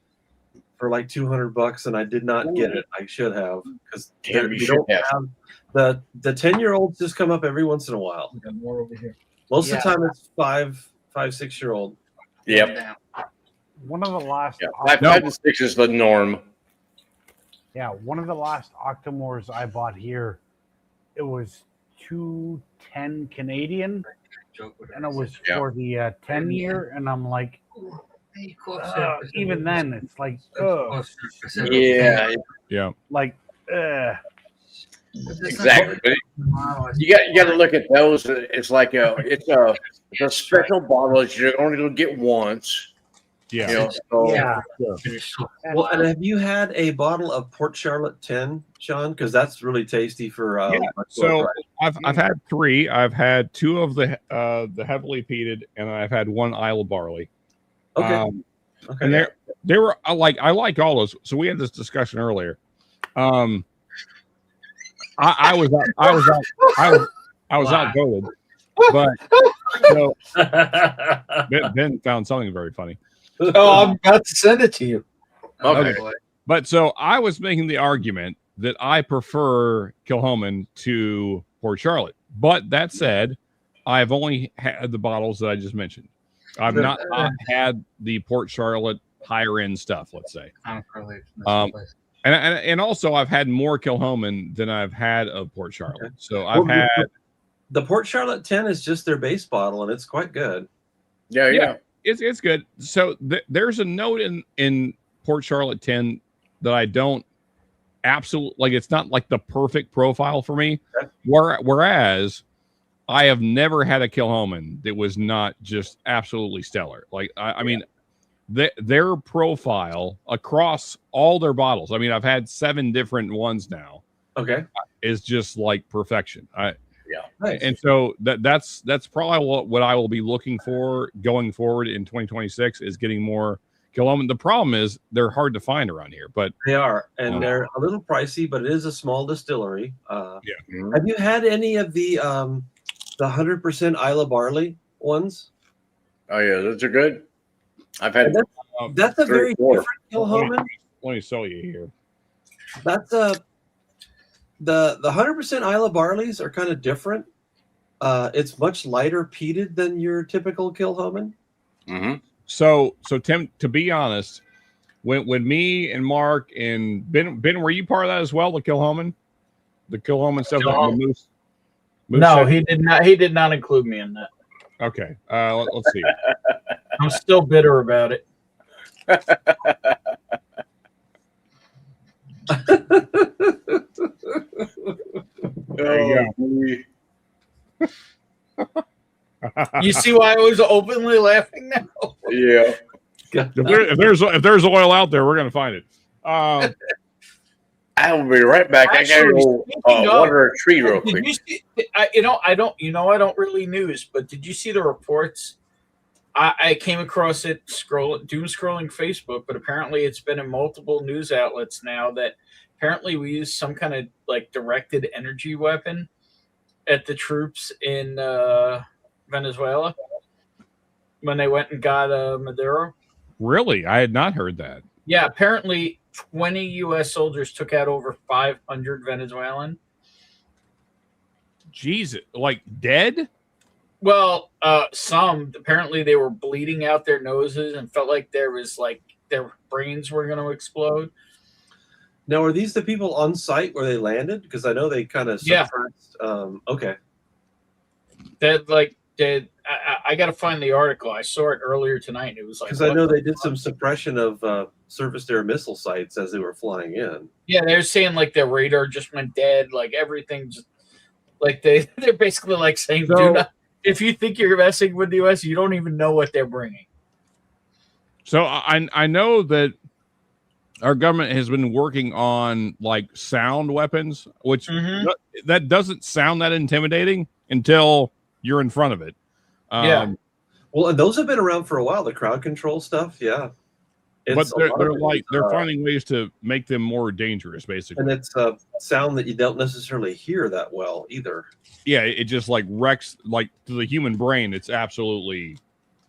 for like $200, and I did not get it. I should have because you don't have the 10-year-olds just come up every once in a while. We got more over here. Most of the time, it's 5-6-year-old. Yep. One of the last. Yeah, 5 to 6 is the norm. Yeah, one of the last Octomores I bought here, it was $210 Canadian, and it was for the 10-year, and I'm like, even then, it's like, yeah, like, exactly. But you got to look at those. It's like it's a special bottle that you only get once. Yeah. You know, so, Well, and have you had a bottle of Port Charlotte 10, Sean? Because that's really tasty for. So I've had 3. I've had 2 of the heavily peated, and I've had 1 Isle of Barley. Okay. And they were I like all those. So we had this discussion earlier. I was outvoted, but so Ben found something very funny. Oh, I'm about to send it to you. Okay. But so I was making the argument that I prefer Kilhoman to Port Charlotte. But that said, I've only had the bottles that I just mentioned. I've not had the Port Charlotte higher end stuff, let's say. And also I've had more Kilhoman than I've had of Port Charlotte. So I've had the Port Charlotte 10 is just their base bottle, and it's quite good. Yeah. It's good. So there's a note in Port Charlotte 10 that I don't absolutely like. It's not like the perfect profile for me. Whereas I have never had a Kilhoman that was not just absolutely stellar. Like I mean, their profile across all their bottles. I mean, I've had 7 different ones now. Okay, is just like perfection. Nice. And so that's probably what I will be looking for going forward in 2026 is getting more Kilhoman. The problem is they're hard to find around here, but they are, and they're a little pricey, but it is a small distillery. Yeah. Have you had any of the 100% Isla Barley ones? Oh yeah, those are good. I've had. That's a very different Kilhoman. Let me show you here. That's the 100% Isla Barleys are kind of different. It's much lighter peated than your typical Kilhoman. Mm-hmm. So Tim, to be honest, when me and Mark and Ben, were you part of that as well? The Kilhoman stuff. The Moose no, set? he did not. He did not include me in that. Okay, let's see. I'm still bitter about it. There you go. You see why I was openly laughing now? Yeah. If there's oil out there, we're gonna find it. I will be right back. I gotta go water a tree real quick. I don't really news, but did you see the reports? I came across it doom scrolling Facebook, but apparently it's been in multiple news outlets now that apparently we used some kind of like directed energy weapon at the troops in Venezuela when they went and got Maduro. Really? I had not heard that. Yeah, apparently 20 U.S. soldiers took out over 500 Venezuelan. Jesus, like dead? Well, some apparently they were bleeding out their noses and felt like there was like their brains were going to explode. Now, are these the people on site where they landed? Because I know they kind of suppressed. Okay. I got to find the article. I saw it earlier tonight. It was like because I know they did some suppression of surface air missile sites as they were flying in. Yeah, they're saying like their radar just went dead. Like everything just like they're basically like saying, do not. If you think you're messing with the U.S., you don't even know what they're bringing. So I know that our government has been working on like sound weapons, which that doesn't sound that intimidating until you're in front of it. Yeah. Well, and those have been around for a while. The crowd control stuff, yeah. But they're finding ways to make them more dangerous, basically. And it's a sound that you don't necessarily hear that well either. Yeah, it just like wrecks like to the human brain. It's absolutely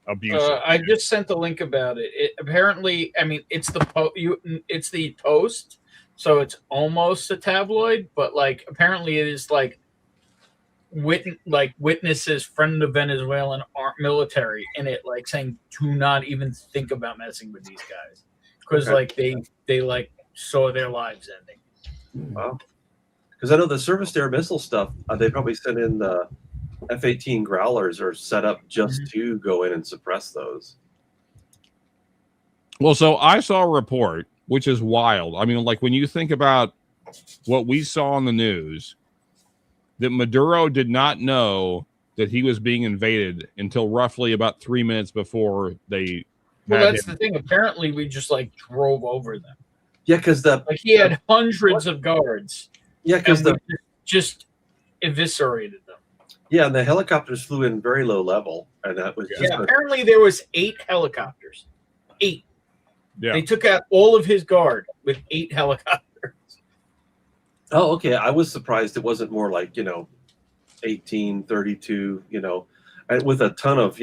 abusive. I just sent the link about it. Apparently, I mean, it's the Post, so it's almost a tabloid, but like apparently it is like witnesses from the Venezuelan military in it, like saying, "Do not even think about messing with these guys," because like they like saw their lives ending. Wow. Because I know the surface air missile stuff, they probably sent in the F-18 Growlers are set up just to go in and suppress those. Well, so I saw a report, which is wild. I mean, like when you think about what we saw on the news, that Maduro did not know that he was being invaded until roughly about 3 minutes before they. Well, that's the thing. Apparently, we just like drove over them. Yeah, because he had hundreds of guards. Yeah, because just eviscerated them. Yeah, and the helicopters flew in very low level, and that was just apparently there was 8 helicopters. 8. Yeah. They took out all of his guard with 8 helicopters. Oh, okay. I was surprised it wasn't more like 18, 32, and with a ton of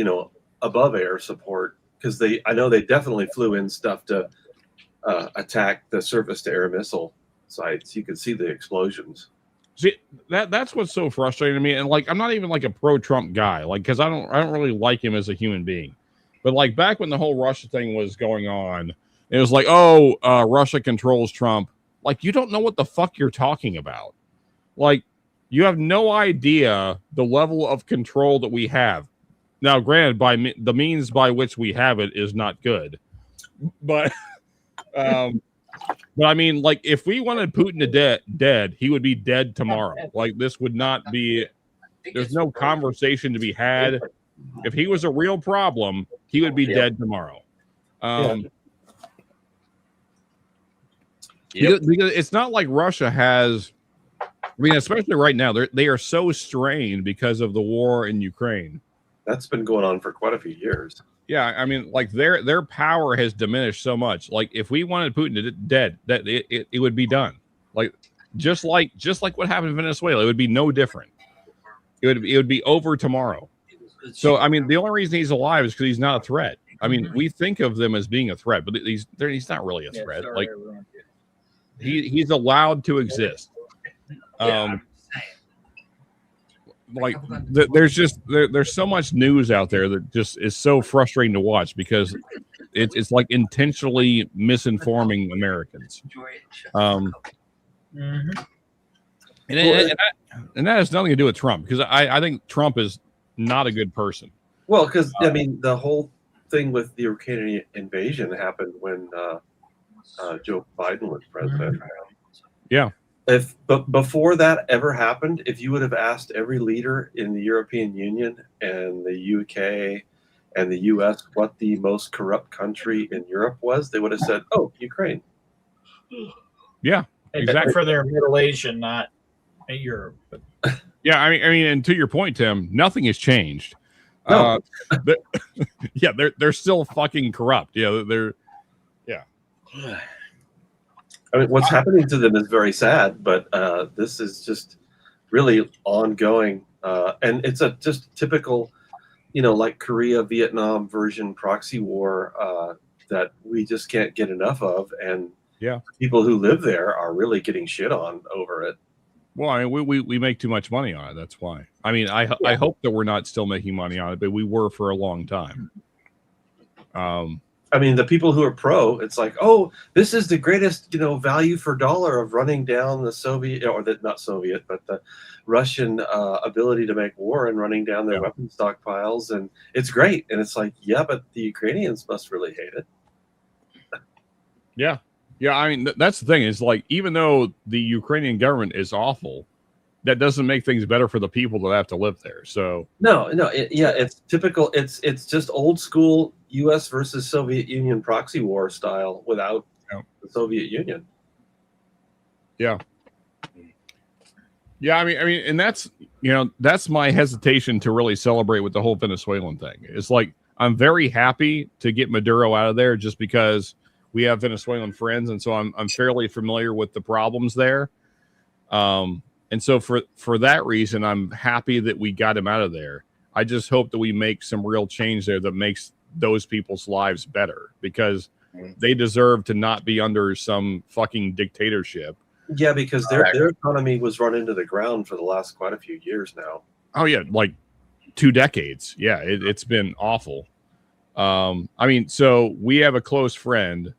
above air support because I know they definitely flew in stuff to attack the surface to air missile sites. You could see the explosions. See, that's what's so frustrating to me. And like, I'm not even like a pro-Trump guy, like, because I don't really like him as a human being. But like back when the whole Russia thing was going on, it was like, oh, Russia controls Trump. Like, you don't know what the fuck you're talking about. Like, you have no idea the level of control that we have. Now, granted, by the means by which we have it is not good. But but I mean, like, if we wanted Putin to dead, he would be dead tomorrow. Like, this would not be. There's no conversation to be had. If he was a real problem, he would be dead tomorrow. Because it's not like Russia has. I mean, especially right now, they are so strained because of the war in Ukraine. That's been going on for quite a few years. Yeah, I mean, like their power has diminished so much. Like, if we wanted Putin to dead, that it would be done. Like just like what happened in Venezuela, it would be no different. It would be over tomorrow. So I mean, the only reason he's alive is because he's not a threat. I mean, we think of them as being a threat, but he's not really a threat. Like he's allowed to exist. Like there's so much news out there that just is so frustrating to watch because it's like intentionally misinforming Americans. And that has nothing to do with Trump, because I think Trump is not a good person. Well, because I mean, the whole thing with the Ukrainian invasion happened when Joe Biden was president. Yeah. But before that ever happened, if you would have asked every leader in the European Union and the UK and the US what the most corrupt country in Europe was, they would have said, "Oh, Ukraine." Yeah, exactly. For their Middle Asian, not Europe. But. Yeah, I mean, and to your point, Tim, nothing has changed. No. Yeah, they're still fucking corrupt. Yeah, yeah. I mean, what's happening to them is very sad, but this is just really ongoing, and it's a just typical, like Korea, Vietnam version proxy war that we just can't get enough of, and people who live there are really getting shit on over it. Well, I mean, we make too much money on it. That's why. I mean, I hope that we're not still making money on it, but we were for a long time. I mean, the people who are pro, it's like, oh, this is the greatest, value for dollar of running down the Soviet, or not Soviet, but the Russian ability to make war and running down their weapon stockpiles. And it's great. And it's like, yeah, but the Ukrainians must really hate it. Yeah. Yeah. I mean, that's the thing is, like, even though the Ukrainian government is awful, that doesn't make things better for the people that have to live there. So it's typical. It's just old school U.S. versus Soviet Union proxy war style without the Soviet Union. Yeah. Yeah, I mean, and that's my hesitation to really celebrate with the whole Venezuelan thing. It's like, I'm very happy to get Maduro out of there just because we have Venezuelan friends, and so I'm fairly familiar with the problems there. And so for that reason, I'm happy that we got him out of there. I just hope that we make some real change there that makes those people's lives better, because they deserve to not be under some fucking dictatorship. Yeah, because their economy was run into the ground for the last quite a few years now. Oh yeah, like 2 decades. Yeah, it's been awful. I mean, so we have a close friend,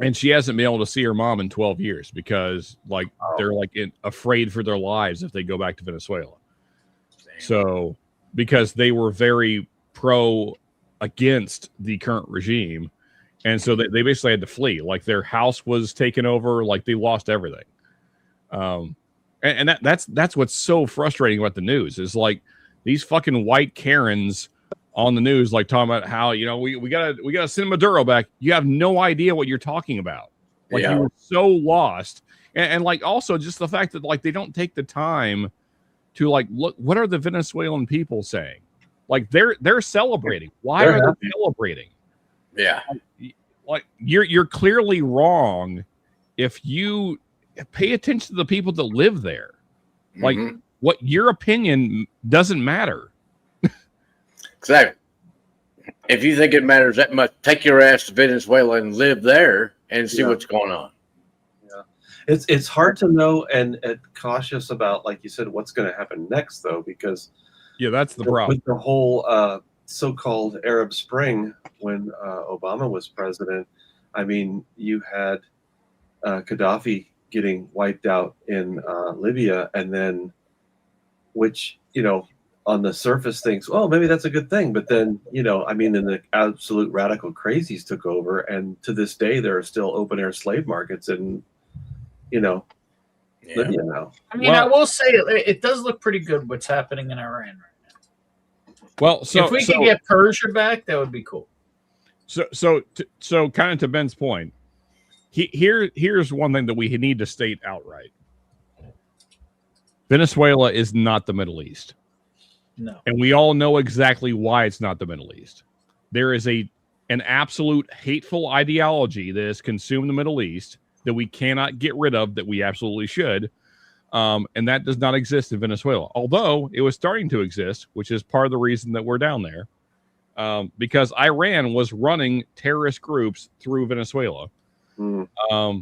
and she hasn't been able to see her mom in 12 years because, like, they're like afraid for their lives if they go back to Venezuela. So, because they were very pro against the current regime, and so they basically had to flee. Like, their house was taken over, like they lost everything. And that's what's so frustrating about the news is, like, these fucking white Karens on the news, like, talking about how, we gotta send Maduro back. You have no idea what you're talking about. Like, you were so lost. And like, also just the fact that, like, they don't take the time to, like, look, what are the Venezuelan people saying? Like, they're celebrating. Why are they celebrating? Yeah. Like, you're clearly wrong if you pay attention to the people that live there. Like, what your opinion doesn't matter. Exactly. If you think it matters that much, take your ass to Venezuela and live there and see what's going on. Yeah. It's hard to know and cautious about, like you said, what's going to happen next, though, because that's the problem with the whole so-called Arab Spring when Obama was president. I mean, you had Gaddafi getting wiped out in Libya, and then, which, on the surface thinks, well, maybe that's a good thing. But then, I mean, then the absolute radical crazies took over. And to this day, there are still open air slave markets in, Libya now. I mean, I will say it does look pretty good what's happening in Iran right now. Well, so if we could get Persia back, that would be cool. So kind of to Ben's point, here's one thing that we need to state outright. Venezuela is not the Middle East. No. And we all know exactly why it's not the Middle East. There is an absolute hateful ideology that has consumed the Middle East that we cannot get rid of, that we absolutely should. And that does not exist in Venezuela. Although it was starting to exist, which is part of the reason that we're down there. Because Iran was running terrorist groups through Venezuela. Yeah,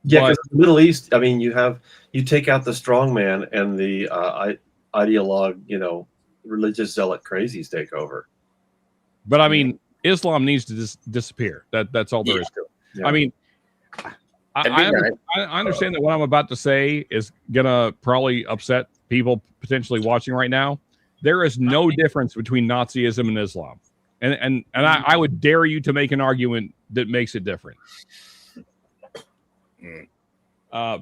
because the Middle East, I mean, you take out the strongman and the ideologue, religious zealot crazies take over. But I mean, Islam needs to disappear. That's all there is to it. Yeah. I mean, I understand that what I'm about to say is gonna probably upset people potentially watching right now. There is no difference between Nazism and Islam, and I would dare you to make an argument that makes it different.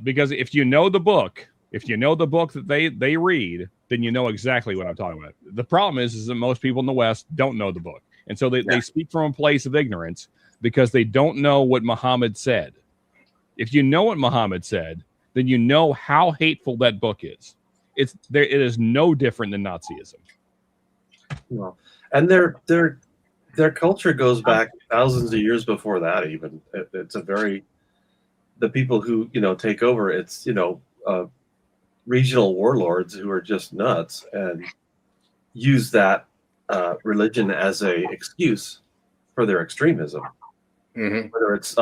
Because if you know the book that they read, then you know exactly what I'm talking about. The problem is that most people in the West don't know the book, and so they speak from a place of ignorance because they don't know what Muhammad said. If you know what Muhammad said, then you know how hateful that book is. It is no different than Nazism. Well, and their culture goes back thousands of years before that. Even it's the people who take over. It's regional warlords who are just nuts and use that religion as a excuse for their extremism. Mm-hmm. Whether it's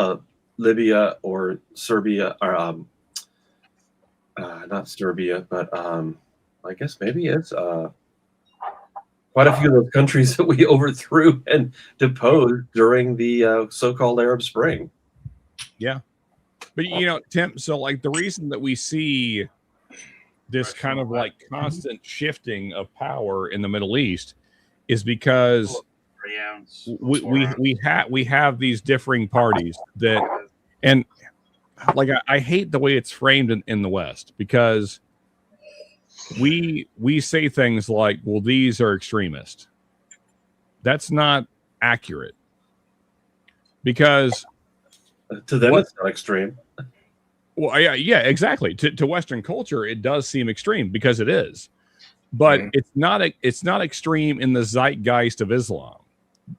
Libya or Serbia, or not Serbia, but I guess maybe it's quite a few of those countries that we overthrew and deposed during the so-called Arab Spring. Yeah. But Tim, so like the reason that we see this kind of like constant shifting of power in the Middle East is because we have these differing parties that, and like I hate the way it's framed in the West, because we say things like, well, these are extremist. That's not accurate, because to them it's not extreme. Well, yeah, exactly. To Western culture, it does seem extreme because it is, but it's not extreme in the zeitgeist of Islam.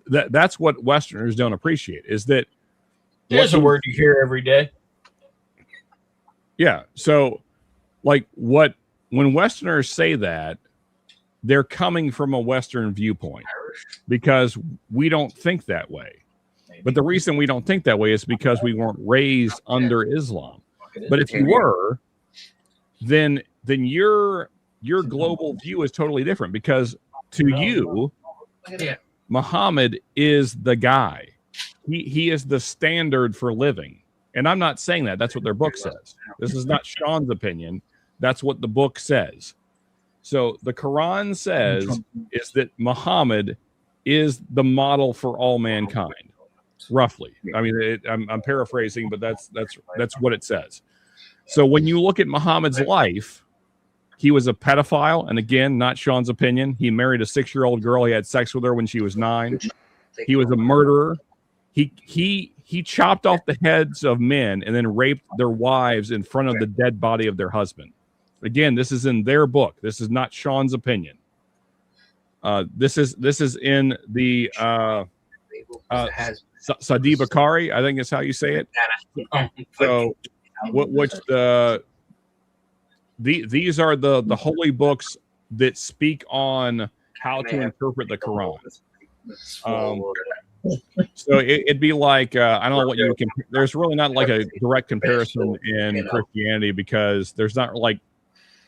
That's what Westerners don't appreciate, is that there's a word you hear every day. Yeah. So like when Westerners say that, they're coming from a Western viewpoint because we don't think that way. But the reason we don't think that way is because we weren't raised under Islam. But if you were, then your global view is totally different, because to you, Muhammad is the guy. He is the standard for living. And I'm not saying that. That's what their book says. This is not Sean's opinion. That's what the book says. So the Quran says is that Muhammad is the model for all mankind, roughly. I mean, I'm paraphrasing, but that's what it says. So when you look at Muhammad's life, he was a pedophile, and again, not Sean's opinion. He married a 6-year-old girl. He had sex with her when she was 9. He was a murderer. He chopped off the heads of men and then raped their wives in front of the dead body of their husband. Again, this is in their book. This is not Sean's opinion. This is in the Sadi Bakari, I think is how you say it. So, these are the holy books that speak on how to interpret the Quran. So it'd be like I don't know what you can. There's really not like a direct comparison in Christianity because there's not like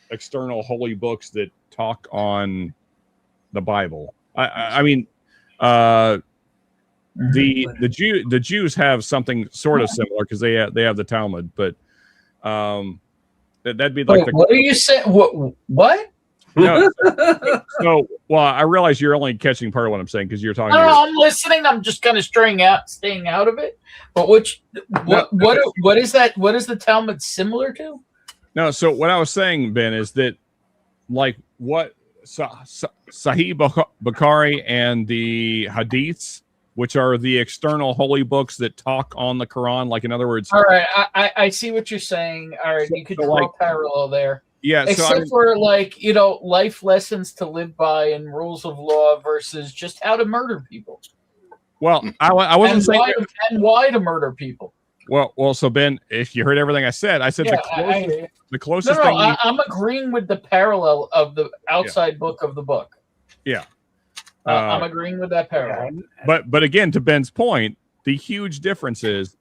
external holy books that talk on the Bible. I mean, the Jews have something sort of similar because they have the Talmud, but that'd be like. What are you saying? What? No, so well, I realize you're only catching part of what I'm saying because you're talking. No, I'm listening. I'm just kind of staying out of it. But what is that? What is the Talmud similar to? No, so what I was saying, Ben, is that like what Sahih Bukhari and the Hadiths, which are the external holy books that talk on the Quran, like in other words. All right, I see what you're saying. All right, you could draw a parallel there. Yeah, except for like life lessons to live by and rules of law versus just how to murder people. Well, I wasn't saying why to murder people. Well, so Ben, if you heard everything I said the closest thing. I'm agreeing with the parallel of the outside book of the book. Yeah, I'm agreeing with that parallel. But again, to Ben's point, the huge difference is,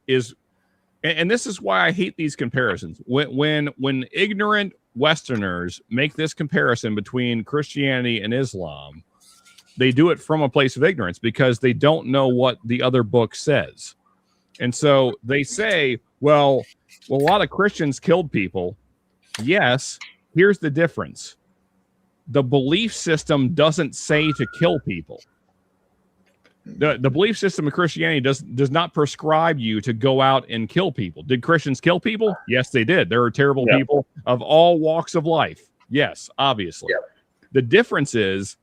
and this is why I hate these comparisons. When ignorant Westerners make this comparison between Christianity and Islam, they do it from a place of ignorance because they don't know what the other book says. And so they say, well, a lot of Christians killed people. Yes, here's the difference. The belief system doesn't say to kill people. The belief system of Christianity does not prescribe you to go out and kill people. Did Christians kill people? Yes, they did. There are terrible people of all walks of life. Yes, obviously. The difference is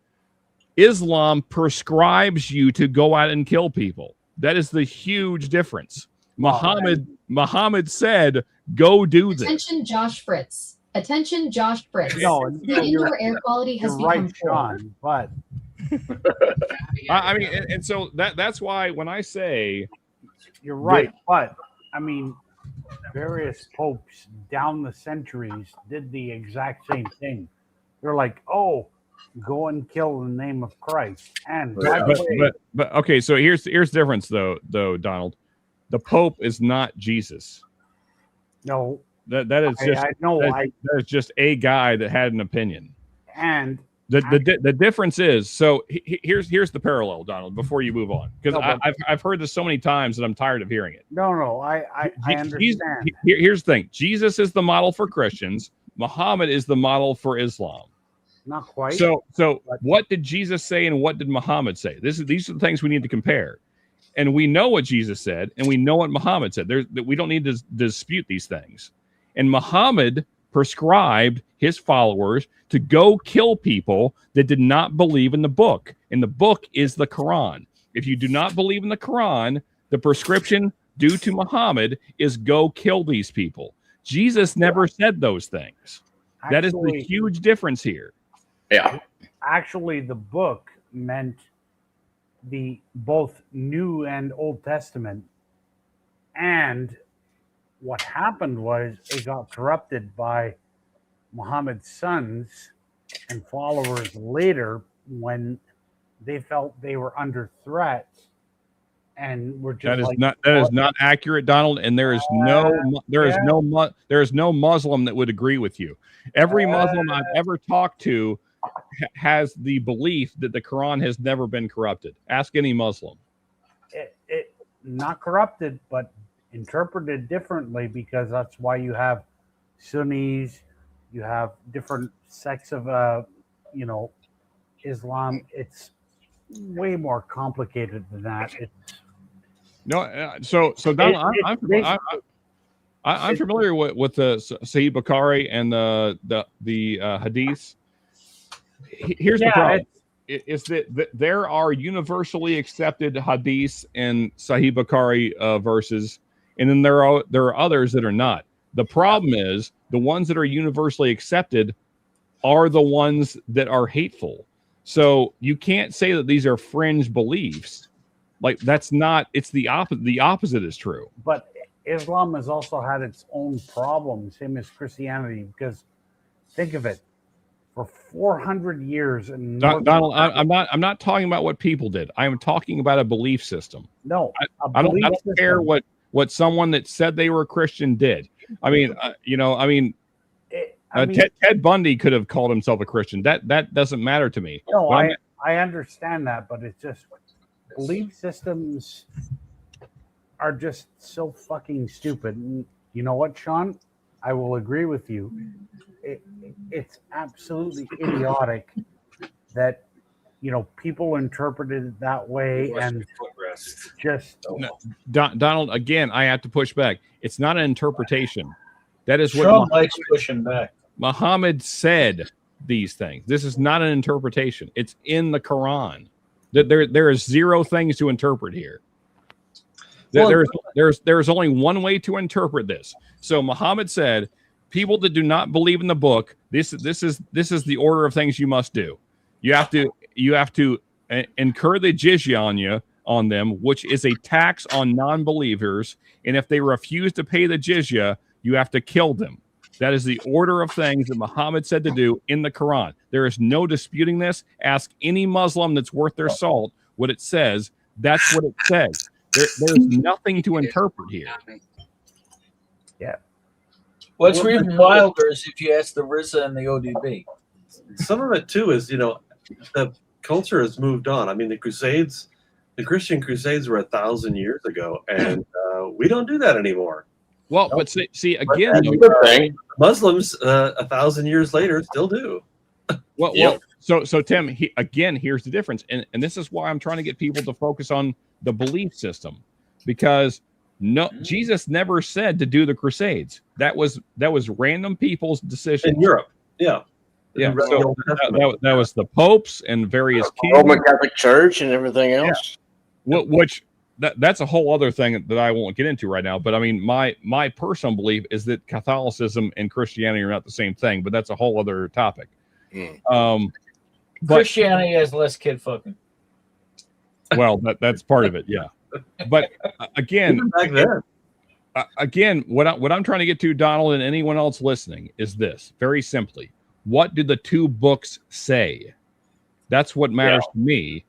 Islam prescribes you to go out and kill people. That is the huge difference. Muhammad said, "Go do this." Attention, Josh Fritz. Attention, Josh Fritz. No, the indoor air quality has become poor. But I mean, and so that's why when I say you're right, but I mean, various popes down the centuries did the exact same thing. They're like, "Oh, go and kill in the name of Christ." And but okay, so here's the difference though, Donald. The Pope is not Jesus. No, that is just that is just a guy that had an opinion. And the difference is, so here's the parallel, Donald, before you move on, because I've heard this so many times that I'm tired of hearing it. No, I understand. Here's the thing: Jesus is the model for Christians. Muhammad is the model for Islam. Not quite. So what did Jesus say and what did Muhammad say? These are the things we need to compare. And we know what Jesus said and we know what Muhammad said. We don't need to dispute these things. And Muhammad prescribed his followers to go kill people that did not believe in the book. And the book is the Quran. If you do not believe in the Quran, the prescription due to Muhammad is go kill these people. Jesus never said those things. That is the huge difference here. Yeah. Actually, the book meant the both New and Old Testament. And what happened was it got corrupted by Muhammad's sons and followers later when they felt they were under threat and were just that is not accurate, Donald, and there is no Muslim that would agree with you. Every Muslim I've ever talked to has the belief that the Quran has never been corrupted. Ask any Muslim. It not corrupted, but interpreted differently, because that's why you have Sunnis, you have different sects of Islam. It's way more complicated than that. So Donald, I'm familiar with the Sahih Bukhari and the Hadiths. Here's the problem: is that there are universally accepted Hadiths and Sahih Bukhari verses, and then there are others that are not. The problem is the ones that are universally accepted are the ones that are hateful. So you can't say that these are fringe beliefs. Like that's not. It's the opposite. The opposite is true. But Islam has also had its own problems, same as Christianity, because think of it. for 400 years. And Donald, I'm not talking about what people did. I am talking about a belief system. No, I don't care what someone that said they were a Christian did. I mean, Ted Bundy could have called himself a Christian. That doesn't matter to me. No, I understand that, but it's just belief systems are just so fucking stupid. And you know what, Sean? I will agree with you. It's absolutely idiotic that people interpreted it that way and just Donald. Again, I have to push back. It's not an interpretation. That is what Sean likes pushing back. Muhammad said these things. This is not an interpretation. It's in the Quran. There is zero things to interpret here. There's only one way to interpret this. So Muhammad said, people that do not believe in the book, this is the order of things you must do. You have to incur the jizya on them, which is a tax on non-believers, and if they refuse to pay the jizya, you have to kill them. That is the order of things that Muhammad said to do in the Quran. There is no disputing this. Ask any Muslim that's worth their salt what it says. That's what it says. There's nothing to interpret here. Yeah. What's even wilder is if you ask the RZA and the ODB. Some of it too is, the culture has moved on. I mean, the Christian Crusades were 1,000 years ago, and we don't do that anymore. Well, but see again, Muslims 1,000 years later still do. Well, so Tim, here's the difference, and this is why I'm trying to get people to focus on the belief system, because Jesus never said to do the Crusades. That was random people's decision in Europe. Yeah. So that was the popes and various Roman Catholic Church and everything else. Yeah. Which that's a whole other thing that I won't get into right now. But I mean, my personal belief is that Catholicism and Christianity are not the same thing. But that's a whole other topic. Christianity has less kid fucking. Well, that's part of it, yeah. But again, what I'm trying to get to, Donald, and anyone else listening, is this very simply: what do the two books say? That's what matters to me.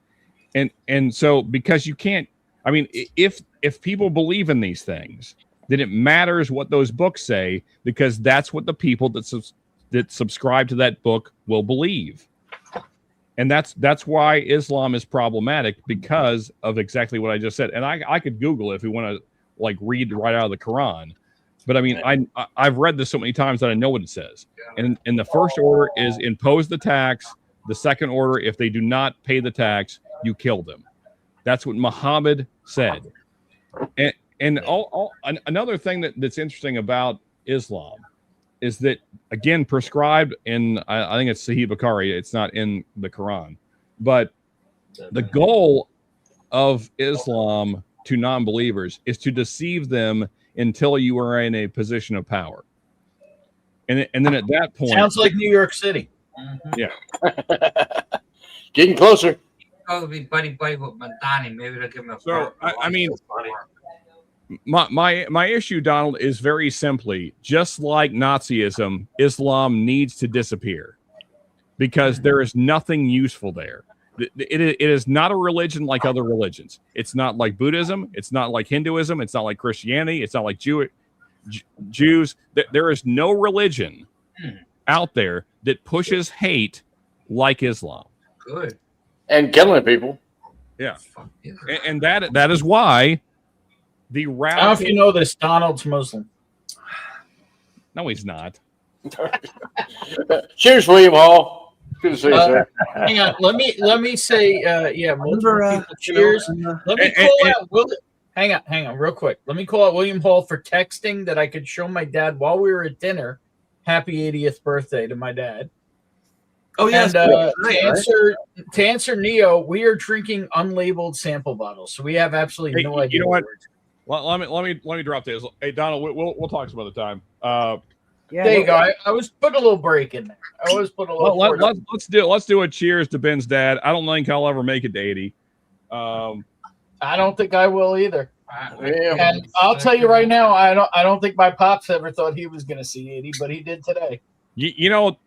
And so, because you can't, I mean, if people believe in these things, then it matters what those books say, because that's what the people that subscribe to that book will believe. And that's why Islam is problematic, because of exactly what I just said. And I could Google it if we want to read right out of the Quran. But I mean, I've read this so many times that I know what it says. And the first order is impose the tax. The second order, if they do not pay the tax, you kill them. That's what Muhammad said. And another thing that's interesting about Islam is that, again, prescribed in, I think it's Sahih Bukhari, it's not in the Quran, but the goal of Islam to non-believers is to deceive them until you are in a position of power. And then at that point... Sounds like New York City. Yeah. Getting closer. Oh, be buddy with Madani. Maybe they'll give him a... So, I mean... My issue, Donald, is very simply, just like Nazism, Islam needs to disappear, because there is nothing useful there. It is not a religion like other religions. It's not like Buddhism. It's not like Hinduism. It's not like Christianity. It's not like Jews. There is no religion out there that pushes hate like Islam. Good. And killing people. Yeah. And that is why the radical... I don't know if you know this, Donald's Muslim. No, he's not. Cheers, William Hall. Good to see you, sir. Hang on. Let me say, multiple people, cheers. Let me call out hang on, real quick. Let me call out William Hall for texting that I could show my dad while we were at dinner. Happy 80th birthday to my dad. Oh, yes. And to answer Neo, we are drinking unlabeled sample bottles, so we have absolutely no idea. You know what? Well, let me drop this. Hey, Donald, we'll talk some other time. There you go. I was putting a little break in there. I always put a little. Let's do a cheers to Ben's dad. I don't think I'll ever make it to 80. I don't think I will either. And I'll tell you right now, I don't think my pops ever thought he was going to see 80, but he did today. You know,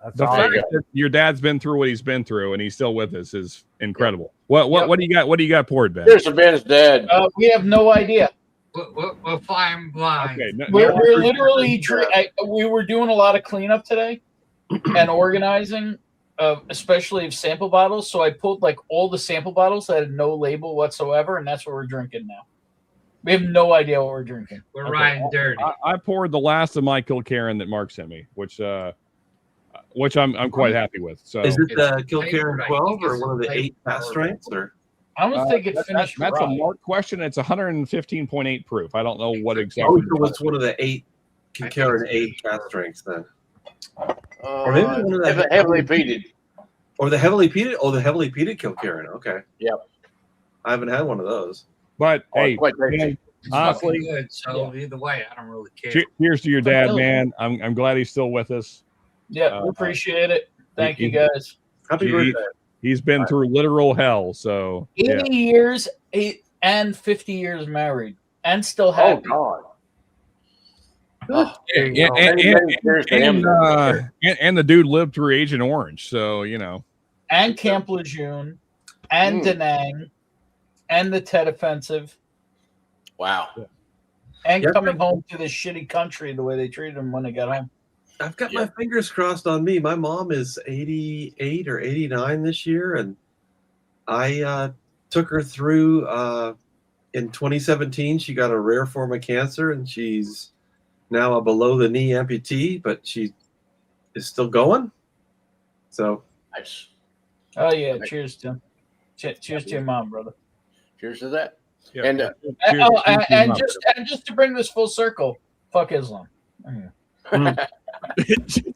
That's The all. fact that your dad's been through what he's been through and he's still with us is incredible. What do you got? What do you got poured, Ben? Here's the Ben's dad. We have no idea. We're flying blind. Okay, We're literally we were doing a lot of cleanup today and organizing, especially of sample bottles. So I pulled like all the sample bottles that had no label whatsoever, and that's what we're drinking now. We have no idea what we're drinking. We're riding dirty. I poured the last of my Kilkerran that Mark sent me, which I'm quite happy with. So is it the Kilkerran 12 or one of the 8 past strengths? Or I don't think it finished. That's a Mark question. It's 115.8 proof. I don't know what exactly. Oh, so it's one of the 8 Kilkerran 8 cast strengths then. Or maybe one of the heavily peated. Or the heavily peated. Oh, the heavily peated Kilkerran. Okay. Yep. I haven't had one of those. But hey, It's honestly, fucking good. So either way, I don't really care. Cheers to your dad, man. I'm glad he's still with us. Yeah, we appreciate it. Thank you, guys. Happy birthday. He's been through literal hell. So 80 years and 50 years married and still happy. Oh, God. And the dude lived through Agent Orange. So, you know. And Camp Lejeune and Da Nang and the Tet Offensive. Wow. And coming home to this shitty country the way they treated him when they got home. I've got my fingers crossed on me. My mom is 88 or 89 this year, and I took her through in 2017. She got a rare form of cancer, and she's now a below-the-knee amputee, but she is still going. So, nice. Oh yeah, cheers to your mom, brother. Cheers to that. Yeah. And just to bring this full circle, fuck Islam.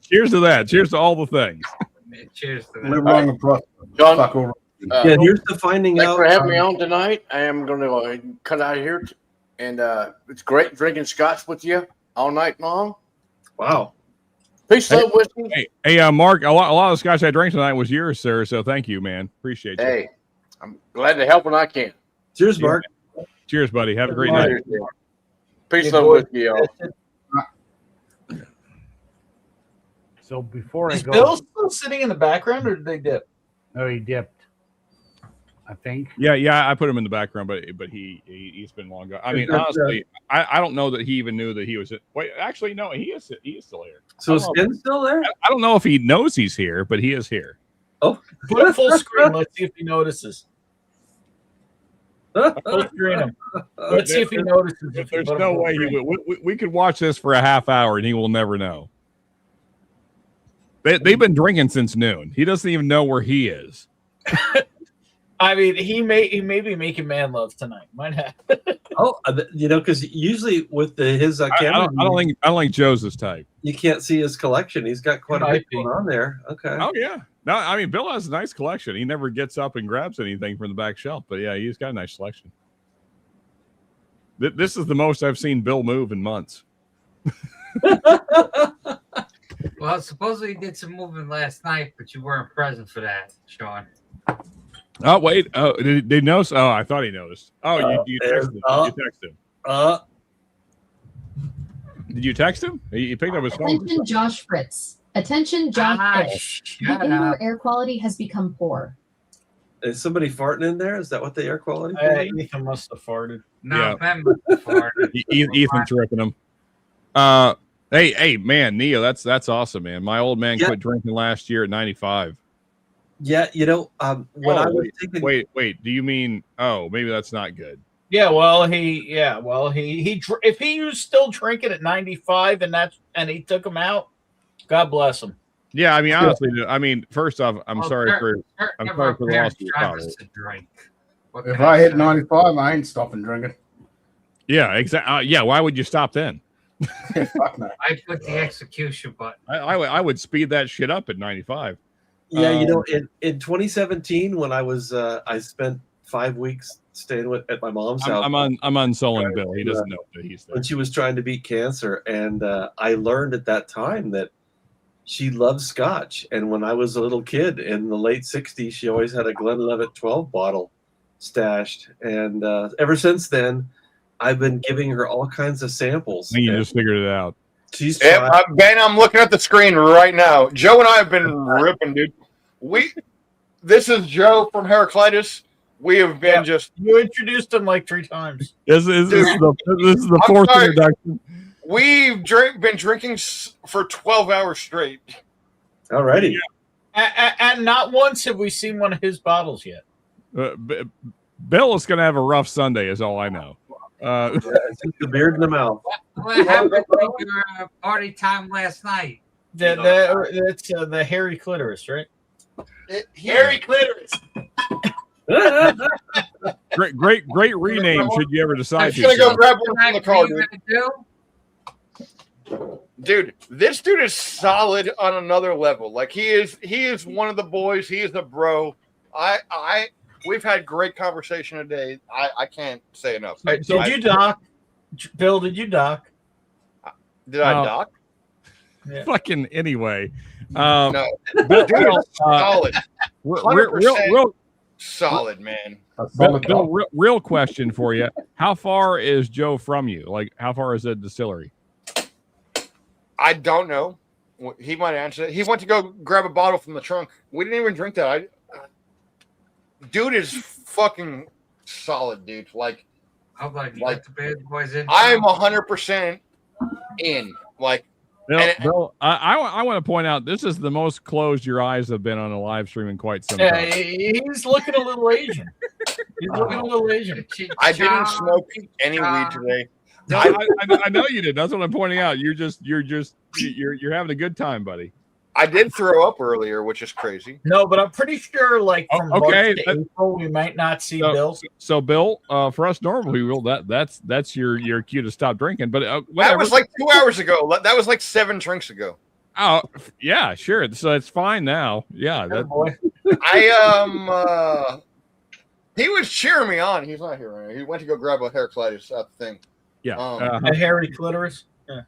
Cheers to that. Cheers to all the things. Cheers to that. Live long and prosper. John, Fuck over. Here's the finding thanks out. for having me on tonight. I am going to cut out of here, and it's great drinking scotch with you all night long. Wow. Peace, love, whiskey. Hey, Mark, a lot of the scotch I drank tonight was yours, sir. So thank you, man. Appreciate you. Hey, I'm glad to help when I can. Cheers, Mark. Cheers, buddy. Have a great night. Peace, love, whiskey, y'all. So before I Is go, Bill still sitting in the background, or did they dip? No, he dipped. I think. Yeah. I put him in the background, but he's been long gone. I mean, honestly, I don't know that he even knew that he was. Wait, actually, no, he is still here. So is Ben still there? I don't know if he knows he's here, but he is here. Oh, put him full screen. Let's see if he notices. Full screen him. Let's see if he notices. There's no way he would. We could watch this for a half hour and he will never know. They've been drinking since noon. He doesn't even know where he is. I mean, he may be making man love tonight. Might have. Because usually with his camera, I don't think Joe's his type. You can't see his collection. He's got quite a bit going on there. Okay. Oh yeah. No, I mean Bill has a nice collection. He never gets up and grabs anything from the back shelf, but yeah, he's got a nice selection. This is the most I've seen Bill move in months. Well, supposedly you did some moving last night, but you weren't present for that, Sean. Oh wait! Oh, did he notice? Oh, I thought he noticed. Oh, you texted him. You texted him. Did you text him? He picked up his phone. Attention, Josh Fritz. Attention, Josh Fritz. The indoor air quality has become poor. Is somebody farting in there? Is that what the air quality? Ethan must have farted. No, Ben must have farted. Ethan's ripping him. Hey, man, Neo, that's awesome, man. My old man quit drinking last year at 95. Yeah, when I was thinking. Wait. Do you mean? Oh, maybe that's not good. Yeah, well, he if he was still drinking at 95 and he took him out, God bless him. Yeah, I mean, honestly, first off, I'm sorry for the loss of your father. If I hit 95, I ain't stopping drinking. Yeah, exactly. Yeah, why would you stop then? Fuck no. I put the execution button. I would speed that shit up at 95. Yeah, in 2017 when I was I spent 5 weeks staying at my mom's house. I'm unsulling Bill. He doesn't know that he's there. When she was trying to beat cancer, and I learned at that time that she loved Scotch. And when I was a little kid in the late 60s, she always had a Glenlivet 12 bottle stashed. And ever since then, I've been giving her all kinds of samples. And you just figured it out. She's Yeah, Ben, I'm looking at the screen right now. Joe and I have been ripping, dude. This is Joe from Heraclitus. We have been You introduced him like 3 times. This is the I'm fourth sorry. introduction. We've been drinking for 12 hours straight. Alrighty. And not once have we seen one of his bottles yet. Bill is going to have a rough Sunday, is all I know. It's just the beard in the mouth. What happened at your party time last night? That's the hairy clitoris, right? Hairy clitoris. Great rename should you ever decide I'm to. gonna go so. grab one from the car, dude. Dude, this dude is solid on another level. Like he is one of the boys. He is a bro. We've had great conversation today. I can't say enough. Did you dock? Bill, did you dock? Did I dock? Yeah. Fucking anyway. No. Bill, Dude, solid. real solid, man. Bill, real question for you. How far is Joe from you? Like, how far is the distillery? I don't know. He might answer it. He went to go grab a bottle from the trunk. We didn't even drink that. Dude is fucking solid, dude. Like, I'm like the bad boys in. I'm 100% in. Like, Bill, I want to point out this is the most closed your eyes have been on a live stream in quite some time. He's looking a little Asian. He's looking a little Asian. I didn't smoke any weed today. I know you did. That's what I'm pointing out. You're having a good time, buddy. I did throw up earlier, which is crazy. No, but I'm pretty sure, like from March to but- April, we might not see Bill. So, Bill, for us normal people, that's your cue to stop drinking. But That whatever. was like 2 hours ago. That was like 7 drinks ago. Oh, yeah, sure. So it's fine now. Yeah, He was cheering me on. He's not here right now. He went to go grab a Heraclitus thing. Yeah, a hairy clitoris. Yeah.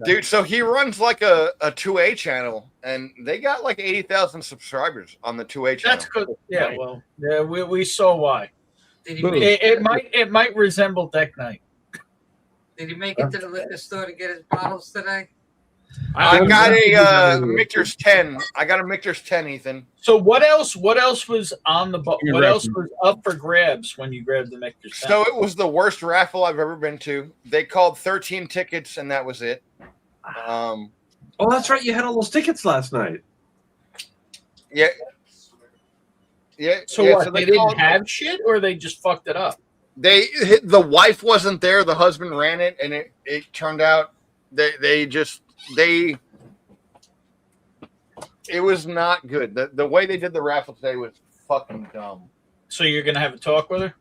Dude, so he runs like a 2A channel, and they got like 80,000 subscribers on the 2A channel. That's good. Yeah, well, yeah, we saw why. Did he It might resemble Deck Night. Did he make it to the liquor store to get his bottles today? I got a Michter's 10. I got a Michter's 10, Ethan. So what else was on the what else was up for grabs when you grabbed the Michter's 10? So it was the worst raffle I've ever been to. They called 13 tickets, and that was it. Oh, that's right. You had all those tickets last night. Yeah. Yeah. So yeah, what? They didn't have shit, or they just fucked it up? The wife wasn't there. The husband ran it, and it turned out it was not good. The way they did the raffle today was fucking dumb. So you're gonna have a talk with her?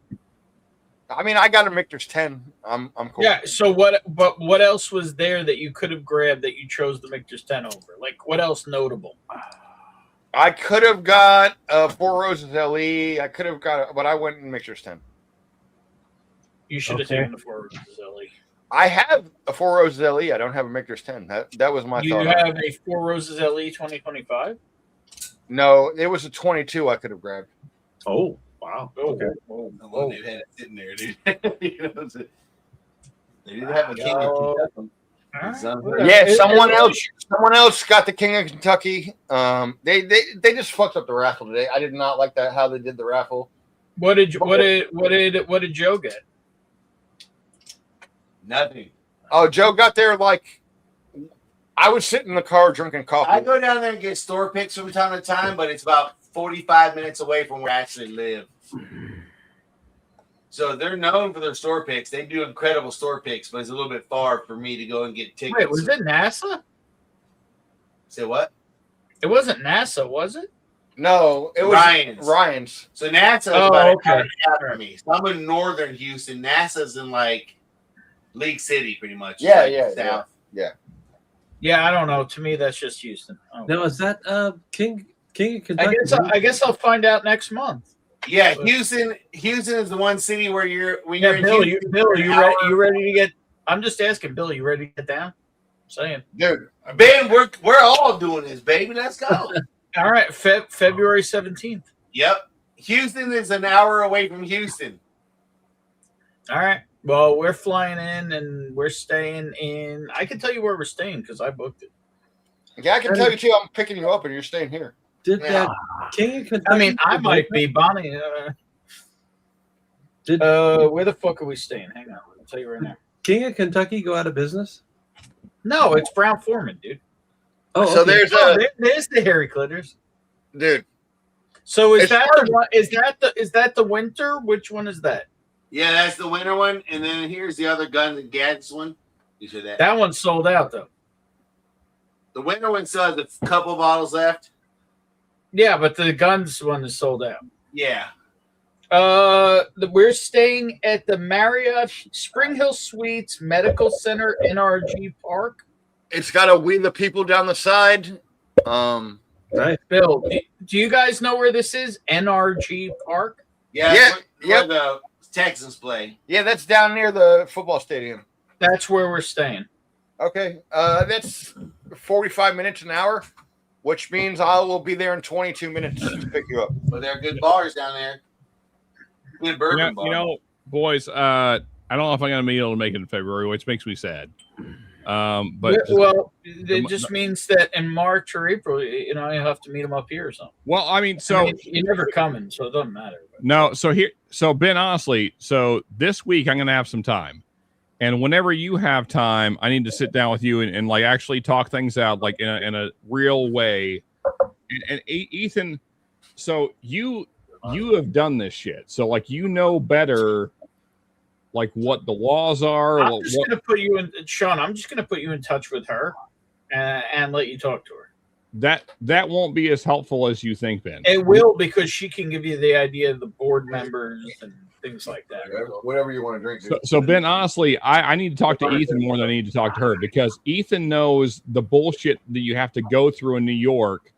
I mean, I got a Michter's 10. I'm cool. Yeah. So what else was there that you could have grabbed that you chose the Michter's 10 over? Like what else notable? I could have got a Four Roses LE. I could have got, but I went in Michter's 10. You should have taken the Four Roses LE. I have a Four Roses LE. I don't have a Michter's 10. That was my thought. You have a Four Roses LE 2025? No, it was a 22 I could have grabbed. Oh, wow. Okay. Oh, they had it sitting there, dude. You know, they didn't have a King of Kentucky. Yeah, someone else got the King of Kentucky. They just fucked up the raffle today. I did not like that how they did the raffle. What did Joe get? Nothing. Oh, Joe got there like I was sitting in the car drinking coffee. I go down there and get store picks from time to time, but it's about 45 minutes away from where I actually live. So they're known for their store picks. They do incredible store picks, but it's a little bit far for me to go and get tickets. Wait, was it NASA? Say what? It wasn't NASA, was it? No, it was Ryan's. So NASA's about an hour and a half from me. So I'm in northern Houston. NASA's in like League City, pretty much. Yeah, like south. Yeah, I don't know. To me, that's just Houston. Now, is that King of Kentucky? I guess I'll find out next month. Yeah, Houston is the one city where you're Bill, in Houston, you ready to get? I'm just asking, Bill. You ready to get down? I'm saying, dude, Ben, we're all doing this, baby. Let's go. All right, February 17th. Yep, Houston is an hour away from Houston. All right, Well, we're flying in and we're staying in. I can tell you where we're staying because I booked it. Yeah, I can tell you too. I'm picking you up and you're staying here. Did that King of Kentucky? I mean, I might be Bonnie. Where the fuck are we staying? Hang on, I'll tell you right now. King of Kentucky go out of business? No, it's Brown Foreman, dude. Oh, so okay. There's the hairy clitters, dude. So is It's that hard. the one? Is that the winter? Which one is that? Yeah, that's the winter one, and then here's the other Guns and Gads one. You said that. That one's sold out though. The winter one still has a couple bottles left. Yeah, but the guns one is sold out. Yeah. We're staying at the Marriott Spring Hill Suites Medical Center NRG Park. It's got a We the People down the side. Nice. Bill, do you guys know where this is? NRG Park? Yeah. Where the Texans play. Yeah, that's down near the football stadium. That's where we're staying. Okay. That's 45 minutes an hour, which means I will be there in 22 minutes to pick you up. But there are good bars down there. Good bourbon bar. Boys, I don't know if I'm going to be able to make it in February, which makes me sad. But it just means that in March or April, you have to meet them up here or something. Well, I mean, so you're never coming, so it doesn't matter. No, so Ben, honestly, so this week I'm going to have some time, and whenever you have time, I need to sit down with you and like actually talk things out, like in a real way. And Ethan, so you have done this shit, so like better. Like what the laws are. I'm just going to put you in, Sean. I'm just going to put you in touch with her, and let you talk to her. That won't be as helpful as you think, Ben. It will, because she can give you the idea of the board members and things like that. Whatever you want to drink. So Ben, honestly, I need to talk to Ethan more than I need to talk to her, because Ethan knows the bullshit that you have to go through in New York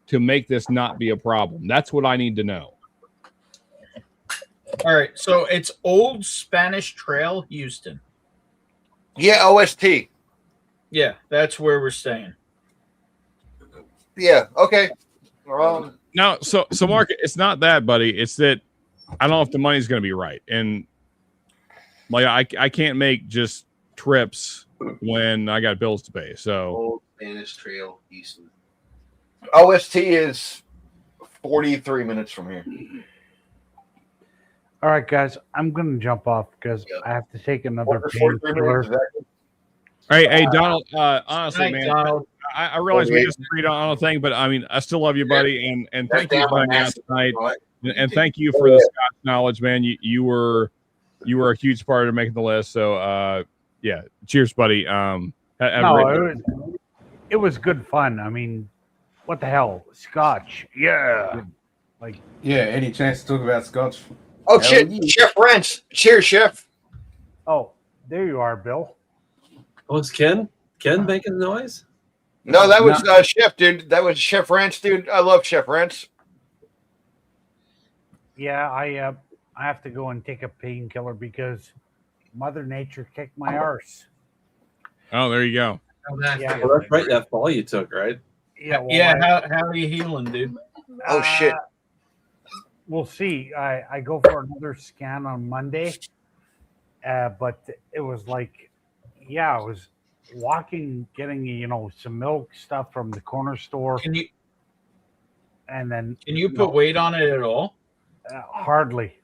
to make this not be a problem. That's what I need to know. All right, so it's Old Spanish Trail, Houston. Yeah, OST. Yeah, that's where we're staying. Yeah, okay. No, so Mark, it's not that, buddy. It's that I don't know if the money's going to be right, and like I can't make just trips when I got bills to pay. So Old Spanish Trail, Houston. OST is 43 minutes from here. All right, guys, I'm going to jump off because I have to take another painkiller. Hey, Donald. Honestly, Thanks, man, Donald. I realize we disagreed on a thing, but I mean, I still love you, buddy, and thank you for coming out tonight, and thank you for the Scotch knowledge, man. You were a huge part of making the list. So, yeah, cheers, buddy. It was good fun. I mean, what the hell, Scotch? Yeah, any chance to talk about Scotch? Oh shit, Chef Rents. Cheers, Chef. Oh, there you are, Bill. Oh, it's Ken? Ken making the noise? No, that was Chef, dude. That was Chef Rents, dude. I love Chef Rents. Yeah, I have to go and take a painkiller because Mother Nature kicked my arse. Oh, there you go. Yeah. Well, that's right. That fall you took, right? Yeah. Well, How are you healing, dude? Oh shit. We'll see. I go for another scan on Monday, but it was like, I was walking, getting some milk stuff from the corner store. Can you put weight on it at all? Hardly.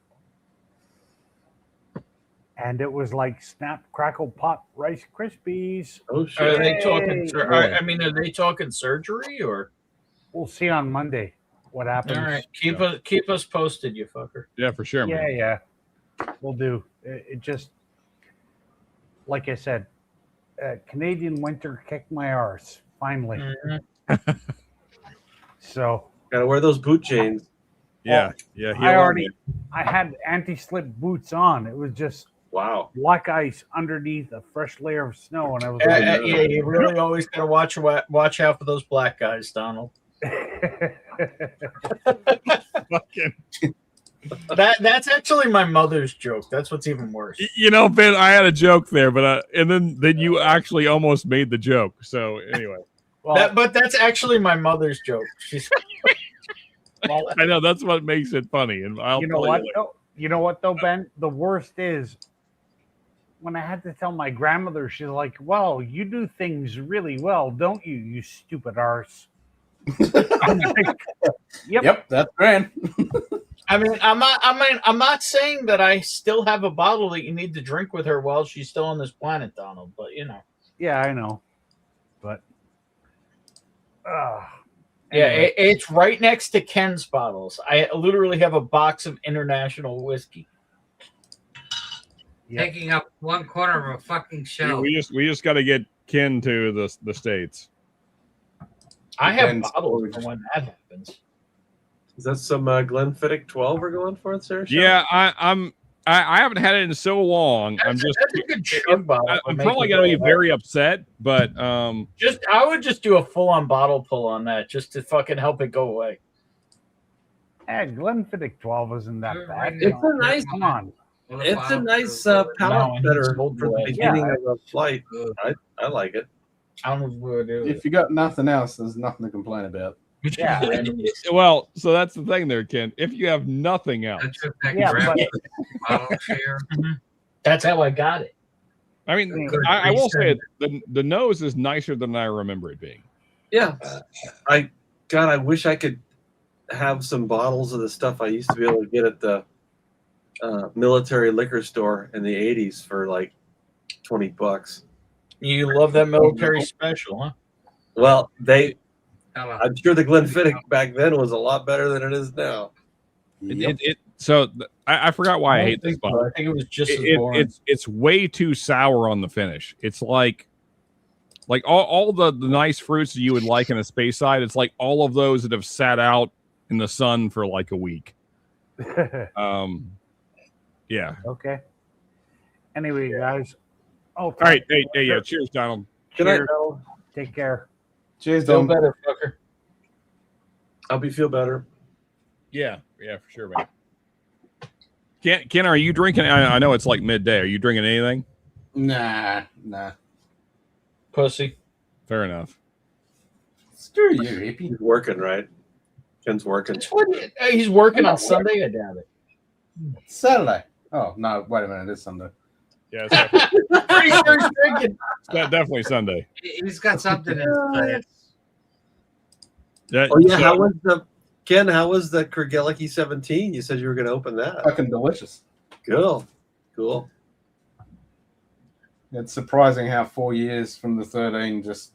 And it was like snap, crackle, pop, Rice Krispies. Oh shit! Are they talking? Are they talking surgery or? We'll see on Monday what happens. All right, keep us posted, you fucker. Yeah, for sure, man. Yeah, we'll do. It just, like I said, Canadian winter kicked my arse finally. Mm-hmm. So gotta wear those boot chains. Yeah. I had anti-slip boots on. It was just black ice underneath a fresh layer of snow, and I was yeah, you really always gotta watch out for those black guys, Donald. That's actually my mother's joke. That's what's even worse. Ben, I had a joke there, but and then you actually almost made the joke. So anyway, but that's actually my mother's joke. She's. Well, I know that's what makes it funny, and I'll you know what though, Ben? The worst is when I had to tell my grandmother, she's like, "Well, you do things really well, don't you? You stupid arse." Yep, that's grand. I mean, I'm not saying that I still have a bottle that you need to drink with her while she's still on this planet, Donald. But you know. Yeah, I know, but yeah, it's right next to Ken's bottles. I literally have a box of international whiskey. Taking up one corner of a fucking shelf. We just got to get Ken to the States. I have bottles for when that happens. Is that some Glenfiddich 12 we're going for, sir? Yeah, I haven't had it in so long. That's a good chug bottle. I'm probably going to be very upset, but I would just do a full-on bottle pull on that just to fucking help it go away. Glenfiddich 12 isn't that bad. It's a nice, come on. It's a nice palate setter for the beginning of a flight. I like it. If you got nothing else, there's nothing to complain about. Yeah. Well, so that's the thing there, Ken. If you have nothing else, that's how I got it. I mean, I will say it, the nose is nicer than I remember it being. Yeah, I wish I could have some bottles of the stuff I used to be able to get at the military liquor store in the 80s for like $20. You love that military special, huh? Well, I'm sure the Glenfiddich back then was a lot better than it is now. I forgot why I hate this bottle. I think it was just as boring. It's way too sour on the finish. It's like all the nice fruits that you would like in a space side. It's like all of those that have sat out in the sun for like a week. Yeah. Okay. Anyway, guys. Oh, all right. Hey, yeah. Cheers, Donald. Cheers. Take care. Cheers, Feel Donald. better, fucker. I'll be feel better. Yeah, for sure, man. Ken, are you drinking? I know it's like midday. Are you drinking anything? Nah. Pussy. Fair enough. Screw you, hippie. He's working, right? Ken's working. He's working on Sunday. I doubt it. Saturday. Oh no! Wait a minute. It's Sunday. Yeah, it's pretty sure he's drinking. Definitely Sunday. He's got something in his plans. How was Ken? How was the Kergelicke 17? You said you were going to open that. Fucking delicious. Cool. It's surprising how 4 years from the 13 just.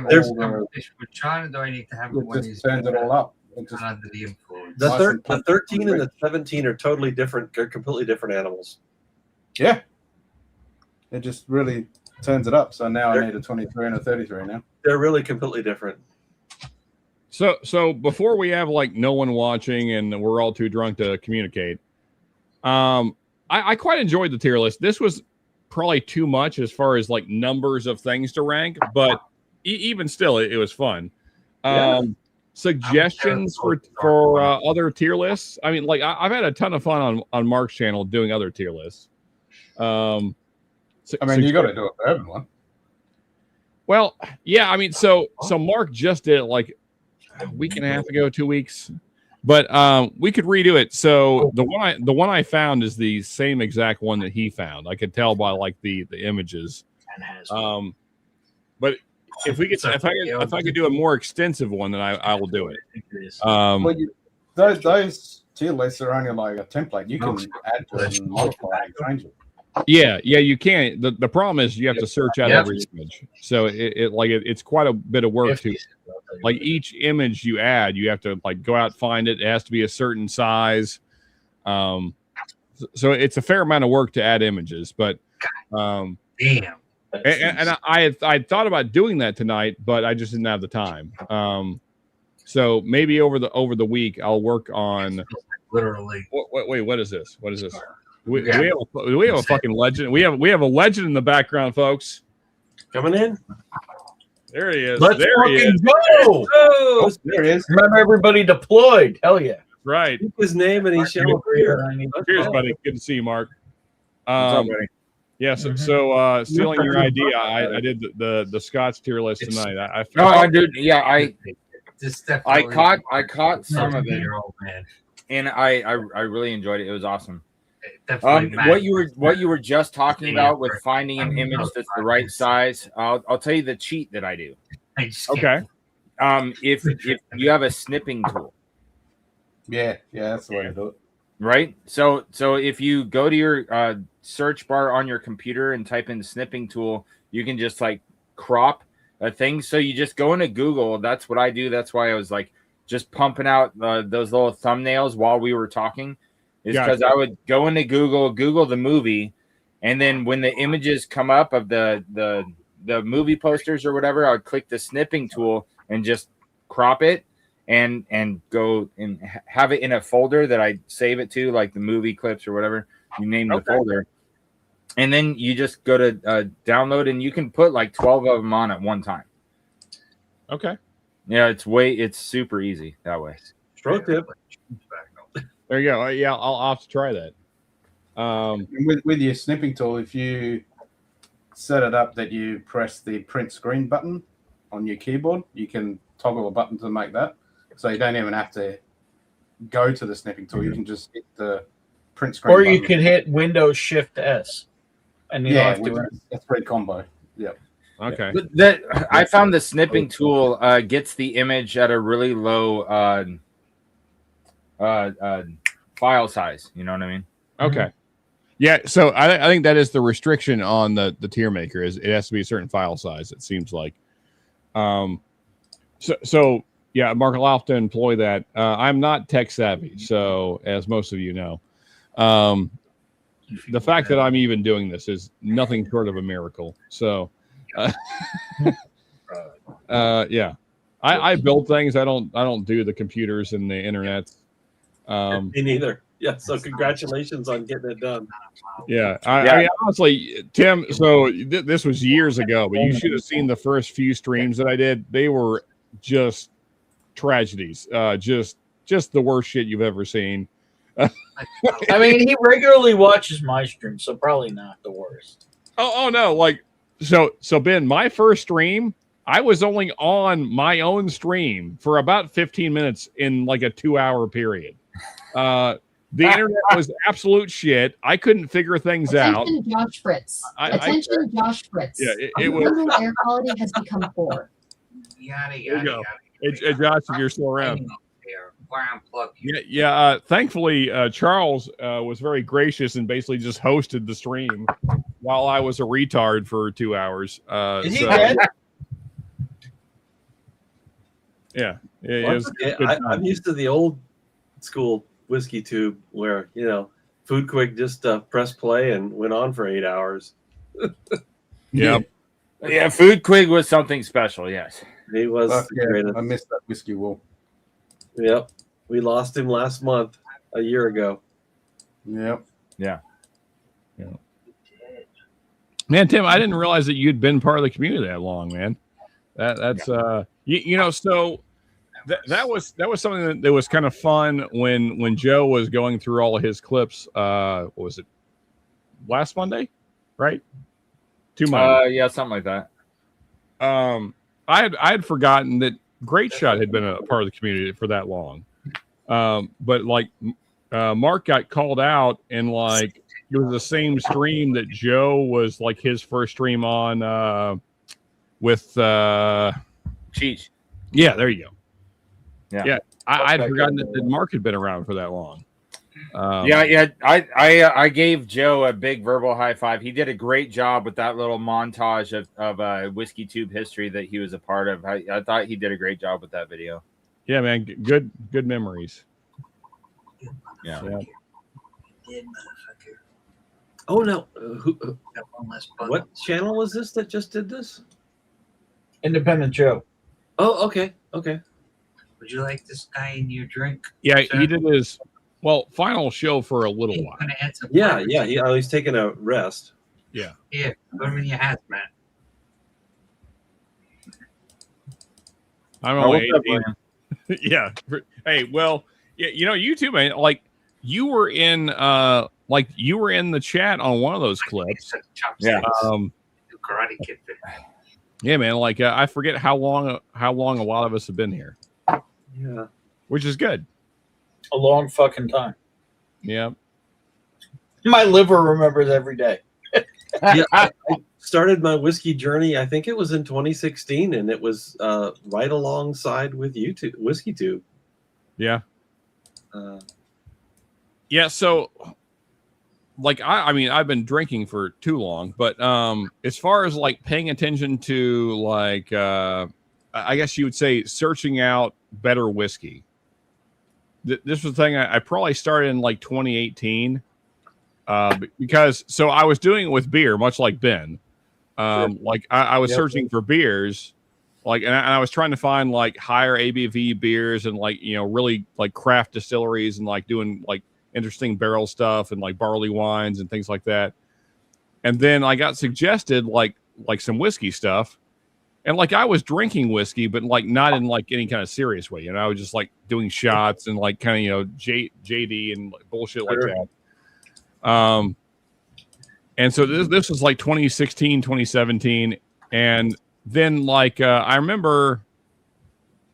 There's competition with China. Do I need to have it just turns it all up? It just, under the influence. The 13 and the 17 are totally different. They're completely different animals. Yeah. It just really turns it up. So now I need a 23 and a 33 now. They're really completely different. So before we have like no one watching and we're all too drunk to communicate, I quite enjoyed the tier list. This was probably too much as far as like numbers of things to rank, but even still, it was fun. Suggestions for other tier lists? I mean, like I've had a ton of fun on Mark's channel doing other tier lists. I mean, you got to do it for everyone. Well, yeah. I mean, so Mark just did it like a week and a half ago, 2 weeks, but we could redo it. So the one I found is the same exact one that he found. I could tell by like the images. But if I could do a more extensive one, then I will do it. Those tier lists are only like a template. You can add to it and modify and change it. Yeah, you can. The problem is you have to search out every image. So it's quite a bit of work to like each image you add. You have to like go out, find it. It has to be a certain size. So it's a fair amount of work to add images. But damn. And I thought about doing that tonight, but I just didn't have the time. So maybe over the week I'll work on. Literally. Wait, what is this? What is this? We have a fucking legend. We have a legend in the background, folks. Coming in. There he is. Let's there he is. go. Oh, there he is. Remember, everybody deployed. Hell yeah. Right. His name and he's showing Cheers, buddy. Good to see you, Mark. Yeah. So stealing your idea, I did the Scotch tier list tonight. I did. Yeah, I caught some of it, and I really enjoyed it. It was awesome. What you were just talking about with finding an image that's the right size, I'll tell you the cheat that I do. Okay. If you have a snipping tool. Yeah, that's the way to do it. Right. So if you go to your search bar on your computer and type in snipping tool, you can just like crop a thing. So you just go into Google. That's what I do. That's why I was like just pumping out those little thumbnails while we were talking, is because I would go into Google the movie, and then when the images come up of the movie posters or whatever, I would click the snipping tool and just crop it. And go and have it in a folder that I save it to, like the movie clips or whatever you name the folder. And then you just go to download, and you can put like 12 of them on at one time. Okay. Yeah, it's super easy that way. Pro tip. There you go. Yeah, I'll have to try that. With your snipping tool, if you set it up that you press the print screen button on your keyboard, you can toggle a button to make that. So you don't even have to go to the snipping tool. You can just hit the print screen. Or you button. can hit Windows Shift S, and you don't have to. That's great combo. Yeah. Okay. But I found the snipping tool gets the image at a really low file size. You know what I mean? Okay. Yeah. So I think that is the restriction on the tier maker, is it has to be a certain file size. It seems like. So yeah, Mark, I'll have to employ that. I'm not tech savvy, so as most of you know, the fact that I'm even doing this is nothing short of a miracle. So, yeah, I build things. I don't do the computers and the internet. Me neither. Yeah. So congratulations on getting it done. Yeah. I mean, honestly, Tim. So this was years ago, but you should have seen the first few streams that I did. They were just tragedies. Just the worst shit you've ever seen. I mean, he regularly watches my stream, so probably not the worst. Oh no, like so Ben, my first stream, I was only on my own stream for about 15 minutes in like a 2-hour period. The internet was absolute shit. I couldn't figure things out. Josh Fritz. Attention, Josh Fritz. Yeah, it was. Total air quality has become poor. There you go. Hey, Josh, if you're still around. Yeah. Thankfully, Charles was very gracious and basically just hosted the stream while I was a retard for 2 hours. Is he dead? Yeah. Well, I'm used to the old school whiskey tube where, Food Quick just pressed play and went on for 8 hours. Yeah. Yeah, Food Quick was something special, yes. He was the greatest. I missed that whiskey wall. Yep. We lost him last month, a year ago. Yep. Yeah. Man, Tim, I didn't realize that you'd been part of the community that long, man. That's so that was something that was kind of fun when Joe was going through all of his clips. What was it? Last Monday, right? 2 months. Yeah, something like that. I had forgotten that Great Shot had been a part of the community for that long. But like Mark got called out, and like it was the same stream that Joe was like his first stream on with Cheech. Yeah, there you go. Yeah. I'd forgotten that Mark had been around for that long. I gave Joe a big verbal high five. He did a great job with that little montage of Whiskey Tube history that he was a part of. I thought he did a great job with that video. Yeah, man, good memories. Yeah. Oh no! What channel was this that just did this? Independent Joe. Oh, okay. Would you like this guy in your drink? Yeah, he did his final show for a little while. Yeah. He's taking a rest. Yeah. Yeah, put him in your hat, man. I'm only 18. Yeah. Hey, well, yeah, you too, man. Like you were in the chat on one of those clips. Yeah. Karate Kid. Yeah, man. Like I forget how long a lot of us have been here. Yeah. Which is good. A long fucking time. Yeah. My liver remembers every day. Yeah, I started my whiskey journey. I think it was in 2016, and it was right alongside with YouTube Whiskey Tube. Yeah. Yeah. So, like, I mean, I've been drinking for too long, but as far as like paying attention to like, I guess you would say searching out better whiskey. This was the thing I probably started in like 2018. Because so I was doing it with beer, much like Ben. Like I was searching for beers, like, and I was trying to find like higher ABV beers and like, you know, really like craft distilleries and like doing like interesting barrel stuff and like barley wines and things like that. And then I got suggested like some whiskey stuff, and like I was drinking whiskey, but like not in like any kind of serious way. You know, I was just like doing shots and like kind of, you know, JD and like bullshit like that. And so this was like 2016, 2017. And then like, I remember,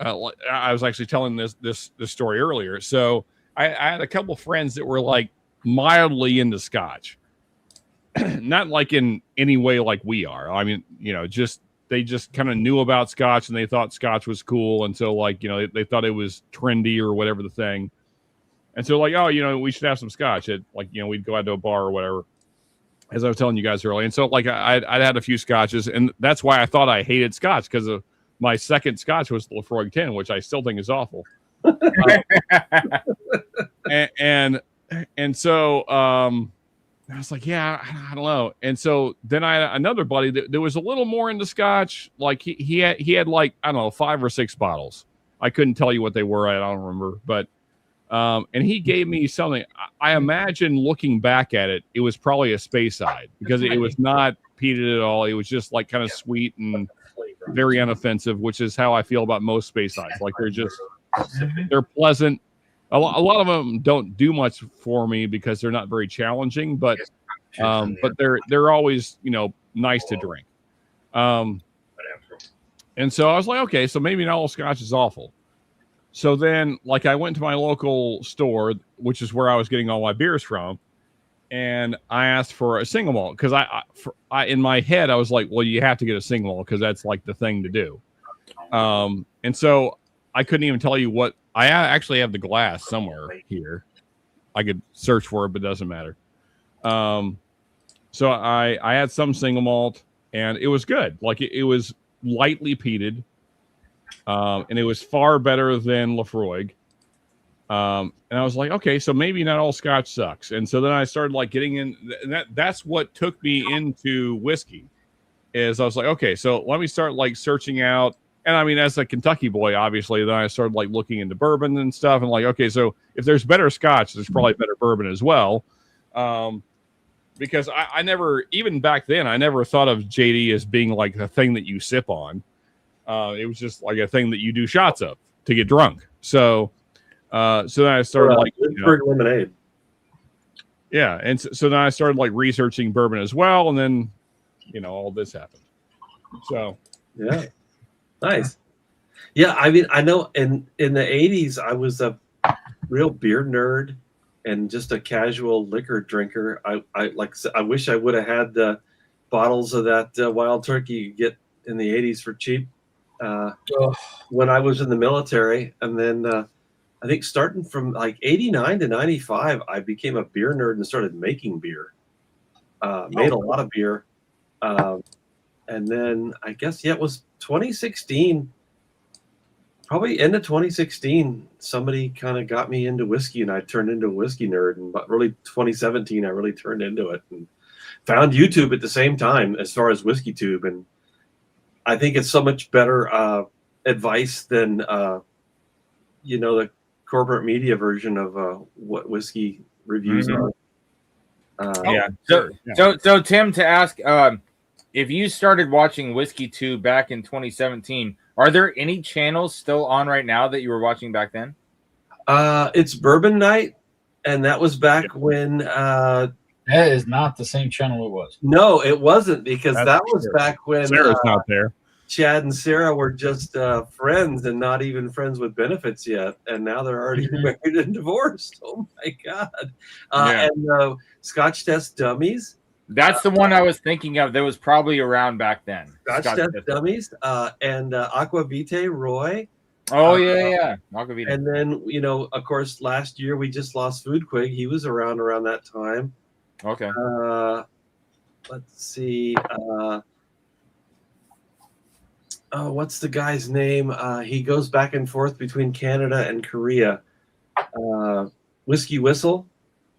I was actually telling this story earlier. So I had a couple friends that were like mildly into Scotch, not like in any way like we are. I mean, you know, they just kind of knew about Scotch and they thought Scotch was cool. And so like, you know, they thought it was trendy or whatever the thing. And so like, oh, you know, we should have some Scotch. Like, you know, we'd go out to a bar or whatever, as I was telling you guys earlier. And so like I'd had a few Scotches, and that's why I thought I hated Scotch, because of my second Scotch was the Lafroig 10, which I still think is awful. And so I was like, yeah, I don't know. And so then I had another buddy that was a little more into Scotch. Like he had like, I don't know, 5 or 6 bottles. I couldn't tell you what they were. I don't remember, but and he gave me something. I imagine looking back at it, it was probably a Speyside, because it was not peated at all. It was just like kind of sweet and very unoffensive, which is how I feel about most Speysides. Like they're pleasant. A lot of them don't do much for me because they're not very challenging, but they're always, you know, nice to drink. And so I was like, okay, so maybe not all Scotch is awful. So then, like, I went to my local store, which is where I was getting all my beers from, and I asked for a single malt, because I in my head I was like, well, you have to get a single malt because that's like the thing to do. And so I couldn't even tell you what. I actually have the glass somewhere here. I could search for it, but it doesn't matter. So I had some single malt, and it was good. Like it was lightly peated. And it was far better than Lafroig. And I was like, okay, so maybe not all Scotch sucks. And so then I started like getting in, and that's what took me into whiskey. Is I was like, okay, so let me start like searching out. And I mean, as a Kentucky boy, obviously, then I started like looking into bourbon and stuff, and like, okay, so if there's better Scotch, there's probably better bourbon as well. Because I never, even back then, I never thought of JD as being like the thing that you sip on. It was just like a thing that you do shots of to get drunk. So then I started like, lemonade. Yeah. And so then I started like researching bourbon as well. And then, you know, all this happened. So, yeah. Nice. Yeah. I mean, I know in the 80s, I was a real beer nerd and just a casual liquor drinker. I wish I would have had the bottles of that Wild Turkey you get in the 80s for cheap. When I was in the military, and then I think starting from like 89 to 95, I became a beer nerd and started making beer. Made a lot of beer, and then I guess it was 2016, probably end of 2016. Somebody kind of got me into whiskey, and I turned into a whiskey nerd. And but really 2017, I really turned into it and found YouTube at the same time as far as Whiskey Tube, and I think it's so much better advice than the corporate media version of what whiskey reviews are. So Tim, to ask, if you started watching Whiskey Tube back in 2017, are there any channels still on right now that you were watching back then? It's Bourbon Night, and that was back when. That is not the same channel it was. No, it wasn't, because that was back when Sarah's not there. Chad and Sarah were just friends and not even friends with benefits yet, and now they're already married and divorced. Oh my god! And Scotch Test Dummies. That's the one I was thinking of. That was probably around back then. Scotch Test Dummies and Aqua Vitae Roy. Oh yeah. Aqua Vitae. And then of course, last year we just lost Foodquig. He was around that time. Okay. Let's see. What's the guy's name? He goes back and forth between Canada and Korea. Whiskey Whistle.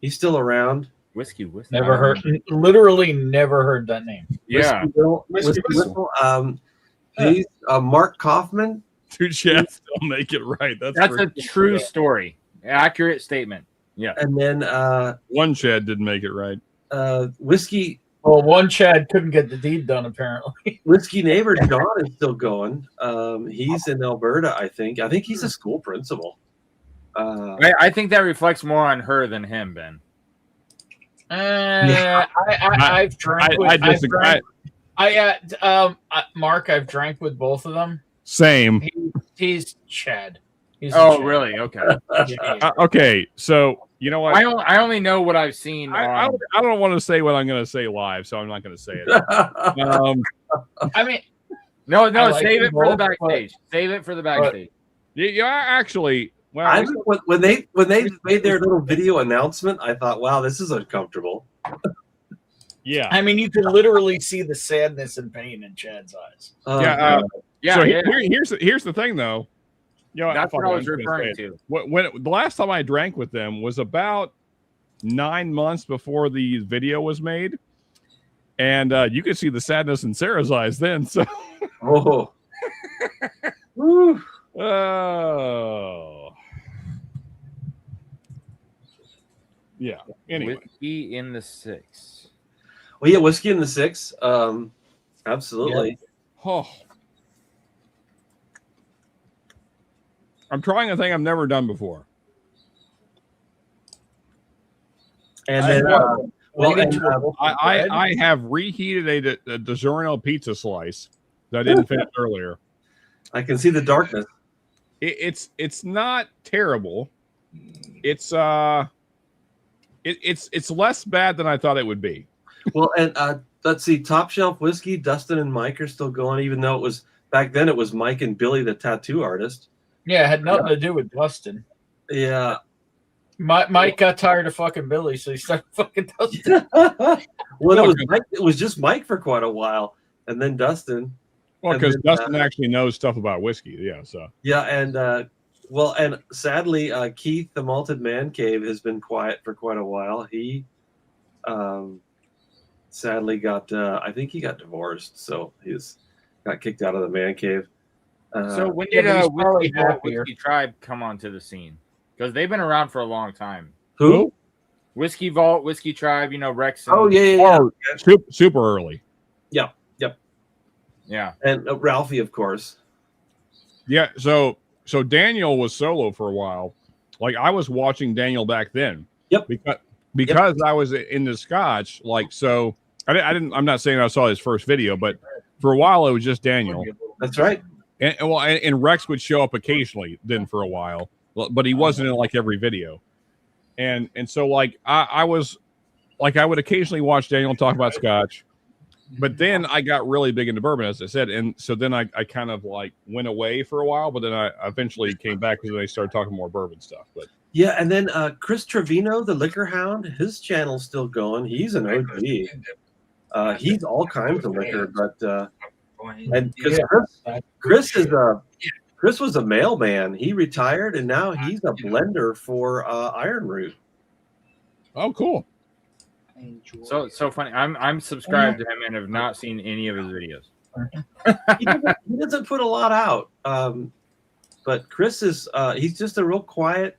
He's still around. Whiskey Whistle. Never heard. Literally never heard that name. Yeah. Whiskey Whistle. He's Mark Kaufman. Dude, Chad still make it right. That's a true story. Accurate statement. Yeah. And then one Chad didn't make it right. Whiskey. Well, one Chad couldn't get the deed done, apparently. Whiskey Neighbor John is still going. He's in Alberta, I think. I think he's a school principal. I think that reflects more on her than him, Ben. I've drank with. I disagree. Mark, I've drank with both of them. Same. He's Chad. He's Chad. Really? Okay. Okay, so you know what? I only know what I've seen. I don't want to say what I'm going to say live, so I'm not going to say it. I mean, no, like save it for the both, backstage. Save it for the backstage. Yeah, actually, well, when they made their little video announcement, I thought, wow, this is uncomfortable. Yeah. I mean, you can literally see the sadness and pain in Chad's eyes. So here's the thing, though. That's what I was referring to. When the last time I drank with them was about 9 months before the video was made, and you could see the sadness in Sarah's eyes then. So, yeah. Anyway, Whiskey in the 6. Well, yeah, Whiskey in the 6. Absolutely. Yeah. Oh. I'm trying a thing I've never done before. And then, I have reheated a DiGiorno pizza slice that I didn't finish earlier. I can see the darkness. It's not terrible. It's less bad than I thought it would be. Well, and let's see, Top Shelf Whiskey, Dustin and Mike are still going, even though it was back then. It was Mike and Billy, the tattoo artist. Yeah, it had nothing to do with Dustin. Yeah. Mike got tired of fucking Billy, so he started fucking Dustin. Well, it was just Mike for quite a while, and then Dustin. Well, because Dustin actually knows stuff about whiskey, yeah. So yeah, and and sadly, Keith, the Malted Man Cave, has been quiet for quite a while. He, sadly, I think he got divorced, so he's got kicked out of the man cave. So when did Whiskey Tribe come onto the scene? Because they've been around for a long time. Who? Whiskey Vault, Whiskey Tribe, Rex. Oh, yeah. Super early. Yep. Yeah. And Ralphie, of course. Yeah, so Daniel was solo for a while. Like, I was watching Daniel back then. Yep. Because I was in the Scotch, so I'm not saying I saw his first video, but for a while it was just Daniel. That's right. And Rex would show up occasionally then for a while, but he wasn't in like every video. And so like I was like, I would occasionally watch Daniel talk about Scotch, but then I got really big into bourbon, as I said. And so then I kind of like went away for a while, but then I eventually came back because they started talking more bourbon stuff. But yeah. And then Chris Trevino, the Liquor Hound, his channel's still going. He's an OG. He's all kinds of liquor, but and Chris was a mailman. He retired, and now he's a blender for Iron Root. Oh, cool! So funny. I'm subscribed to him and have not seen any of his videos. He doesn't put a lot out, but Chris is he's just a real quiet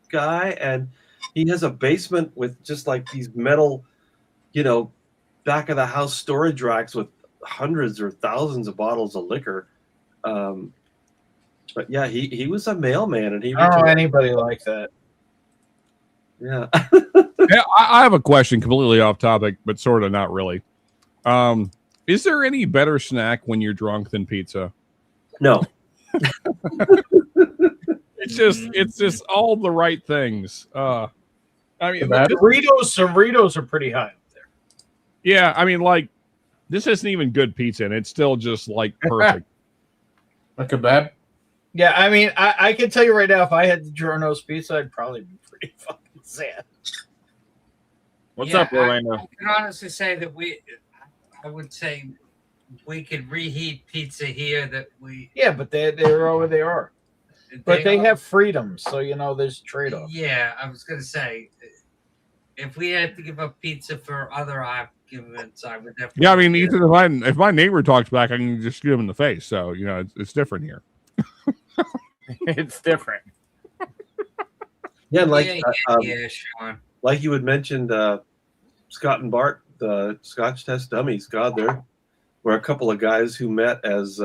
guy, and he has a basement with just like these metal, back of the house storage racks with hundreds or thousands of bottles of liquor. But yeah, he was a mailman, and he. I don't know anybody like that. Yeah. Yeah, I have a question completely off topic, but sort of not really. Is there any better snack when you're drunk than pizza? No. It's just all the right things. I mean, Doritos are pretty high up there. Yeah, I mean, like, this isn't even good pizza, and it's still just like perfect. A kebab. Yeah, I mean, I can tell you right now, if I had the Giorno's pizza, I'd probably be pretty fucking sad. What's up, Orlando? I can honestly say that I would say we could reheat pizza here. Yeah, but they're over they are. But they have freedom, so there's a trade-off. Yeah, I was gonna say, if we had to give up pizza for other arguments, I would definitely. Yeah, I mean, Ethan, if my neighbor talks back, I can just shoot him in the face. So it's different here. It's different. Yeah, Sean. Like you had mentioned, Scott and Bart, the Scotch test dummies. God, there were a couple of guys who met as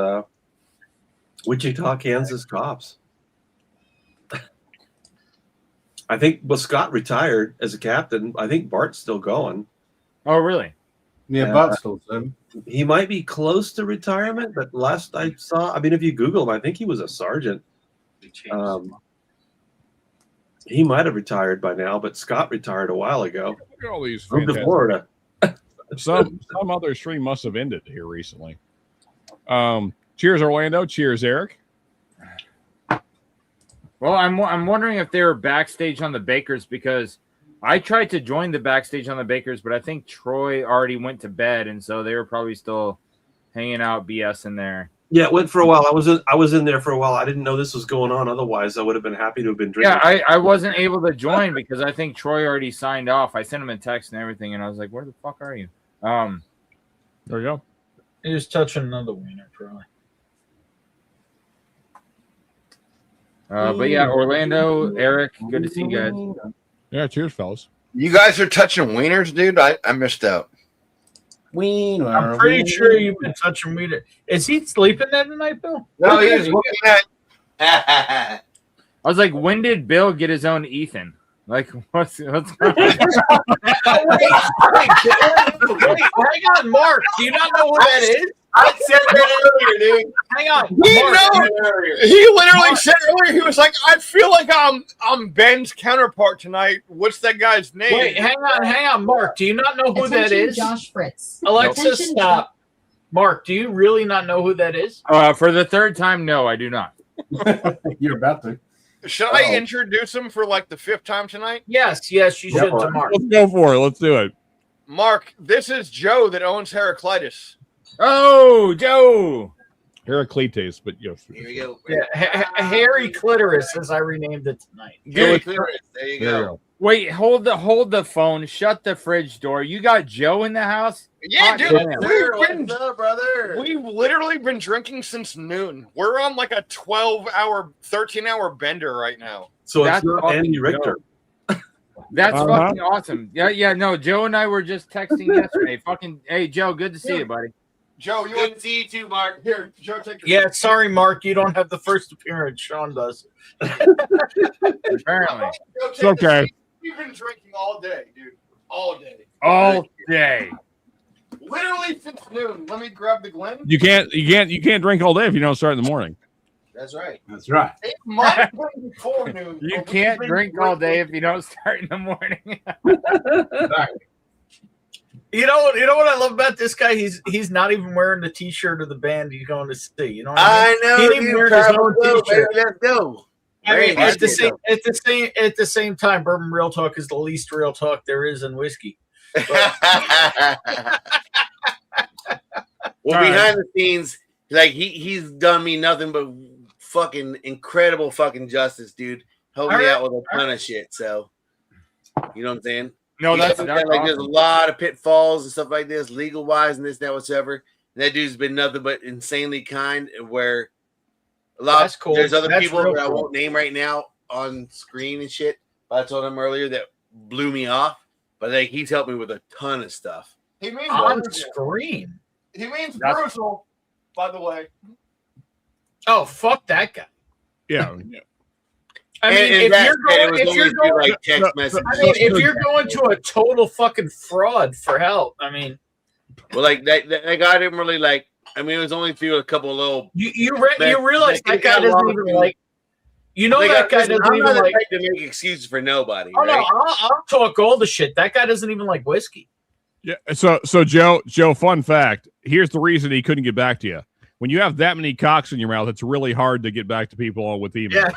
Wichita, Kansas cops. I think, Scott retired as a captain. I think Bart's still going. Oh, really? Yeah, Bart's still going. He might be close to retirement, but last I saw, I mean, if you Google him, I think he was a sergeant. He might have retired by now, but Scott retired a while ago. Look at all these Moved to fantastic- Florida. some other stream must have ended here recently. Cheers, Orlando. Cheers, Eric. Well, I'm wondering if they were backstage on the Bakers, because I tried to join the backstage on the Bakers, but I think Troy already went to bed, and so they were probably still hanging out BS in there. Yeah, it went for a while. I was in there for a while. I didn't know this was going on. Otherwise, I would have been happy to have been drinking. Yeah, I wasn't able to join because I think Troy already signed off. I sent him a text and everything, and I was like, "Where the fuck are you?" There you go. He was touching another wiener, probably. But yeah, Orlando, Eric, good to see you guys. Yeah, cheers, fellas. You guys are touching wieners, dude. I missed out. Wiener. I'm pretty sure you've been touching wiener. Is he sleeping that tonight, Bill? No, he was looking at. I was like, when did Bill get his own Ethan? Like, what's going on? wait, hang on, Mark. Do you not know who that is? I said that earlier, dude. Hang on. He literally said earlier, he was like, I feel like I'm Ben's counterpart tonight. What's that guy's name? Wait, hang on, Mark. Do you not know who that Attention, is? Josh Fritz. Alexa, Attention, stop. Mark, do you really not know who that is? For the third time, no, I do not. You're about to. Should I introduce him for like the 5th time tonight? Yes, you should to Mark. Let's go for it. Let's do it. Mark, this is Joe that owns Heraclitus. Oh, Joe. Heraclitus, but yes. Here we go. Yeah, Harry Clitoris, as I renamed it tonight. There you go. Wait, hold the phone. Shut the fridge door. You got Joe in the house? Yeah, dude. What's up, brother? We've literally been drinking since noon. We're on like a 12-hour, 13-hour bender right now. So That's it's not fucking Andy Richter. That's fucking awesome. Yeah, no, Joe and I were just texting yesterday. Fucking, hey, Joe, good to see you, buddy. Joe, you want to see you too, Mark? Here, Joe, take your Yeah, sorry, Mark. You don't have the first appearance. Sean does. Apparently. Joe, It's okay. We've been drinking all day, dude. All day. All day. Literally since noon. Let me grab the Glen. You can't drink all day if you don't start in the morning. That's right. That's right. It might be before noon. You but we've can't been drink all day drinking- if you don't start in the morning. You know what I love about this guy? He's not even wearing the T-shirt of the band he's going to see. You know what I mean? I know. He didn't dude. wear his own Go, T-shirt. baby, let's go. I mean, Hey, at the let's same time, bourbon real talk is the least real talk there is in whiskey. Well, behind the scenes, like he's done me nothing but fucking incredible fucking justice, dude. Helped me out with a ton of shit. So, you know what I'm saying? No, that's like awesome. there's a lot of pitfalls and stuff like this, legal wise, and this, that, whatever. And that dude's been nothing but insanely kind. Where a lot, That's cool. there's other That's people real that I cool. won't name right now on screen and shit. But I told him earlier that blew me off. But like he's helped me with a ton of stuff. He means On brutal. screen. He means That's- brutal, by the way. Oh, fuck that guy. Yeah. I mean, And if that- you're and it going, was if only you're through, going, like text messages. I mean, if you're going to a total fucking fraud for help, I mean, Well, like that guy didn't really like. I mean, it was only through a couple of little. You realize that guy doesn't even like. You know that guy doesn't I'm even not like to make excuses for nobody. Oh right? no, I'll talk all the shit. That guy doesn't even like whiskey. Yeah. So Joe, fun fact. Here's the reason he couldn't get back to you. When you have that many cocks in your mouth, it's really hard to get back to people with email. Yeah.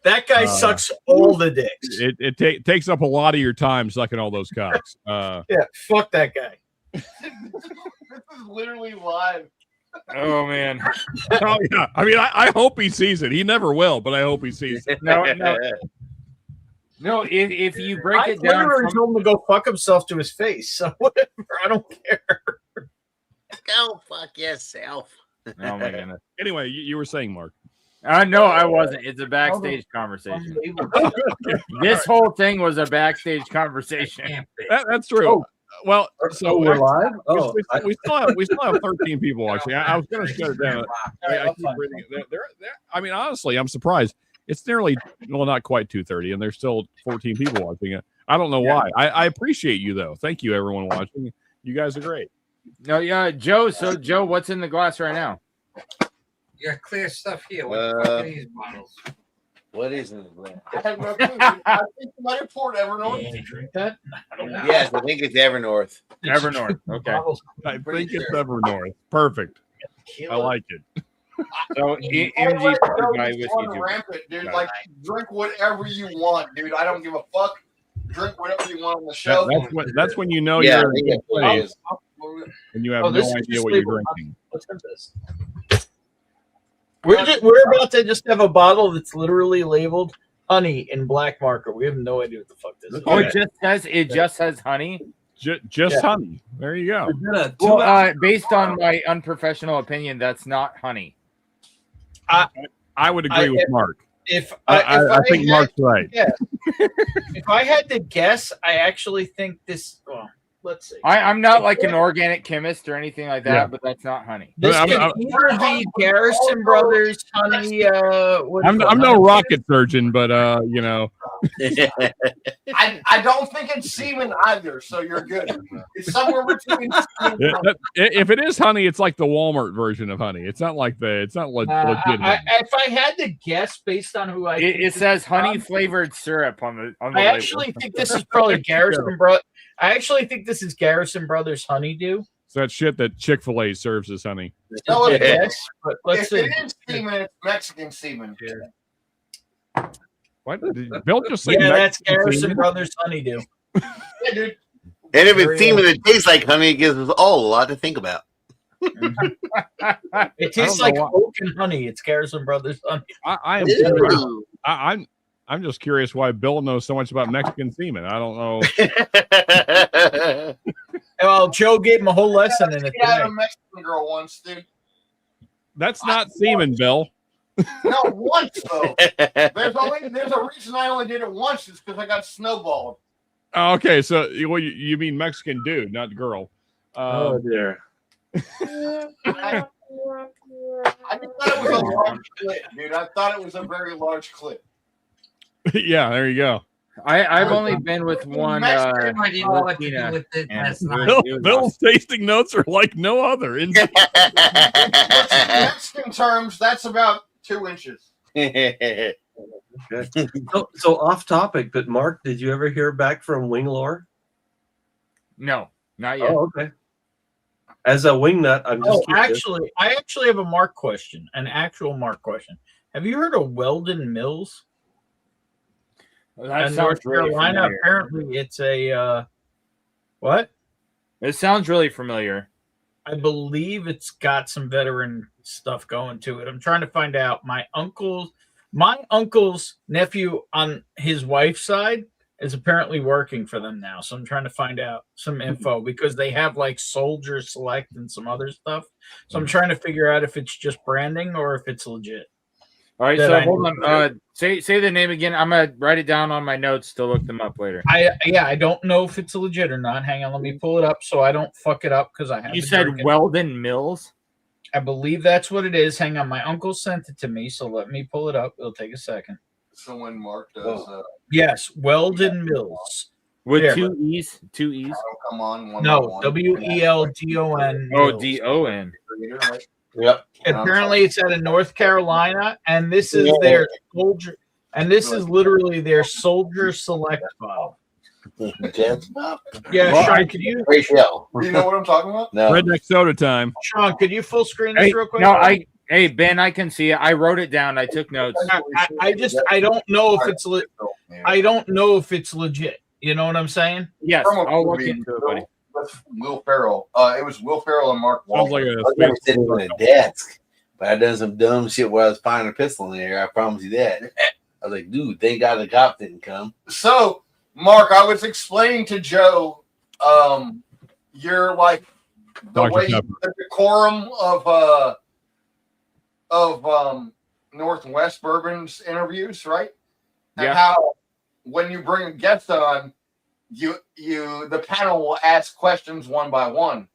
That guy sucks all the dicks. It takes up a lot of your time sucking all those cocks. Yeah, fuck that guy. This is literally live. Oh man. Oh yeah. I mean, I hope he sees it. He never will, but I hope he sees it. No. If you break it down, I told him to go fuck himself to his face. So whatever, I don't care. Go fuck yourself. Oh my goodness. Anyway, you were saying, Mark. No, I wasn't. It's a backstage conversation. This whole thing was a backstage conversation. That's true. Oh. Well, so we're live. Oh, we still have 13 people watching. I was going to shut it down. I keep reading it. I mean, honestly, I'm surprised. It's nearly, well, not quite 2:30, and there's still 14 people watching it. I don't know why. I appreciate you though. Thank you, everyone watching. You guys are great. No, yeah, Joe. So, Joe, what's in the glass right now? You got clear stuff here. What the fuck are these bottles? What is in the glass? I have no clue. I think you might have poured Evernorth. Did you drink that? I don't know. Yes, I think it's Evernorth. Evernorth. Okay. I think it's Evernorth. Perfect. I like it. So, MG guy whiskey Rampant, dude. Like, drink whatever you want, dude. I don't give a fuck. Drink whatever you want on the show. That's when you know Yeah, you're in a good place, and you have no this is idea just what you're labeled. drinking. What's in this? We're about to just have a bottle that's literally labeled honey in black marker. We have no idea what the fuck this is. Oh, it just says honey. Just honey. There you go. Well, based on my unprofessional opinion, that's not honey. I would agree with Mark. If I think Mark's right. Yeah. If I had to guess, I actually think this. Well, let's see. I'm not like an organic chemist or anything like that, Yeah. but that's not honey. This could either be Garrison Brothers honey. I'm no rocket surgeon, but you know. I don't think it's semen either, so you're good. It's somewhere between. If it is honey, it's like the Walmart version of honey. It's not like legit. honey. If I had to guess based on who It says honey flavored syrup on the I label. actually think this is probably Garrison Brothers. I actually think this is Garrison Brothers honeydew. It's that shit that Chick-fil-A serves as honey. No, it Yes, is. but let's If see. it is semen, it's Mexican semen. What? Did Bill just say Yeah, that's Mexican Garrison semen? Brothers honeydew. Yeah, dude. And if it's semen that tastes like honey, it gives us all a lot to think about. It tastes like oak and honey. It's Garrison Brothers honey. I am curious. I'm just curious why Bill knows so much about Mexican semen. I don't know. Well, Joe gave him a whole lesson in it. I had today. a Mexican girl once, dude. That's not semen, Bill. No, once though. There's a reason I only did it once. Is because I got snowballed. Oh, okay, so you mean Mexican dude, not girl. Oh dear. I just thought it was a large clip, dude. I thought it was a very large clip. Yeah, there you go. I've only been with one. I didn't know what to do with it and last it night. was- it was Bill's tasting notes are like no other. In Mexican terms, that's about 2 inches. So off topic, but Mark, did you ever hear back from Winglore? No, not yet. Oh, okay. As a wingnut, I'm just curious. I actually have a Mark question, an actual Mark question. Have you heard of Weldon Mills? That In sounds North really Carolina, familiar. apparently it's a what? It sounds really familiar. I believe it's got some veteran stuff going to it. I'm trying to find out. My uncle's nephew on his wife's side is apparently working for them now. So I'm trying to find out some info because they have like Soldier Select and some other stuff. So I'm trying to figure out if it's just branding or if it's legit. All right, That so I hold know. on. Say the name again. I'm gonna write it down on my notes to look them up later. I don't know if it's legit or not. Hang on, let me pull it up so I don't fuck it up because I have. You said Weldon Mills. I believe that's what it is. Hang on, my uncle sent it to me, so let me pull it up. It'll take a second. So when Mark does, Yes, Weldon Mills. With Yeah. two E's. Two E's. Oh, come on. One No, by one. WELDON. Oh, DON. Yep. Apparently, it's out of North Carolina, and this is their soldier. And this is literally their soldier select file. Yeah, Well, Sean, could you? Do you know what I'm talking about? No. Redneck soda time. Sean, could you full screen this Hey, real quick? no, hey Ben, I can see it. I wrote it down. I took notes. I don't know if it's I don't know if it's legit. You know what I'm saying? Yes, From a I'll look movie into it, buddy. with Will Ferrell. It was Will Ferrell and Mark Sounds Wahlberg. like I was never sitting on a desk, but I done some dumb shit where I was firing a pistol in the air. I promise you that. I was like, dude, thank God the cop didn't come. So, Mark, I was explaining to Joe, you're like the Dr. way Pepper. the decorum of Northwest Bourbon's interviews, right? And Yeah. how when you bring a guest on, the panel will ask questions one by one,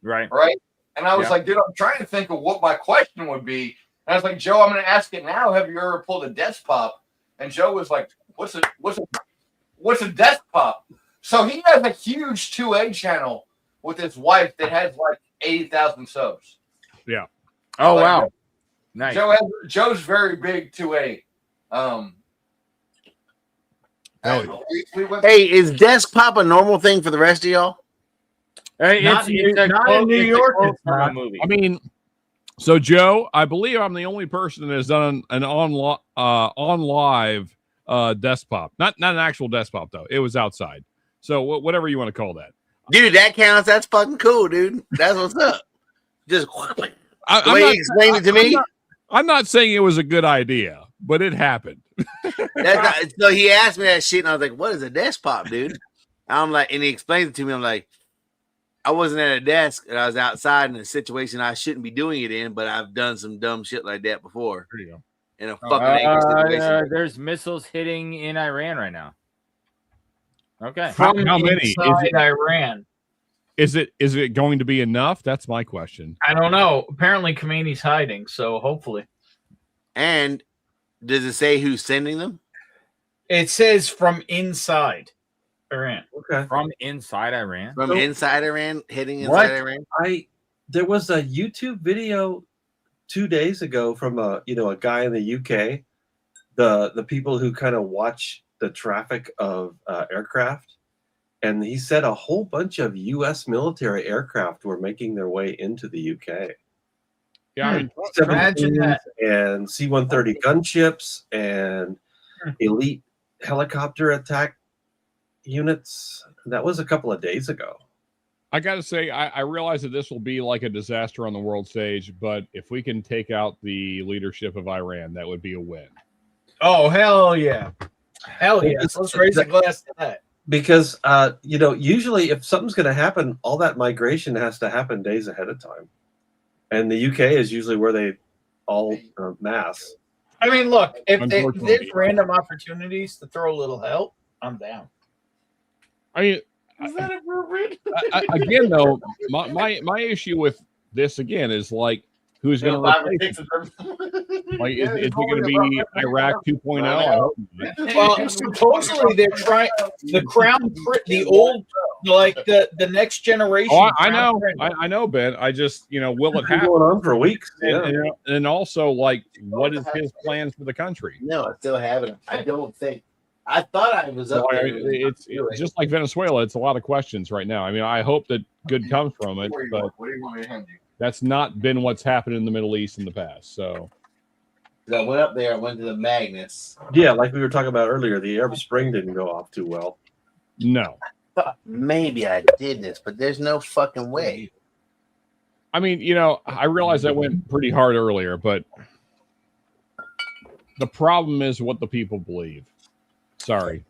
Right. right? And I was Yeah. like, dude, I'm trying to think of what my question would be. And I was like, Joe, I'm going to ask it now. Have you ever pulled a desk pop? And Joe was like, what's a desk pop? So he has a huge 2A channel with his wife that has like 80,000 subs. Yeah. Oh Like, wow. Nice. Joe's very big 2A. We went Hey, is desk pop a normal thing for the rest of y'all? Hey, Not in New York. It's not. movie. I mean, so Joe, I believe I'm the only person that has done an on live desk pop. Not an actual desk pop though. It was outside. So whatever you want to call that. Dude, that counts. That's fucking cool, dude. That's what's up. Just the I'm way not- he explained it to me. I'm not saying it was a good idea, but it happened. So he asked me that shit, and I was like, "What is a desk pop, dude?" I'm like, and he explained it to me. I'm like, I wasn't at a desk, and I was outside in a situation I shouldn't be doing it in, but I've done some dumb shit like that before. There you go. In a fucking angry situation. There's missiles hitting in Iran right now. Okay. How many? Is Inside it, Iran. is it going to be enough? That's my question. I don't know. Apparently, Khomeini's hiding, so hopefully. And does it say who's sending them? It says from inside Iran. Okay. From inside Iran? From inside Iran, hitting inside What? Iran? There was a YouTube video 2 days ago from a guy in the UK, the people who kind of watch the traffic of aircraft, and he said a whole bunch of U.S. military aircraft were making their way into the UK. Yeah, I mean, Imagine that. And C-130 gunships and elite helicopter attack units. That was a couple of days ago. I got to say, I realize that this will be like a disaster on the world stage, but if we can take out the leadership of Iran, that would be a win. Oh, hell yeah. Hell yeah. Let's raise a glass to that. Because usually if something's going to happen, all that migration has to happen days ahead of time, and the UK is usually where they all mass. I mean, look, if Unfortunately. there's random opportunities to throw a little help, I'm down. I mean, Is that appropriate? again, though, my issue with this again is like, who's going to replace it? Like, is it going to be Iraq 2.0? I hope not. Well, supposedly they're trying the crown, the old, like the next generation. Oh, I crown know, prince. I know, Ben. I just, will it It's been happen? going on for weeks. And also, like, what is his plans for the country? No, I still haven't. I don't think. I thought I was up So, I there. mean, it's just like Venezuela. It's a lot of questions right now. I mean, I hope that good comes from it, but What do you want me to hand you? that's not been what's happened in the Middle East in the past. So, I went up there. I went to the Magnus. Yeah, like we were talking about earlier, the Arab Spring didn't go off too well. no. Thought maybe I did this, but there's no fucking way. I mean, I realize I went pretty hard earlier, but the problem is what the people believe. Sorry.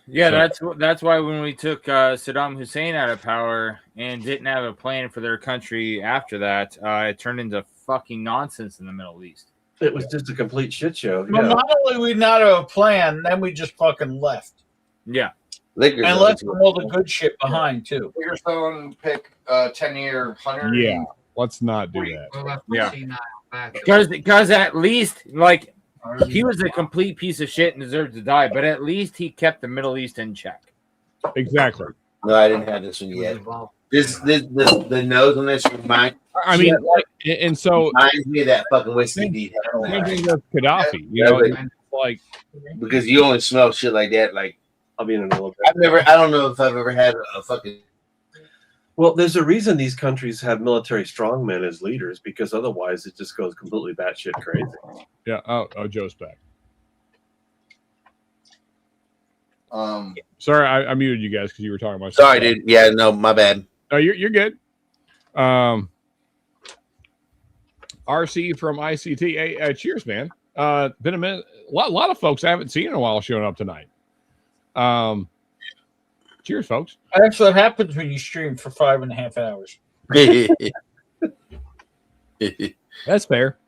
Yeah, that's why when we took Saddam Hussein out of power and didn't have a plan for their country after that, it turned into fucking nonsense in the Middle East. It was just a complete shit show. Well, Yeah. not only we not have a plan, then we just fucking left Yeah. Liquor's and always left all the good shit behind too. Figure someone pick 10-year 100. Yeah. Let's not do that. Yeah. Because at least, like, he was a complete piece of shit and deserved to die, but at least he kept the Middle East in check. Exactly. No, I didn't have this one yet. This the nose on this reminds. I mean, like, and so reminds me of that fucking whiskey deed. Same thing with Gaddafi. You know, it's like because you only smell shit like that. Like I'll be in a little bit. I don't know if I've ever had a fucking. Well, there's a reason these countries have military strongmen as leaders, because otherwise it just goes completely batshit crazy. Yeah. Oh, Joe's back. Sorry, I muted you guys because you were talking about. Sorry, dude. Yeah, no, my bad. No, you're good. RC from ICT. Hey, cheers, man. Been a minute. A lot of folks I haven't seen in a while showing up tonight. Cheers, folks. That's what happens when you stream for 5.5 hours. That's fair.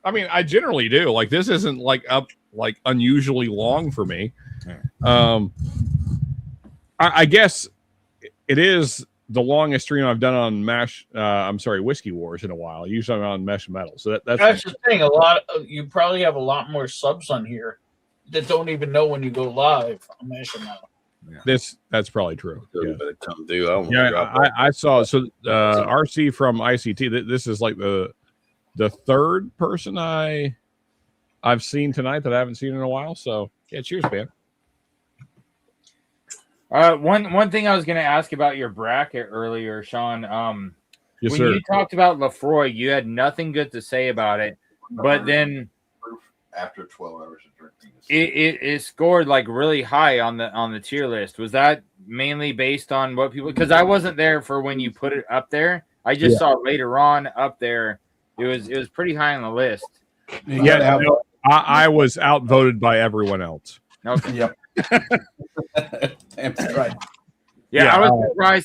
I mean, I generally do. Like, this isn't like unusually long for me. I guess it is the longest stream I've done on Whiskey Wars in a while. Usually I'm on Mesh Metal. So that's the thing. You probably have a lot more subs on here that don't even know when you go live on Mesh Metal. That's probably true. Yeah, I saw RC from ICT. This is like the third person I've seen tonight that I haven't seen in a while. So yeah, cheers, man. One thing I was going to ask about your bracket earlier, Sean. Yes, when sir. you talked about Lefroy, you had nothing good to say about it, but then after 12 hours of drinking, it scored like really high on the tier list. Was that mainly based on what people? Because I wasn't there for when you put it up there. I just saw later on up there. It was pretty high on the list. Yeah, no, I was outvoted by everyone else. Okay. Yep. That's right. Yeah,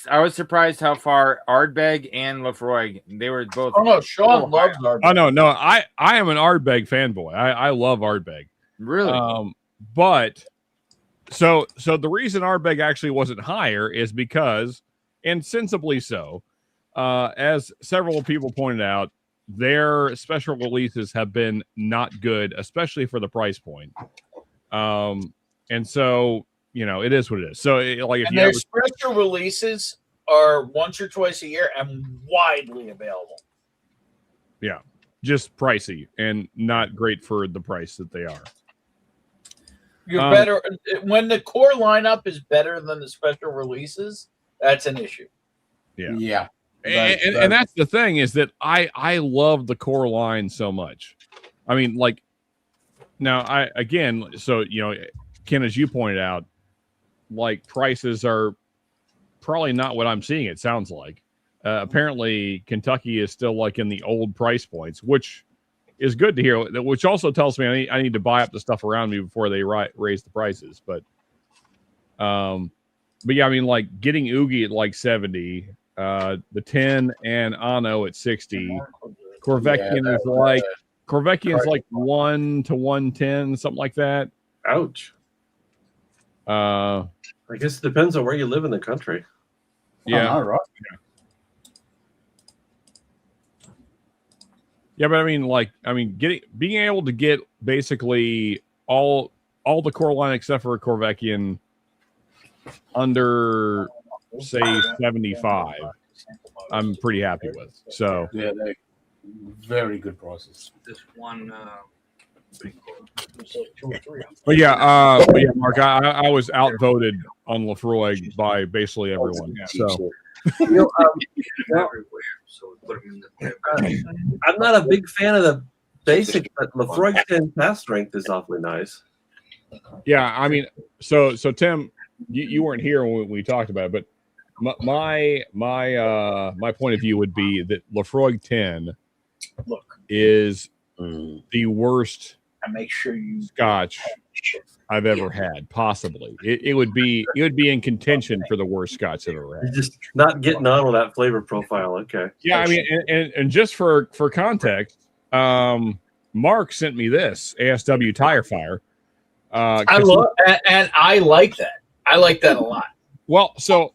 I was surprised how far Ardbeg and Lefroy, they were both. Oh no, Sean loves Ardbeg. Oh no, I am an Ardbeg fanboy. I love Ardbeg. Really? But so the reason Ardbeg actually wasn't higher is because, and sensibly so, as several people pointed out, their special releases have been not good, especially for the price point. And so, you know, it is what it is. So, if their special releases are once or twice a year and widely available. Yeah, just pricey and not great for the price that they are. You're better when the core lineup is better than the special releases. That's an issue. Yeah. And that's the thing is that I love the core line so much. I mean, like now Ken, as you pointed out, like prices are probably not what I'm seeing. It sounds like apparently Kentucky is still like in the old price points, which is good to hear. Which also tells me I need to buy up the stuff around me before they raise the prices. But yeah, I mean, like getting Oogie at like 70. The 10 and Ano at 60. Korvekian is like 1 to 110, something like that. Ouch. I guess it depends on where you live in the country. Yeah. All right. Yeah, but being able to get basically all the core line except for Korvekian under say 75, I'm pretty happy with. So yeah, they're very good prices. This one, but yeah, Mark, I was outvoted on Lefroy by basically everyone. So I'm not a big fan of the basic, but Lefroy's 10 pass strength is awfully nice. Yeah, I mean, so Tim, you weren't here when we talked about it, but my point of view would be that Lefroy 10 is the worst Scotch I've ever had. Possibly, it would be in contention for the worst Scotch I've ever had. You're just not getting on with that flavor profile. Okay. Yeah, I mean, and just for context, Mark sent me this ASW Tire Fire. I like that. I like that a lot. Well, so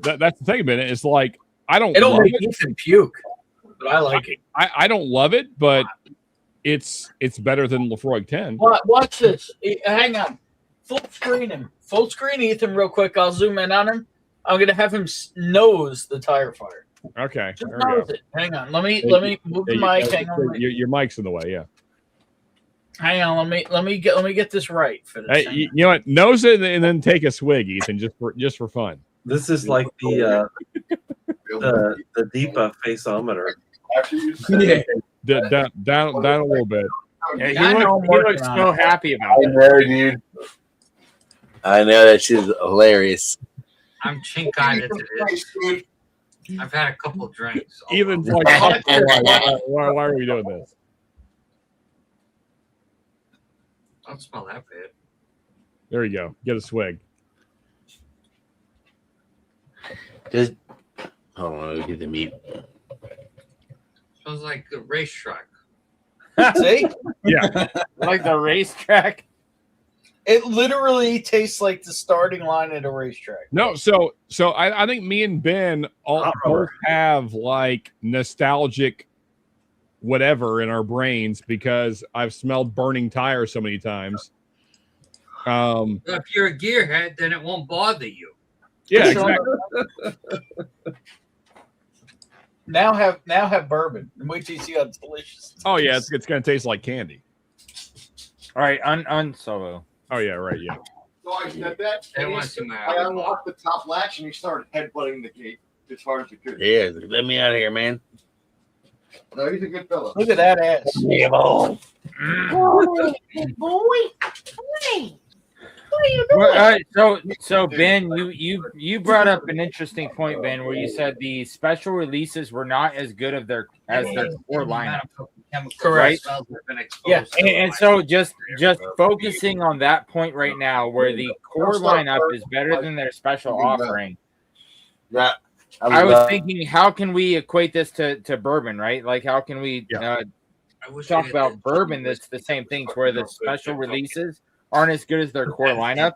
that's the thing about it. It's like I don't. It'll make Ethan puke, but I like it. I don't love it, but it's better than Lefroy 10. Watch this. Hang on. full screen him. Full screen Ethan real quick. I'll zoom in on him. I'm gonna have him nose the tire fire. Okay. Just there we nose go. it. Hang on. Let me move the mic. Hang on. Your mic's in the way. Yeah. Hang on. Let me get this right for this. Hey, you know what? Nose it and then take a swig, Ethan, just for fun. This is like the Deepa faceometer. Yeah. Down a little bit. Yeah, he looks so happy about it. There, dude. I know that shit's hilarious. I'm chink-eyed as it is. I've had a couple of drinks. Ethan's like, why are we doing this? Don't smell that bad. There you go. Get a swig. Just hold on, let me get the meat. Smells like a racetrack. See? Yeah. Like the racetrack. It literally tastes like the starting line at a racetrack. No, so I think me and Ben all both have like nostalgic whatever in our brains because I've smelled burning tires so many times. Well, if you're a gearhead, then it won't bother you. Yeah, exactly. Now have bourbon and wait till you see how delicious. Oh yeah, it's gonna taste like candy. All right, unsolo. Oh yeah, right, yeah. So I said that. I unlocked the top latch and you started headbutting the gate as far as you could. Yeah, let me out of here, man. No, he's a good fella. Look at that ass. Yeah, boy. What are you doing? Well, all right, so Ben, you brought up an interesting point, Ben, where you said the special releases were not as good as their core lineup. Correct. Right? Yeah, and so just focusing on that point right now, where the core lineup is better than their special offering. Yeah. I was thinking, how can we equate this to bourbon, right? Like, how can we talk about bourbon that's the same thing, where the special releases aren't as good as their core lineup?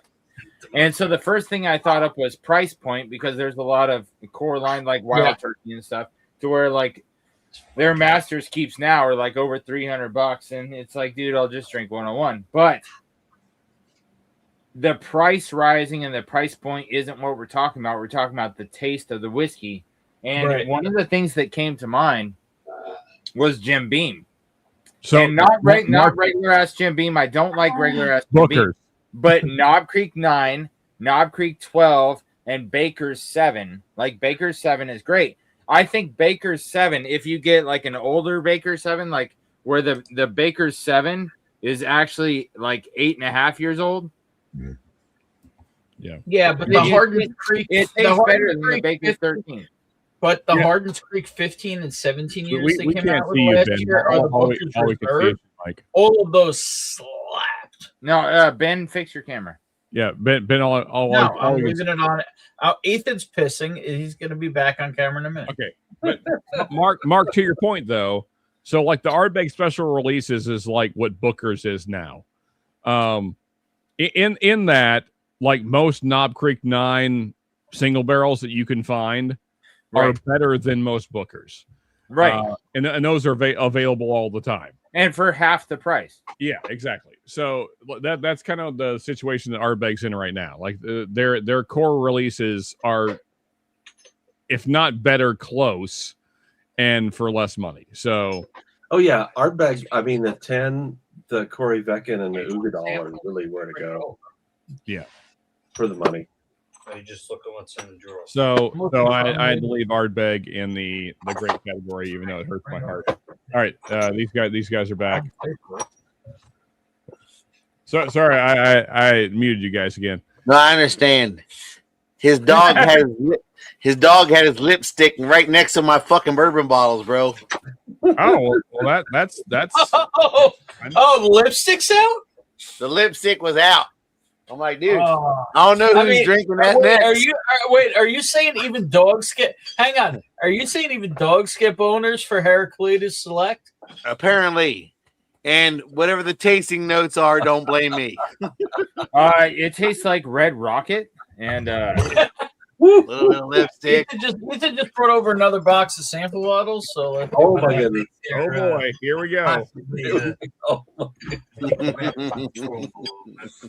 And so the first thing I thought up was price point, because there's a lot of core line like Wild Turkey and stuff, to where like their Masters keeps now are like over $300, and it's like, dude, I'll just drink 101. But the price rising and the price point isn't what we're talking about. We're talking about the taste of the whiskey. And one of the things that came to mind was Jim Beam. So and not regular ass Jim Beam. I don't like regular ass Jim Beam, but Knob Creek 9, Knob Creek 12, and Baker's 7. Like Baker's 7 is great. I think Baker's 7, if you get like an older Baker's 7, like where the Baker's 7 is actually like 8.5 years old. Yeah, but the Hardin Creek it tastes better than the Baker's 13. But the Hardin's Creek 15 and 17 years we they came can't out with see you, last Ben. year are the Booker's Reserve. All of those slapped. No, Ben, fix your camera. Yeah, Ben. I'm leaving it on. Ethan's pissing. He's going to be back on camera in a minute. Okay, but Mark, to your point though, so like the Ardbeg special releases is like what Booker's is now. In that, like most Knob Creek 9 single barrels that you can find are better than most Bookers. Right. And those are available all the time. And for half the price. Yeah, exactly. So that's kind of the situation that Ardbeg's in right now. Like their core releases are, if not better, close, and for less money. So. Oh yeah, Ardbeg. I mean, the 10, the Corey Vecken, and the Ugadal are really where to go. Yeah. For the money. You just look at what's in the drawer. So I had to leave Ardbeg in the great category, even though it hurts my heart. All right, these guys are back. So sorry, I muted you guys again. No, I understand. His dog had his lipstick right next to my fucking bourbon bottles, bro. Oh well, that's the lipstick's out. The lipstick was out. I'm like, dude, I don't know who's drinking that next. Are you saying even dog skip? Hang on. Are you saying even dog skip owners for Heraclitus Select? Apparently. And whatever the tasting notes are, don't blame me. It tastes like Red Rocket and little bit of lipstick. Ethan just brought over another box of sample bottles. So oh my goodness. Oh boy, here we go.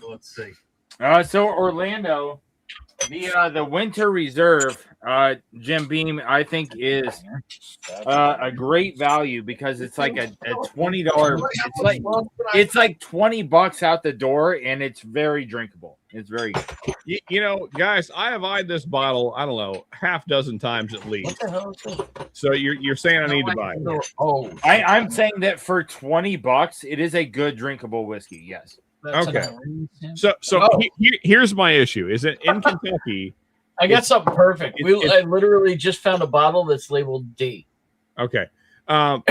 Let's see. So Orlando, the Winter Reserve, Jim Beam, I think is a great value because it's like a $20. It's like $20 out the door, and it's very drinkable. It's very good. You know, guys, I have eyed this bottle, I don't know, half dozen times at least. What the hell is this? So you're saying I need to buy it? Oh, I'm saying that for $20, it is a good drinkable whiskey. Yes. Okay. So here's my issue: is it in Kentucky? I got something perfect. I literally just found a bottle that's labeled D. Okay.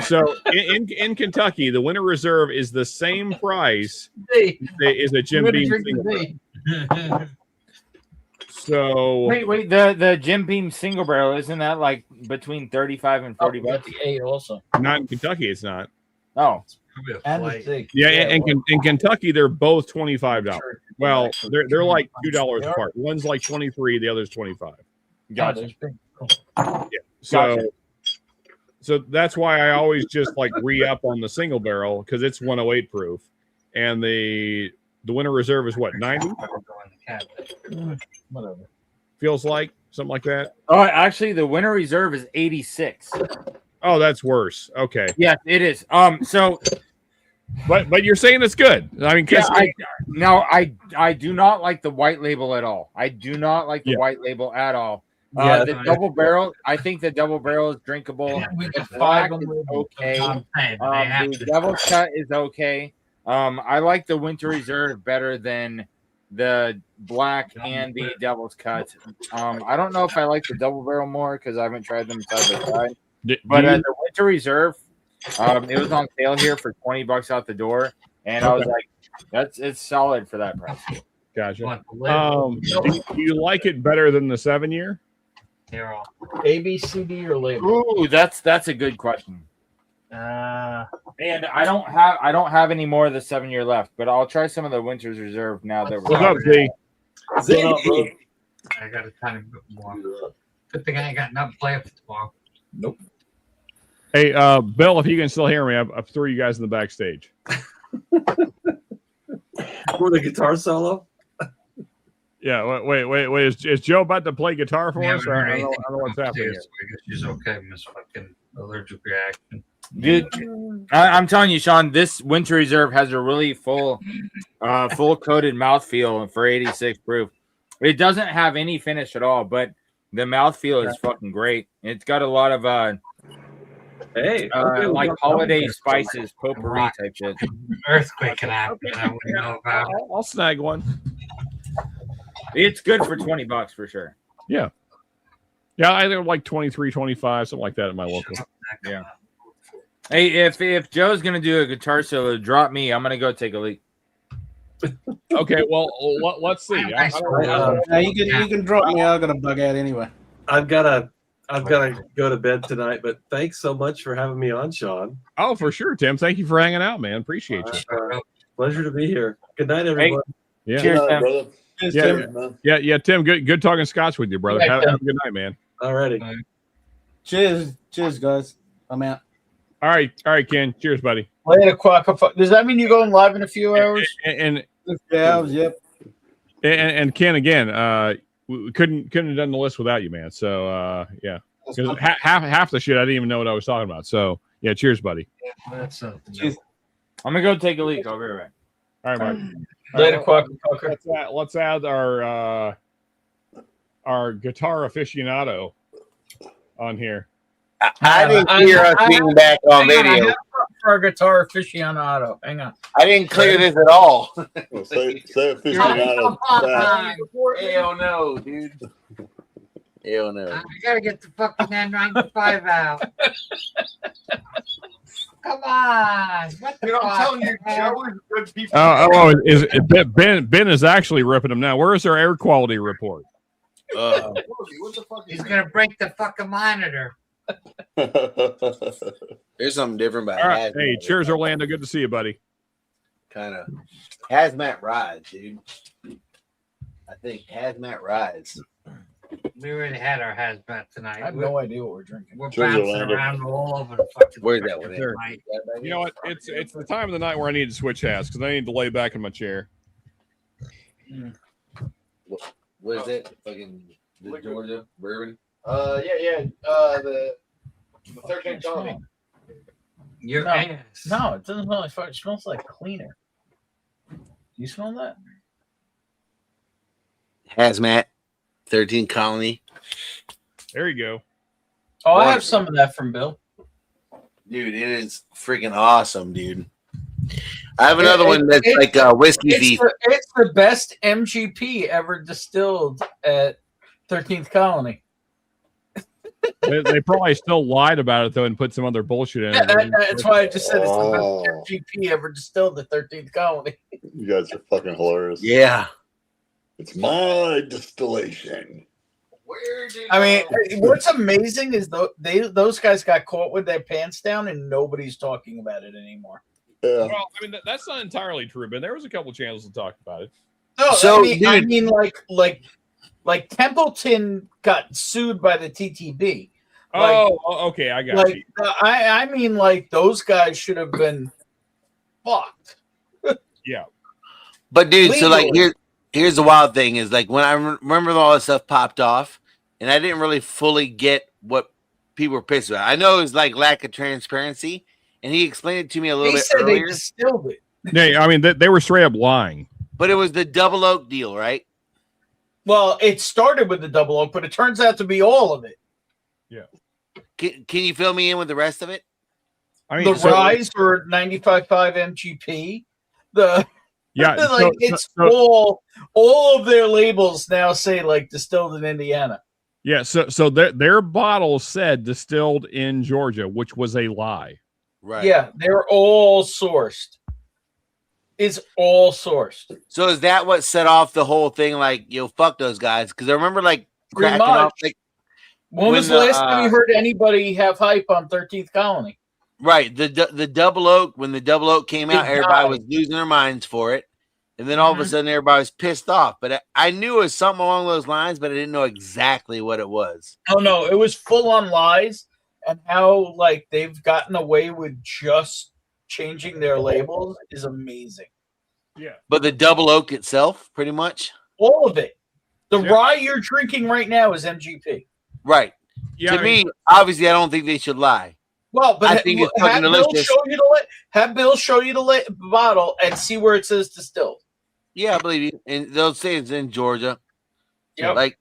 So in Kentucky, the Winter Reserve is the same price as a Jim Beam single. So wait, the Jim Beam single barrel, isn't that like between $35 and $40? The A also. Not in Kentucky, it's not. Oh. Yeah, and in Kentucky, they're both $25. Well, they're like $2 apart. One's like 23, the other's 25. Gotcha. Yeah. So that's why I always just like re-up on the single barrel because it's 108 proof, and the Winter Reserve is what, 90? Whatever. Feels like something like that. Oh, actually, the Winter Reserve is 86. Oh, that's worse. Okay. Yeah, it is. So, but you're saying it's good. I mean, I do not like the white label at all. I do not like the white label at all. The double barrel, I think the double barrel is drinkable. The black is okay. The Devil's Cut is okay. I like the Winter Reserve better than the black and the Devil's Cut. I don't know if I like the double barrel more because I haven't tried them side by side. But the Winter Reserve, it was on sale here for $20 out the door, and I was like, it's solid for that price. Gotcha. Do you like it better than the 7-year? They're all A, B, C, D, or label. Ooh, that's a good question. And I don't have any more of the 7-year left, but I'll try some of the Winter's Reserve now that we're. What's up, Z? I got a tiny bit more. Good thing I ain't got nothing to play with tomorrow. Nope. Hey, Bill, if you can still hear me, I've threw you guys in the backstage. For the guitar solo? Yeah, wait. Is Joe about to play guitar for us? Or I don't know what's happening here. I guess she's okay, Miss fucking allergic reaction. Dude, I'm telling you, Sean, this Winter Reserve has a really full coated mouthfeel for 86 proof. It doesn't have any finish at all, but the mouthfeel is fucking great. It's got a lot of like holiday spices, potpourri type shit. Earthquake can happen. I wouldn't know about it. I'll snag one. It's good for $20 for sure. Yeah. Yeah, I think like 23, 25, something like that at my local. Yeah. Hey, if Joe's gonna do a guitar solo, drop me. I'm gonna go take a leak. Okay, well, let's see. You can drop me. I'm gonna bug out anyway. I've gotta go to bed tonight, but thanks so much for having me on, Sean. Oh, for sure, Tim. Thank you for hanging out, man. Appreciate you. Pleasure to be here. Good night, everyone. Yeah. Cheers, Tim. brother. Yeah, Tim. Good talking Scotch with you, brother. Have a good night, man. Alrighty. Cheers, guys. I'm out. All right, Ken. Cheers, buddy. Later, Quack. Does that mean you're going live in a few hours? And yep. And Ken, again, we couldn't have done the list without you, man. So yeah, because half the shit I didn't even know what I was talking about. So yeah, cheers, buddy. That's I'm gonna go take a leak. I'll be right back. All right, Mark. Later, Quack. Let's add our guitar aficionado on here. I didn't hear us being back on video. For a guitar aficionado. Hang on. I didn't clear this at all. Say aficionado. Hell no, dude. Hell no. I gotta get the fucking N95 out. Come on. What the I'm telling you, Joe is good people. Is Ben is actually ripping them now. Where is our air quality report? He's gonna break the fucking monitor. There's something different about All right. hazmat. Hey, cheers, Orlando. Good to see you, buddy. Kind of hazmat rides, dude. I think hazmat rides. We already had our hazmat tonight. I have no idea what we're drinking. We're Cheers, bouncing Orlando. around all over the fucking. Where's that one? Sure. You know what? It's the time of the night where I need to switch hats because I need to lay back in my chair. What is it? Fucking the Georgia bourbon? The 13 colony. Your No, ass. no, it doesn't smell like fire. It smells like cleaner. Do you smell that? Hazmat, 13 colony. There you go. Oh, I have some of that from Bill. Dude, it is freaking awesome, dude. I have another one that's like whiskey thief. It's the best MGP ever distilled at 13th Colony. They probably still lied about it though and put some other bullshit in it. That's why I just said it's the best MGP ever distilled at 13th Colony. You guys are fucking hilarious. Yeah. It's my distillation. I mean, what's amazing is those guys got caught with their pants down and nobody's talking about it anymore. Yeah. Well, I mean that's not entirely true, but there was a couple channels that talked about it. No, So, I mean, like Templeton got sued by the TTB. Okay, I got you. I mean, like those guys should have been fucked. Yeah. But dude, so like Legally. here's the wild thing is like when I remember all this stuff popped off, and I didn't really fully get what people were pissed about. I know it was like lack of transparency, and he explained it to me a little They bit said earlier. they distilled it. I mean they were straight up lying. But it was the double oak deal, right? Well, it started with the double oak, but it turns out to be all of it. Yeah. Can you fill me in with the rest of it? I mean, The rise for 95.5 MGP. It's all of their labels now say like distilled in Indiana. Yeah, so their bottles said distilled in Georgia, which was a lie. Right. Yeah, they're all sourced. It's all sourced. So is that what set off the whole thing? Like, fuck those guys. Because I remember like Pretty cracking much. off. Like, When was the last time you heard anybody have hype on 13th Colony? Right. The double oak, when the double oak came out, It everybody died. was losing their minds for it. And then all of a sudden everybody was pissed off. But I knew it was something along those lines, but I didn't know exactly what it was. Oh no, it was full on lies and how like they've gotten away with just changing their labels is amazing. Yeah. But the double oak itself, pretty much. All of it. The rye you're drinking right now is MGP. Right. Yeah, to me, obviously, I don't think they should lie. Well, but I think it's fucking Bill delicious. have Bill show you the bottle and see where it says distilled. Yeah, I believe you. And they'll say it's in Georgia. Yep. Like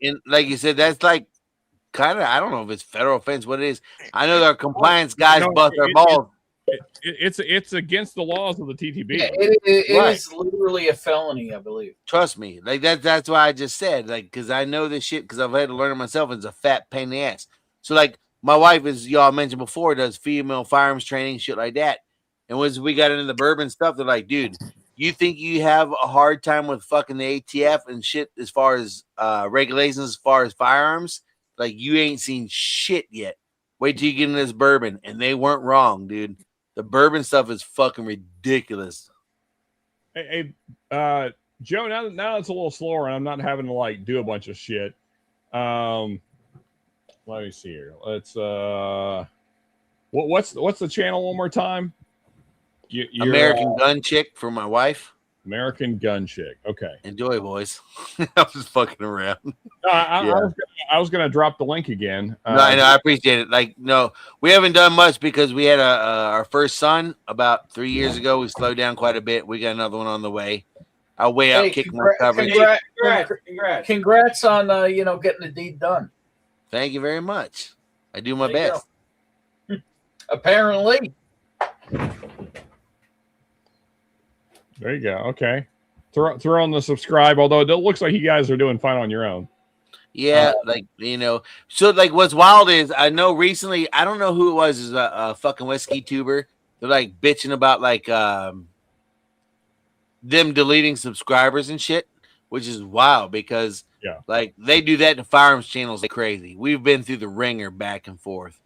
you said, that's like kind of, I don't know if it's federal offense, what it is. I know our compliance guys bust their balls. It's against the laws of the TTB. Yeah, it Right. is literally a felony, I believe. Trust me. Like that's why I just said, like, because I know this shit because I've had to learn it myself. It's a fat pain in the ass. So like my wife, as y'all mentioned before, does female firearms training, shit like that. And once we got into the bourbon stuff, they're like, dude, you think you have a hard time with fucking the ATF and shit as far as regulations, as far as firearms? Like you ain't seen shit yet. Wait till you get in this bourbon. And they weren't wrong, dude. The bourbon stuff is fucking ridiculous. Hey, Joe, now it's a little slower and I'm not having to like do a bunch of shit. Let me see here. Let's what's the channel one more time? You're, American Gun Chick for my wife. American Gun Chick. Okay. Enjoy, boys. I was fucking around. No, I was gonna drop the link again. No, I know. I appreciate it. Like, no, we haven't done much because we had our first son about 3 years ago. We slowed down quite a bit. We got another one on the way. I'll way out kicking more coverage. Congrats on getting the deed done. Thank you very much. I do my There you best. Apparently. There you go. Okay. Throw on the subscribe, although it looks like you guys are doing fine on your own. Yeah, so like what's wild is I know recently, I don't know who it was, is a fucking whiskey tuber. They're like bitching about like them deleting subscribers and shit, which is wild because like they do that to firearms channels like crazy. We've been through the ringer back and forth.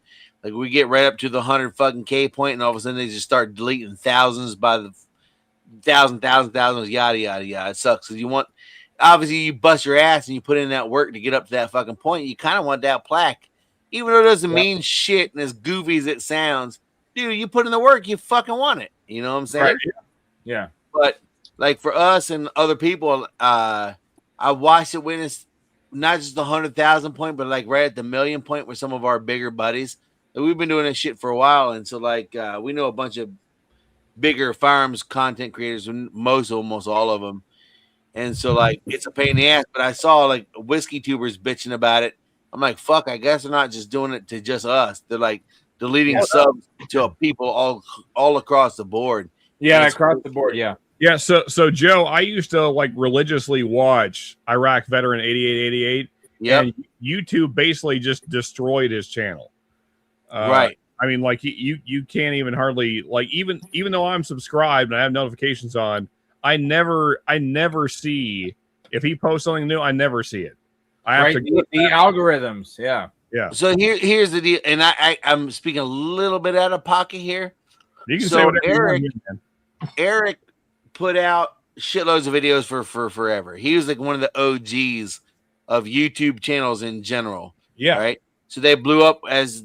Like we get right up to the 100 fucking K point, and all of a sudden they just start deleting thousands by the thousands, yada yada yada. It sucks because you want, obviously you bust your ass and you put in that work to get up to that fucking point. You kind of want that plaque, even though it doesn't mean shit and as goofy as it sounds. Dude, you put in the work, you fucking want it. You know what I'm saying? Right. Yeah. But like for us and other people, I watched it when it's not just the 100,000 point, but like right at the million point with some of our bigger buddies. And we've been doing this shit for a while, and so like we know a bunch of bigger firearms content creators, almost all of them. And so like it's a pain in the ass. But I saw like whiskey tubers bitching about it. I'm like, fuck, I guess they're not just doing it to just us. They're like deleting subs to people all across the board. Yeah, across the board, yeah. Yeah, so Joe, I used to like religiously watch Iraq Veteran 8888. Yep. And YouTube basically just destroyed his channel. Right. I mean, like you can't even hardly like even though I'm subscribed and I have notifications on, I never see if he posts something new, I never see it. I have right, to the algorithms, yeah. Yeah. So here's the deal, and I'm speaking a little bit out of pocket here. You can so say whatever Eric, you want, man. Eric put out shitloads of videos for forever. He was like one of the OGs of YouTube channels in general. Yeah. Right. So they blew up as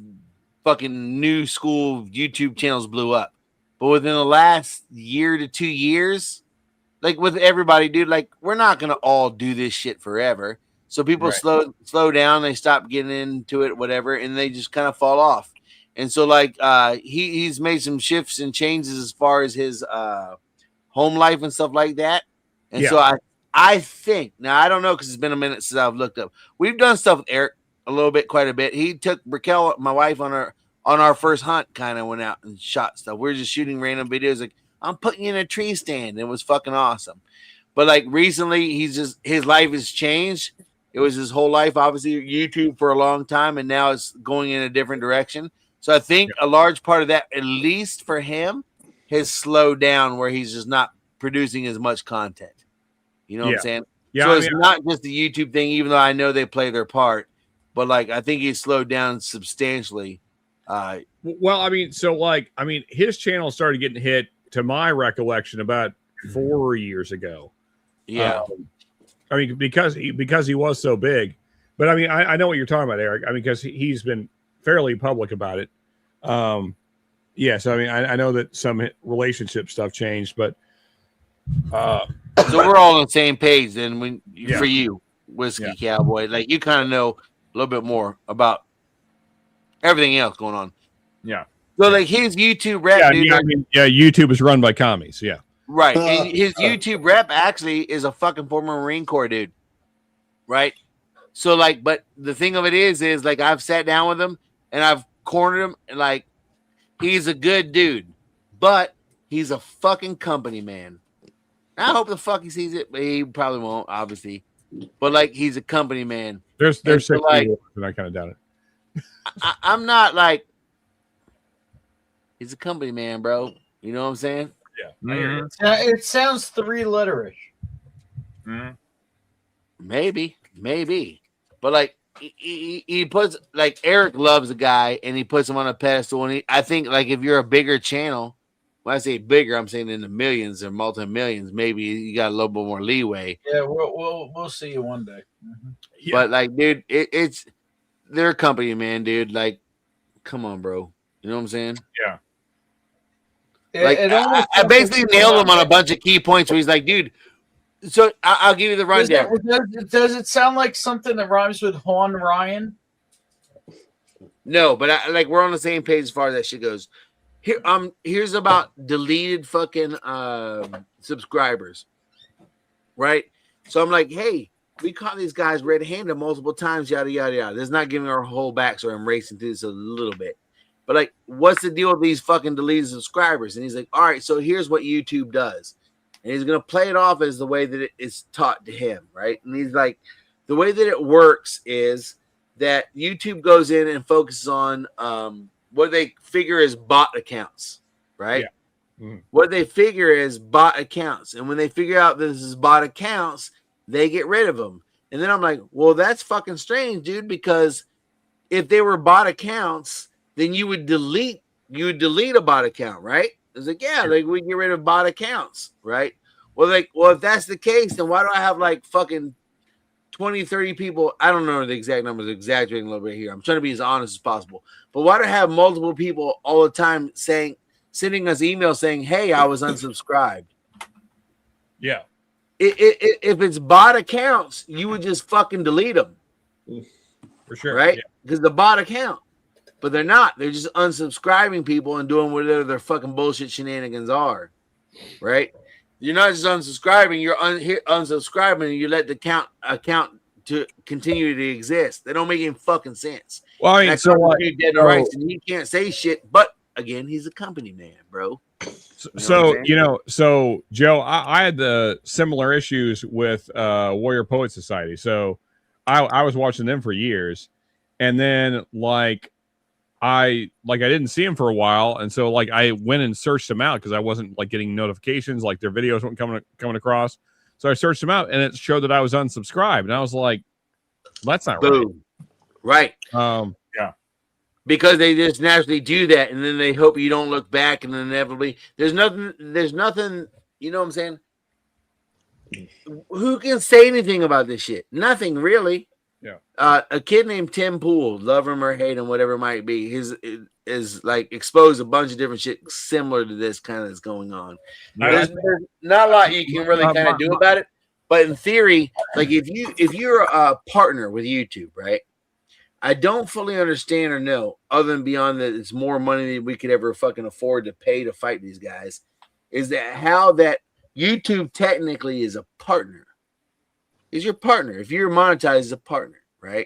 fucking new school YouTube channels blew up. But within the last year to 2 years, like with everybody, dude, like we're not gonna all do this shit forever. So people slow down, they stop getting into it, whatever, and they just kind of fall off. And so like he's made some shifts and changes as far as his home life and stuff like that. And so I think now I don't know because it's been a minute since I've looked up. We've done stuff with Eric a little bit, quite a bit. He took Raquel, my wife, on our first hunt, kind of went out and shot stuff. We were just shooting random videos like I'm putting you in a tree stand. It was fucking awesome. But like recently, his life has changed. It was his whole life, obviously, YouTube for a long time, and now it's going in a different direction. So I think a large part of that, at least for him, has slowed down where he's just not producing as much content. You know what I'm saying? Yeah, so I it's mean, not just the YouTube thing, even though I know they play their part, but like I think he's slowed down substantially. Well, I mean, so like, I mean, his channel started getting hit, to my recollection, about 4 years ago. Yeah. I mean, because he was so big. But I mean, I know what you're talking about, Eric. I mean, because he's been fairly public about it. Yeah, so I mean, I know that some relationship stuff changed, but so we're all on the same page then for you, Whiskey Cowboy. Like you kind of know a little bit more about everything else going on. Yeah. So like his YouTube rep, dude, I mean, YouTube is run by commies. Yeah. Right. And his YouTube rep actually is a fucking former Marine Corps dude. Right. So like, but the thing of it is like I've sat down with him and I've cornered him and like he's a good dude, but he's a fucking company man. I hope the fuck he sees it, but he probably won't, obviously. But like he's a company man. There's so, 6 like, people, and I kind of doubt it. I'm not like he's a company man, bro. You know what I'm saying? Yeah. It sounds 3-letterish. Maybe, but like he puts like Eric loves a guy and he puts him on a pedestal. And I think like if you're a bigger channel, when I say bigger, I'm saying in the millions or multi-millions. Maybe you got a little bit more leeway. Yeah, we'll see you one day. But like, dude, it's their company, man, dude. Like, come on, bro. You know what I'm saying? Yeah. Like I basically nailed him on a bunch of key points where he's like, dude. So I'll give you the rundown. Does it sound like something that rhymes with Juan Ryan? No, but like we're on the same page as far as that shit goes. Here's about deleted fucking subscribers, right? So I'm like, hey, we caught these guys red-handed multiple times, yada yada yada. This is not giving our whole backstory. I'm racing through this a little bit, but like, what's the deal with these fucking deleted subscribers? And he's like, all right, so here's what YouTube does. And he's going to play it off as the way that it is taught to him, right? And he's like, the way that it works is that YouTube goes in and focuses on what they figure is bot accounts, right? Yeah. Mm-hmm. What they figure is bot accounts. And when they figure out this is bot accounts, they get rid of them. And then I'm like, well, that's fucking strange, dude, because if they were bot accounts, then you would delete a bot account, right? It's like, yeah, like we get rid of bot accounts, right? Well, if that's the case, then why do I have like fucking 20, 30 people? I don't know the exact numbers, exaggerating a little bit here. I'm trying to be as honest as possible. But why do I have multiple people all the time sending us emails saying, hey, I was unsubscribed? Yeah. if it's bot accounts, you would just fucking delete them. For sure. Right? Because the bot account. But they're not. They're just unsubscribing people and doing whatever their fucking bullshit shenanigans are. Right? You're not just unsubscribing, you're unsubscribing and you let the account to continue to exist. They don't make any fucking sense. Well, I mean, that's so like, rights, and he can't say shit. But again, he's a company man, bro. So Joe, I had the similar issues with Warrior Poet Society. So I was watching them for years, and then I didn't see him for a while, and so I went and searched them out because I wasn't getting notifications, their videos weren't coming across. So I searched them out, and it showed that I was unsubscribed, and I was like, "That's not right." Yeah, because they just naturally do that, and then they hope you don't look back, and then inevitably there's nothing. You know what I'm saying? Who can say anything about this shit? Nothing really. Yeah. A kid named Tim Pool, love him or hate him, whatever it might be, is exposed a bunch of different shit similar to this kind of that's going on. There's not a lot you can really kind of do about it, but in theory, if you're a partner with YouTube, right? I don't fully understand or know, other than beyond that it's more money than we could ever fucking afford to pay to fight these guys, is that how that YouTube technically is a partner. Is your partner. If you're monetized as a partner, right?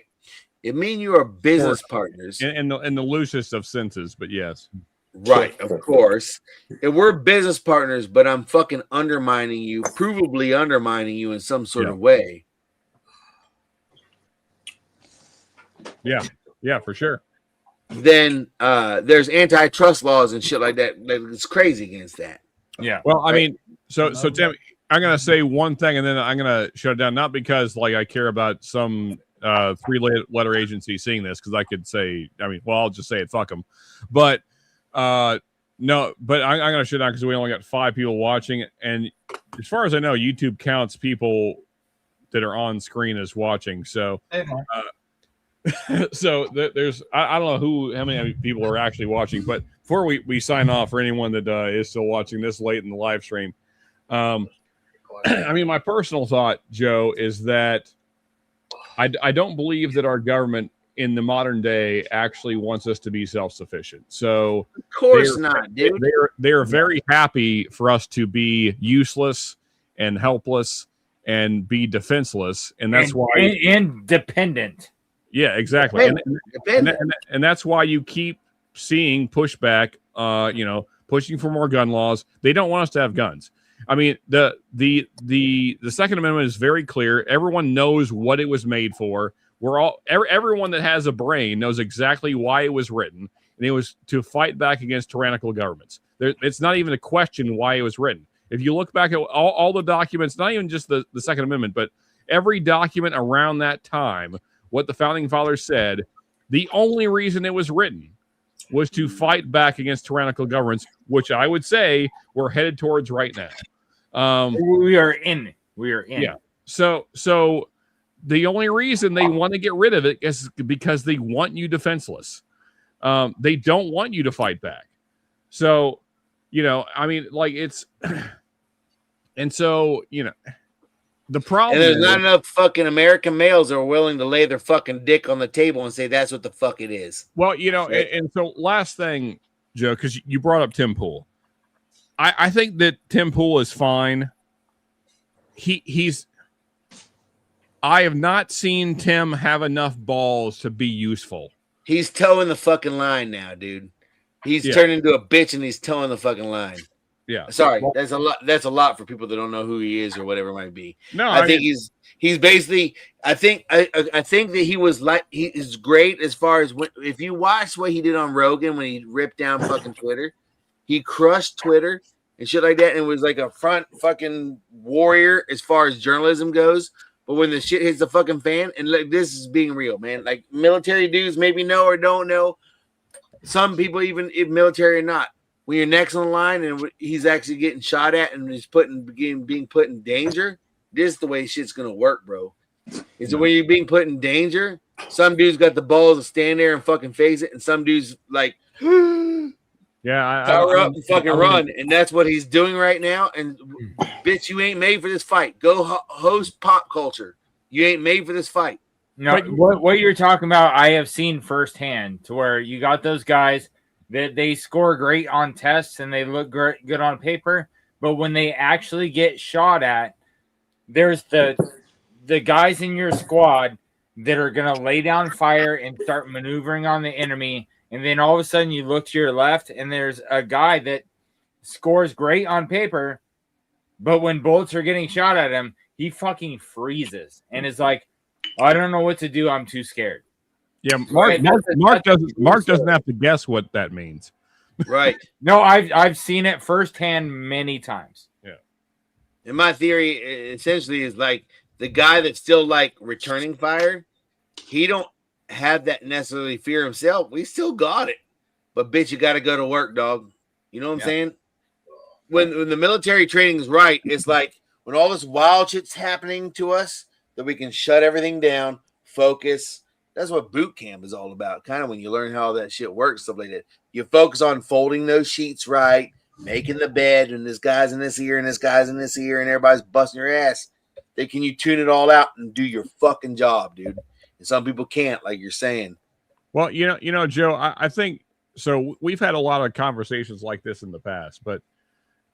It means you are business partners. In the loosest of senses, but yes. Right, of course. If we're business partners, but I'm fucking undermining you, provably undermining you in some sort of way. Yeah, for sure. Then there's antitrust laws and shit like that. It's crazy against that. Yeah. Well, I mean, so Tim, I'm gonna say one thing and then I'm gonna shut it down. Not because I care about some 3-letter agency seeing this, because I could say, I'll just say it, fuck them. But no, but I'm gonna shut it down because we only got 5 people watching, and as far as I know, YouTube counts people that are on screen as watching. So. So there's I don't know how many people are actually watching, but before we sign off, for anyone that is still watching this late in the live stream, my personal thought, Joe, is that I don't believe that our government in the modern day actually wants us to be self-sufficient. So of course not, dude. They're very happy for us to be useless and helpless and be defenseless, and that's why independent. Yeah, exactly. And that's why you keep seeing pushback, pushing for more gun laws. They don't want us to have guns. I mean, the Second Amendment is very clear. Everyone knows what it was made for. Everyone that has a brain knows exactly why it was written, and it was to fight back against tyrannical governments. It's not even a question why it was written. If you look back at all the documents, not even just the Second Amendment, but every document around that time, what the founding fathers said, the only reason it was written was to fight back against tyrannical governments, which I would say we're headed towards right now. We are in. Yeah. So the only reason they want to get rid of it is because they want you defenseless. They don't want you to fight back. So, it's, and so, the problem and there's not enough fucking American males that are willing to lay their fucking dick on the table and say that's what the fuck it is. Well, and so last thing, Joe, because you brought up Tim Pool. I think that Tim Pool is fine. I have not seen Tim have enough balls to be useful. He's towing the fucking line now, dude. He's turned into a bitch and he's towing the fucking line. Yeah. Sorry, that's a lot. That's a lot for people that don't know who he is or whatever it might be. No, I think he's basically. I think that he is great as far as if you watch what he did on Rogan when he ripped down fucking Twitter, he crushed Twitter and shit like that, and it was like a front fucking warrior as far as journalism goes. But when the shit hits the fucking fan, and like this is being real, man. Like military dudes maybe know or don't know. Some people even if military or not. When you're next on the line and he's actually getting shot at and he's being put in danger, this is the way shit's gonna work, bro. Is that when you're being put in danger, some dudes got the balls to stand there and fucking face it, and some dudes like Yeah, power up and fucking run, and that's what he's doing right now. And bitch, you ain't made for this fight. Go host pop culture. You ain't made for this fight. No, what you're talking about, I have seen firsthand. To where you got those guys that they score great on tests and they look great, good on paper, but when they actually get shot at, there's the guys in your squad that are gonna lay down fire and start maneuvering on the enemy. And then all of a sudden you look to your left and there's a guy that scores great on paper, but when bullets are getting shot at him, he fucking freezes and is like, I don't know what to do. I'm too scared. Yeah, Mark doesn't have to guess what that means. Right. No, I've seen it firsthand many times. Yeah. And my theory essentially is like the guy that's still like returning fire, he don't have that necessarily fear himself. We still got it. But bitch, you got to go to work, dog. You know what I'm saying? When the military training is right, it's like when all this wild shit's happening to us, that we can shut everything down, focus. That's what boot camp is all about. Kind of when you learn how that shit works, stuff like that. You focus on folding those sheets right, making the bed, and this guy's in this ear, and this guy's in this ear, and everybody's busting your ass. Then can you tune it all out and do your fucking job, dude? And some people can't, like you're saying. Well, you know, Joe, I think so. We've had a lot of conversations like this in the past, but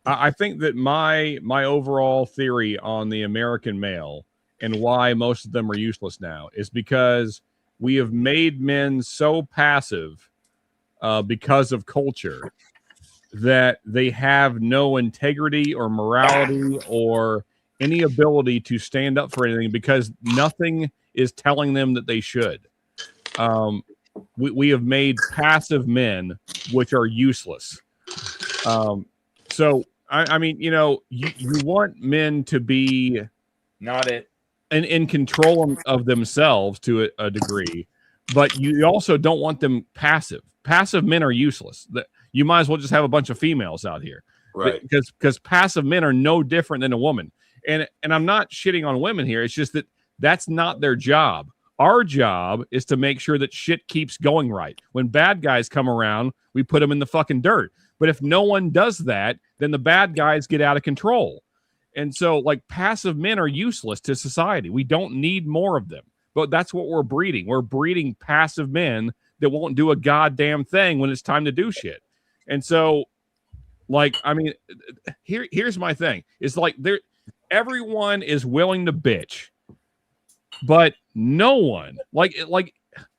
I think that my overall theory on the American male and why most of them are useless now is because we have made men so passive because of culture that they have no integrity or morality or any ability to stand up for anything because nothing is telling them that they should. We have made passive men, which are useless. So, I mean, you know, you want men to be not it. In control of themselves to a degree, but you also don't want them passive. Passive men are useless. You might as well just have a bunch of females out here, right? Because passive men are no different than a woman. And I'm not shitting on women here. It's just that that's not their job. Our job is to make sure that shit keeps going right. When bad guys come around, we put them in the fucking dirt. But if no one does that, then the bad guys get out of control. And so, like, passive men are useless to society. We don't need more of them. But that's what we're breeding. We're breeding passive men that won't do a goddamn thing when it's time to do shit. And so, like, I mean, here's my thing. It's like everyone is willing to bitch, but no one, like,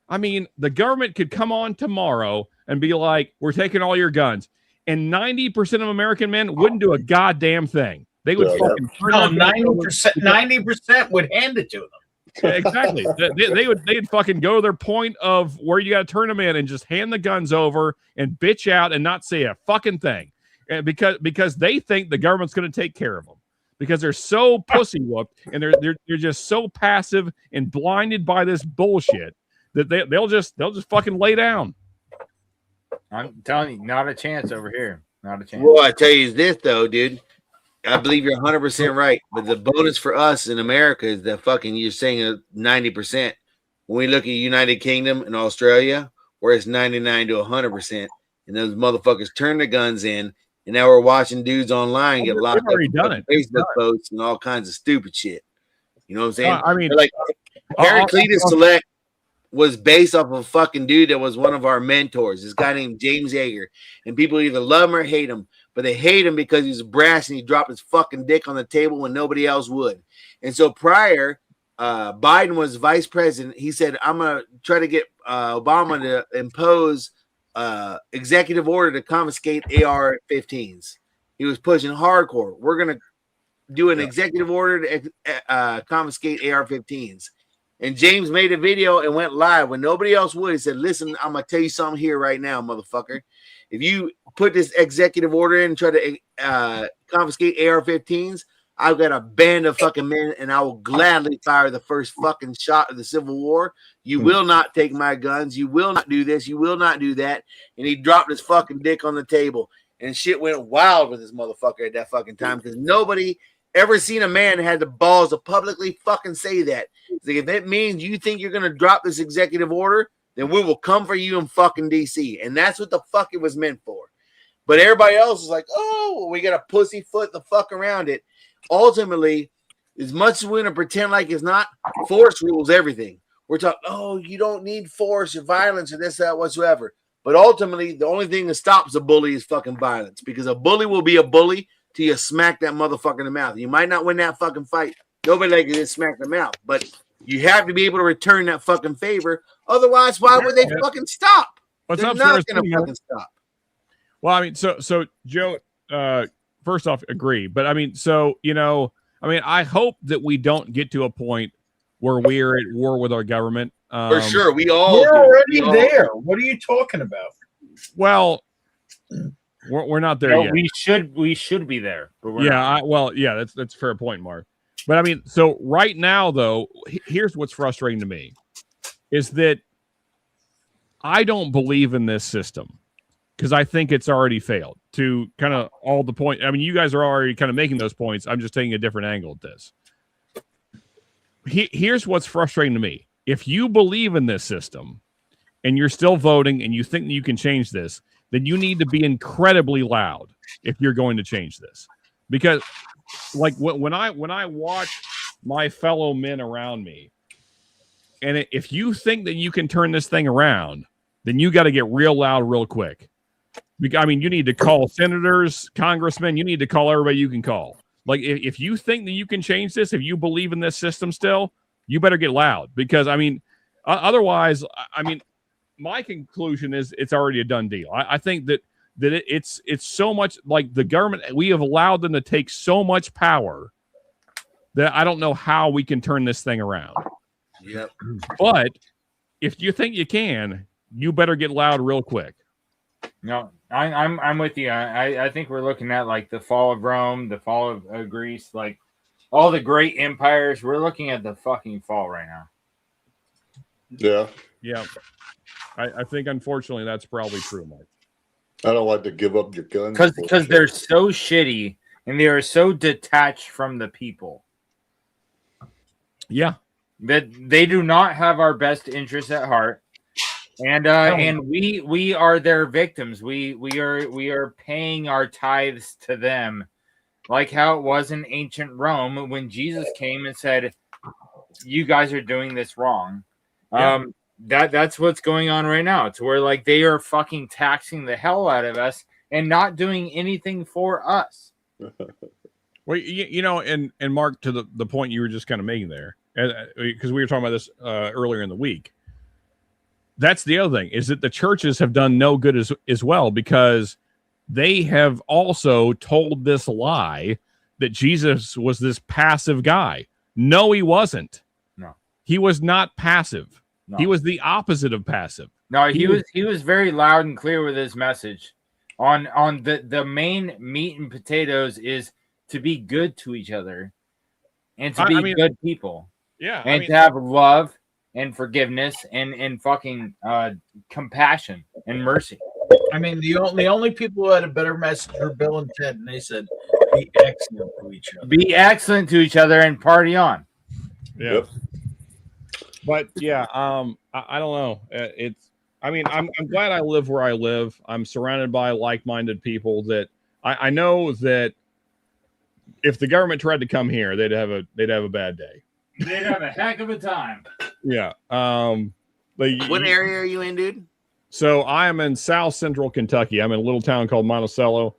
I mean, the government could come on tomorrow and be like, we're taking all your guns. And 90% of American men wouldn't do a goddamn thing. They would fucking 90% would hand it to them. Yeah, exactly. They'd fucking go to their point of where you got to turn them in and just hand the guns over and bitch out and not say a fucking thing, and because they think the government's going to take care of them because they're so pussy whooped and they're just so passive and blinded by this bullshit that they'll just fucking lay down. I'm telling you, not a chance over here. Not a chance. Well, I tell you this though, dude. I believe you're 100% right. But the bonus for us in America is that fucking you're saying 90%. When we look at United Kingdom and Australia, where it's 99 to 100%, and those motherfuckers turn their guns in, and now we're watching dudes online get locked up for Facebook posts and all kinds of stupid shit. You know what I'm saying? I mean, like Heraclitus Select was based off of a fucking dude that was one of our mentors, this guy named James Yeager. And people either love him or hate him, but they hate him because he's brash and he dropped his fucking dick on the table when nobody else would. And so prior, Biden was vice president. He said, I'm going to try to get Obama to impose executive order to confiscate AR-15s. He was pushing hardcore. We're going to do an executive order to confiscate AR-15s. And James made a video and went live when nobody else would. He said, listen, I'm going to tell you something here right now, motherfucker. If you put this executive order in and try to confiscate AR-15s, I've got a band of fucking men and I will gladly fire the first fucking shot of the Civil War. You will not take my guns. You will not do this. You will not do that. And he dropped his fucking dick on the table. And shit went wild with this motherfucker at that fucking time because nobody ever seen a man that had the balls to publicly fucking say that. It's like, if it means you think you're going to drop this executive order, then we will come for you in fucking DC. And that's what the fuck it was meant for. But everybody else is like, oh, we got to pussyfoot the fuck around it. Ultimately, as much as we're going to pretend like it's not, force rules everything. We're talking, oh, you don't need force or violence or this, that, whatsoever. But ultimately, the only thing that stops a bully is fucking violence, because a bully will be a bully till you smack that motherfucker in the mouth. You might not win that fucking fight. Nobody like to get smacked in the mouth, but you have to be able to return that fucking favor. Otherwise, why would they fucking stop? What's They're up, not Sarah? going to fucking stop. Well, I mean, so Joe, first off, agree. But I mean, so, you know, I mean, I hope that we don't get to a point where we're at war with our government. For sure. We're already there. What are you talking about? Well, we're not there No, yet. we should be there. But we're not. That's a fair point, Mark. But I mean, so right now, though, here's what's frustrating to me is that I don't believe in this system because I think it's already failed to kind of all the point. I mean, you guys are already kind of making those points. I'm just taking a different angle at this. Here's what's frustrating to me. If you believe in this system and you're still voting and you think that you can change this, then you need to be incredibly loud if you're going to change this. Because like when I watch my fellow men around me, and if you think that you can turn this thing around, then you got to get real loud real quick. I mean, you need to call senators, congressmen, you need to call everybody you can call. Like, if you think that you can change this, if you believe in this system still, you better get loud. Because, I mean, otherwise, I mean, my conclusion is it's already a done deal. I think that it's so much like the government, we have allowed them to take so much power that I don't know how we can turn this thing around. Yep. But if you think you can, you better get loud real quick. No, I'm with you. I think we're looking at like the fall of Rome, the fall of Greece, like all the great empires. We're looking at the fucking fall right now. Yeah. I think unfortunately that's probably true, Mike. I don't like to give up your guns because they're so shitty and they are so detached from the people. Yeah, that they do not have our best interests at heart, and we are their victims. We are paying our tithes to them, like how it was in ancient Rome when Jesus came and said, "You guys are doing this wrong." Yeah. That's what's going on right now. It's where like they are fucking taxing the hell out of us and not doing anything for us. Well, you know, and Mark, to the point you were just kind of making there, because we were talking about this earlier in the week. That's the other thing, is that the churches have done no good as well, because they have also told this lie that Jesus was this passive guy. No, he wasn't. No, he was not passive. No. He was the opposite of passive. No, he was very loud and clear with his message. On the main meat and potatoes is to be good to each other and to be good people. Yeah. And to have love and forgiveness and fucking compassion and mercy. I mean, the only people who had a better message were Bill and Ted, and they said, "Be excellent to each other." Be excellent to each other and party on. Yeah. Yep. But yeah, I don't know. I'm glad I live where I live. I'm surrounded by like-minded people that I know that if the government tried to come here, they'd have a bad day. They'd have a heck of a time. Yeah. What area are you in, dude? So I am in South Central Kentucky. I'm in a little town called Monticello.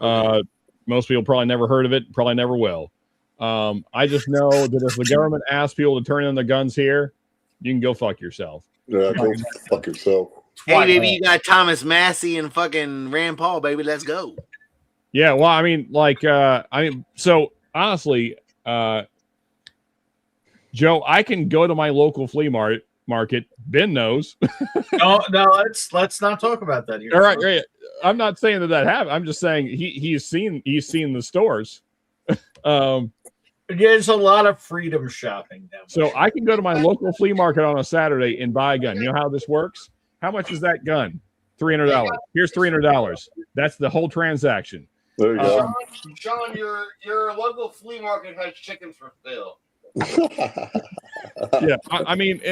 Most people probably never heard of it. Probably never will. I just know that if the government asks people to turn in their guns here, you can go fuck yourself. Yeah, go fuck yourself. Hey, baby, you got Thomas Massey and fucking Rand Paul, baby. Let's go. Yeah, well, I mean, so honestly, Joe, I can go to my local flea market. Ben knows. No, let's not talk about that here. All right, great. I'm not saying that happened. I'm just saying he's seen the stores. There's a lot of freedom shopping now. So I can go to my local flea market on a Saturday and buy a gun. You know how this works? How much is that gun? $300. Here's $300. That's the whole transaction. There you go. Sean, your local flea market has chickens for sale. Yeah, I mean,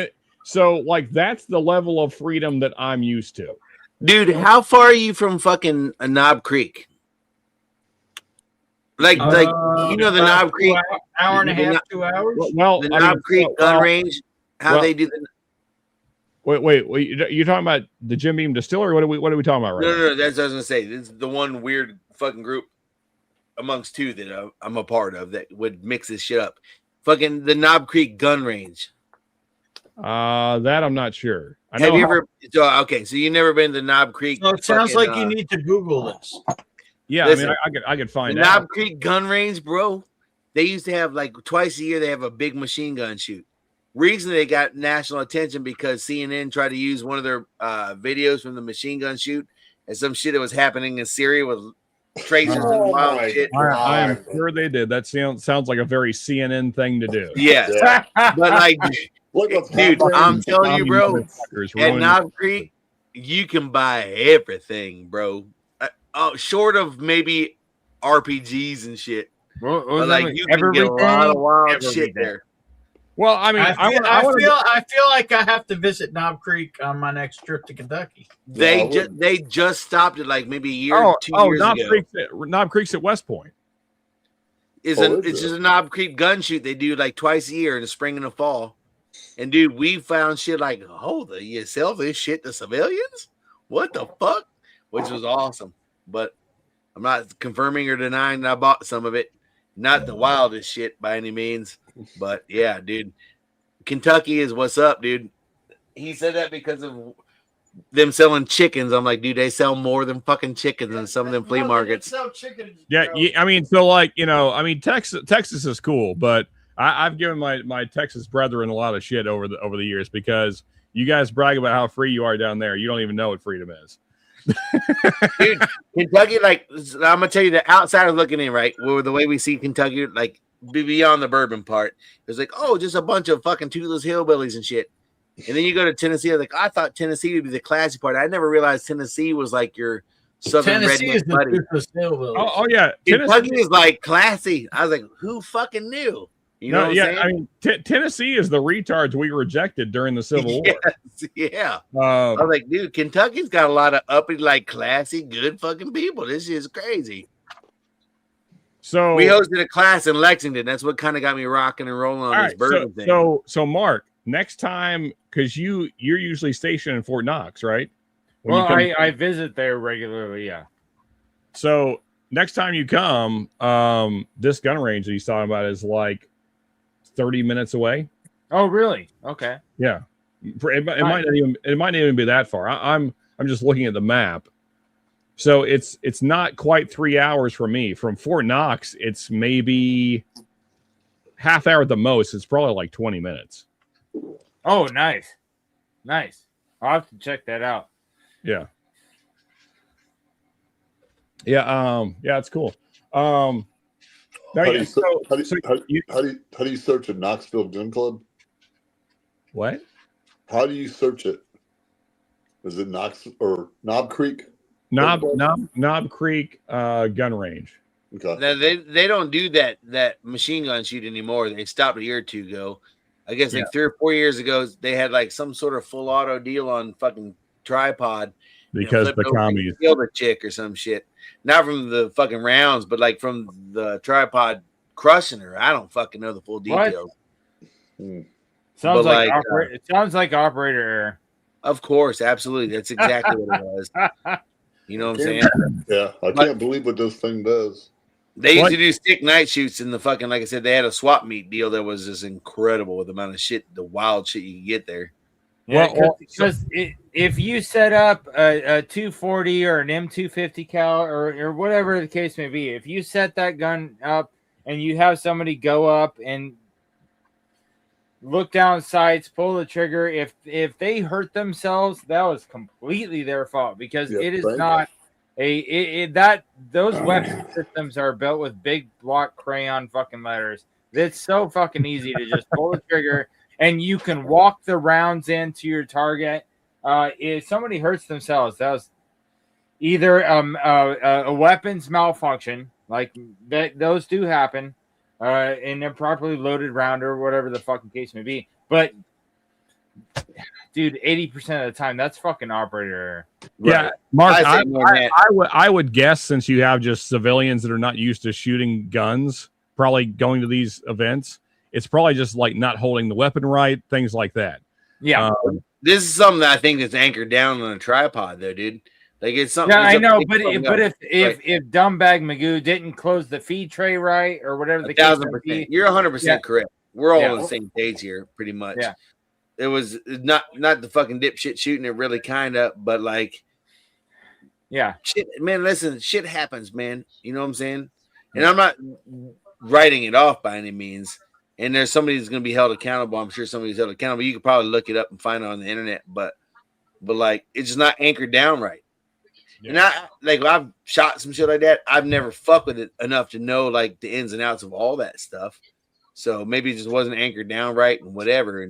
so like that's the level of freedom that I'm used to. Dude, how far are you from fucking Knob Creek? Like you know the about Knob Creek, hour and a the half, Kno- 2 hours. Well, the I Knob mean, Creek gun range. How well, they do the wait. You're talking about the Jim Beam Distillery? What are we talking about right now? no. That's what I was gonna say. This is the one weird fucking group amongst two that I'm a part of that would mix this shit up. Fucking the Knob Creek gun range. That I'm not sure. Have you ever? Okay, so you never been to Knob Creek? So it sounds like you need to Google this. Yeah, listen, I mean, I could find the out. Knob Creek gun range, bro. They used to have like twice a year. They have a big machine gun shoot. Reason they got national attention because CNN tried to use one of their videos from the machine gun shoot and some shit that was happening in Syria with traces and wild shit. I'm sure they did. That sounds like a very CNN thing to do. Yes, but like, dude, I'm telling you, bro, at Knob Creek, you can buy everything, bro. Short of maybe RPGs and shit. But like, you can get a lot of wild shit there. Well, I mean, I feel like I have to visit Knob Creek on my next trip to Kentucky. They just stopped it like maybe a year, 2 years ago. Knob Creek's at West Point. It's just a Knob Creek gun shoot they do like twice a year in the spring and the fall. And dude, we found shit like, you sell this shit to civilians? What the fuck? Which was awesome. But I'm not confirming or denying that I bought some of it. Not the wildest shit by any means. But yeah, dude. Kentucky is what's up, dude. He said that because of them selling chickens. I'm like, dude, they sell more than fucking chickens in some of them flea markets. Yeah, I mean, so like, Texas is cool, but I've given my Texas brethren a lot of shit over the years because you guys brag about how free you are down there. You don't even know what freedom is. Dude, Kentucky, like, I'm gonna tell you, the outsider looking in, right? Well, the way we see Kentucky, like, beyond the bourbon part, it's like, just a bunch of fucking toothless hillbillies and shit. And then you go to Tennessee, like, I thought Tennessee would be the classy part. I never realized Tennessee was like your southern Tennessee redneck is the buddy. toothless hillbillies. Oh yeah, Kentucky is like classy. I was like, who fucking knew? You know what I'm saying? I mean, Tennessee is the retards we rejected during the Civil War. Yeah. I was like, dude, Kentucky's got a lot of uppity, like classy, good fucking people. This is crazy. So we hosted a class in Lexington. That's what kind of got me rocking and rolling on this bourbon thing. So Mark, next time, because you're usually stationed in Fort Knox, right? I visit there regularly. Yeah. So next time you come, this gun range that he's talking about is like 30 minutes away. Oh, really? Okay. Yeah. It might not even be that far. I'm just looking at the map. So it's not quite 3 hours from me. From Fort Knox, it's maybe half hour at the most. It's probably like 20 minutes. Oh, nice. I'll have to check that out. Yeah. Yeah. It's cool. How do you search a Knoxville Gun Club? What? How do you search it? Is it Knox or Knob Creek? Knob Creek gun range. Okay. Now, they don't do that machine gun shoot anymore. They stopped a year or two ago. I guess like 3 or 4 years ago, they had like some sort of full auto deal on fucking tripod because the commies killed a chick or some shit. Not from the fucking rounds, but like from the tripod crushing her. I don't fucking know the full details. Sounds it sounds like operator error. Of course, absolutely. That's exactly what it was. You know what I'm saying? Yeah, I can't believe what this thing does. They used to do stick night shoots in the fucking, like I said, they had a swap meet deal that was just incredible with the amount of shit, the wild shit you could get there. Yeah, because if you set up a 240 or an M250 cal or whatever the case may be, if you set that gun up and you have somebody go up and look down sights, pull the trigger, if they hurt themselves, that was completely their fault because it is not those weapon systems are built with big block crayon fucking letters. It's so fucking easy to just pull the trigger and you can walk the rounds into your target. If somebody hurts themselves, that was either a weapons malfunction, like that. Those do happen, in a properly loaded round or whatever the fucking case may be. But dude, 80% of the time, that's fucking operator error. Yeah, Mark, I say more than that. I would guess, since you have just civilians that are not used to shooting guns, probably going to these events, it's probably just like not holding the weapon right, things like that. Yeah. This is something that I think that's anchored down on a tripod, though, dude. Like it's something. Yeah, I know, but something if Dumbbag Magoo didn't close the feed tray right or whatever the case may 1,000%. be, You're 100% correct. We're all Yeah. on the same page here, pretty much. Yeah. It was not the fucking dipshit shooting it, really, kind of, but like, yeah, shit, man. Listen, shit happens, man. You know what I'm saying? And I'm not writing it off by any means. And there's somebody who's going to be held accountable. I'm sure somebody's held accountable. You could probably look it up and find it on the internet, but like, it's just not anchored down right. And I've shot some shit like that. I've never fucked with it enough to know like the ins and outs of all that stuff. So maybe it just wasn't anchored down right and whatever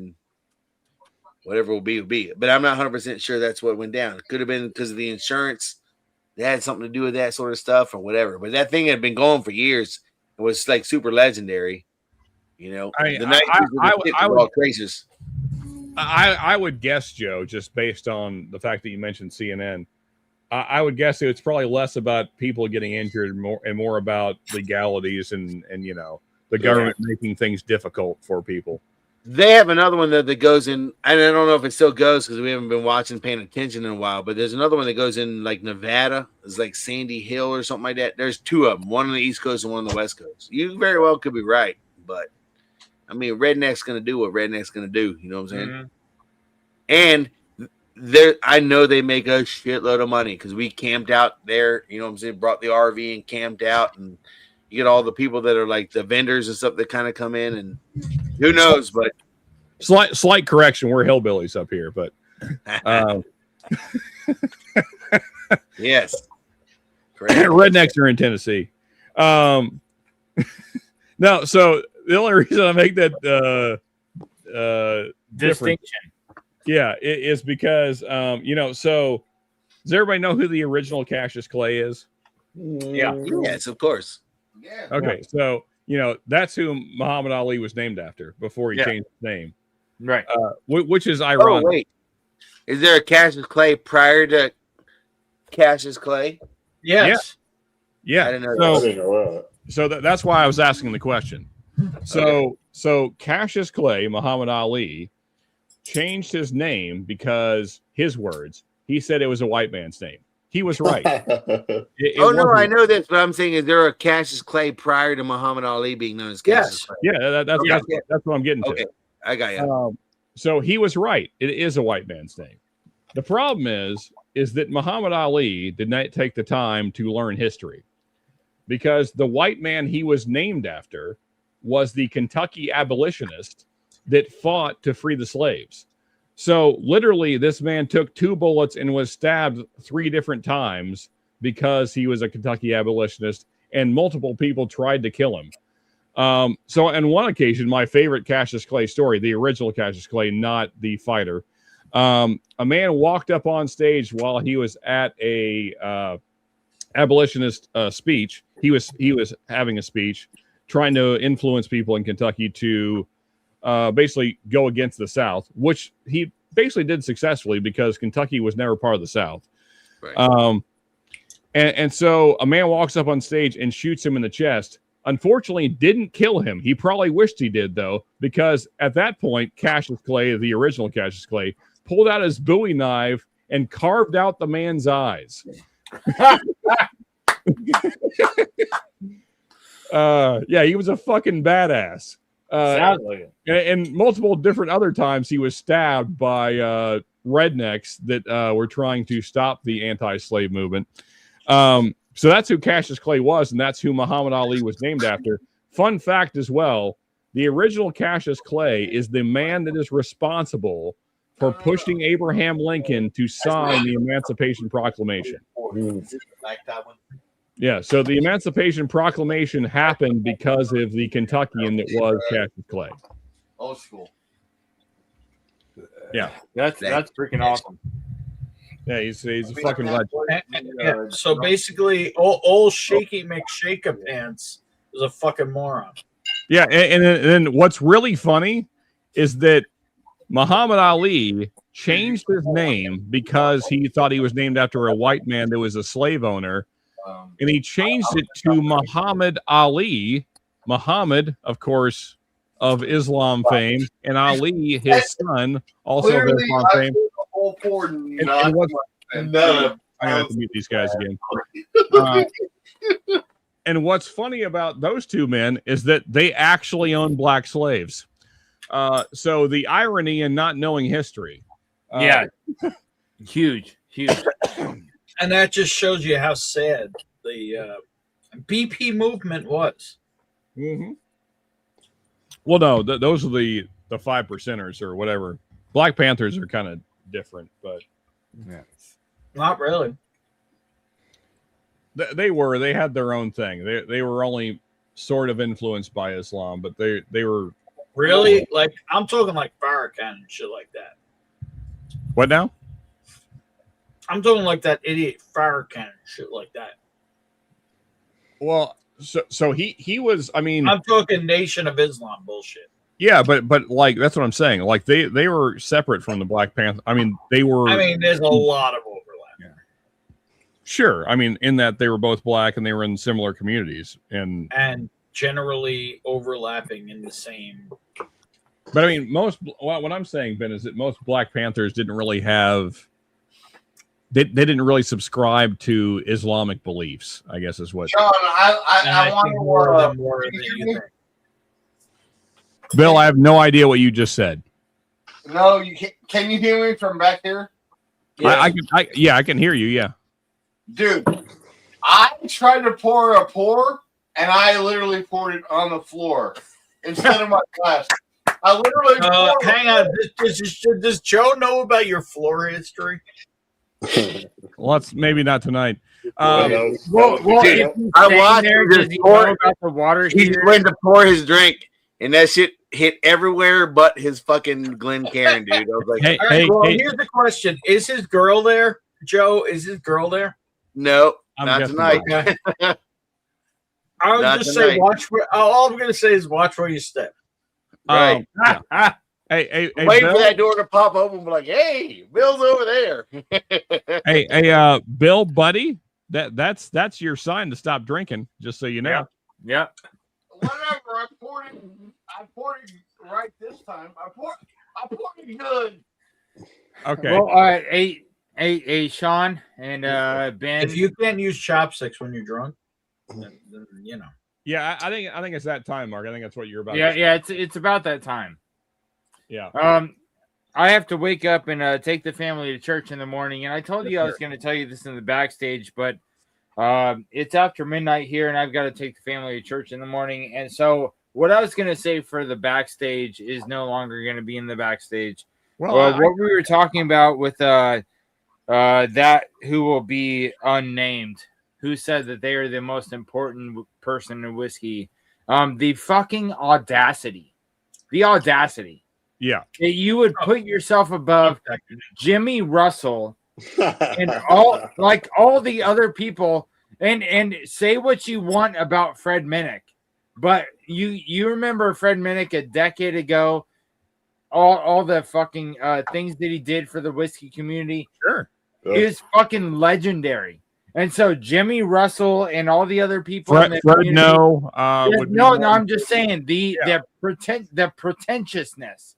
will be. But I'm not 100% sure that's what went down. It could have been because of the insurance. That had something to do with that sort of stuff or whatever. But that thing had been going for years. It was like super legendary. You know, I would guess, Joe, just based on the fact that you mentioned CNN, I would guess it's probably less about people getting injured more about legalities and you know, the government making things difficult for people. They have another one that goes in, and I don't know if it still goes because we haven't been paying attention in a while, but there's another one that goes in like Nevada. It's like Sandy Hill or something like that. There's two of them, one on the East Coast and one on the West Coast. You very well could be right, but I mean, redneck's going to do what redneck's going to do. You know what I'm saying? Mm-hmm. And I know they make a shitload of money because we camped out there. You know what I'm saying? Brought the RV and camped out, and you get all the people that are like the vendors and stuff that kind of come in, and who knows? But slight correction, we're hillbillies up here, but yes, rednecks are in Tennessee. No, so the only reason I make that distinction, is because you know. So does everybody know who the original Cassius Clay is? Yeah. Yes, of course. Yeah. Okay, so you know that's who Muhammad Ali was named after before he changed his name, right? Which is ironic. Oh wait, is there a Cassius Clay prior to Cassius Clay? Yes. Yeah. I didn't know that. So that's why I was asking the question. So Cassius Clay, Muhammad Ali, changed his name because his words. He said it was a white man's name. He was right. No, I know this, but I'm saying, is there a Cassius Clay prior to Muhammad Ali being known as Cassius Clay? Yeah, that's what I'm getting to. Okay, I got you. So he was right. It is a white man's name. The problem is that Muhammad Ali did not take the time to learn history, because the white man he was named after was the Kentucky abolitionist that fought to free the slaves. So literally, this man took 2 bullets and was stabbed 3 different times because he was a Kentucky abolitionist, and multiple people tried to kill him. So on one occasion, my favorite Cassius Clay story, the original Cassius Clay, not the fighter, a man walked up on stage while he was at a abolitionist speech. He was having a speech trying to influence people in Kentucky to basically go against the South, which he basically did successfully because Kentucky was never part of the South. Right. And so a man walks up on stage and shoots him in the chest. Unfortunately, didn't kill him. He probably wished he did, though, because at that point, Cassius Clay, the original Cassius Clay, pulled out his Bowie knife and carved out the man's eyes. Yeah, he was a fucking badass. Sounds like it. And multiple different other times he was stabbed by rednecks that were trying to stop the anti-slave movement. So that's who Cassius Clay was, and that's who Muhammad Ali was named after. Fun fact as well, the original Cassius Clay is the man that is responsible for pushing Abraham Lincoln to sign the Emancipation Proclamation. Yeah, so the Emancipation Proclamation happened because of the Kentuckian that was Cassius Clay. Old school. Yeah, that's freaking awesome. Yeah, he's a fucking legend. Yeah, so basically, old Shaky McShake Pants is a fucking moron. Yeah, and then what's really funny is that Muhammad Ali changed his name because he thought he was named after a white man that was a slave owner, and he changed it to Muhammad Ali. Muhammad, of course, of Islam fame, and Ali, his son, also of Clearly, Islam I fame. feel the whole for And not what's, my- I'm gonna have to mute these guys again. And what's funny about those two men is that they actually own black slaves. So the irony in not knowing history. Yeah. Huge. And that just shows you how sad the BP movement was. Mm-hmm. Well, no, those are the 5%ers or whatever. Black Panthers are kind of different, but Not really. They had their own thing. They were only sort of influenced by Islam, but they were Really? Like, I'm talking like Farrakhan and shit like that. What now? I'm talking like that idiot Farrakhan and shit like that. Well, so he was. I mean, I'm talking Nation of Islam bullshit. yeah, but like that's what I'm saying. Like they were separate from the Black Panther. I mean, they were. I mean, there's a lot of overlap. Sure. I mean, in that they were both black and they were in similar communities, and Generally overlapping in the same. But I mean, what I'm saying, Ben, is that most Black Panthers didn't really have. They didn't really subscribe to Islamic beliefs, I guess is what. John, I want to. Bill, I have no idea what you just said. No, you can you hear me from back here? I can hear you. Yeah. Dude, I tried to pour a pour, and I literally poured it on the floor instead of my glass. I literally poured hang on. Does Joe know about your floor history? Well, it's maybe not tonight. I watched him just pour about the water he heater. went to pour his drink, and that shit hit everywhere but his fucking Glen Cairn, dude. I was like, All right, well, here's the question: is his girl there, Joe? Is his girl there? No, I'm not guessing tonight. Okay. I would Not just tonight. say watch. All I'm going to say is watch where you step. Right. Hey, Wait Bill? for that door to pop open and be like, hey, Bill's over there. hey, Bill, buddy, that's your sign to stop drinking. Just so you know. Yeah. Whatever. I poured it right this time. I poured it good. Okay. Well, hey, Sean and Ben. If you can't use chopsticks when you're drunk, then you know. Yeah, I think it's that time, Mark. I think that's what you're about. Yeah, to say. yeah, it's about that time. Yeah. I have to wake up and take the family to church in the morning, and I told you I was going to tell you this in the backstage, but it's after midnight here, and I've got to take the family to church in the morning. And so, what I was going to say for the backstage is no longer going to be in the backstage. Well, what we were talking about with that who will be unnamed, who said that they are the most important person in whiskey. The fucking audacity. The audacity. Yeah. That you would put yourself above Jimmy Russell and all the other people and say what you want about Fred Minnick. But you remember Fred Minnick a decade ago, all the fucking things that he did for the whiskey community. Sure. He was fucking legendary. And so Jimmy Russell and all the other people Fred, in the Fred community, no. no, I'm just saying the pretentiousness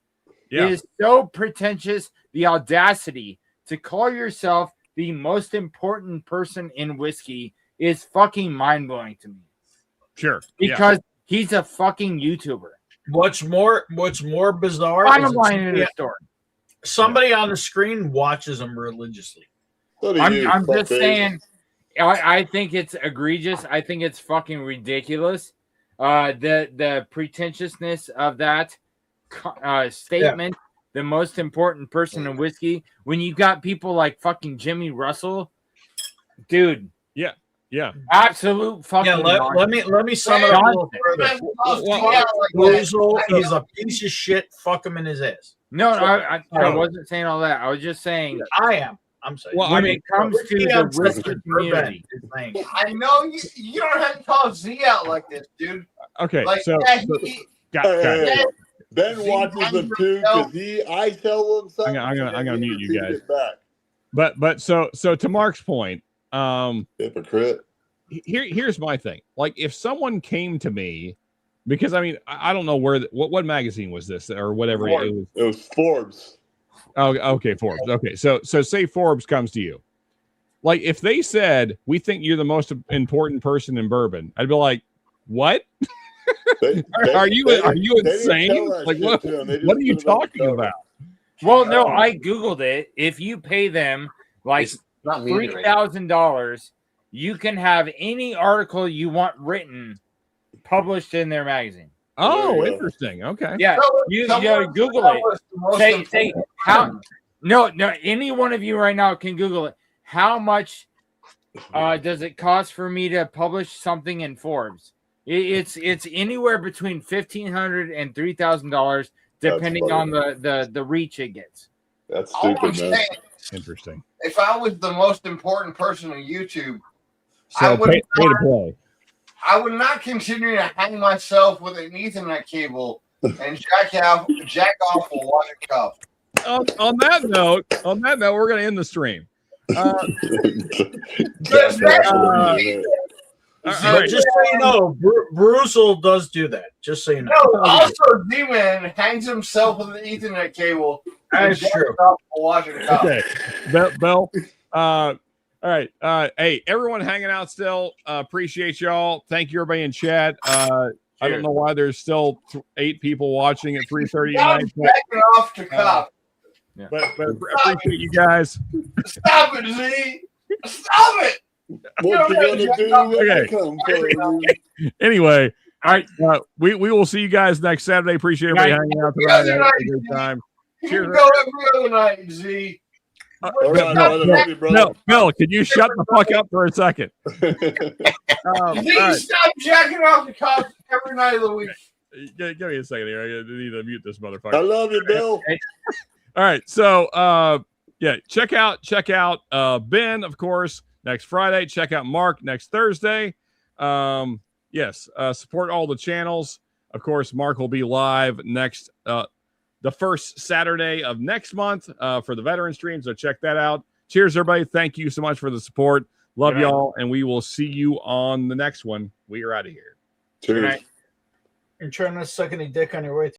is so pretentious. The audacity to call yourself the most important person in whiskey is fucking mind blowing to me. Sure, because he's a fucking YouTuber. What's more bizarre? Bottom is line in the story. Somebody on the screen watches him religiously. I'm just saying. I think it's egregious. I think it's fucking ridiculous. The pretentiousness of that statement, the most important person in whiskey, when you got people like fucking Jimmy Russell, dude. Yeah. Absolute fucking. Let me sum it up a little further. Boozle is a piece of shit. Fuck him in his ass. No, I wasn't saying all that. I was just saying. I am. I'm saying. Well, when it comes to the whiskey community, I know you don't have to call Z out like this, dude. Okay, Like, so, yeah, guys, Ben Z watches them too because I tell him something. I'm gonna mute you guys. It back. But so to Mark's point, hypocrite. Here's my thing. Like, if someone came to me, because I mean, I don't know where what magazine was this or whatever it was. It was Forbes. Oh, okay, Forbes. Okay, so say Forbes comes to you, like if they said we think you're the most important person in bourbon, I'd be like, what? Are you insane? Like what are you talking about? Well, no, I googled it. If you pay them like $3,000, you can have any article you want written published in their magazine. Oh, interesting. Okay. Yeah, you Google it. Say how. No, any one of you right now can Google it. How much does it cost for me to publish something in Forbes? It's anywhere between $1,500 and $3,000, depending on the reach it gets. That's stupid, man. Interesting. If I was the most important person on YouTube, So pay to play. I would not continue to hang myself with an Ethernet cable and jack off a water cup. On that note, we're going to end the stream. Just so you know, Bruce does do that. Just so you know. No, also, D-Man hangs himself with an Ethernet cable. That's true. Okay, Bell. All right. Hey, everyone hanging out still. Appreciate y'all. Thank you, everybody in chat. I don't know why there's still 8 people watching at 3:30 I'm tonight. backing off to cop. But appreciate you guys. Stop it, Z. Stop it. What you gonna do when I come for you? Anyway, all right. We will see you guys next Saturday. Appreciate everybody hanging out tonight. Have a good time. You can go every other night, Z. Bill, can you shut the fuck up for a second? Z, stop jacking off the cops every night of the week. Give me a second here. I need to mute this motherfucker. I love you, Bill. All right. So, yeah, check out Ben, of course, next Friday. Check out Mark next Thursday. Yes, support all the channels. Of course, Mark will be live next the first Saturday of next month for the veteran stream. So check that out. Cheers, everybody. Thank you so much for the support. Love y'all, and we will see you on the next one. We are out of here. Cheers. And try not to suck any dick on your way